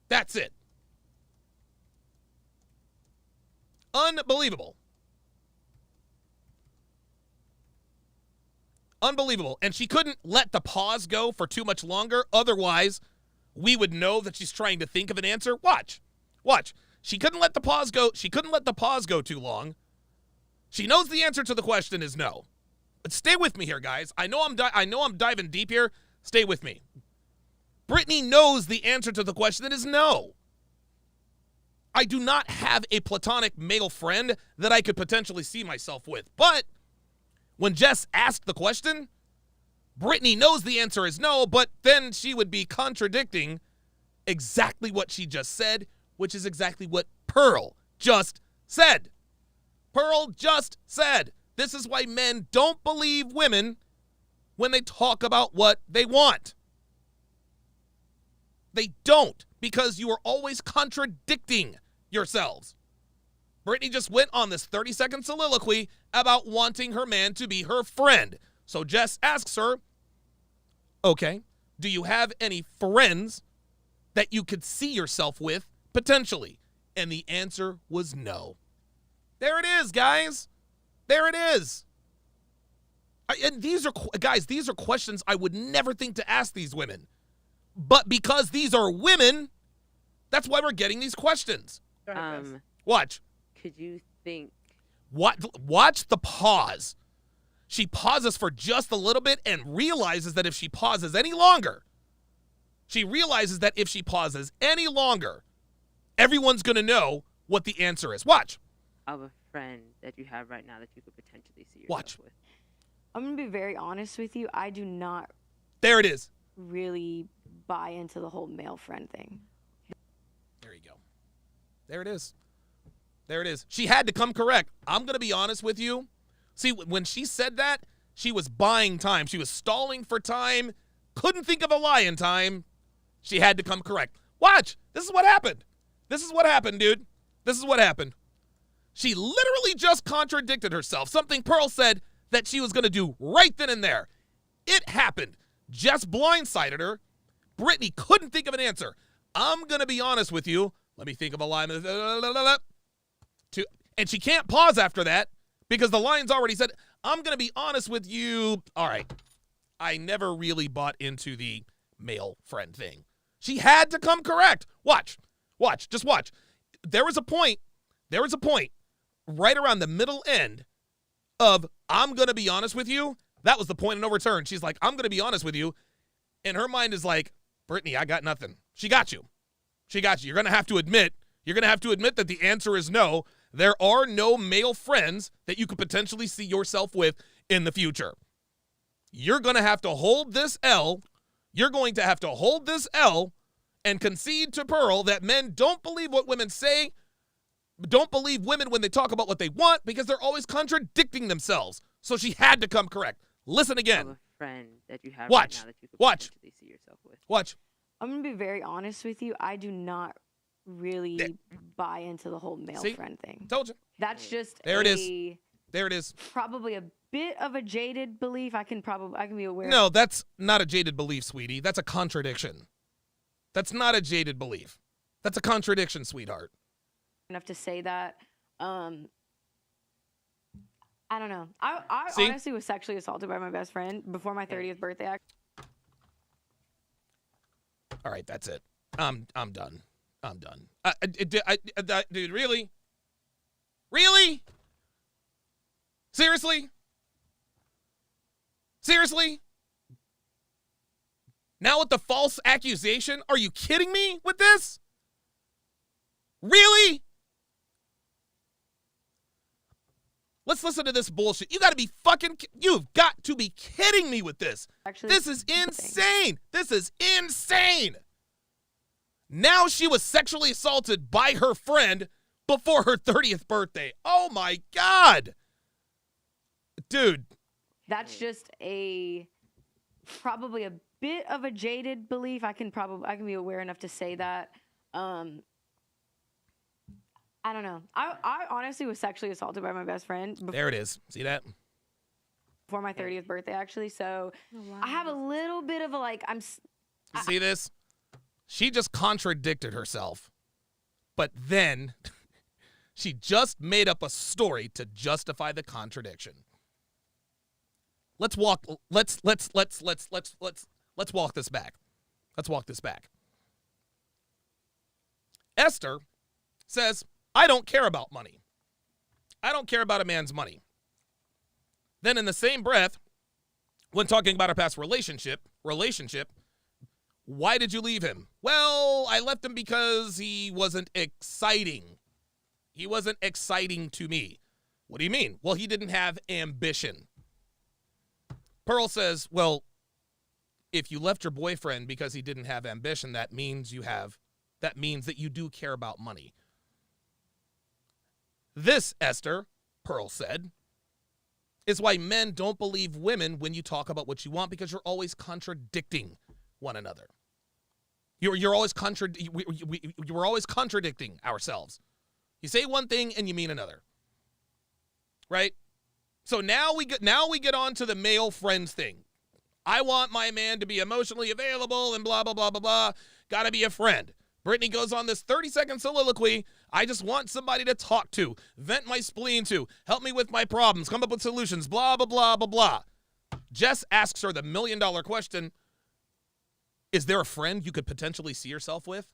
That's it. Unbelievable. Unbelievable. And she couldn't let the pause go for too much longer. Otherwise, we would know that she's trying to think of an answer. Watch. Watch. She couldn't let the pause go. She couldn't let the pause go too long. She knows the answer to the question is no. But stay with me here, guys. I know I'm diving deep here. Stay with me. Brittany knows the answer to the question is no. I do not have a platonic male friend that I could potentially see myself with. But when Jess asked the question, Brittany knows the answer is no, but then she would be contradicting exactly what she just said, which is exactly what Pearl just said. Pearl just said, this is why men don't believe women when they talk about what they want. They don't, because you are always contradicting yourselves. Brittany just went on this 30-second soliloquy about wanting her man to be her friend. So Jess asks her, okay, do you have any friends that you could see yourself with potentially? And the answer was no. There it is, guys. There it is. And these are, guys, these are questions I would never think to ask these women. But because these are women, that's why we're getting these questions. Watch. Could you think? Watch the pause. She pauses for just a little bit and realizes that if she pauses any longer, everyone's going to know what the answer is. Watch. Of a friend that you have right now that you could potentially see yourself Watch. with. I'm going to be very honest with you. I do not There it is. really buy into the whole male friend thing. There you go. There it is. There it is. She had to come correct. I'm going to be honest with you. See, when she said that, she was buying time. She was stalling for time. Couldn't think of a lie in time. She had to come correct. Watch. This is what happened. This is what happened, dude. This is what happened. She literally just contradicted herself. Something Pearl said that she was going to do right then and there. It happened. Jess blindsided her. Brittany couldn't think of an answer. I'm going to be honest with you. Let me think of a line. And she can't pause after that because the line's already said, I'm going to be honest with you. All right. I never really bought into the male friend thing. She had to come correct. Watch. Watch. Just watch. There was a point right around the middle end of I'm going to be honest with you. That was the point of no return. She's like, I'm going to be honest with you. And her mind is like, Brittany, I got nothing. She got you. She got you. You're going to have to admit that the answer is no. There are no male friends that you could potentially see yourself with in the future. You're going to have to hold this L. You're going to have to hold this L and concede to Pearl that men don't believe what women say, don't believe women when they talk about what they want because they're always contradicting themselves. So she had to come correct. Listen again. Of a friend that you have Watch. right now that you could Watch. potentially see yourself with. Watch. I'm going to be very honest with you. I do not really buy into the whole male See? friend thing. Told you. That's just There it is. There it is. Probably a bit of a jaded belief. I can be aware. No, that's not a jaded belief, sweetie. That's a contradiction. That's not a jaded belief. That's a contradiction, sweetheart. Enough to say that. I don't know. I See? honestly was sexually assaulted by my best friend before my 30th birthday. All right, that's it. I'm done. I'm done. Dude, really? Really? Seriously? Seriously? Now with the false accusation? Are you kidding me with this? Really? Let's listen to this bullshit. You've got to be kidding me with this. Actually, this is insane. This is insane. Now she was sexually assaulted by her friend before her 30th birthday. Oh my God. Dude. That's just probably a bit of a jaded belief. I can be aware enough to say that. I don't know. I honestly was sexually assaulted by my best friend. There it is. See that? Before my 30th birthday, actually. So I have a little bit of a see this? She just contradicted herself. But then she just made up a story to justify the contradiction. Let's walk this back. Let's walk this back. Esther says, I don't care about money. I don't care about a man's money. Then in the same breath, when talking about her past relationship, why did you leave him? Well, I left him because he wasn't exciting. He wasn't exciting to me. What do you mean? Well, he didn't have ambition. Pearl says, well, if you left your boyfriend because he didn't have ambition, that means that you do care about money. This, Esther, Pearl said, is why men don't believe women when you talk about what you want, because you're always contradicting one another. You're always we're always contradicting ourselves. You say one thing and you mean another. Right? So now we get on to the male friends thing. I want my man to be emotionally available and blah, blah, blah, blah, blah. Gotta be a friend. Brittany goes on this 30-second soliloquy. I just want somebody to talk to, vent my spleen to, help me with my problems, come up with solutions, blah, blah, blah, blah, blah. Jess asks her the million-dollar question, is there a friend you could potentially see yourself with?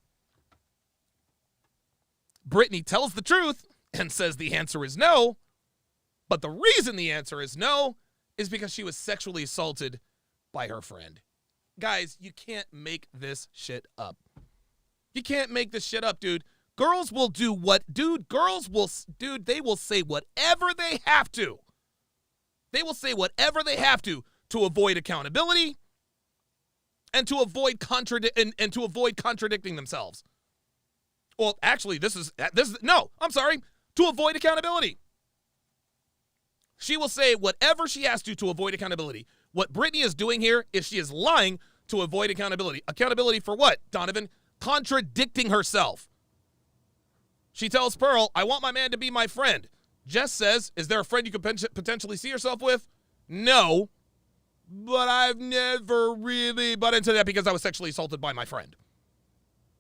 Brittany tells the truth and says the answer is no, but the reason the answer is no is because she was sexually assaulted by her friend. Guys, you can't make this shit up. You can't make this shit up, dude. Girls will do what, dude, they will say whatever they have to. They will say whatever they have to avoid accountability and to avoid contradicting themselves. Well, actually, to avoid accountability. She will say whatever she has to avoid accountability. What Brittany is doing here is she is lying to avoid accountability. Accountability for what, Donovan? Contradicting herself. She tells Pearl, I want my man to be my friend. Jess says, is there a friend you could potentially see yourself with? No, but I've never really bought into that because I was sexually assaulted by my friend.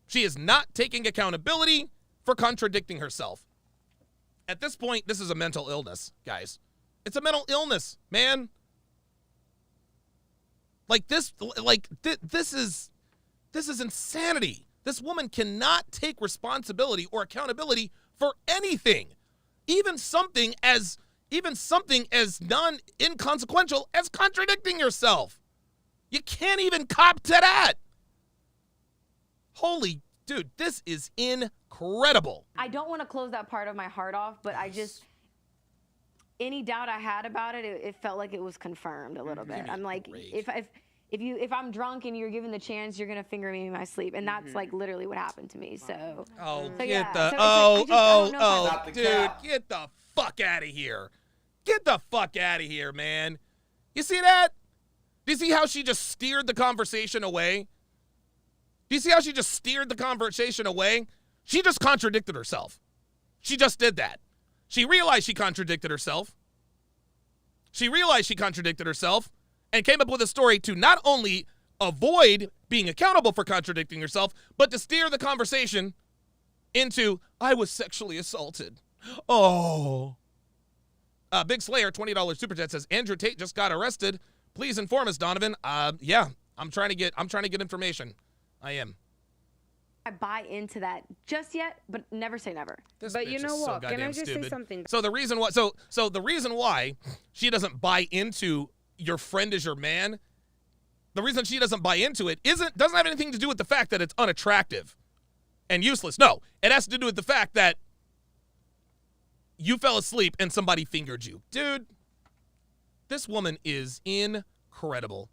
She is not taking accountability for contradicting herself. At this point, this is a mental illness, guys. It's a mental illness, man. This is insanity. This woman cannot take responsibility or accountability for anything, even something as non-inconsequential as contradicting yourself. You can't even cop to that. Holy dude, this is incredible. I don't want to close that part of my heart off, but any doubt I had about it, it felt like it was confirmed a little bit. I'm like, if I'm drunk and you're given the chance, you're gonna finger me in my sleep, and that's like literally what happened to me. So get the fuck out of here. Get the fuck out of here, man. You see that? Do you see how she just steered the conversation away? Do you see how she just steered the conversation away? She just contradicted herself. She just did that. She realized she contradicted herself. And came up with a story to not only avoid being accountable for contradicting herself, but to steer the conversation into, I was sexually assaulted. Oh. Big Slayer, $20 super chat says, Andrew Tate just got arrested. Please inform us, Donovan. Yeah, I'm trying to get information. I am. I buy into that just yet, but never say never. But you know what? Can I just say something? So the reason why she doesn't buy into your friend is your man the reason she doesn't buy into it doesn't have anything to do with the fact that it's unattractive and useless. No, it has to do with the fact that you fell asleep and somebody fingered you. Dude, this woman is incredible.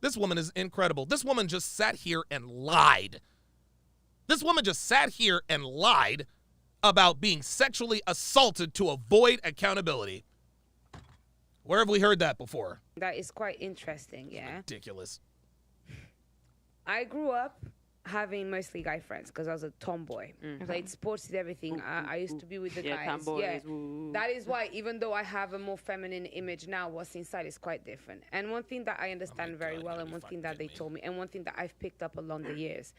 This woman is incredible. This woman just sat here and lied. This woman just sat here and lied about being sexually assaulted to avoid accountability. Where have we heard that before? That is quite interesting, yeah. Ridiculous. I grew up having mostly guy friends because I was a tomboy. I played sports and everything. I used to be with the guys. Tomboys. That is why, even though I have a more feminine image now, what's inside is quite different. And one thing that I understand very well, and one thing that they told me, and one thing that I've picked up along the years,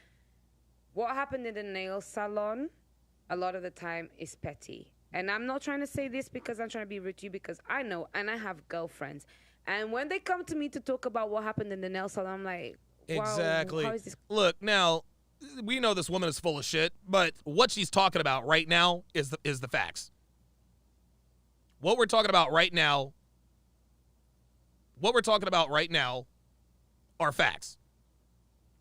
what happened in the nail salon a lot of the time is petty. And I'm not trying to say this because I'm trying to be rude to you, because I know, and I have girlfriends. And when they come to me to talk about what happened in the nail salon, I'm like, wow, exactly. how is this? Look, now, we know this woman is full of shit, but what she's talking about right now is the facts. What we're talking about right now are facts.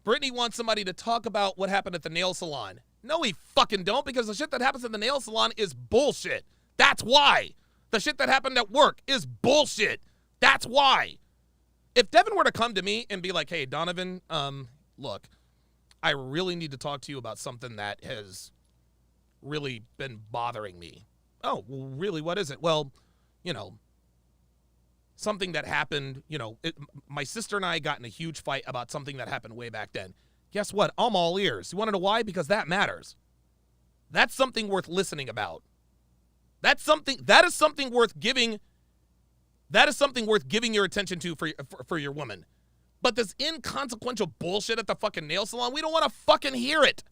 Brittany wants somebody to talk about what happened at the nail salon. No, we fucking don't, because the shit that happens in the nail salon is bullshit. That's why. The shit that happened at work is bullshit. That's why. If Devin were to come to me and be like, hey, Donovan, look, I really need to talk to you about something that has really been bothering me. Oh, well, really, what is it? Well, something that happened, my sister and I got in a huge fight about something that happened way back then. Guess what? I'm all ears. You want to know why? Because that matters. That's something worth listening about. That is something worth giving your attention to for your woman. But this inconsequential bullshit at the fucking nail salon, we don't want to fucking hear it.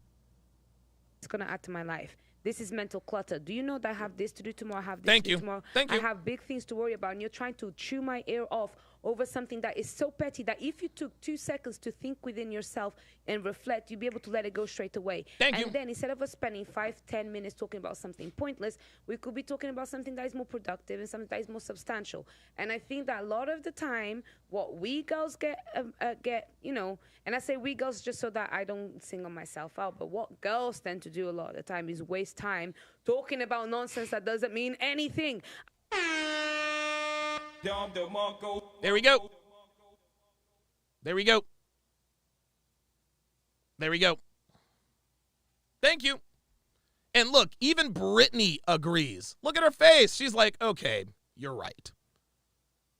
It's going to add to my life. This is mental clutter. Do you know that I have this to do tomorrow? I have this to do tomorrow. Thank you. I have big things to worry about, and you're trying to chew my ear off over something that is so petty that if you took 2 seconds to think within yourself and reflect, you'd be able to let it go straight away. Thank you. And then instead of us spending 5-10 minutes talking about something pointless, we could be talking about something that is more productive and something that is more substantial. And I think that a lot of the time, what we girls get, and I say we girls just so that I don't single myself out, but what girls tend to do a lot of the time is waste time talking about nonsense that doesn't mean anything. There we go. There we go. There we go. Thank you. And look, even Brittany agrees. Look at her face. She's like, okay, you're right.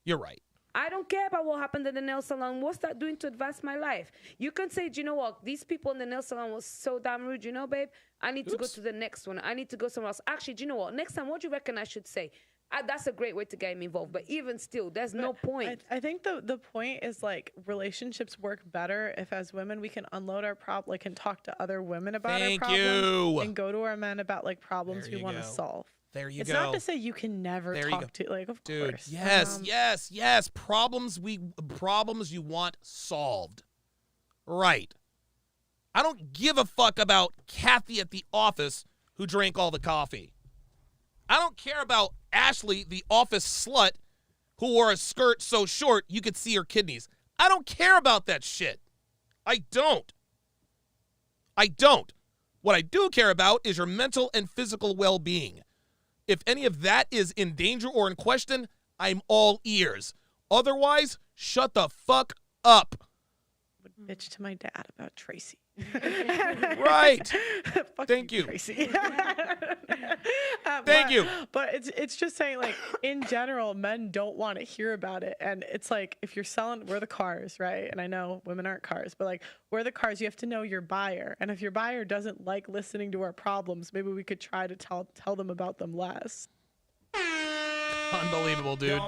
You're right. I don't care about what happened in the nail salon. What's that doing to advance my life? You can say, do you know what? These people in the nail salon was so damn rude. You know, babe, I need to go to the next one. I need to go somewhere else. Actually, do you know what? Next time, what do you reckon I should say? That's a great way to get me involved. But even still, there's no point. I think the point is, like, relationships work better if, as women, we can unload our problem, like, and talk to other women about our problems. And go to our men about, like, problems we want to solve. There you it's go. It's not to say you can never talk to, like, of Dude, course. Yes. Problems you want solved. Right. I don't give a fuck about Kathy at the office who drank all the coffee. I don't care about Ashley, the office slut, who wore a skirt so short you could see her kidneys. I don't care about that shit. I don't. What I do care about is your mental and physical well-being. If any of that is in danger or in question, I'm all ears. Otherwise, shut the fuck up. Bitch to my dad about Tracy. Right. Thank you. Tracy. Thank you. But it's just saying, like, in general, men don't want to hear about it. And it's like, if you're selling, we're the cars, right? And I know women aren't cars, but, like, we're the cars. You have to know your buyer. And if your buyer doesn't like listening to our problems, maybe we could try to tell them about them less. Unbelievable, dude.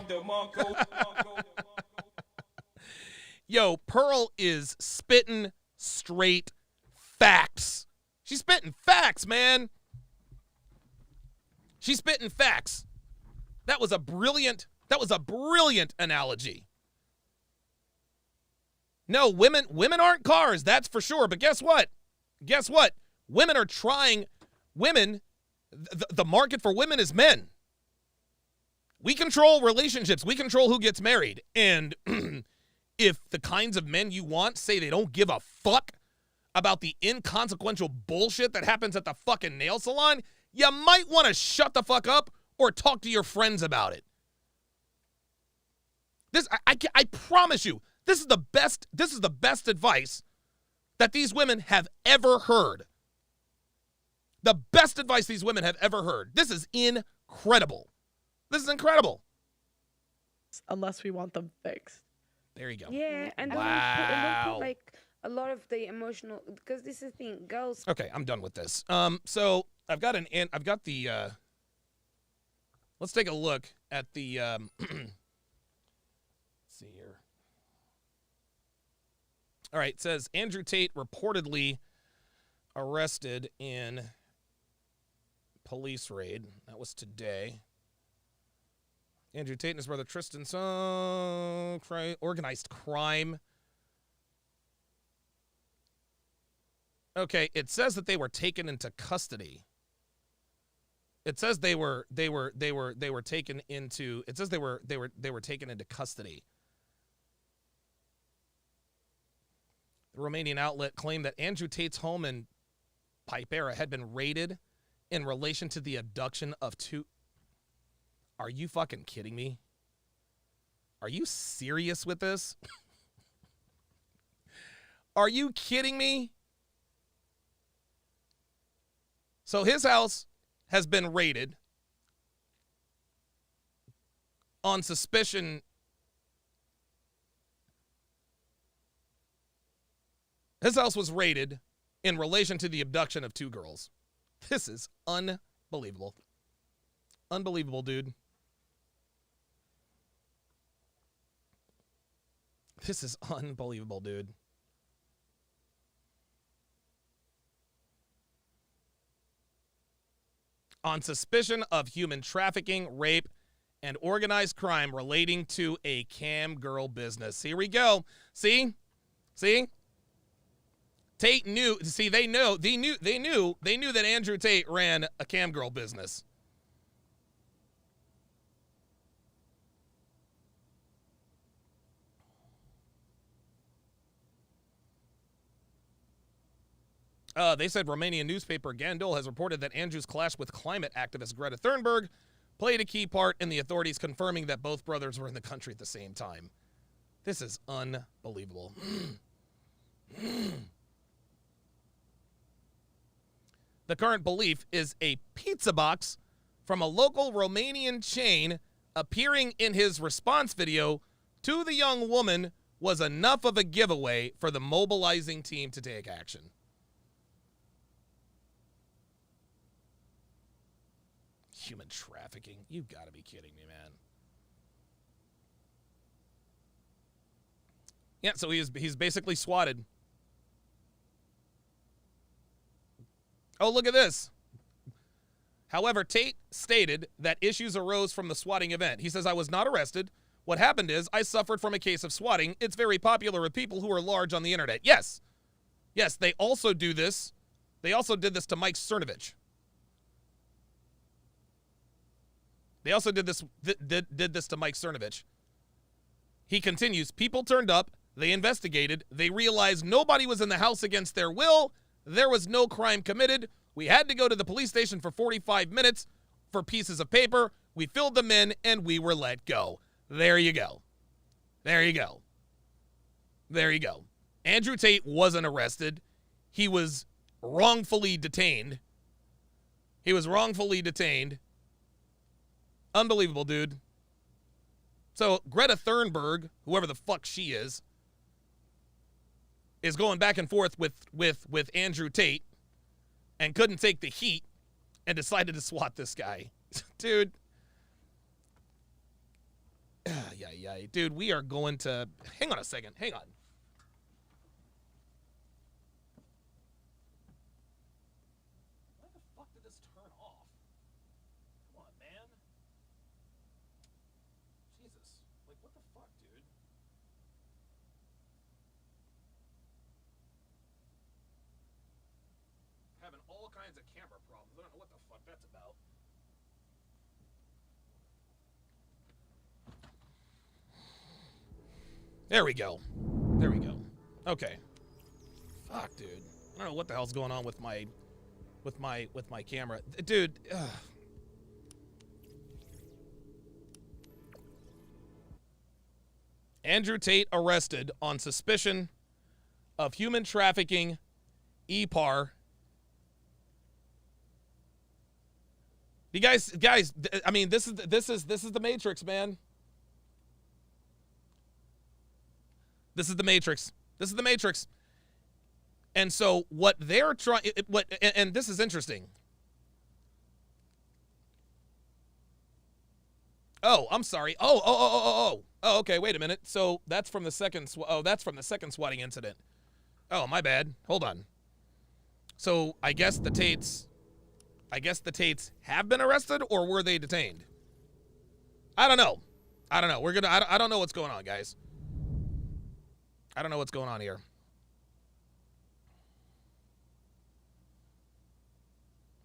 Yo, Pearl is spitting straight facts. She's spitting facts, man. She's spitting facts. That was a brilliant analogy. No, women aren't cars, that's for sure. But guess what? Women are trying. The market for women is men. We control relationships. We control who gets married. And if the kinds of men you want say they don't give a fuck about the inconsequential bullshit that happens at the fucking nail salon, you might want to shut the fuck up or talk to your friends about it. This, I promise you, this is the best advice that these women have ever heard. The best advice these women have ever heard. This is incredible. This is incredible. Unless we want them fixed. There you go. Yeah, and wow. don't put, like, a lot of the emotional, because this is the thing, girls. Okay, I'm done with this. So I've got let's take a look at the, let's see here. All right, it says Andrew Tate reportedly arrested in police raid. That was today. Andrew Tate and his brother Tristan, organized crime. Okay, it says that they were taken into custody. It says they were taken into. It says they were taken into custody. The Romanian outlet claimed that Andrew Tate's home in Pipera had been raided in relation to the abduction of two. Are you fucking kidding me? Are you serious with this? Are you kidding me? So his house has been raided on suspicion. His house was raided in relation to the abduction of two girls. This is unbelievable. Unbelievable, dude. This is unbelievable, dude. On suspicion of human trafficking, rape, and organized crime relating to a cam girl business. Here we go. See? Tate knew. See, they knew that Andrew Tate ran a cam girl business. They said Romanian newspaper Gandul has reported that Andrew's clash with climate activist Greta Thunberg played a key part in the authorities confirming that both brothers were in the country at the same time. This is unbelievable. The current belief is a pizza box from a local Romanian chain appearing in his response video to the young woman was enough of a giveaway for the mobilizing team to take action. Human trafficking. You've got to be kidding me, man. Yeah, so he's basically swatted. Oh, look at this. However, Tate stated that issues arose from the swatting event. He says, I was not arrested. What happened is I suffered from a case of swatting. It's very popular with people who are large on the internet. Yes. Yes, they also do this. They also did this to Mike Cernovich. They also did this to Mike Cernovich. He continues, people turned up, they investigated, they realized nobody was in the house against their will, there was no crime committed, we had to go to the police station for 45 minutes for pieces of paper, we filled them in, and we were let go. There you go. There you go. There you go. Andrew Tate wasn't arrested. He was wrongfully detained. Unbelievable, dude. So Greta Thunberg, whoever the fuck she is going back and forth with Andrew Tate and couldn't take the heat and decided to swat this guy. Dude. Yeah. Dude, we are going to... Hang on a second. Hang on. Why the fuck did this turn off? Come on, man. Jesus. Like, what the fuck, dude? Having all kinds of camera problems. I don't know what the fuck that's about. There we go. There we go. Okay. Fuck, dude. I don't know what the hell's going on with my camera. Dude, ugh. Andrew Tate arrested on suspicion of human trafficking, EPAR. You guys, I mean, this is the Matrix, man. This is the Matrix. This is the Matrix. And so what they're trying, and this is interesting. Oh, I'm sorry. Oh, okay, wait a minute. So that's from the second swatting incident. Oh, my bad. Hold on. So I guess the Tates have been arrested, or were they detained? I don't know. I don't know what's going on, guys. I don't know what's going on here.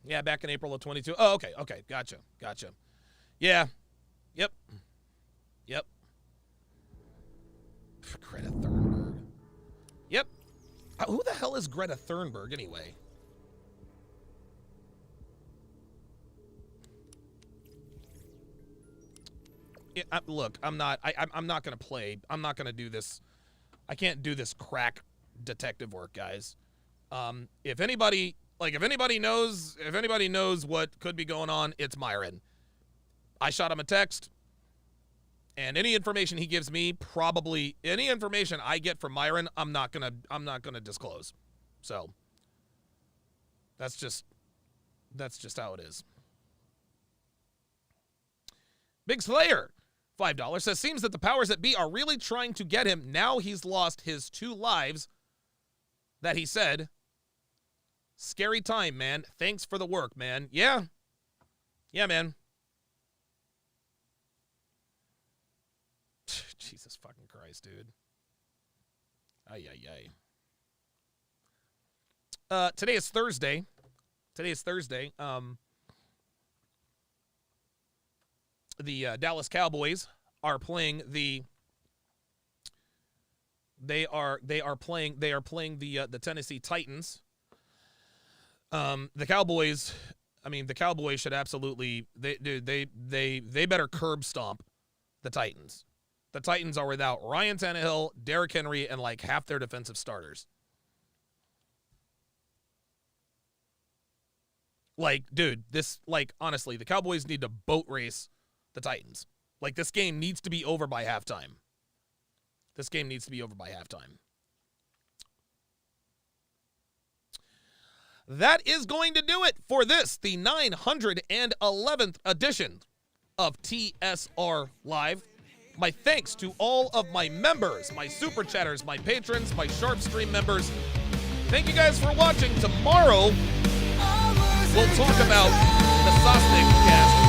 Yeah, back in April of 22. Oh, okay. Gotcha. Yeah. Yep. Greta Thunberg. Yep. Who the hell is Greta Thunberg anyway? Yeah, look, I'm not gonna play. I'm not gonna do this. I can't do this crack detective work, guys. If anybody knows what could be going on, it's Myron. I shot him a text, and any information he gives me, probably any information I get from Myron, I'm not gonna disclose. So that's just how it is. Big Slayer, $5 says, seems that the powers that be are really trying to get him. Now he's lost his 2 lives that he said. Scary time, man. Thanks for the work, man. Yeah, man. Jesus fucking Christ, dude. Ay. Today is Thursday. The Dallas Cowboys are playing the Tennessee Titans. The Cowboys should absolutely they better curb stomp the Titans. The Titans are without Ryan Tannehill, Derrick Henry, and like half their defensive starters. Like, dude, honestly, the Cowboys need to boat race the Titans. Like, this game needs to be over by halftime. That is going to do it for this, the 911th edition of TSR Live. My thanks to all of my members, my super chatters, my patrons, my Sharpe Stream members. Thank you guys for watching. Tomorrow, we'll talk about the Sosnick cast.